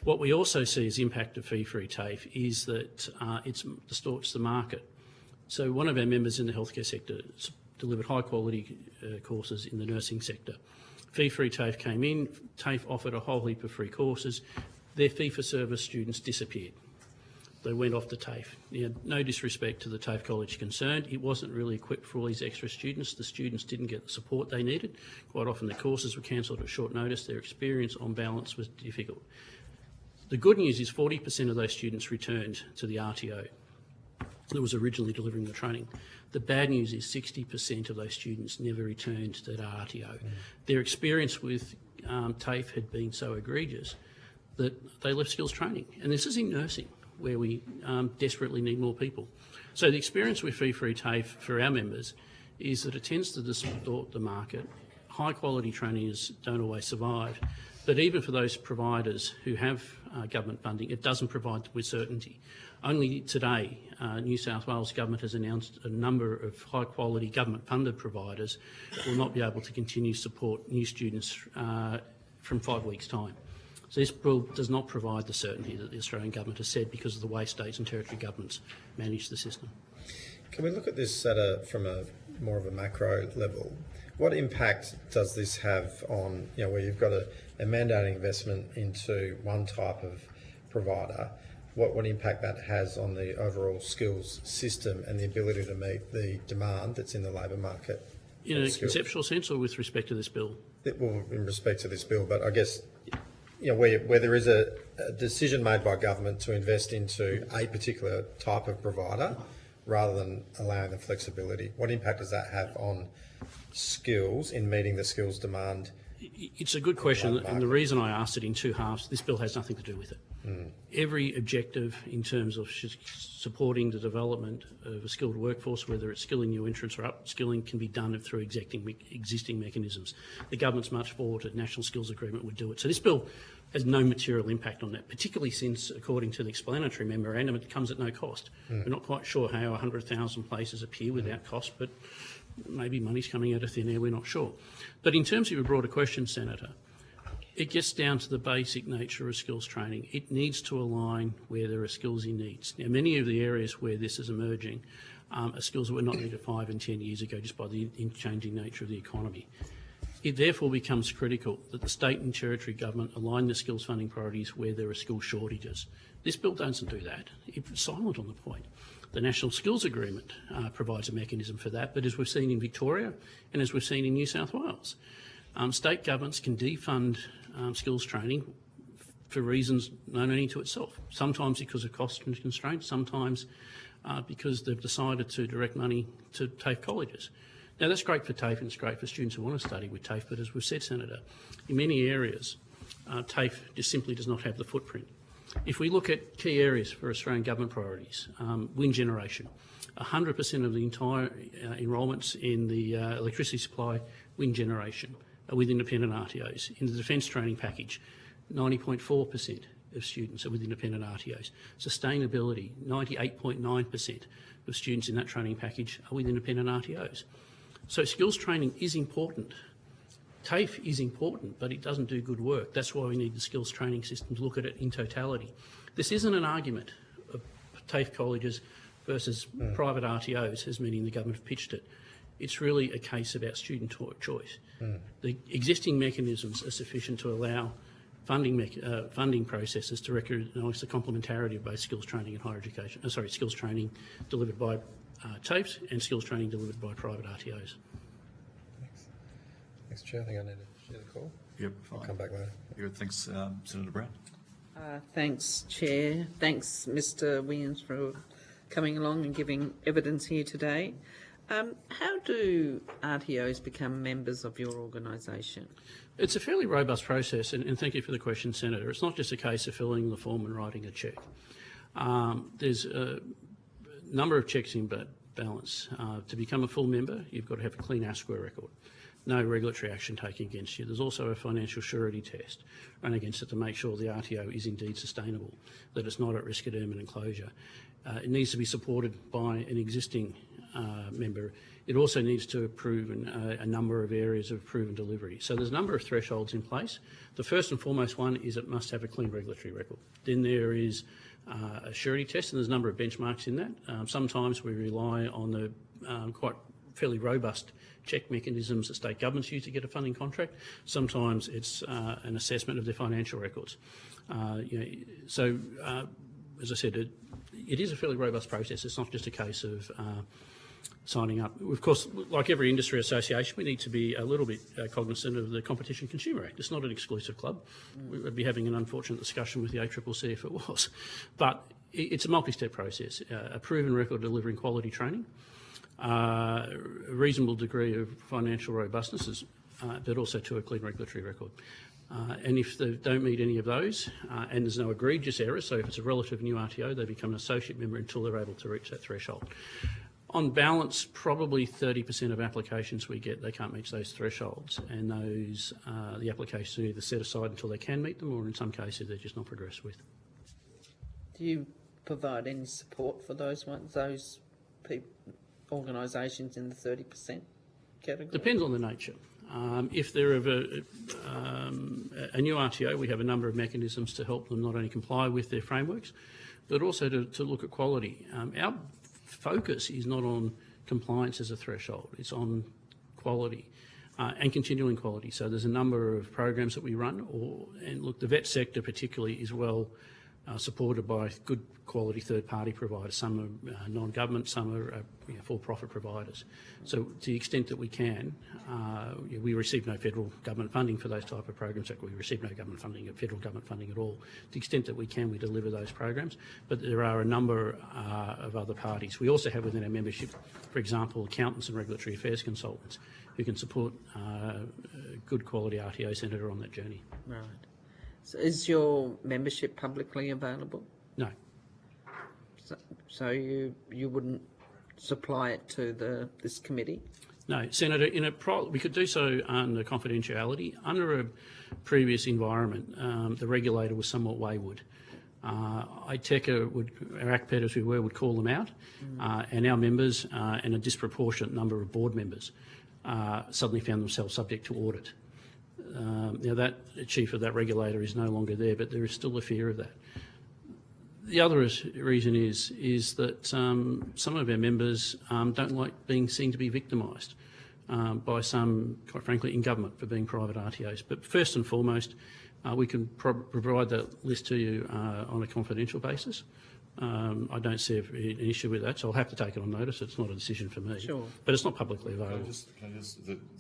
What we also see as the impact of fee-free TAFE is that it distorts the market. So one of our members in the healthcare sector delivered high-quality courses in the nursing sector. Fee-free TAFE came in, TAFE offered a whole heap of free courses. Their fee-for-service students disappeared. They went off to TAFE. Now, no disrespect to the TAFE college concerned, it wasn't really equipped for all these extra students. The students didn't get the support they needed. Quite often the courses were cancelled at short notice. Their experience on balance was difficult. The good news is 40% of those students returned to the RTO that was originally delivering the training. The bad news is 60% of those students never returned to that RTO. Their experience with TAFE had been so egregious that they left skills training. And this is in nursing, where we desperately need more people. So the experience with fee-free TAFE for our members is that it tends to distort the market. High-quality trainers don't always survive. But even for those providers who have government funding, it doesn't provide them with certainty. Only today, New South Wales government has announced a number of high-quality government-funded providers will not be able to continue to support new students from 5 weeks' time. So this bill does not provide the certainty that the Australian government has said because of the way states and territory governments manage the system. Can we look at this from a more of a macro level? What impact does this have on, where you've got a mandating investment into one type of provider, what impact that has on the overall skills system and the ability to meet the demand that's in the labour market? In a conceptual sense or with respect to this bill? Well, in respect to this bill, but I guess where there is a decision made by government to invest into a particular type of provider rather than allowing the flexibility, what impact does that have on skills in meeting the skills demand? It's a good question, and the reason I asked it in two halves, this bill has nothing to do with it. Every objective in terms of supporting the development of a skilled workforce, whether it's skilling new entrants or upskilling, can be done through existing mechanisms. The government's much forward a national skills agreement would do it. So this bill has no material impact on that, particularly since, according to the explanatory memorandum, it comes at no cost. We're not quite sure how 100,000 places appear without cost, but maybe money's coming out of thin air, we're not sure. But in terms of your broader question, Senator, it gets down to the basic nature of skills training. It needs to align where there are skills in needs. Now, many of the areas where this is emerging are skills that were not needed 5 and 10 years ago just by the changing nature of the economy. It therefore becomes critical that the state and territory government align the skills funding priorities where there are skill shortages. This bill doesn't do that. It's silent on the point. The National Skills Agreement provides a mechanism for that, but as we've seen in Victoria and as we've seen in New South Wales, state governments can defund skills training for reasons known only to itself, sometimes because of cost constraints, sometimes because they've decided to direct money to TAFE colleges. Now, that's great for TAFE and it's great for students who want to study with TAFE, but as we've said, Senator, in many areas, TAFE just simply does not have the footprint. If we look at key areas for Australian government priorities, wind generation, 100% of the entire enrolments in the electricity supply, wind generation, are with independent RTOs. In the defence training package, 90.4% of students are with independent RTOs. Sustainability, 98.9% of students in that training package are with independent RTOs. So skills training is important. TAFE is important, but it doesn't do good work. That's why we need the skills training system to look at it in totality. This isn't an argument of TAFE colleges versus private RTOs, as many in the government have pitched it. It's really a case about student choice. The existing mechanisms are sufficient to allow funding processes to recognise the complementarity of both skills training and higher education. Skills training delivered by TAFEs and skills training delivered by private RTOs. Thanks, Chair. I think I need to share the call. Yep, I'll fine. come back later. Good. Thanks, Senator Brown. Thanks, Chair. Thanks, Mr. Williams, for coming along and giving evidence here today. How do RTOs become members of your organisation? It's a fairly robust process, and thank you for the question, Senator. It's not just a case of filling the form and writing a cheque. There's a number of checks in, but balance. To become a full member, you've got to have a clean AUSPIC record. No regulatory action taken against you. There's also a financial surety test run against it to make sure the RTO is indeed sustainable, that it's not at risk of imminent closure. It needs to be supported by an existing member. It also needs to approve a number of areas of proven delivery. So there's a number of thresholds in place. The first and foremost one is it must have a clean regulatory record. Then there is a surety test, and there's a number of benchmarks in that. Sometimes we rely on the quite fairly robust check mechanisms that state governments use to get a funding contract. Sometimes it's an assessment of their financial records. As I said, it is a fairly robust process. It's not just a case of signing up. Of course, like every industry association, we need to be a little bit cognizant of the Competition Consumer Act. It's not an exclusive club. We would be having an unfortunate discussion with the ACCC if it was. But it's a multi-step process. A proven record delivering quality training, a reasonable degree of financial robustness, but also to a clean regulatory record. And if they don't meet any of those, and there's no egregious error, so if it's a relative new RTO, they become an associate member until they're able to reach that threshold. On balance, probably 30% of applications we get, they can't meet those thresholds, and those the applications are either set aside until they can meet them, or in some cases they're just not progressed with. Do you provide any support for those organisations in the 30% category? Depends on the nature. If they're of a new RTO, we have a number of mechanisms to help them not only comply with their frameworks, but also to look at quality. Our focus is not on compliance as a threshold, it's on quality and continuing quality. So there's a number of programs that we run, and look, the vet sector particularly is well supported by good quality third-party providers. Some are non-government, some are for-profit providers. So to the extent that we can, we receive no federal government funding for those type of programs. We receive no government funding, federal government funding at all. To the extent that we can, we deliver those programs. But there are a number of other parties. We also have within our membership, for example, accountants and regulatory affairs consultants who can support good quality RTO centred on that journey. Right. So is your membership publicly available? No. So you wouldn't supply it to this committee? No, Senator. We could do so under confidentiality. Under a previous environment, the regulator was somewhat wayward. ITECA our ACPET as we were, would call them out, and our members and a disproportionate number of board members suddenly found themselves subject to audit. Now that chief of that regulator is no longer there, but there is still a fear of that. The other reason is that some of our members don't like being seen to be victimised by some, quite frankly, in government for being private RTOs. But first and foremost, we can provide that list to you on a confidential basis. I don't see an issue with that, so I'll have to take it on notice. It's not a decision for me. Sure. But it's not publicly available.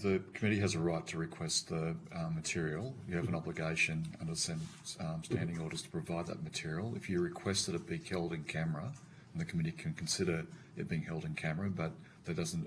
The committee has a right to request the material. You have an obligation under standing orders to provide that material. If you request that it be held in camera, and the committee can consider it being held in camera, but that doesn't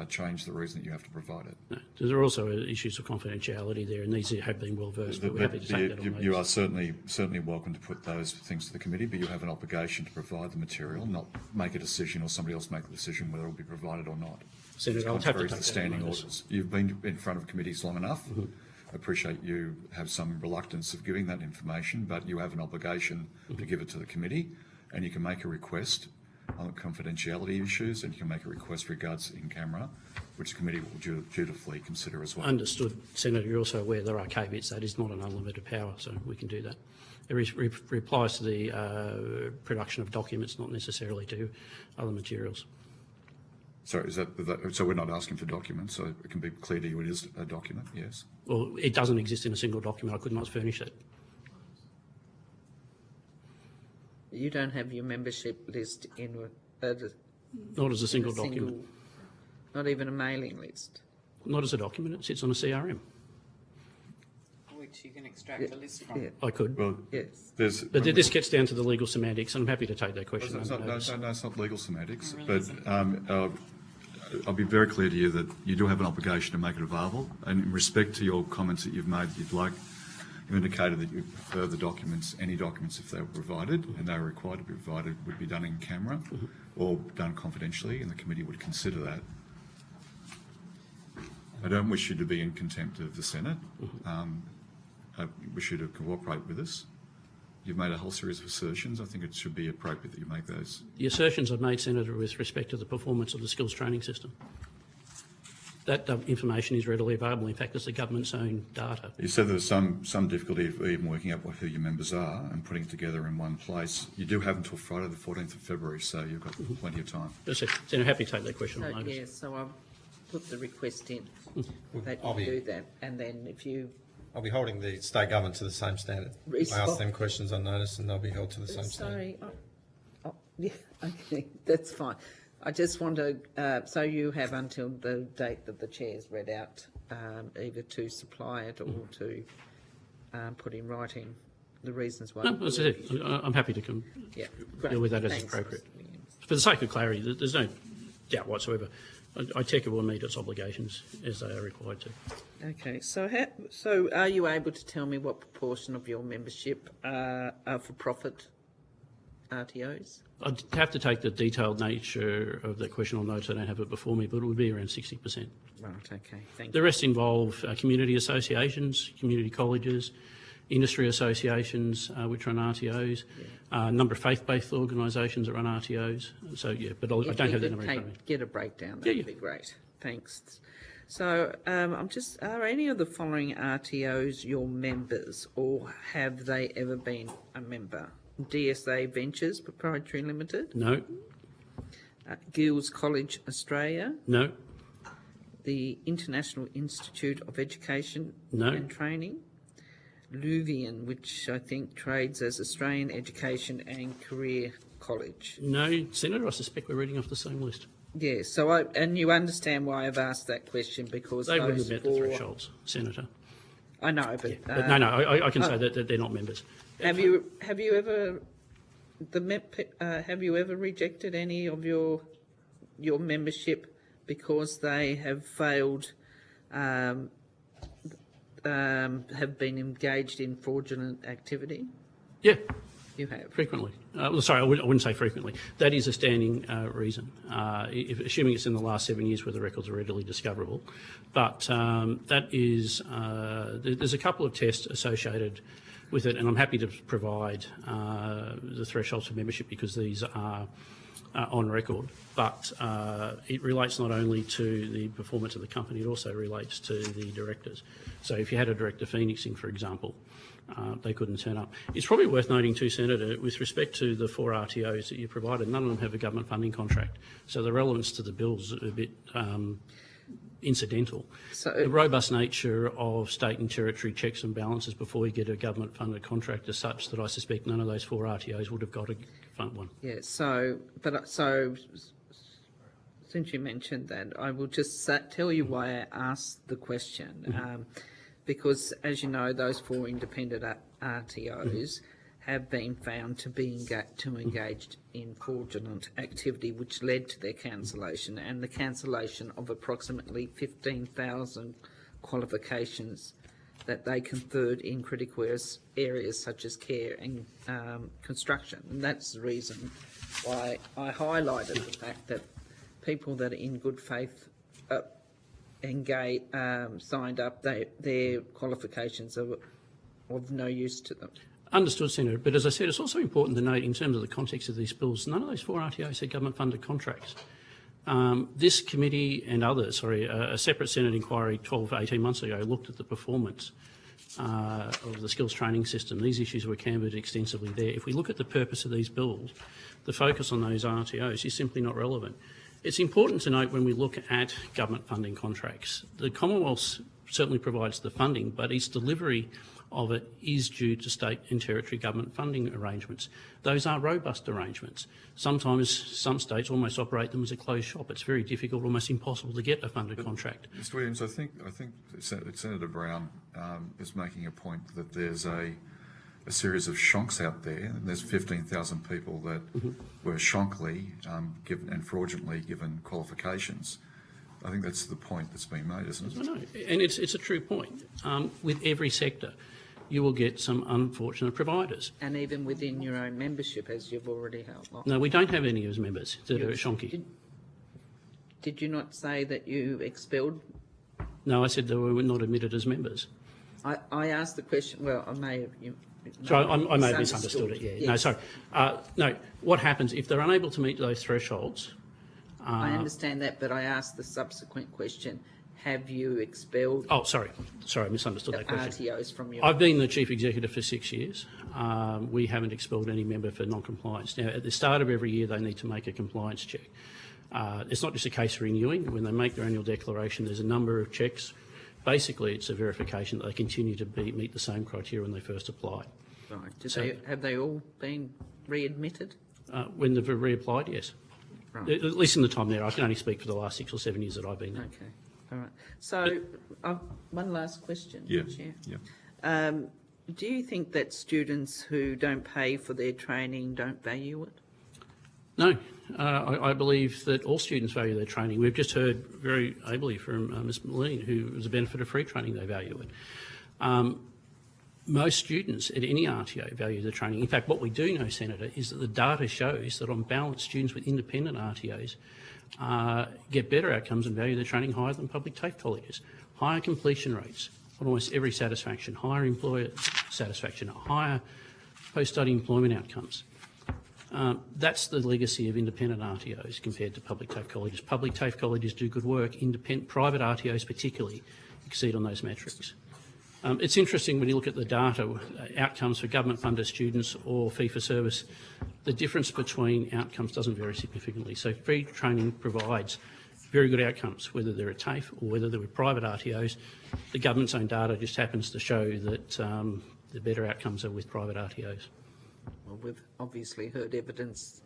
change the reason that you have to provide it. No. There are also issues of confidentiality there, and these have been well versed. But we're happy to take that on notice. You are certainly welcome to put those things to the committee, but you have an obligation to provide the material, not make a decision or somebody else make the decision whether it will be provided or not. Senator, I'll have to take the standing orders. You've been in front of committees long enough. I appreciate you have some reluctance of giving that information, but you have an obligation to give it to the committee, and you can make a request on confidentiality issues, and you can make a request regards in camera, which the committee will dutifully consider as well. Understood. Senator, you're also aware there are caveats. That is not an unlimited power, so we can do that. It applies to the production of documents, not necessarily to other materials. So so we're not asking for documents, so it can be clear to you it is a document, yes? Well, it doesn't exist in a single document. I could not furnish it. You don't have your membership list in not as a single document. Not even a mailing list. Not as a document. It sits on a CRM. Which you can extract a list from. Yeah. I could. Well, yes. But this gets down to the legal semantics, and I'm happy to take that question. No, it's not legal semantics, but I'll be very clear to you that you do have an obligation to make it available, and in respect to your comments that you've made, you'd like You indicated that you prefer the documents, any documents, if they were provided and they were required to be provided, would be done in camera or done confidentially, and the committee would consider that. I don't wish you to be in contempt of the Senate. I wish you to cooperate with us. You've made a whole series of assertions. I think it should be appropriate that you make those. The assertions I've made, Senator, with respect to the performance of the skills training system. That information is readily available. In fact, it's the government's own data. You said there was some difficulty of even working out who your members are and putting it together in one place. You do have until Friday the 14th of February, so you've got plenty of time. Yes, Senator, happy to take that question on So, notice. yes, so I'll put the request in that I'll you be- do that, and then if you... I'll be holding the state government to the same standard. I ask them questions on notice and they'll be held to the same standard. Sorry. Yeah, okay, that's fine. I just want to, so you have until the date that the chair's read out, either to supply it or to put in writing the reasons why. No, as I said, I'm happy to deal with that as Thanks. appropriate. For the sake of clarity, there's no doubt whatsoever. ITECA will meet its obligations as they are required to. Okay, so are you able to tell me what proportion of your membership are for-profit RTOs? I'd have to take the detailed nature of that question on notice. I don't have it before me, but it would be around 60%. Right, okay, thank The you. rest involve community associations, community colleges, industry associations which run RTOs, a number of faith-based organisations that run RTOs. So, yeah, but I don't have that number in front of me. Get a breakdown, that'd be great. Thanks. So, are any of the following RTOs your members, or have they ever been a member? DSA Ventures Proprietary Limited? No. Gills College Australia? No. The International Institute of Education No. and Training? Luvian, which I think trades as Australian Education and Career College? No, Senator, I suspect we're reading off the same list. Yes, so and you understand why I've asked that question, because They wouldn't those have met the four... thresholds, Senator. I know, but... But no, I can say that they're not members. Have you ever rejected any of your membership because they have failed, have been engaged in fraudulent activity? Yeah. You have? Frequently. Sorry, I wouldn't say frequently. That is a standing reason, assuming it's in the last 7 years where the records are readily discoverable. But that is, there's a couple of tests associated with it, and I'm happy to provide the thresholds for membership because these are on record. But it relates not only to the performance of the company, it also relates to the directors. So if you had a director phoenixing, for example, they couldn't turn up. It's probably worth noting too, Senator, with respect to the 4 RTOs that you provided, none of them have a government funding contract. So the relevance to the bills is a bit incidental. So, the robust nature of state and territory checks and balances before you get a government funded contract is such that I suspect none of those 4 RTOs would have got a fund one. Yeah, so since you mentioned that, I will just tell you why I asked the question. Because, as you know, those 4 independent RTOs have been found to be engaged in fraudulent activity, which led to their cancellation, and the cancellation of approximately 15,000 qualifications that they conferred in critical areas such as care and construction. And that's the reason why I highlighted the fact that people that are in good faith signed up, their qualifications are of no use to them. Understood, Senator. But as I said, it's also important to note in terms of the context of these bills, none of those 4 RTOs had government-funded contracts. This committee and others, a separate Senate inquiry 12, 18 months ago looked at the performance of the skills training system. These issues were canvassed extensively there. If we look at the purpose of these bills, the focus on those RTOs is simply not relevant. It's important to note when we look at government funding contracts, the Commonwealth certainly provides the funding, but its delivery of it is due to state and territory government funding arrangements. Those are robust arrangements. Sometimes some states almost operate them as a closed shop. It's very difficult, almost impossible to get a funded contract. Mr. Williams, I think Senator Brown is making a point that there's a series of shonks out there, and there's 15,000 people that were shonkily given and fraudulently given qualifications. I think that's the point that's being made, isn't it? I know, and it's a true point with every sector. you will get some unfortunate providers. And even within your own membership, as you've already outlined. No, we don't have any as members that are at Shonky. Did you not say that you expelled? No, I said they were not admitted as members. I asked the question, well, I may have... Sorry, I may have misunderstood it, yeah. Yes. No, sorry. No, what happens if they're unable to meet those thresholds? I understand that, but I asked the subsequent question, have you expelled... Oh, sorry, I misunderstood that question. RTOs from your... I've been the Chief Executive for 6 years. We haven't expelled any member for non-compliance. Now, at the start of every year, they need to make a compliance check. It's not just a case of renewing. When they make their annual declaration, there's a number of checks. Basically, it's a verification that they continue to meet the same criteria when they first applied. Right. Have they all been readmitted? When they've reapplied, yes. Right. At least in the time there. I can only speak for the last 6 or 7 years that I've been there. Okay. All right. So, one last question, Chair. Yeah. Do you think that students who don't pay for their training don't value it? No. I believe that all students value their training. We've just heard very ably from Ms Moline, who was a benefit of free training, they value it. Most students at any RTO value the training. In fact, what we do know, Senator, is that the data shows that on balance, students with independent RTOs get better outcomes and value their training higher than public TAFE colleges. Higher completion rates on almost every satisfaction, higher employer satisfaction, higher post-study employment outcomes. That's the legacy of independent RTOs compared to public TAFE colleges. Public TAFE colleges do good work. Private RTOs particularly exceed on those metrics. It's interesting when you look at the data, outcomes for government-funded students or fee-for-service, the difference between outcomes doesn't vary significantly. So free training provides very good outcomes, whether they're at TAFE or whether they're with private RTOs. The government's own data just happens to show that the better outcomes are with private RTOs. Well, we've obviously heard evidence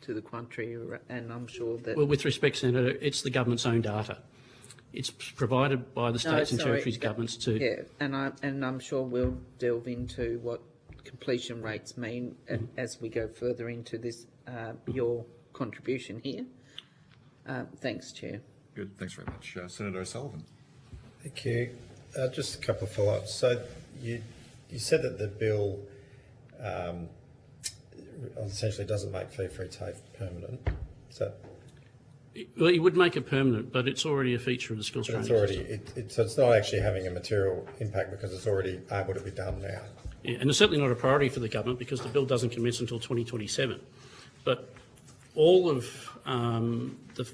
to the contrary, and I'm sure that... Well, with respect, Senator, it's the government's own data. It's provided by the states and territories governments to... Yeah, and I'm sure we'll delve into what completion rates mean as we go further into this, your contribution here. Thanks, Chair. Good, thanks very much. Senator O'Sullivan. Thank you. Just a couple of follow-ups. So you said that the bill essentially doesn't make fee-free TAFE permanent. Is that... Well, it would make it permanent, but it's already a feature of the skills training system. So it's not actually having a material impact because it's already able to be done now. Yeah, and it's certainly not a priority for the government because the bill doesn't commence until 2027. But all of the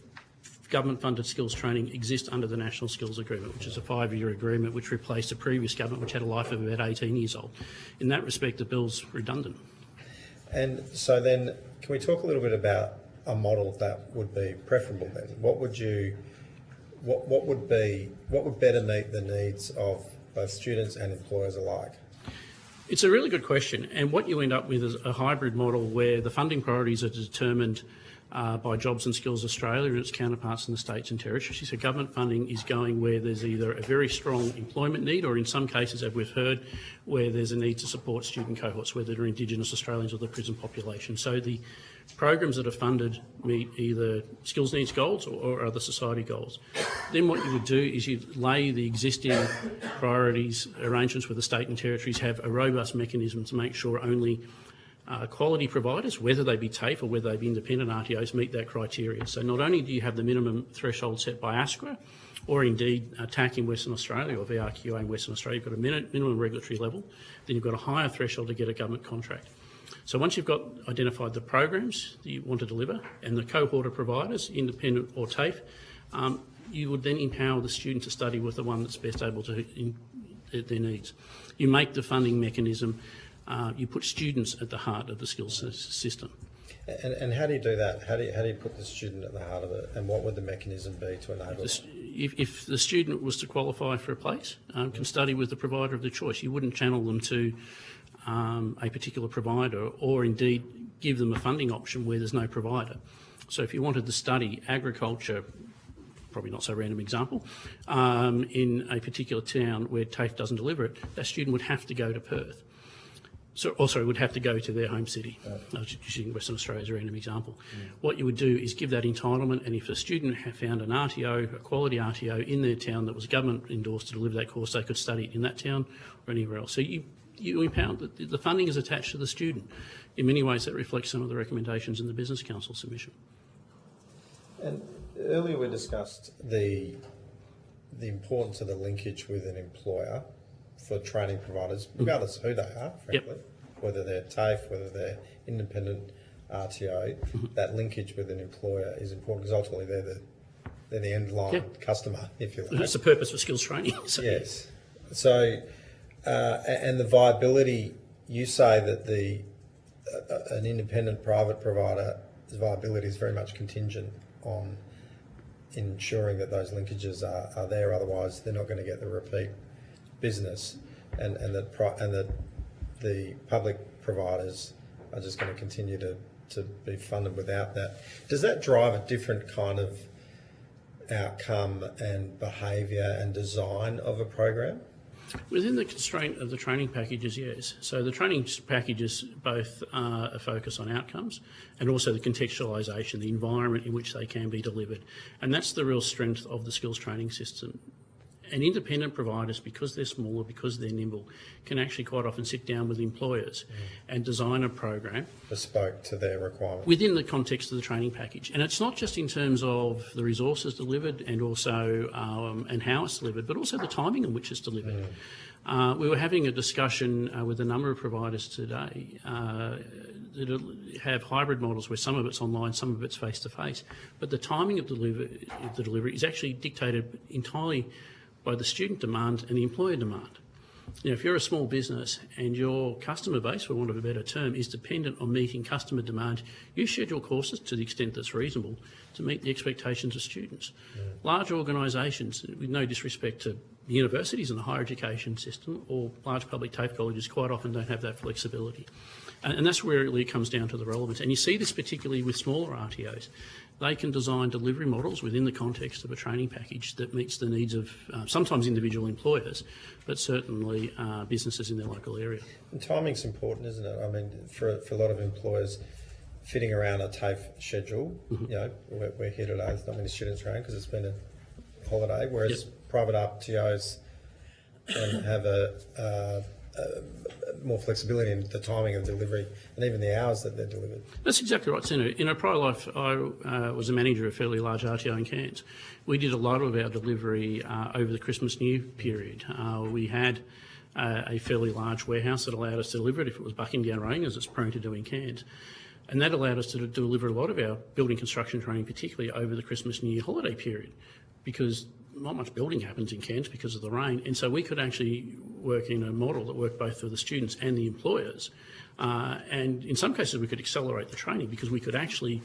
government-funded skills training exists under the National Skills Agreement, which is a 5-year agreement which replaced a previous government which had a life of about 18 years old. In that respect, the bill's redundant. And so then, can we talk a little bit about a model that would be preferable then? What would better meet the needs of both students and employers alike? It's a really good question, and what you end up with is a hybrid model where the funding priorities are determined by Jobs and Skills Australia and its counterparts in the states and territories. So government funding is going where there's either a very strong employment need or in some cases, as we've heard, where there's a need to support student cohorts, whether they're Indigenous Australians or the prison population. So the programs that are funded meet either skills needs goals or other society goals. Then what you would do is you'd lay the existing priorities arrangements with the state and territories, have a robust mechanism to make sure only quality providers, whether they be TAFE or whether they be independent RTOs, meet that criteria. So not only do you have the minimum threshold set by ASQA, or indeed TAC in Western Australia or VRQA in Western Australia, you've got a minimum regulatory level, then you've got a higher threshold to get a government contract. So once you've got identified the programs that you want to deliver and the cohort of providers, independent or TAFE, you would then empower the student to study with the one that's best able to their needs. You make the funding mechanism, you put students at the heart of the skills system. And how do you do that? How do you put the student at the heart of it, and what would the mechanism be to enable it? If the student was to qualify for a place, can study with the provider of the choice. You wouldn't channel them to a particular provider or indeed give them a funding option where there's no provider. So if you wanted to study agriculture, probably not so random example, in a particular town where TAFE doesn't deliver it, that student would have to go to Perth. would have to go to their home city. I was using Western Australia as a random example. What you would do is give that entitlement, and if a student had found an RTO, a quality RTO in their town that was government endorsed to deliver that course, they could study it in that town or anywhere else. So you empower, the funding is attached to the student. In many ways that reflects some of the recommendations in the Business Council submission. And earlier we discussed the importance of the linkage with an employer for training providers, regardless of who they are, frankly, whether they're TAFE, whether they're independent RTO, that linkage with an employer is important because ultimately they're the end line customer, if you like. That's the purpose for skills training. So. Yes. So, and the viability, you say that an independent private provider's viability is very much contingent on ensuring that those linkages are there, otherwise they're not going to get the repeat business, and that the public providers are just going to continue to be funded without that. Does that drive a different kind of outcome and behaviour and design of a program? Within the constraint of the training packages, yes. So the training packages both a focus on outcomes and also the contextualisation, the environment in which they can be delivered. And that's the real strength of the skills training system. And independent providers, because they're smaller, because they're nimble, can actually quite often sit down with employers and design a program bespoke to their requirements within the context of the training package. And it's not just in terms of the resources delivered and also and how it's delivered, but also the timing in which it's delivered. We were having a discussion with a number of providers today that have hybrid models where some of it's online, some of it's face-to-face, but the timing of the delivery is actually dictated entirely by the student demand and the employer demand. You know, if you're a small business and your customer base, for want of a better term, is dependent on meeting customer demand, you schedule courses to the extent that's reasonable to meet the expectations of students. Large organisations, with no disrespect to universities and the higher education system, or large public TAFE colleges, quite often don't have that flexibility. And that's where it really comes down to the relevance. And you see this particularly with smaller RTOs. They can design delivery models within the context of a training package that meets the needs of sometimes individual employers, but certainly businesses in their local area. And timing's important, isn't it? I mean, for a lot of employers, fitting around a TAFE schedule, you know, we're here today, there's not many students around because it's been a holiday, whereas private RTOs have more flexibility in the timing of delivery and even the hours that they're delivered. That's exactly right, Senator. In a prior life, I was a manager of a fairly large RTO in Cairns. We did a lot of our delivery over the Christmas New period. We had a fairly large warehouse that allowed us to deliver it if it was bucking down rain, as it's prone to do in Cairns. And that allowed us to deliver a lot of our building construction training, particularly over the Christmas New Year holiday period, because not much building happens in Cairns because of the rain. And so we could actually work in a model that worked both for the students and the employers. And in some cases we could accelerate the training because we could actually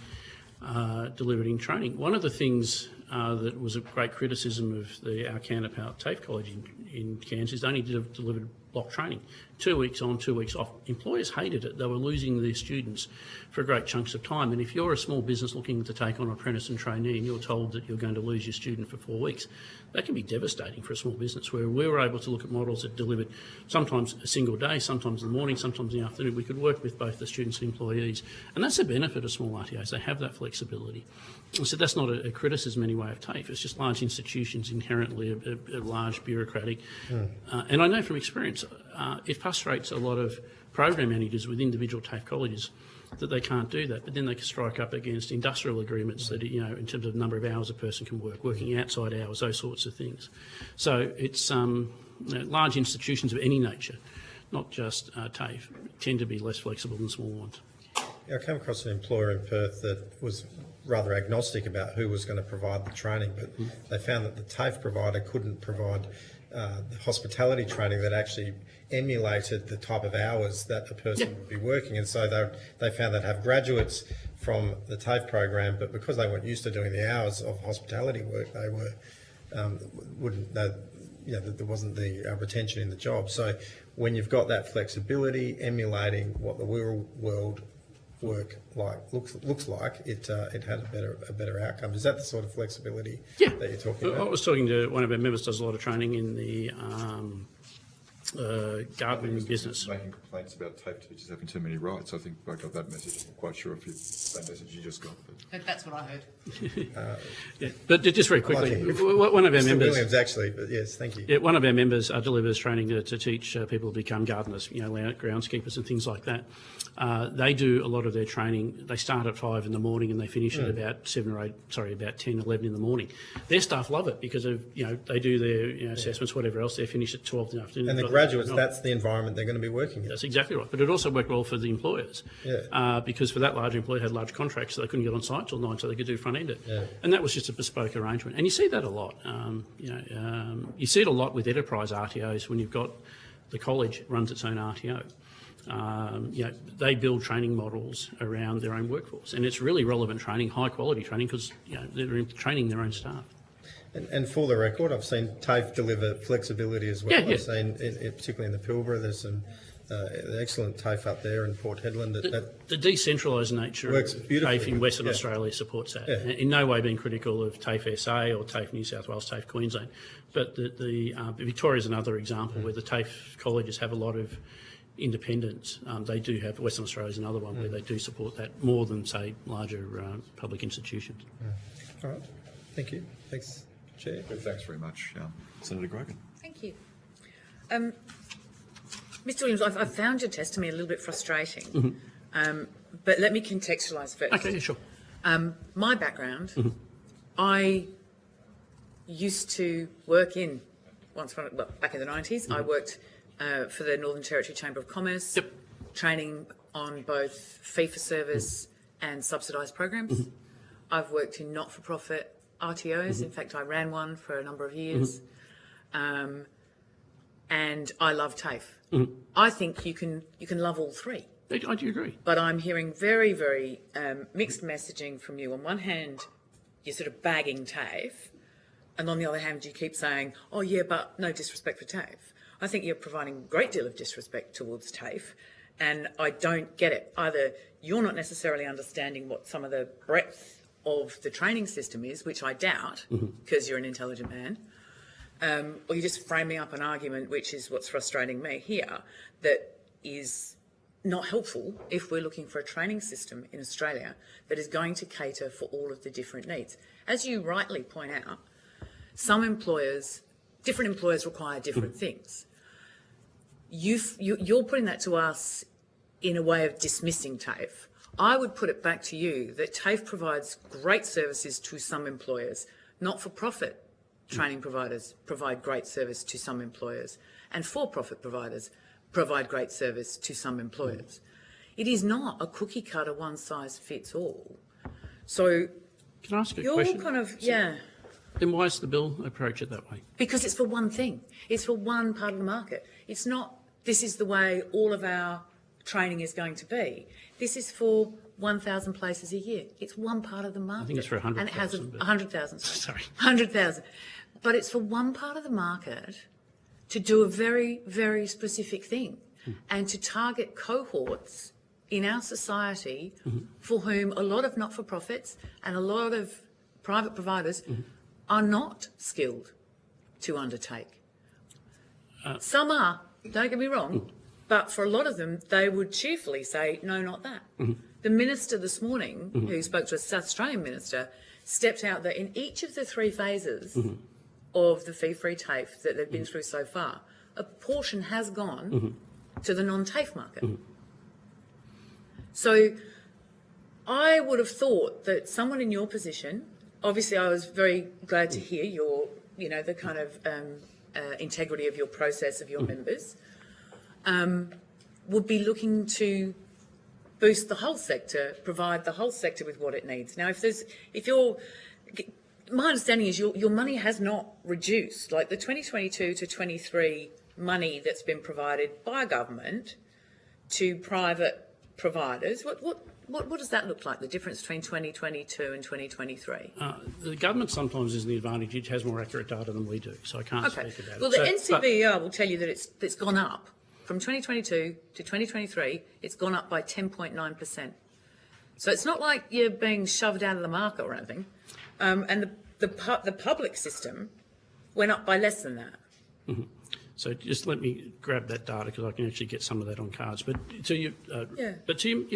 deliver it in training. One of the things that was a great criticism of our counterpart TAFE College in Cairns is they only delivered block training, 2 weeks on, 2 weeks off. Employers hated it. They were losing their students for great chunks of time. And if you're a small business looking to take on an apprentice and trainee and you're told that you're going to lose your student for 4 weeks, that can be devastating for a small business, where we were able to look at models that delivered sometimes a single day, sometimes in the morning, sometimes in the afternoon. We could work with both the students and employees. And that's the benefit of small RTOs. They have that flexibility. So that's not a criticism anyway of TAFE. It's just large institutions inherently a large bureaucratic. And I know from experience, it frustrates a lot of program managers with individual TAFE colleges that they can't do that, but then they can strike up against industrial agreements that, you know, in terms of the number of hours a person can work, working outside hours, those sorts of things. So it's large institutions of any nature, not just TAFE, tend to be less flexible than small ones. Yeah, I came across an employer in Perth that was rather agnostic about who was going to provide the training, but they found that the TAFE provider couldn't provide the hospitality training that actually emulated the type of hours that a person would be working. And so they found they'd have graduates from the TAFE program, but because they weren't used to doing the hours of hospitality work, they were there wasn't the retention in the job. So when you've got that flexibility, emulating what the real world work looks like, it had a better outcome. Is that the sort of flexibility that you're talking about? I was talking to one of our members, does a lot of training in the gardening business. Making complaints about TAFE teachers having too many rights. I think I got that message. I'm quite sure if it's that message you just got. But. That's what I heard. Yeah. But just very quickly, one of our Mr. members... Williams, actually, but yes, thank you. Yeah, one of our members delivers training to teach people to become gardeners, groundskeepers and things like that. They do a lot of their training. They start at 5 in the morning and they finish at about 10, 11 in the morning. Their staff love it because of, they do their assessments, whatever else. They finish at 12 in the afternoon. And the graduates, that's the environment they're going to be working in. That's exactly right. But it also worked well for the employers. Because for that large employer had large contracts, so they couldn't get on site till 9, so they could do front end it. And that was just a bespoke arrangement. And you see that a lot. You see it a lot with enterprise RTOs when you've got the college runs its own RTO. They build training models around their own workforce, and it's really relevant training, high quality training, because they're training their own staff. And for the record, I've seen TAFE deliver flexibility as well. I've seen, particularly in the Pilbara, there's some excellent TAFE up there in Port Hedland. The decentralised nature of TAFE in Western Australia supports that. In no way being critical of TAFE SA or TAFE New South Wales, TAFE Queensland, but Victoria is another example where the TAFE colleges have a lot of independence. They do have, Western Australia is another one where they do support that more than, say, larger public institutions. All right, thank you. Thanks, Chair. Good, thanks very much, Senator Grogan. Thank you. Mr. Williams, I've found your testimony a little bit frustrating, but let me contextualise first. Okay, sure. My background, I used to work in, back in the 90s, I worked for the Northern Territory Chamber of Commerce, training on both fee-for-service and subsidised programs. I've worked in not-for-profit RTOs. In fact, I ran one for a number of years. And I love TAFE. I think you can love all three. I do agree. But I'm hearing very, very mixed messaging from you. On one hand, you're sort of bagging TAFE, and on the other hand, you keep saying, oh yeah, but no disrespect for TAFE. I think you're providing a great deal of disrespect towards TAFE, and I don't get it. Either you're not necessarily understanding what some of the breadth of the training system is, which I doubt, because you're an intelligent man, or you're just framing up an argument, which is what's frustrating me here, that is not helpful if we're looking for a training system in Australia that is going to cater for all of the different needs. As you rightly point out, different employers require different things. You're putting that to us in a way of dismissing TAFE. I would put it back to you that TAFE provides great services to some employers. Not-for-profit training providers provide great service to some employers, and for-profit providers provide great service to some employers. It is not a cookie-cutter, one-size-fits-all. So can I ask a you're question? kind of, Then why does the bill approach it that way? Because it's for one thing. It's for one part of the market. It's not, this is the way all of our training is going to be. This is for 1,000 places a year. It's one part of the market. I think it's for 100,000. And it has 100,000. Sorry. 100,000. But it's for one part of the market to do a very, very specific thing and to target cohorts in our society for whom a lot of not-for-profits and a lot of private providers are not skilled to undertake. Some are, don't get me wrong, but for a lot of them, they would cheerfully say, no, not that. The minister this morning, who spoke to a South Australian minister, stepped out that in each of the three phases of the fee-free TAFE that they've been through so far, a portion has gone to the non-TAFE market. So I would have thought that someone in your position, obviously I was very glad to hear your, the kind of integrity of your process of your members, would be looking to boost the whole sector, provide the whole sector with what it needs. Now, my understanding is your money has not reduced. Like the 2022 to 23 money that's been provided by government to private providers, what does that look like, the difference between 2022 and 2023? The government sometimes is the advantage. It has more accurate data than we do, so I can't speak about it. Well, the NCBER will tell you that it's gone up. From 2022 to 2023, it's gone up by 10.9%. So it's not like you're being shoved out of the market or anything. And the public system went up by less than that. So just let me grab that data because I can actually get some of that on cards. But to your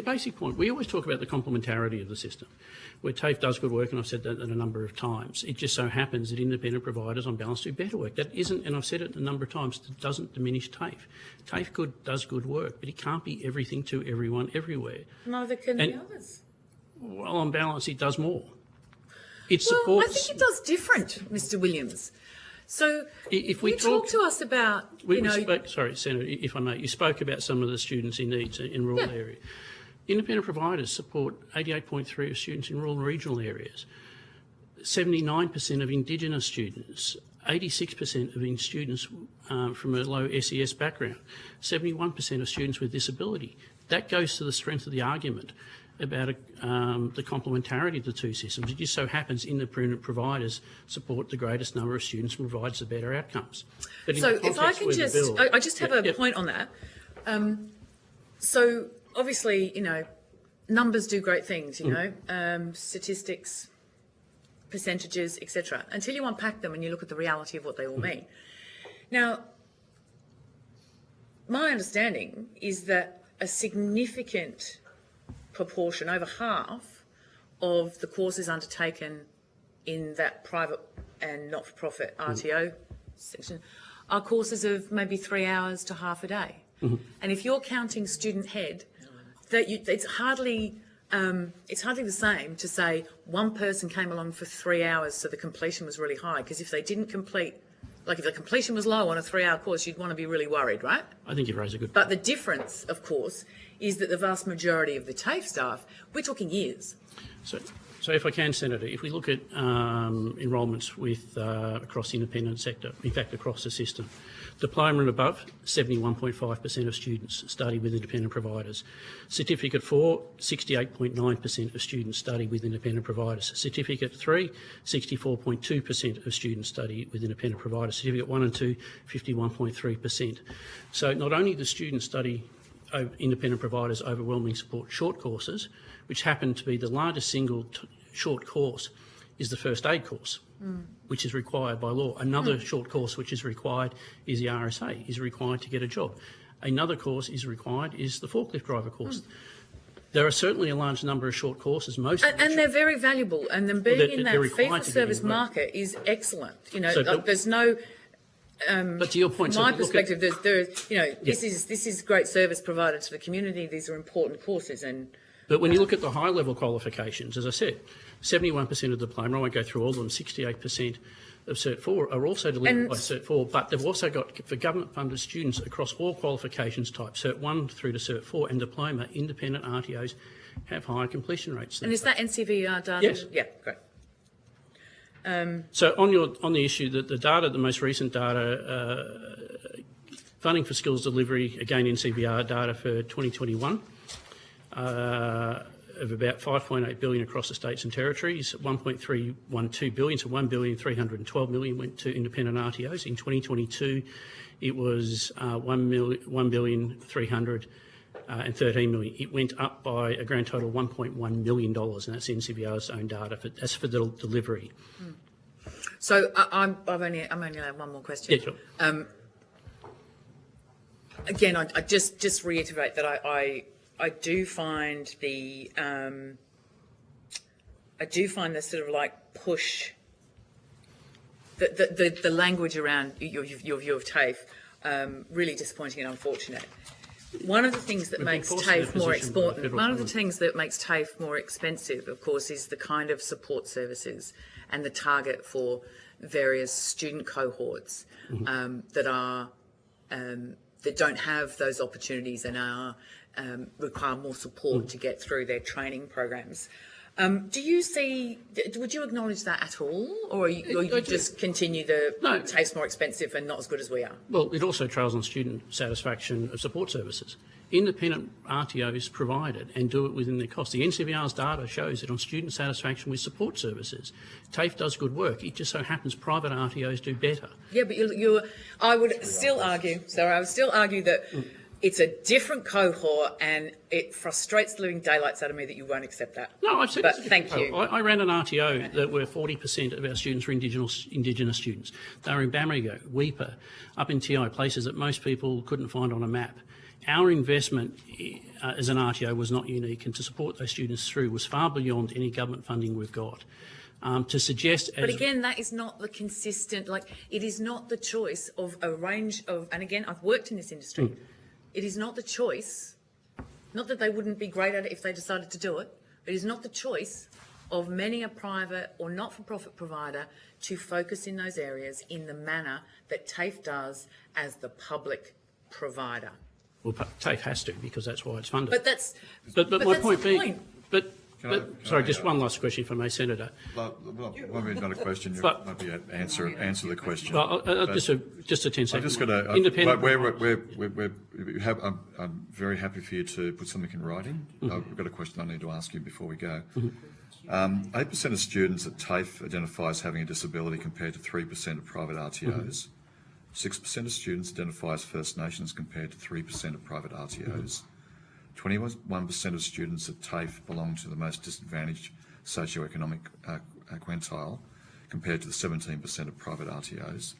basic point, we always talk about the complementarity of the system, where TAFE does good work, and I've said that a number of times. It just so happens that independent providers on balance do better work. That isn't, and I've said it a number of times, it doesn't diminish TAFE. TAFE does good work, but it can't be everything to everyone everywhere. Neither can the others. Well, on balance, it does more. It Well, supports. I think it does different, Mr. Williams. So if we talk to us about, sorry, Senator, if I may, you spoke about some of the students in needs in rural areas. Independent providers support 88.3% of students in rural and regional areas, 79% of Indigenous students, 86% of students from a low SES background, 71% of students with disability. That goes to the strength of the argument about the complementarity of the two systems. It just so happens independent providers support the greatest number of students and provides the better outcomes. But so if I can just, I just have a point on that. So obviously, numbers do great things, statistics, percentages, etc. Until you unpack them and you look at the reality of what they all mean. Now, my understanding is that a significant proportion, over half, of the courses undertaken in that private and not-for-profit RTO section are courses of maybe 3 hours to half a day. And if you're counting student head, it's hardly the same to say one person came along for 3 hours, so the completion was really high. Because if they didn't complete, like if the completion was low on a 3 hour course, you'd want to be really worried, right? I think you've raised a good point. But the difference, of course, is that the vast majority of the TAFE staff, we're talking years. So if I can, Senator, if we look at enrolments with across the independent sector, in fact across the system, diploma and above, 71.5% of students study with independent providers. Certificate 4, 68.9% of students study with independent providers. Certificate 3, 64.2% of students study with independent providers. Certificate 1 and 2, 51.3%. So not only do students study independent providers overwhelming support short courses, which happen to be the largest single short course is the first aid course, which is required by law. Another short course which is required is the RSA, is required to get a job. Another course is required is the forklift driver course. There are certainly a large number of short courses, most and they're very valuable, and then being in that fee-for-service market is excellent. There's no. But to your point, from my perspective, this is great service provided to the community. These are important courses, But when you look at the high-level qualifications, as I said, 71% of diploma, I won't go through all of them, 68% of Cert 4 are also delivered by Cert 4, but they've also got, for government-funded students across all qualifications types, Cert 1 through to Cert 4 and diploma, independent RTOs have higher completion rates. And is that NCVR data? Yes. Yeah, great. So on the issue that the most recent data, funding for skills delivery, again NCVR data for 2021, of about 5.8 billion across the states and territories, 1.312 billion, so 1,312 million went to independent RTOs. In 2022, it was 1,313 million. It went up by a grand total of $1.1 million, and that's NCVR's own data. That's for the delivery. So I'm only allowed one more question. Yeah, sure. Again, I just reiterate that I do find the sort of like push the language around your view of TAFE really disappointing and unfortunate. One of the things that makes TAFE more expensive, of course, is the kind of support services and the target for various student cohorts that don't have those opportunities and require more support to get through their training programs. Would you acknowledge that at all, or you just continue TAFE's more expensive and not as good as we are? Well, it also trails on student satisfaction of support services. Independent RTOs provided and do it within their cost. The NCVR's data shows that on student satisfaction with support services, TAFE does good work. It just so happens private RTOs do better. Yeah, but I would still argue that It's a different cohort, and it frustrates the living daylights out of me that you won't accept that. No, I've said but it's a thank different you. cohort. I ran an RTO that where 40% of our students were Indigenous students. They were in Bamrigo, Weipa, up in TI, places that most people couldn't find on a map. Our investment as an RTO was not unique, and to support those students through was far beyond any government funding we've got. To suggest... But again, that is not the consistent, it is not the choice of a range of, and again, I've worked in this industry, it is not the choice, not that they wouldn't be great at it if they decided to do it, it is not the choice of many a private or not-for-profit provider to focus in those areas in the manner that TAFE does as the public provider. Well, TAFE has to, because that's why it's funded. But that's... But my that's point the being... point. Sorry, just one last question, if I may, Senator. Well, maybe not a question. You might be answer the question. Well, just a 10 seconds. I'm just going to. Independent. I'm very happy for you to put something in writing. I've got a question I need to ask you before we go. 8% of students at TAFE identify as having a disability compared to 3% of private RTOs. 6% of students identify as First Nations compared to 3% of private RTOs. 21% of students at TAFE belong to the most disadvantaged socioeconomic quintile compared to the 17% of private RTOs.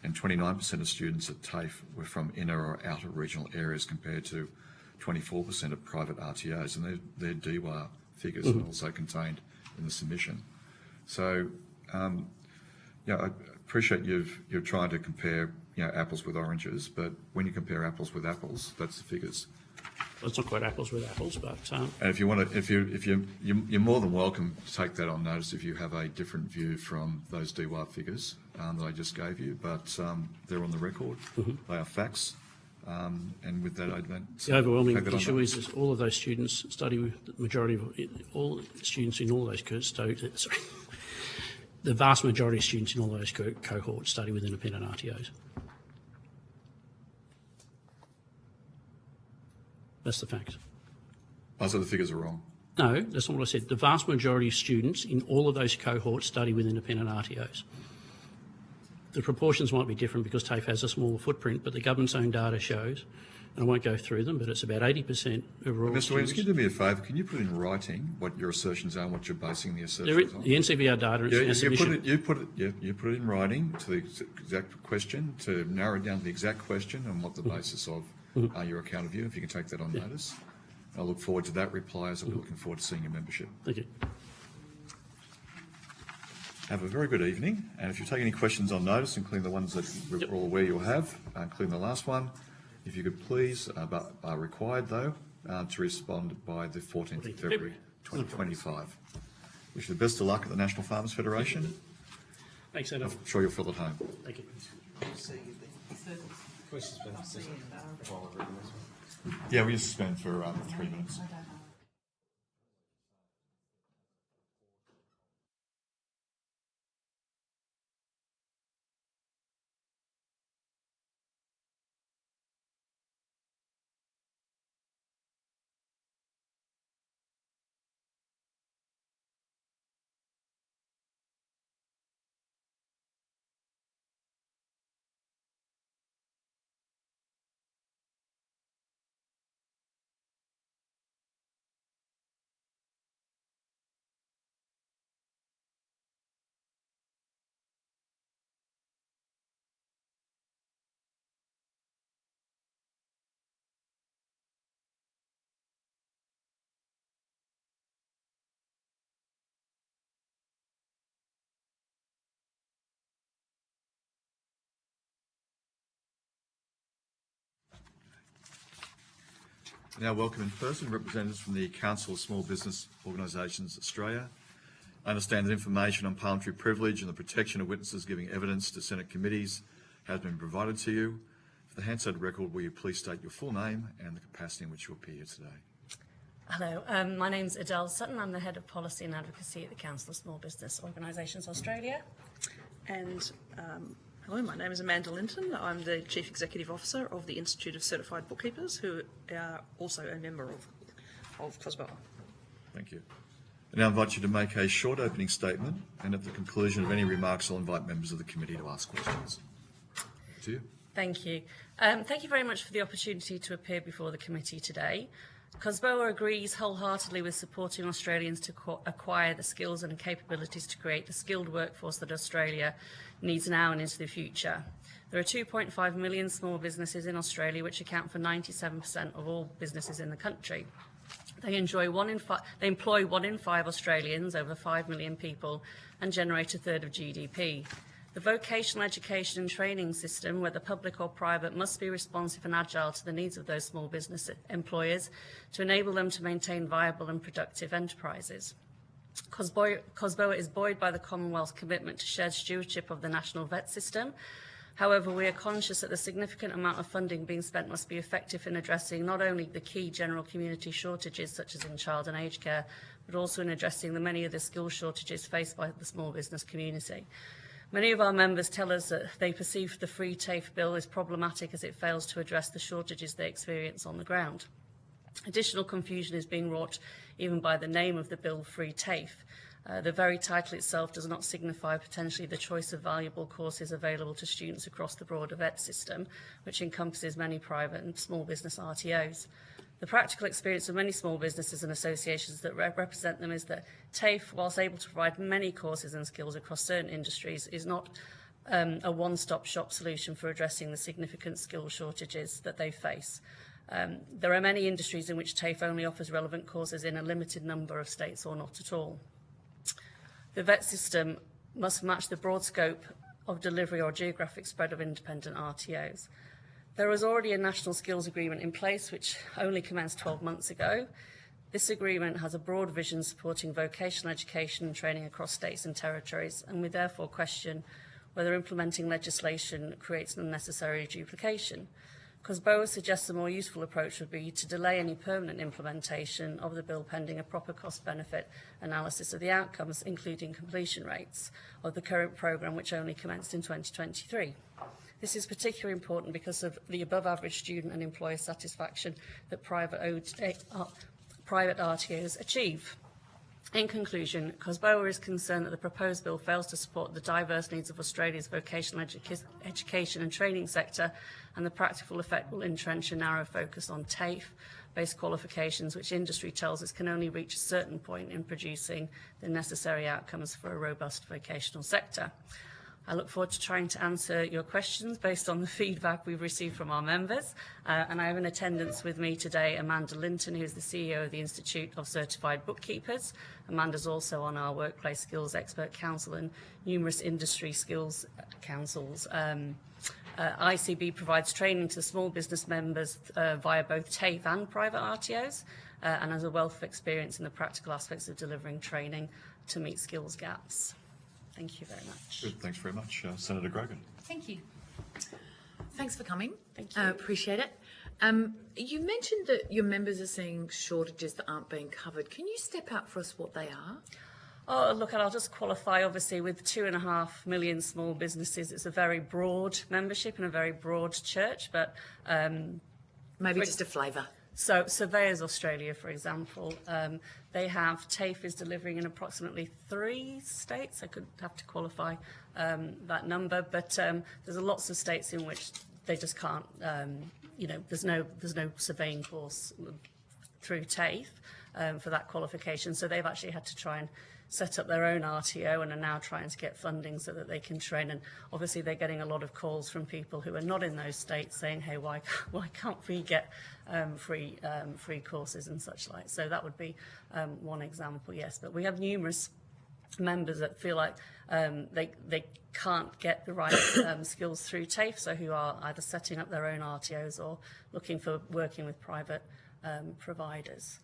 And 29% of students at TAFE were from inner or outer regional areas compared to 24% of private RTOs. And they're DWAR figures are also contained in the submission. So, I appreciate you're trying to compare apples with oranges, but when you compare apples with apples, that's the figures. Well, it's not quite apples with apples, but... And if you want to, you're more than welcome to take that on notice if you have a different view from those DWAR figures that I just gave you, but they're on the record. They are facts. And with that, the overwhelming issue is all of those students study with the majority of all students in all those the vast majority of students in all those cohorts study with independent RTOs. That's the fact. Oh, so the figures are wrong? No, that's not what I said. The vast majority of students in all of those cohorts study with independent RTOs. The proportions might be different because TAFE has a smaller footprint, but the government's own data shows, and I won't go through them, but it's about 80% overall. Mr. Williams, can you do me a favour? Can you put in writing what your assertions are and what you're basing the assertions on? The NCVR data is our submission. You put it in writing to the exact question, to narrow down to the exact question and what the basis of your account of view, if you can take that on notice. I look forward to that reply as I'm looking forward to seeing your membership. Thank you. Have a very good evening, and if you take any questions on notice, including the ones that we're all aware you'll have, including the last one, if you could please, but are required though, to respond by the 14th of February 2025. Wish you the best of luck at the National Farmers Federation. Thanks, Senator. I'm sure you'll feel at home. Thank you. Yeah, we suspend for 3 minutes. Now welcome in person representatives from the Council of Small Business Organisations Australia. I understand that information on parliamentary privilege and the protection of witnesses giving evidence to Senate committees has been provided to you. For the Hansard record, will you please state your full name and the capacity in which you appear today? Hello, my name's Adele Sutton. I'm the Head of Policy and Advocacy at the Council of Small Business Organisations Australia. And hello, my name is Amanda Linton. I'm the Chief Executive Officer of the Institute of Certified Bookkeepers, who are also a member of COSBA. Thank you. I now invite you to make a short opening statement, and at the conclusion of any remarks, I'll invite members of the committee to ask questions. To you. Thank you. Thank you very much for the opportunity to appear before the committee today. COSBOA agrees wholeheartedly with supporting Australians to acquire the skills and capabilities to create the skilled workforce that Australia needs now and into the future. There are 2.5 million small businesses in Australia, which account for 97% of all businesses in the country. They employ 1 in 5 Australians, over 5 million people, and generate a third of GDP. The vocational education and training system, whether public or private, must be responsive and agile to the needs of those small business employers to enable them to maintain viable and productive enterprises. COSBOA is buoyed by the Commonwealth's commitment to shared stewardship of the national vet system. However, we are conscious that the significant amount of funding being spent must be effective in addressing not only the key general community shortages, such as in child and aged care, but also in addressing the many other skill shortages faced by the small business community. Many of our members tell us that they perceive the free TAFE bill as problematic as it fails to address the shortages they experience on the ground. Additional confusion is being wrought even by the name of the bill, free TAFE. The very title itself does not signify potentially the choice of valuable courses available to students across the broader vet system, which encompasses many private and small business RTOs. The practical experience of many small businesses and associations that represent them is that TAFE, whilst able to provide many courses and skills across certain industries, is not a one-stop shop solution for addressing the significant skill shortages that they face. There are many industries in which TAFE only offers relevant courses in a limited number of states or not at all. The vet system must match the broad scope of delivery or geographic spread of independent RTOs. There is already a national skills agreement in place which only commenced 12 months ago. This agreement has a broad vision supporting vocational education and training across states and territories, and we therefore question whether implementing legislation creates unnecessary duplication. COSBOA suggests a more useful approach would be to delay any permanent implementation of the bill pending a proper cost-benefit analysis of the outcomes, including completion rates, of the current programme, which only commenced in 2023. This is particularly important because of the above-average student and employer satisfaction that private RTOs achieve. In conclusion, COSBOA is concerned that the proposed bill fails to support the diverse needs of Australia's vocational education and training sector, and the practical effect will entrench a narrow focus on TAFE-based qualifications, which industry tells us can only reach a certain point in producing the necessary outcomes for a robust vocational sector. I look forward to trying to answer your questions based on the feedback we've received from our members. And I have in attendance with me today Amanda Linton, who is the CEO of the Institute of Certified Bookkeepers. Amanda's also on our Workplace Skills Expert Council and numerous industry skills councils. ICB provides training to small business members via both TAFE and private RTOs, and has a wealth of experience in the practical aspects of delivering training to meet skills gaps. Thank you very much. Good, thanks very much. Senator Grogan. Thank you. Thanks for coming. Thank you. Appreciate it. You mentioned that your members are seeing shortages that aren't being covered. Can you step out for us what they are? Oh, look, I'll just qualify, obviously, with 2.5 million small businesses. It's a very broad membership and a very broad church, but... maybe just a flavour. So Surveyors Australia, for example, they have TAFE is delivering in approximately 3 states. I could have to qualify that number, but there's lots of states in which they just can't, there's no surveying course through TAFE for that qualification. So they've actually had to try and set up their own RTO and are now trying to get funding so that they can train. And obviously they're getting a lot of calls from people who are not in those states saying, hey, why can't we get free courses and such like. So that would be one example, yes. But we have numerous members that feel like they can't get the right skills through TAFE, so who are either setting up their own RTOs or looking for working with private providers.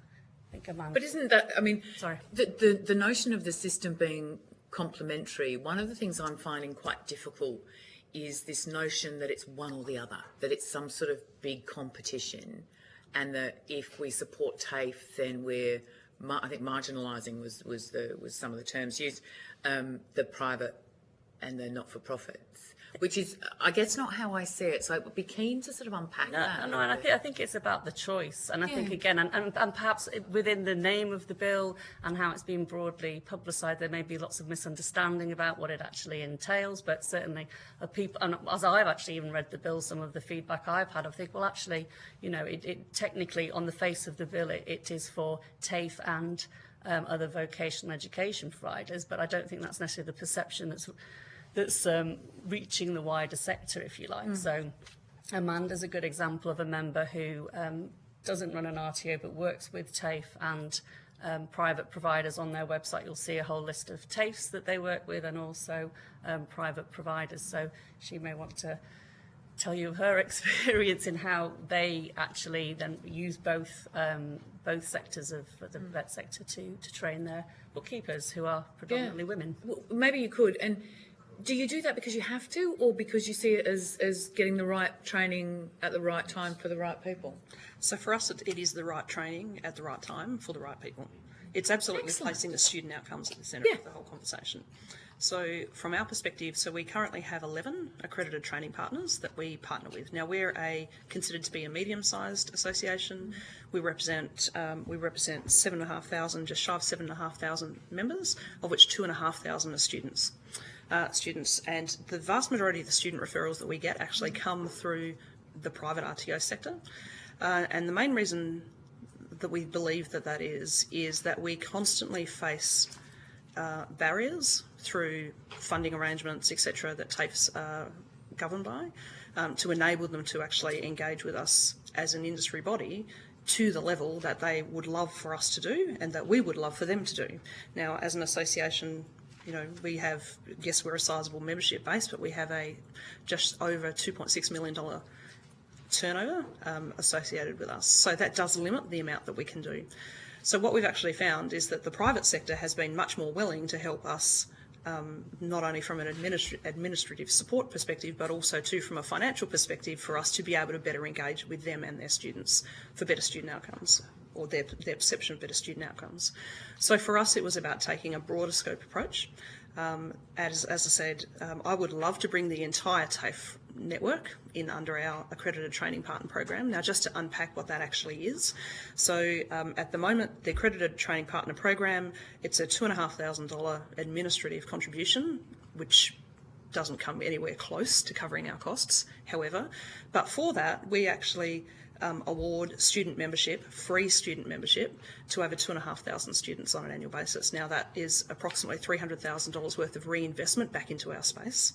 But isn't that, I mean, sorry, the notion of the system being complementary, one of the things I'm finding quite difficult is this notion that it's one or the other, that it's some sort of big competition, and that if we support TAFE, then we're, I think marginalising was some of the terms used, the private and the not-for-profits, which is, I guess, not how I see it. So I would be keen to sort of unpack that. No, and I think it's about the choice. And I think, again, and perhaps within the name of the bill and how it's been broadly publicised, there may be lots of misunderstanding about what it actually entails. But certainly, people, and as I've actually even read the bill, some of the feedback I've had, I think, well, actually, you know, it technically, on the face of the bill, it is for TAFE and other vocational education providers. But I don't think that's necessarily the perception that's reaching the wider sector, if you like. So Amanda's a good example of a member who doesn't run an RTO but works with TAFE and private providers. On their website you'll see a whole list of TAFEs that they work with and also private providers. So she may want to tell you her experience in how they actually then use both sectors of the vet sector to train their bookkeepers, who are predominantly women. Well, maybe you could. And do you do that because you have to, or because you see it as getting the right training at the right time for the right people? So for us, it is the right training at the right time for the right people. It's absolutely placing the student outcomes at the centre of the whole conversation. So from our perspective, so we currently have 11 accredited training partners that we partner with. Now we're considered to be a medium-sized association. We represent 7,500, just shy of 7,500 members, of which 2,500 are students. And the vast majority of the student referrals that we get actually come through the private RTO sector. And the main reason that we believe that is that we constantly face barriers through funding arrangements, etc., that TAFEs are governed by, to enable them to actually engage with us as an industry body to the level that they would love for us to do and that we would love for them to do. Now, as an association, you know, we have, yes, we're a sizable membership base, but we have a just over $2.6 million turnover associated with us. So that does limit the amount that we can do. So what we've actually found is that the private sector has been much more willing to help us, not only from an administrative support perspective, but also too from a financial perspective, for us to be able to better engage with them and their students for better student outcomes, or their perception of better student outcomes. So for us, it was about taking a broader scope approach. As I said, I would love to bring the entire TAFE network in under our accredited training partner program. Now, just to unpack what that actually is. So at the moment, the accredited training partner program, it's a $2,500 administrative contribution, which doesn't come anywhere close to covering our costs, however. But for that, we actually award student membership, free student membership, to over 2,500 students on an annual basis. Now, that is approximately $300,000 worth of reinvestment back into our space.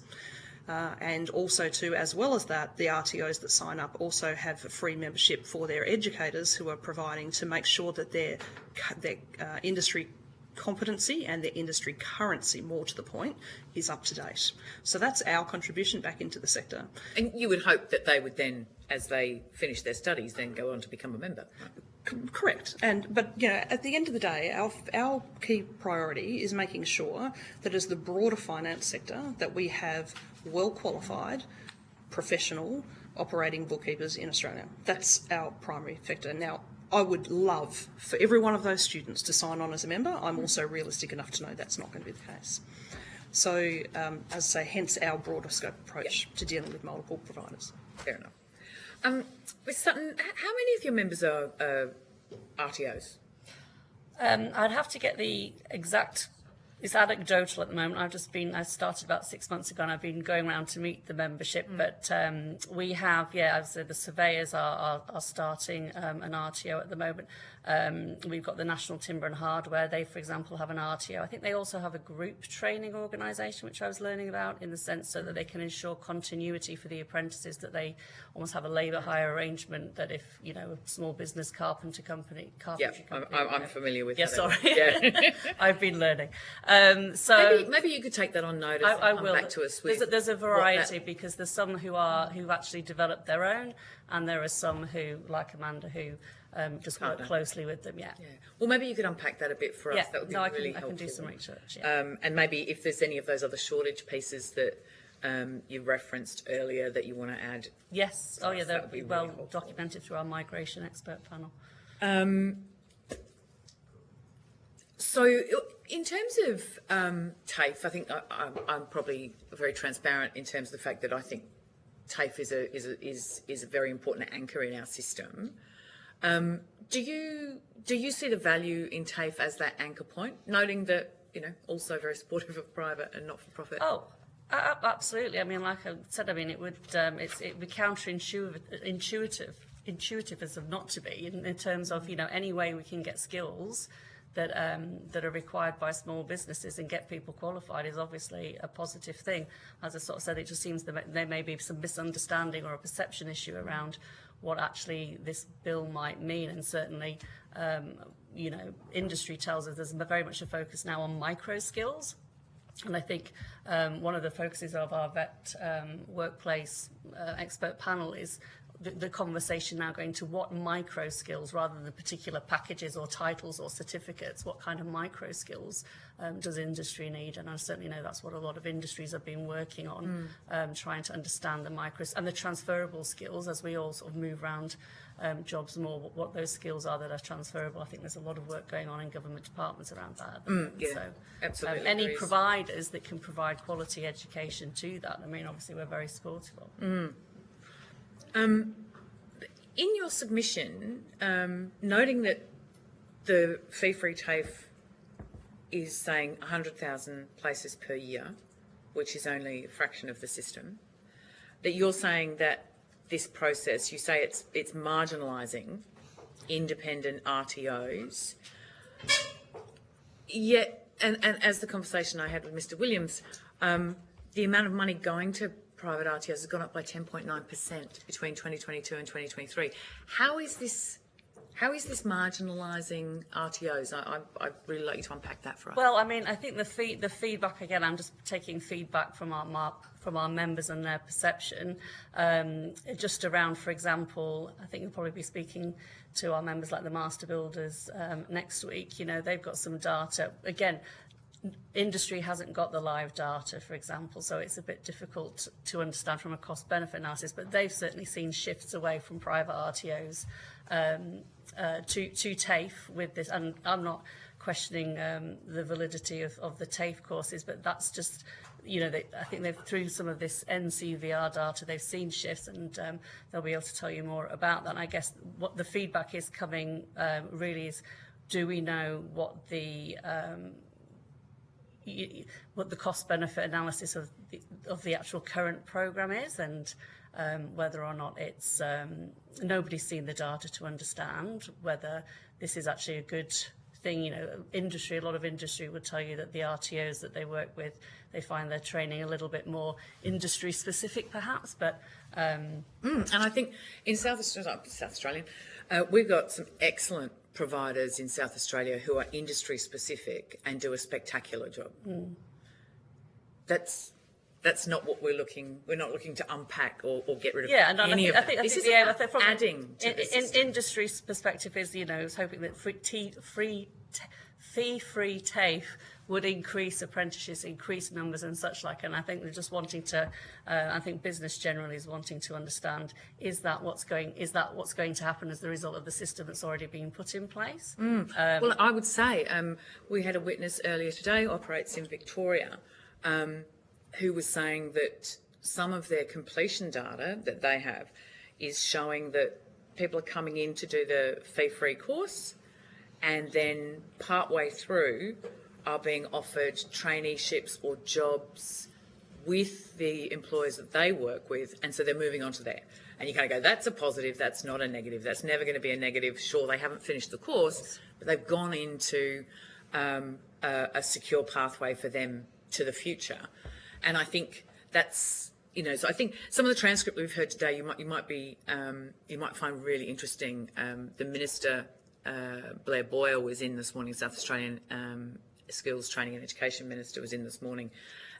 And also too, as well as that, the RTOs that sign up also have a free membership for their educators, who are providing to make sure that their industry competency and their industry currency, more to the point, is up to date. So that's our contribution back into the sector. And you would hope that they would then, as they finish their studies, then go on to become a member. Correct. But you know, at the end of the day, our key priority is making sure that as the broader finance sector, that we have well-qualified, professional, operating bookkeepers in Australia. That's our primary factor. Now, I would love for every one of those students to sign on as a member. I'm also realistic enough to know that's not going to be the case. So, as I say, hence our broader scope approach to dealing with multiple providers. Fair enough. Ms. Sutton, how many of your members are RTOs? I'd have to get the exact. It's anecdotal at the moment. I started about 6 months ago, and I've been going around to meet the membership. But we have, as I said, the surveyors are starting an RTO at the moment. We've got the National Timber and Hardware. They, for example, have an RTO. I think they also have a group training organisation, which I was learning about, in the sense so that they can ensure continuity for the apprentices, that they almost have a labour hire arrangement, that if, you know, a small business carpentry company. I'm familiar with that. Sorry. Yeah. I've been learning. So maybe you could take that on notice and come back to us with. There's a variety, because there's some who've actually developed their own, and there are some who, like Amanda, who just work closely with them. Yeah. Well, maybe you could unpack that a bit for us. That would be really helpful. I can do some research. Yeah. And maybe if there's any of those other shortage pieces that you referenced earlier that you want to add. Yes. Oh, yeah. They'll be well documented through our migration expert panel. So In terms of TAFE, I think I'm probably very transparent in terms of the fact that I think TAFE is a very important anchor in our system. Do you see the value in TAFE as that anchor point, noting that, also very supportive of private and not-for-profit? Oh, absolutely. I mean, like I said, it would it'd be intuitive as of not to be in terms of any way we can get skills that are required by small businesses and get people qualified is obviously a positive thing. As I sort of said, it just seems that there may be some misunderstanding or a perception issue around what actually this bill might mean, and certainly industry tells us there's very much a focus now on micro skills. And I think one of the focuses of our vet workplace expert panel is the conversation now going to what micro skills, rather than the particular packages or titles or certificates, what kind of micro skills does industry need? And I certainly know that's what a lot of industries have been working on, trying to understand the micros and the transferable skills as we all sort of move around jobs more, what those skills are that are transferable. I think there's a lot of work going on in government departments around that. So, absolutely. Any providers that can provide quality education to that, obviously we're very supportive of. In your submission, noting that the fee-free TAFE is saying 100,000 places per year, which is only a fraction of the system, that you're saying that this process, you say it's marginalising independent RTOs, yet, and as the conversation I had with Mr. Williams, the amount of money going to private RTOs has gone up by 10.9% between 2022 and 2023. How is this marginalising RTOs? I'd really like you to unpack that for us. Well, I think the feedback, again, I'm just taking feedback from our members and their perception, just around, for example, I think you'll probably be speaking to our members like the Master Builders next week. They've got some data. Again, industry hasn't got the live data, for example, so it's a bit difficult to understand from a cost-benefit analysis, but they've certainly seen shifts away from private RTOs to TAFE with this, and I'm not questioning the validity of the TAFE courses, but that's just, I think they've, through some of this NCVR data, they've seen shifts, and they'll be able to tell you more about that. And I guess what the feedback is coming really is, do we know what the cost-benefit analysis of the actual current programme is, and whether or not it's nobody's seen the data to understand whether this is actually a good thing. A lot of industry would tell you that the RTOs that they work with, they find their training a little bit more industry-specific, perhaps. But and I think in South Australia, we've got some excellent providers in South Australia who are industry specific and do a spectacular job. That's not what we're not looking to unpack or get rid of any of that. This is about adding to the system. Industry's perspective is, is hoping that fee-free TAFE would increase apprenticeships, increase numbers and such like. And I think they're just wanting to, I think business generally is wanting to understand, is that what's going to happen as the result of the system that's already been put in place? Well, I would say we had a witness earlier today, operates in Victoria, who was saying that some of their completion data that they have is showing that people are coming in to do the fee-free course, and then partway through are being offered traineeships or jobs with the employers that they work with, and so they're moving on to there. And you kind of go, that's a positive, that's not a negative, that's never going to be a negative. Sure, they haven't finished the course, but they've gone into a secure pathway for them to the future. And I think that's, so I think some of the transcript we've heard today, you might find really interesting. The Minister, Blair Boyer, was in this morning. South Australian Skills Training and Education Minister was in this morning,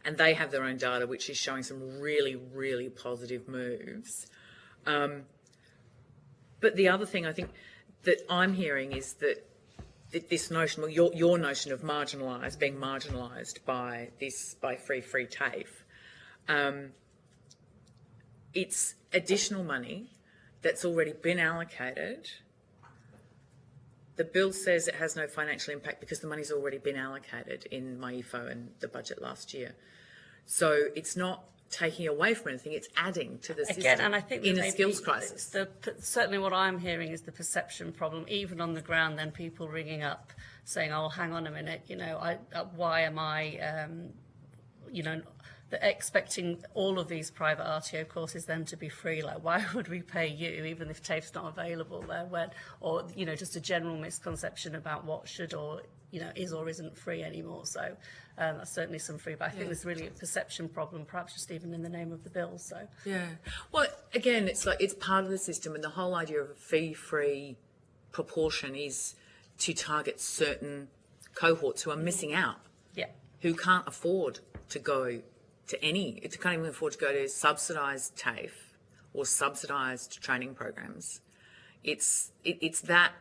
and they have their own data which is showing some really, really positive moves. But the other thing I think that I'm hearing is that this notion, your notion of being marginalised by free TAFE, it's additional money that's already been allocated The bill says it has no financial impact because the money's already been allocated in MyEFO and the budget last year. So it's not taking away from anything, it's adding to the system Again, and I think in a skills crisis. Certainly what I'm hearing is the perception problem, even on the ground, then people ringing up saying, oh, hang on a minute, you know, why am I, you know, expecting all of these private RTO courses then to be free? Like, why would we pay you even if TAFE's not available there? Or, you know, just a general misconception about what should or, you know, is or isn't free anymore. So that's certainly some free, but I think there's really a perception problem, perhaps just even in the name of the bill. So yeah, well, again, it's like it's part of the system, and the whole idea of a fee-free proportion is to target certain cohorts who are missing out, who can't afford to go to can't even afford to go to subsidised TAFE or subsidised training programs. It's that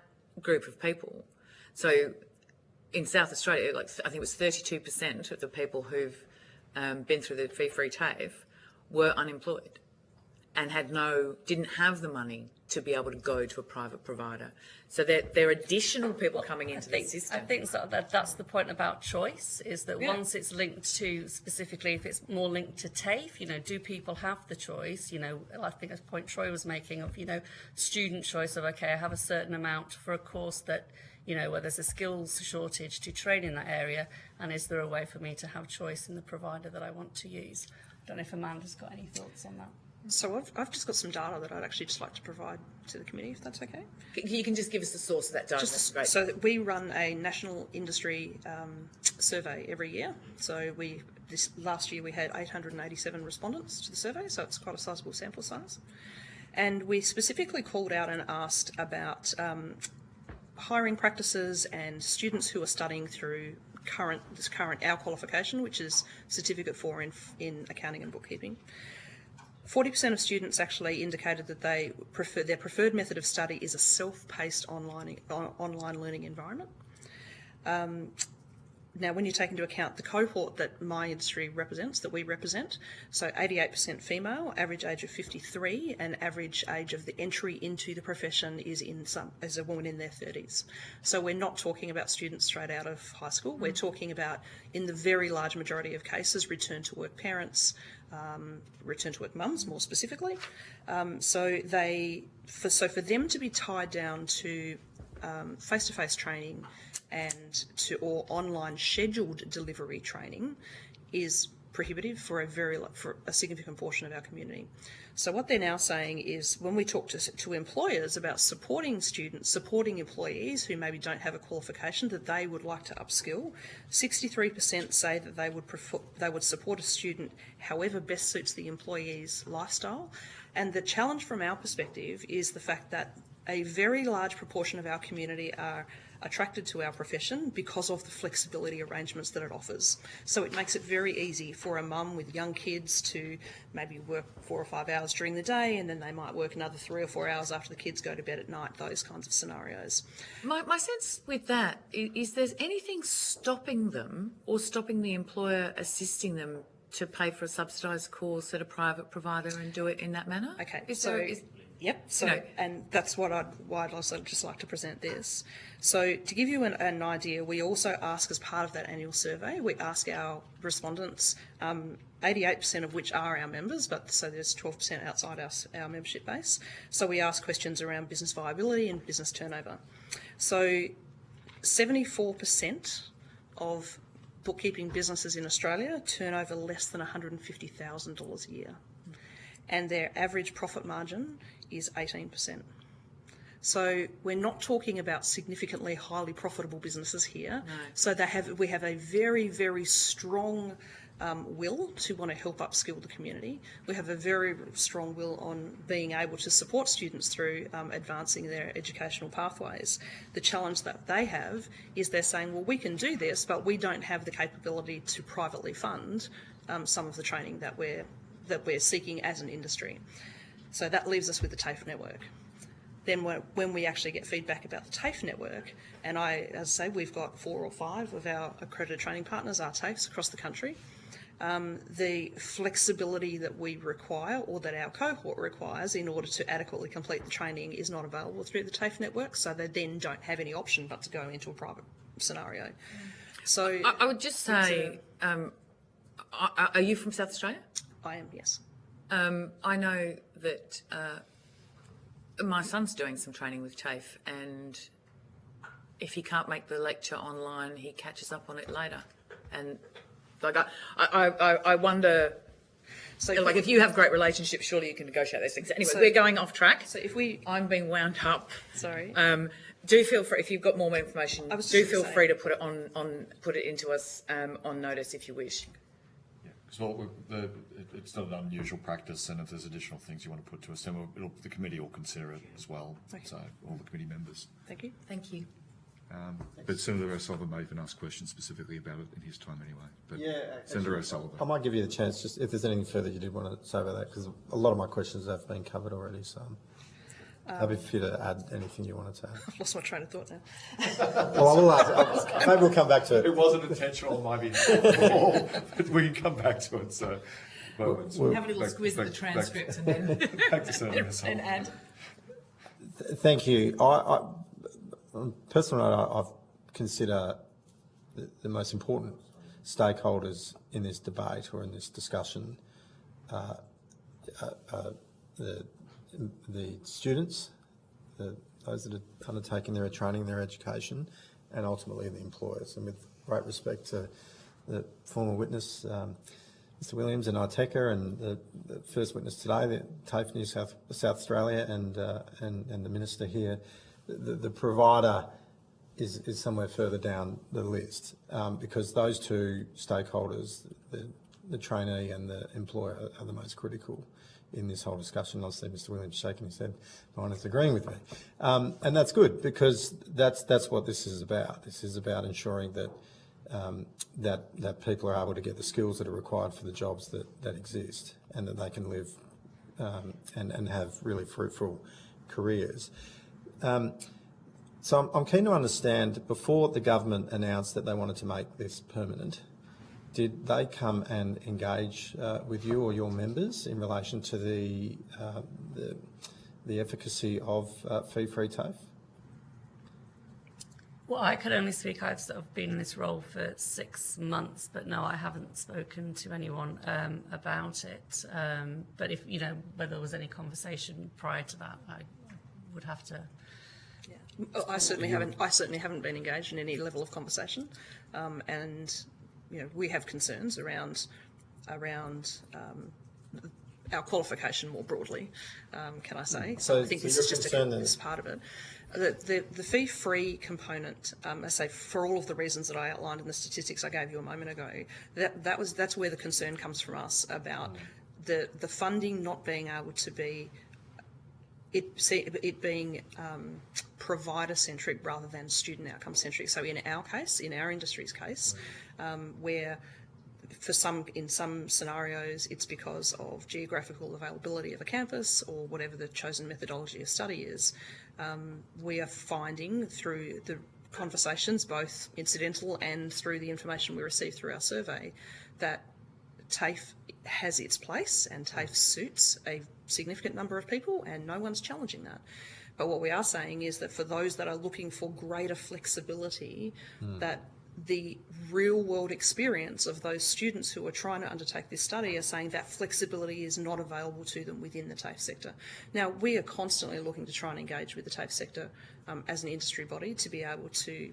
group of people. So in South Australia, like I think it was 32% of the people who've been through the fee-free TAFE were unemployed and didn't have the money to be able to go to a private provider. So there are additional people coming into the system. I think that's the point about choice, is that once it's linked to, specifically if it's more linked to TAFE, you know, do people have the choice? You know, I think a point Troy was making of, you know, student choice of, okay, I have a certain amount for a course that, you know, where there's a skills shortage to train in that area, and is there a way for me to have choice in the provider that I want to use? I don't know if Amanda's got any thoughts on that. So I've just got some data that I'd actually just like to provide to the committee, if that's okay. You can just give us the source of that data. That's great. So we run a national industry survey every year. So last year we had 887 respondents to the survey, so it's quite a sizable sample size. And we specifically called out and asked about hiring practices and students who are studying through our qualification, which is Certificate 4 in Accounting and Bookkeeping. 40% of students actually indicated that their preferred method of study is a self-paced online learning environment. Now, when you take into account the cohort that my industry represents, that we represent, so 88% female, average age of 53, and average age of the entry into the profession is as a woman in their 30s. So we're not talking about students straight out of high school. We're talking about, in the very large majority of cases, return to work parents, return to work mums more specifically. So for them to be tied down to face-to-face training or online scheduled delivery training is prohibitive for a significant portion of our community. So what they're now saying is, when we talk to employers about supporting students, supporting employees who maybe don't have a qualification that they would like to upskill, 63% say that they would support a student however best suits the employee's lifestyle. And the challenge from our perspective is the fact that a very large proportion of our community are attracted to our profession because of the flexibility arrangements that it offers. So it makes it very easy for a mum with young kids to maybe work 4 or 5 hours during the day, and then they might work another 3 or 4 hours after the kids go to bed at night, those kinds of scenarios. My sense with that is there's anything stopping them or stopping the employer assisting them to pay for a subsidised course at a private provider and do it in that manner? Okay, Yep. And that's why I'd also just like to present this. So to give you an idea, we also ask, as part of that annual survey, we ask our respondents, 88% of which are our members, but so there's 12% outside our membership base. So we ask questions around business viability and business turnover. So 74% of bookkeeping businesses in Australia turn over less than $150,000 a year, and their average profit margin is 18%. So we're not talking about significantly highly profitable businesses here. No. So we have a very, very strong will to want to help upskill the community. We have a very strong will on being able to support students through advancing their educational pathways. The challenge that they have is they're saying, well, we can do this, but we don't have the capability to privately fund some of the training that we're seeking as an industry. So that leaves us with the TAFE network. Then when we actually get feedback about the TAFE network, and as I say, we've got 4 or 5 of our accredited training partners are TAFEs across the country, the flexibility that we require or that our cohort requires in order to adequately complete the training is not available through the TAFE network, so they then don't have any option but to go into a private scenario. So I would just say, are you from South Australia? I am, yes. I know that my son's doing some training with TAFE, and if he can't make the lecture online, he catches up on it later. And like I wonder, so like if you have great relationships, surely you can negotiate those things. Anyway, So- we're going off track. So if we, I'm being wound up. sorry. Do feel free, if you've got more information, I was do just feel gonna free say- to put it put it into us on notice if you wish. So it's not an unusual practice, and if there's additional things you want to put to us, then the committee will consider it as well. Okay. So all the committee members. Thank you. Thank you. But Senator O'Sullivan may even ask questions specifically about it in his time anyway. But Yeah, Senator O'Sullivan. I might give you the chance, just if there's anything further you did want to say about that, because a lot of my questions have been covered already, so happy for you to add anything you wanted to add. I've lost my train of thought now. Well, I will ask. Maybe we'll come back to it. It wasn't intentional on my behalf, but we can come back to it. So, Have a little squeeze at the transcript and then back to Senator O'Sullivan. and add. Thank you. Personally, I consider the most important stakeholders in this debate or in this discussion the students, those that are undertaking their training, their education, and ultimately the employers. And with great respect to the former witness, Mr. Williams and ITECA, and the first witness today, the TAFE New South Australia, and the minister here, the provider is somewhere further down the list because those two stakeholders, the trainee and the employer, are the most critical in this whole discussion. I see Mr. Williams shaking his head, mine is agreeing with me, and that's good because that's what this is about. This is about ensuring that that people are able to get the skills that are required for the jobs that exist, and that they can live and have really fruitful careers. So I'm keen to understand, before the government announced that they wanted to make this permanent, did they come and engage with you or your members in relation to the efficacy of fee-free TAFE? Well, I could only speak. I've sort of been in this role for 6 months, but no, I haven't spoken to anyone about it. But if, whether there was any conversation prior to that, I would have to. Yeah. I certainly haven't been engaged in any level of conversation, and we have concerns around our qualification more broadly. Can I say? So I think this is just this part of it. The fee-free component, I say, for all of the reasons that I outlined in the statistics I gave you a moment ago, that's where the concern comes from us about the funding not being able to be it being provider-centric rather than student outcome-centric. So in our case, in our industry's case, where in some scenarios it's because of geographical availability of a campus or whatever the chosen methodology of study is, we are finding through the conversations, both incidental and through the information we receive through our survey, that TAFE has its place and TAFE suits a significant number of people, and no one's challenging that. But what we are saying is that for those that are looking for greater flexibility, that the real world experience of those students who are trying to undertake this study are saying that flexibility is not available to them within the TAFE sector. Now, we are constantly looking to try and engage with the TAFE sector as an industry body to be able to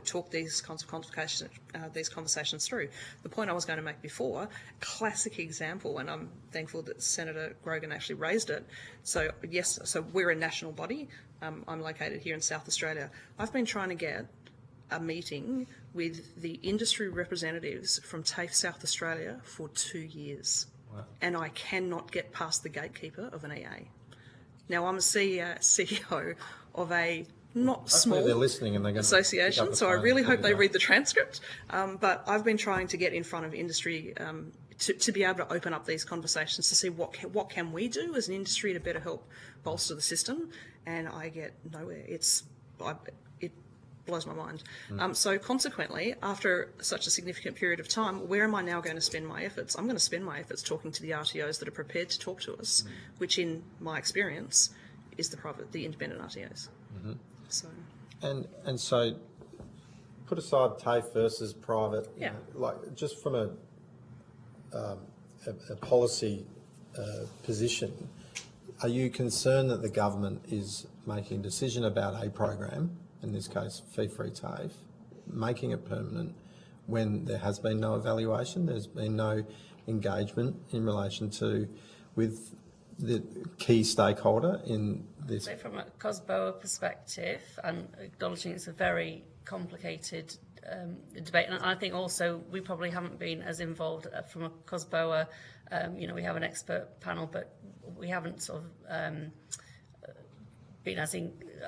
talk these conversations through. The point I was going to make before, classic example, and I'm thankful that Senator Grogan actually raised it. So yes, so we're a national body. I'm located here in South Australia. I've been trying to get a meeting with the industry representatives from TAFE South Australia for 2 years. Wow. And I cannot get past the gatekeeper of an EA. Now, I'm a CEO of a not small they're listening and they're going association, so I really hope they read the transcript. But I've been trying to get in front of industry to be able to open up these conversations to see what can we do as an industry to better help bolster the system, and I get nowhere. blows my mind. So consequently, after such a significant period of time, where am I now going to spend my efforts? I'm going to spend my efforts talking to the RTOs that are prepared to talk to us, which in my experience is the independent RTOs. So. And so, put aside TAFE versus private. Yeah. Like just from a policy position, are you concerned that the government is making a decision about a program, in this case fee-free TAFE, making it permanent when there has been no evaluation, there's been no engagement in relation to with the key stakeholder in this? So from a COSBOA perspective, and acknowledging it's a very complicated debate, and I think also we probably haven't been as involved from a COSBOA, we have an expert panel, but we haven't sort of been as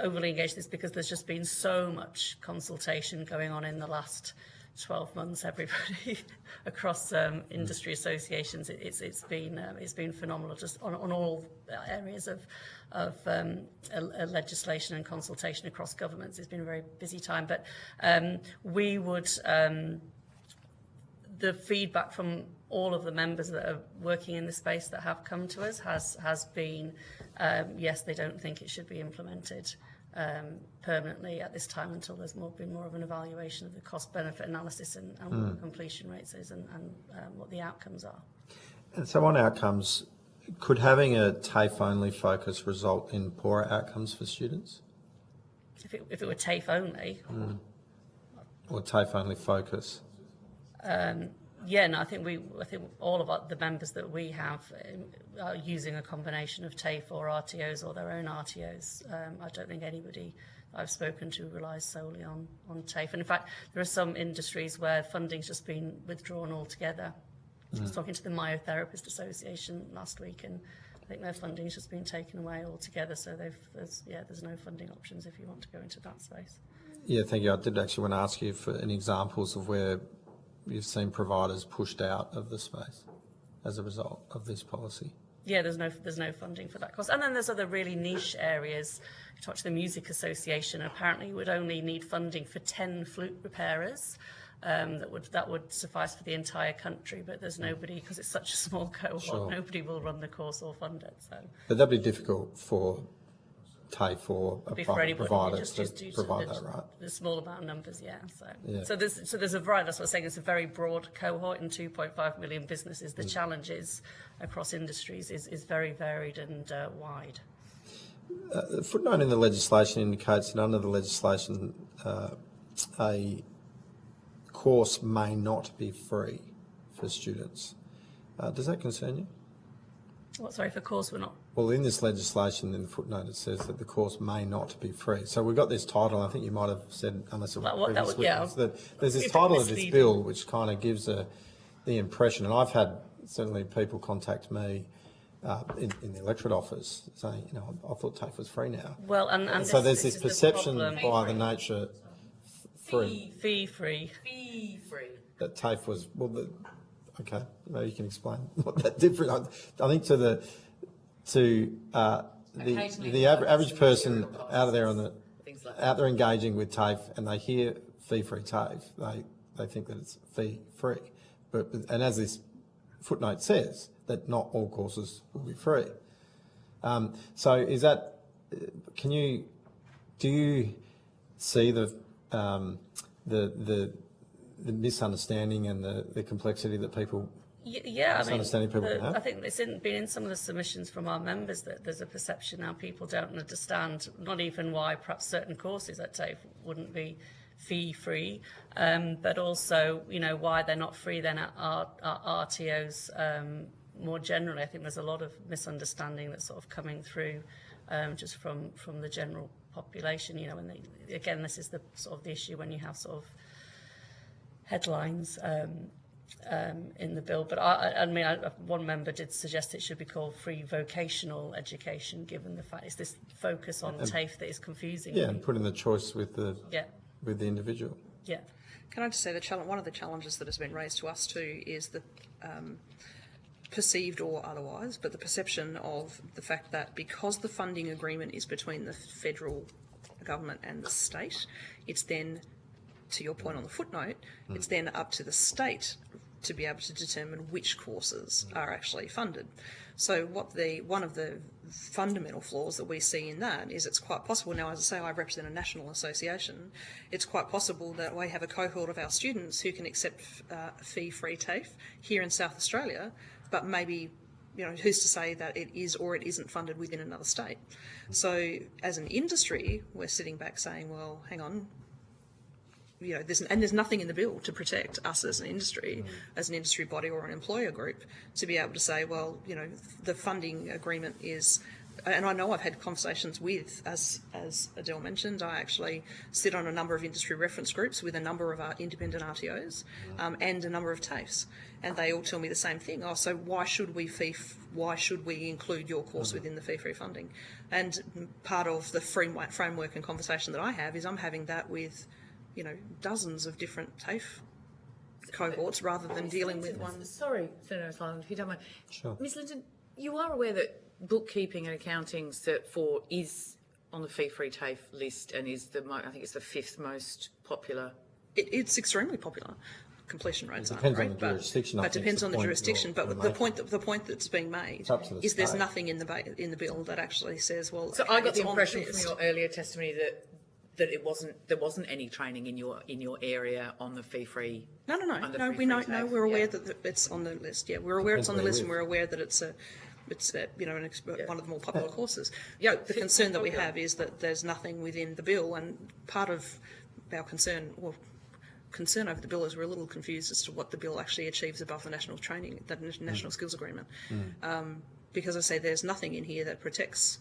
overly engaged in this because there's just been so much consultation going on in the last 12 months. Everybody across industry associations, it's been phenomenal just on all areas of legislation and consultation across governments. It's been a very busy time, but we would the feedback from all of the members that are working in the space that have come to us has been yes, they don't think it should be implemented permanently at this time until there's been more of an evaluation of the cost-benefit analysis and what the completion rates is and what the outcomes are. And so on outcomes, could having a TAFE-only focus result in poorer outcomes for students? If it were TAFE only. Or TAFE-only focus? I think all of the members that we have are using a combination of TAFE or RTOs or their own RTOs. I don't think anybody I've spoken to relies solely on TAFE. And in fact, there are some industries where funding's just been withdrawn altogether. I was talking to the Myotherapist Association last week, and I think their funding's just been taken away altogether. So there's no funding options if you want to go into that space. Yeah, thank you. I did actually want to ask you for any examples of where you've seen providers pushed out of the space as a result of this policy. Yeah, there's no funding for that cost. And then there's other really niche areas. You talk to the Music Association, apparently you would only need funding for 10 flute repairers. That would suffice for the entire country, but there's nobody, because it's such a small cohort, nobody will run the course or fund it. So. But that'd be difficult for TAFE or a private provider to provide that, right? The small amount of numbers, So there's a variety. That's what I'm saying. It's a very broad cohort in 2.5 million businesses. The challenges across industries is very varied and wide. The footnote in the legislation indicates that under the legislation, a course may not be free for students. Does that concern you? What, sorry, for course we're not? Well, in this legislation, in the footnote, it says that the course may not be free. So we've got this title, I think you might have said, unless it was there's this title of this bill which kind of gives the impression, and I've had certainly people contact me in the electorate office saying, I thought TAFE was free now. Well, and so there's this perception by the nature fee free. That TAFE was, okay, maybe you can explain what that different. I think to the average person out there engaging with TAFE, and they hear fee-free TAFE, they think that it's fee-free. And as this footnote says, that not all courses will be free. So is that? Do you see the misunderstanding and the complexity that people? Yeah, I think it's been in some of the submissions from our members that there's a perception now people don't understand, not even why perhaps certain courses at TAFE wouldn't be fee-free, but also, why they're not free then at RTOs more generally. I think there's a lot of misunderstanding that's sort of coming through just from the general population, and again, this is the sort of the issue when you have sort of headlines in the bill, but one member did suggest it should be called free vocational education, given the fact it's this focus on TAFE that is confusing. Yeah, and putting the choice with the individual. Yeah. Can I just say one of the challenges that has been raised to us too is the perceived or otherwise, but the perception of the fact that because the funding agreement is between the federal government and the state. It's then, to your point on the footnote, it's then up to the state to be able to determine which courses are actually funded. So one of the fundamental flaws that we see in that is it's quite possible, now as I say I represent a national association, it's quite possible that we have a cohort of our students who can accept fee-free TAFE here in South Australia, but maybe, you know, who's to say that it is or it isn't funded within another state. So as an industry, we're sitting back saying, well, hang on, you know, there's nothing in the bill to protect us as an industry body or an employer group to be able to say, well, you know, the funding agreement is, and I know I've had conversations with, as Adele mentioned, I actually sit on a number of industry reference groups with a number of our independent RTOs and a number of TAFEs, and they all tell me the same thing. Oh, so why should we include your course within the fee-free funding? And part of the framework and conversation that I have is I'm having that with, you know, dozens of different TAFE cohorts rather than dealing with one. Sorry, Senator O'Sullivan, if you don't mind. Sure. Ms. Linton, you are aware that bookkeeping and accounting Cert 4 is on the fee-free TAFE list and is I think it's the 5th most popular. It's extremely popular. Completion rates aren't depends great, on the jurisdiction. but depends on the jurisdiction. But the point that's being made is there's nothing in the bill that actually says, well. So I got the impression from your earlier testimony that there wasn't any training in your area on the fee-free. No. We know. No, we're aware that it's on the list. Yeah, we're aware it's on the list, and we're aware that it's you know, one of the more popular courses. Yeah, the concern that we have is that there's nothing within the bill, and part of our concern over the bill is we're a little confused as to what the bill actually achieves above the national skills agreement, because I say there's nothing in here that protects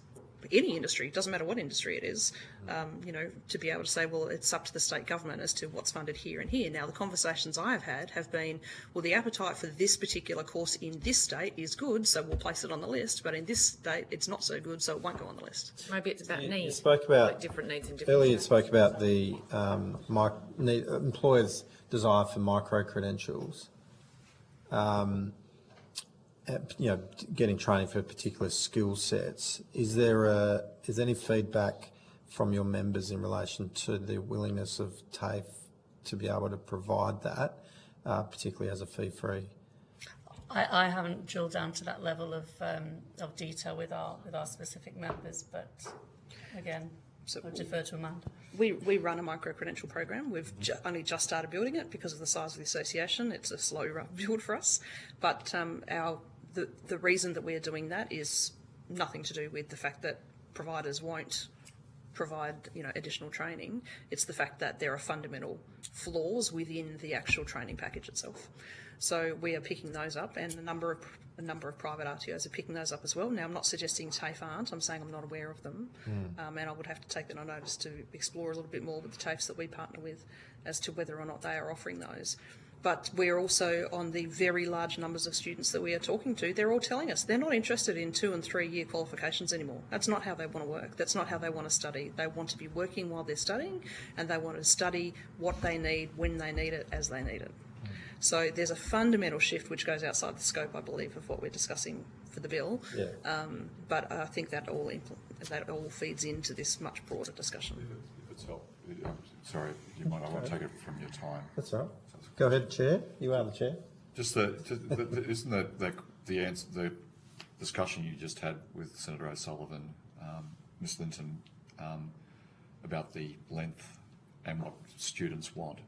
any industry, doesn't matter what industry it is, you know, to be able to say, well, it's up to the state government as to what's funded here and here. Now, the conversations I've had have been, well, the appetite for this particular course in this state is good, so we'll place it on the list, but in this state, it's not so good, so it won't go on the list. Maybe it's about needs. You spoke about, like different needs in different earlier you spoke about the employers' desire for micro-credentials. You know, getting training for particular skill sets. Is there any feedback from your members in relation to the willingness of TAFE to be able to provide that, particularly as a fee-free? I haven't drilled down to that level of detail with our specific members, but again, I'll defer to Amanda. We run a micro-credential program. We've only just started building it because of the size of the association. It's a slow build for us, but the reason that we're doing that is nothing to do with the fact that providers won't provide, you know, additional training. It's the fact that there are fundamental flaws within the actual training package itself. So we are picking those up, and a number of private RTOs are picking those up as well. Now, I'm not suggesting TAFE aren't. I'm saying I'm not aware of them, and I would have to take that on notice to explore a little bit more with the TAFEs that we partner with as to whether or not they are offering those. But we're also, on the very large numbers of students that we are talking to, they're all telling us they're not interested in 2- and 3-year qualifications anymore. That's not how they want to work. That's not how they want to study. They want to be working while they're studying, and they want to study what they need, when they need it, as they need it. So there's a fundamental shift which goes outside the scope, I believe, of what we're discussing for the bill. Yeah. But I think that all feeds into this much broader discussion. If it's helpful, sorry, you might. I won't take it from your time. That's all right. Go ahead, Chair. You are the Chair. Isn't the discussion you just had with Senator O'Sullivan, Ms. Linton, about the length and what students want?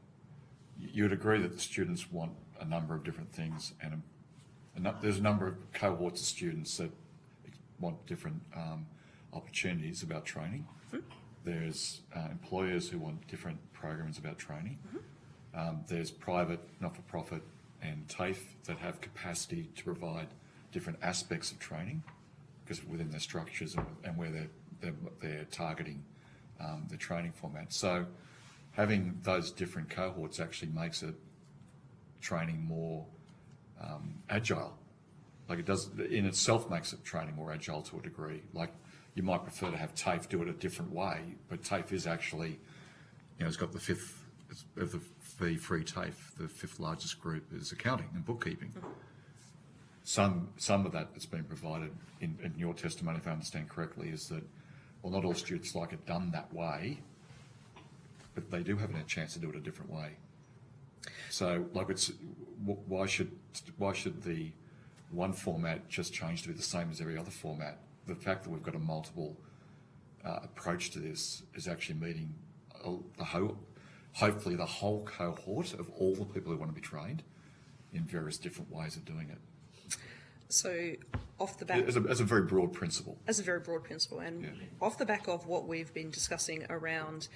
You would agree that the students want a number of different things, and there's a number of cohorts of students that want different opportunities about training. There's employers who want different programs about training. There's private, not-for-profit and TAFE that have capacity to provide different aspects of training because within their structures and where they're targeting the training format. So having those different cohorts actually makes it training more agile. Like it does in itself makes it training more agile to a degree. Like you might prefer to have TAFE do it a different way, but TAFE is actually, you know, it's got the fifth of the fee-free TAFE, the 5th largest group is accounting and bookkeeping. Some of that that's been provided in your testimony, if I understand correctly, is that well, not all students like it done that way, but they do have a chance to do it a different way. So, like, why should the one format just change to be the same as every other format? The fact that we've got a multiple approach to this is actually meeting hopefully the whole cohort of all the people who want to be trained in various different ways of doing it. So, off the back... As a very broad principle. As a very broad principle. And off the back of what we've been discussing around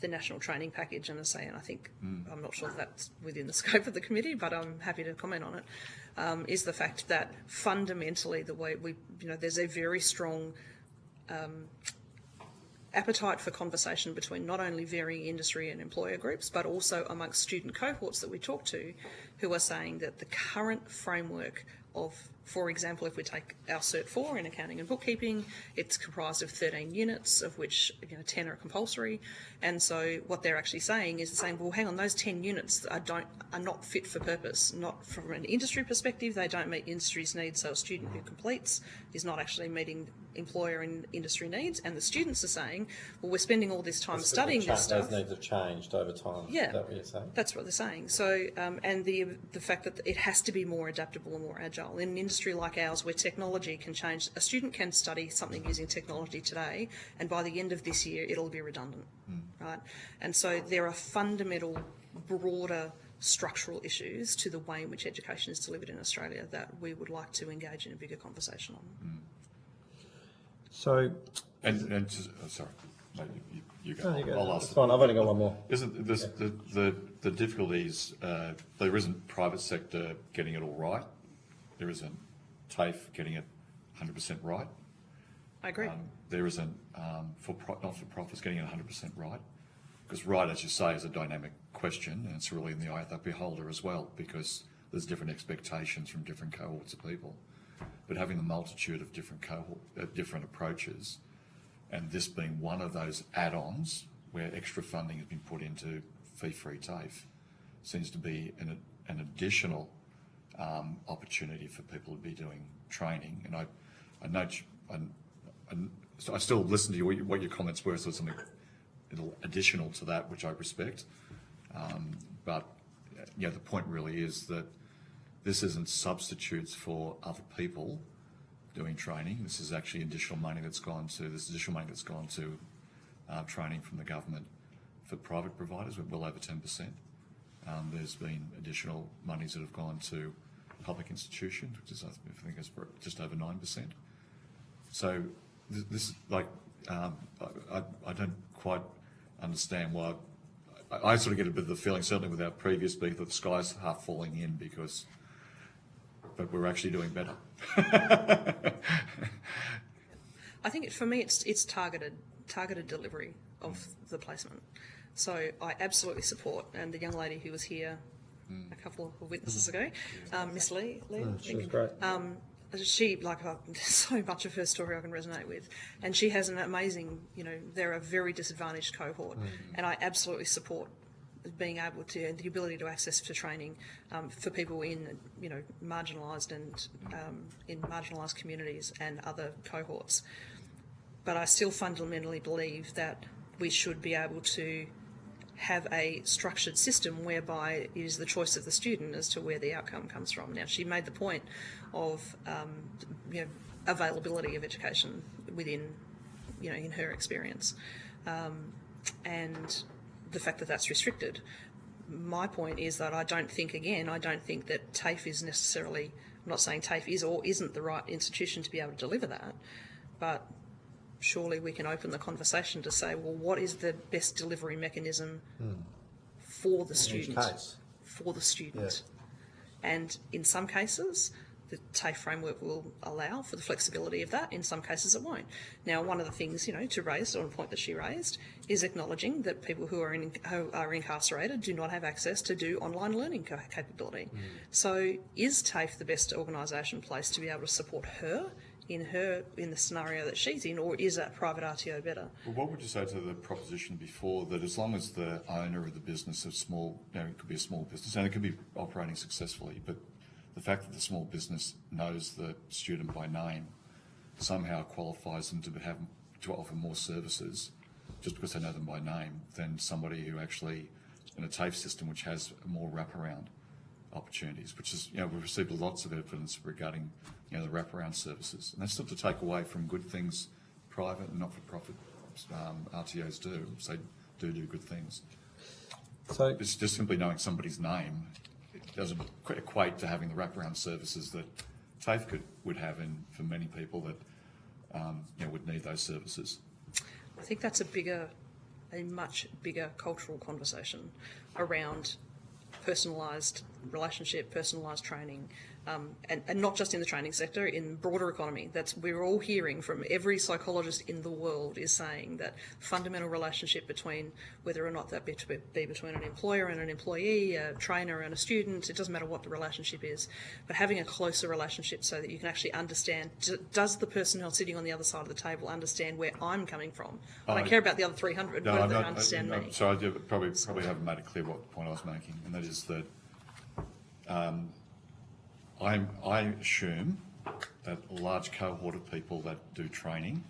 the National Training Package, and I think, I'm not sure if that's within the scope of the committee, but I'm happy to comment on it, is the fact that fundamentally the way there's a very strong appetite for conversation between not only varying industry and employer groups, but also amongst student cohorts that we talk to, who are saying that the current framework of, for example, if we take our Cert 4 in accounting and bookkeeping, it's comprised of 13 units, of which 10 are compulsory. And so what they're actually saying is well, hang on, those 10 units are not fit for purpose. Not from an industry perspective, they don't meet industry's needs. So a student who completes is not actually meeting employer and industry needs. And the students are saying, well, we're spending all this time studying this stuff. Those needs have changed over time. Yeah, is that what you're saying? That's what they're saying. So, and the fact that it has to be more adaptable and more agile. In an industry like ours, where technology can change, a student can study something using technology today, and by the end of this year, it'll be redundant, right? And so there are fundamental, broader structural issues to the way in which education is delivered in Australia that we would like to engage in a bigger conversation on. So, sorry, no, you go. No, you go. I'll ask. It's fine. I've only got one more. Isn't this the difficulties? There isn't private sector getting it all right. There isn't TAFE getting it 100% right. I agree. There isn't not-for-profits getting it 100% right. Because right, as you say, is a dynamic question, and it's really in the eye of the beholder as well, because there's different expectations from different cohorts of people. But having the multitude of different approaches, and this being one of those add-ons where extra funding has been put into fee-free TAFE, seems to be an additional opportunity for people to be doing training. And I note, so I still listen to what your comments were, so it's something additional to that, which I respect. But the point really is that this isn't substitutes for other people doing training. This is actually additional money that's gone to training from the government for private providers. We're well over 10%. There's been additional monies that have gone to public institutions, which is, I think, is just over 9%. So this is like, I don't quite understand why. I sort of get a bit of the feeling, certainly with our previous speaker, that the sky's half falling in but we're actually doing better. I think for me, it's targeted delivery of the placement. So I absolutely support, and the young lady who was here a couple of witnesses ago, Miss Lee, she was great. She, so much of her story I can resonate with, and she has an amazing, they're a very disadvantaged cohort, and I absolutely support being able to, the ability to access to training for people in, marginalised and in marginalised communities and other cohorts. But I still fundamentally believe that we should be able to have a structured system whereby it is the choice of the student as to where the outcome comes from. Now, she made the point of availability of education within, in her experience, and the fact that that's restricted. My point is that I don't think that TAFE is necessarily, I'm not saying TAFE is or isn't the right institution to be able to deliver that, but surely we can open the conversation to say, well, what is the best delivery mechanism for the student? For the student. Yeah. And in some cases, the TAFE framework will allow for the flexibility of that. In some cases, it won't. Now, one of the things, to raise, or a point that she raised, is acknowledging that people who are incarcerated do not have access to do online learning capability. So is TAFE the best organisation placed to be able to support her in the scenario that she's in, or is that private RTO better? Well, what would you say to the proposition before that as long as the owner of the business is small, it could be a small business and it could be operating successfully, but the fact that the small business knows the student by name somehow qualifies them to to offer more services just because they know them by name than somebody who actually, in a TAFE system which has more wraparound opportunities, which is, we've received lots of evidence regarding, the wraparound services. And that's not to take away from good things private and not-for-profit RTOs do. So do good things. So it's just simply knowing somebody's name. It doesn't equate to having the wraparound services that TAFE would have for many people that would need those services. I think that's a much bigger cultural conversation around personalised relationship, personalised training, and not just in the training sector, in broader economy. We're all hearing from every psychologist in the world is saying that fundamental relationship between whether or not that be between an employer and an employee, a trainer and a student, it doesn't matter what the relationship is, but having a closer relationship so that you can actually understand, does the person who's sitting on the other side of the table understand where I'm coming from? I don't care about the other 300, no, but they understand me. So I probably haven't made it clear what point I was making, and that is that I assume that a large cohort of people that do training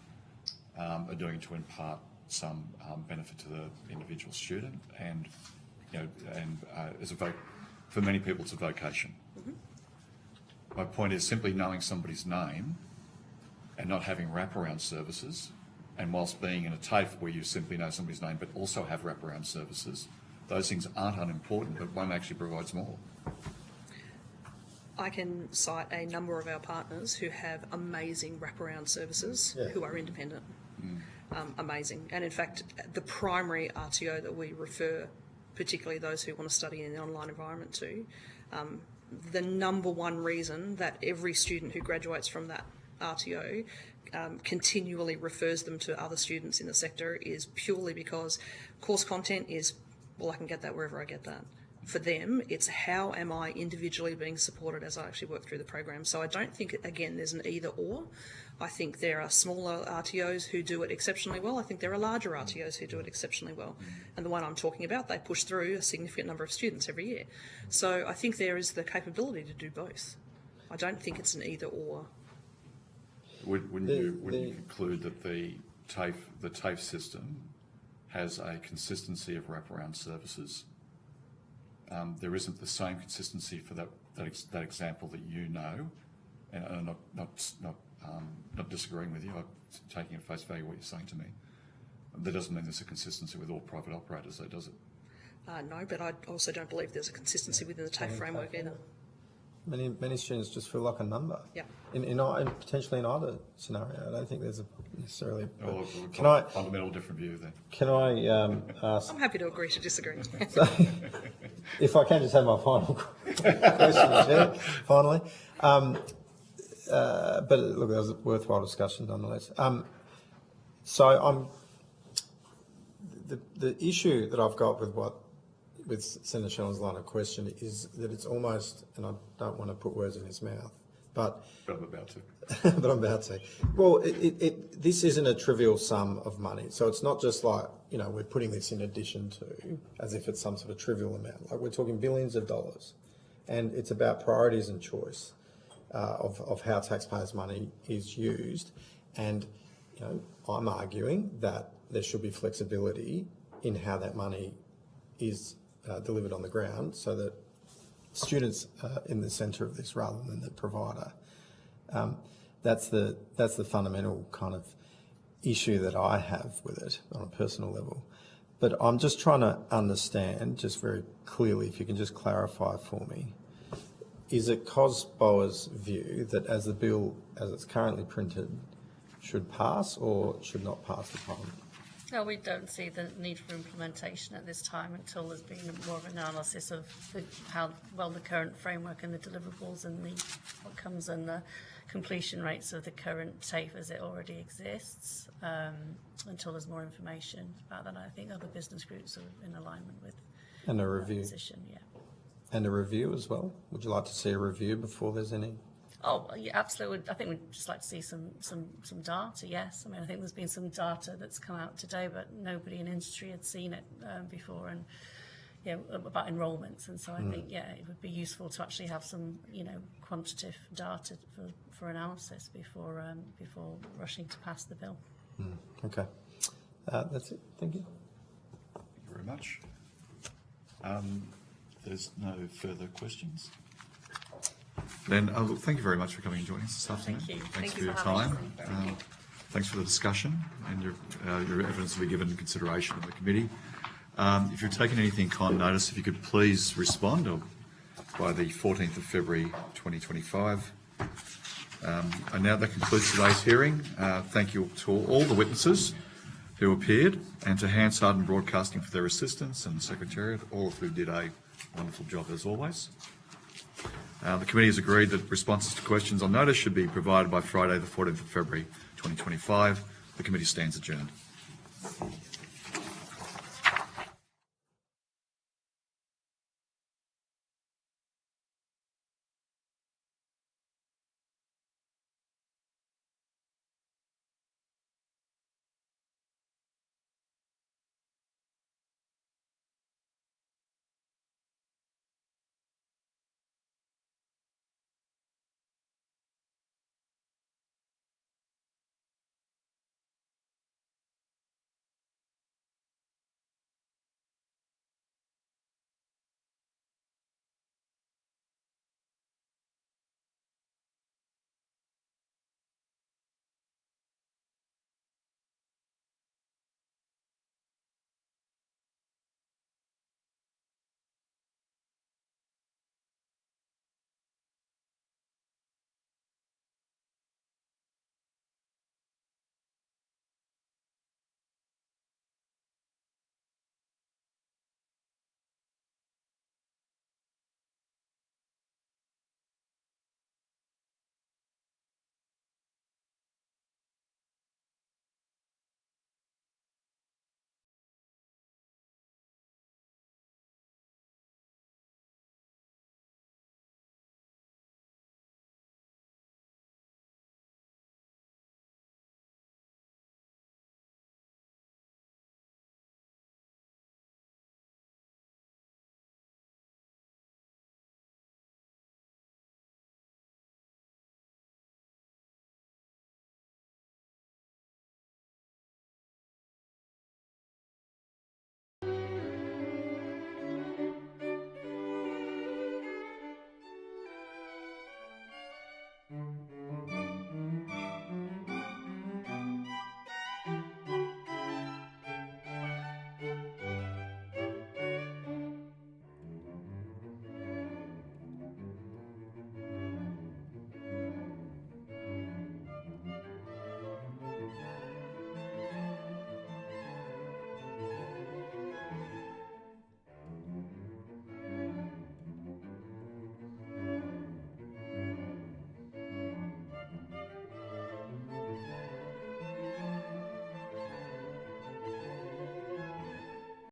are doing it to impart some benefit to the individual student, and for many people it's a vocation. Mm-hmm. My point is simply knowing somebody's name and not having wraparound services, and whilst being in a TAFE where you simply know somebody's name but also have wraparound services, those things aren't unimportant, but one actually provides more. I can cite a number of our partners who have amazing wraparound services who are independent. Amazing. And in fact, the primary RTO that we refer, particularly those who want to study in the online environment to, the number one reason that every student who graduates from that RTO continually refers them to other students in the sector is purely because course content is, well, I can get that wherever I get that. For them, it's how am I individually being supported as I actually work through the program. So I don't think, again, there's an either or. I think there are smaller RTOs who do it exceptionally well. I think there are larger RTOs who do it exceptionally well. And the one I'm talking about, they push through a significant number of students every year. So I think there is the capability to do both. I don't think it's an either or. Wouldn't you conclude that the TAFE system has a consistency of wraparound services? There isn't the same consistency for that example that you know, and I'm not disagreeing with you. I'm taking at face value what you're saying to me. That doesn't mean there's a consistency with all private operators, though, does it? No, but I also don't believe there's a consistency within the TAFE framework either. Many students just feel like a number. Yeah. In potentially in either scenario, I don't think there's necessarily. Can I fundamental different view then? Can I ask? I'm happy to agree to disagree. So, if I can just have my final question, Chair, finally. But look, that was a worthwhile discussion nonetheless. So the issue that I've got with Senator Sheldon's line of question is that it's almost, and I don't want to put words in his mouth, but I'm about to. but I'm about to. Well, this isn't a trivial sum of money. So it's not just like, we're putting this in addition to, as if it's some sort of trivial amount. Like, we're talking billions of dollars. And it's about priorities and choice of how taxpayers' money is used. And, I'm arguing that there should be flexibility in how that money is delivered on the ground, so that students are in the centre of this rather than the provider. That's the fundamental kind of issue that I have with it on a personal level. But I'm just trying to understand, just very clearly, if you can just clarify for me, is it COSBOA's view that as the bill, as it's currently printed, should pass or should not pass the Parliament? No, we don't see the need for implementation at this time until there's been more of an analysis of how well the current framework and the deliverables and the outcomes and the completion rates of the current TAFE as it already exists, until there's more information about that. I think other business groups are in alignment with and a review. Position, yeah. And a review as well? Would you like to see a review before there's any? Oh, yeah, absolutely. I think we'd just like to see some data, yes. I mean, I think there's been some data that's come out today, but nobody in industry had seen it before, and about enrolments. And so I think, it would be useful to actually have some, quantitative data for analysis before rushing to pass the bill. Okay. That's it. Thank you. Thank you very much. There's no further questions. Then, look, thank you very much for coming and joining us this afternoon. Thank you. Thanks Thank for you your for having time. Thanks for the discussion, and your evidence will be given consideration of the committee. If you've taken anything kind notice, if you could please respond by the 14th of February 2025. And now that concludes today's hearing. Thank you to all the witnesses who appeared, and to Hansard Broadcasting for their assistance, and the Secretariat, all of whom did a wonderful job as always. The committee has agreed that responses to questions on notice should be provided by Friday the 14th of February 2025. The committee stands adjourned.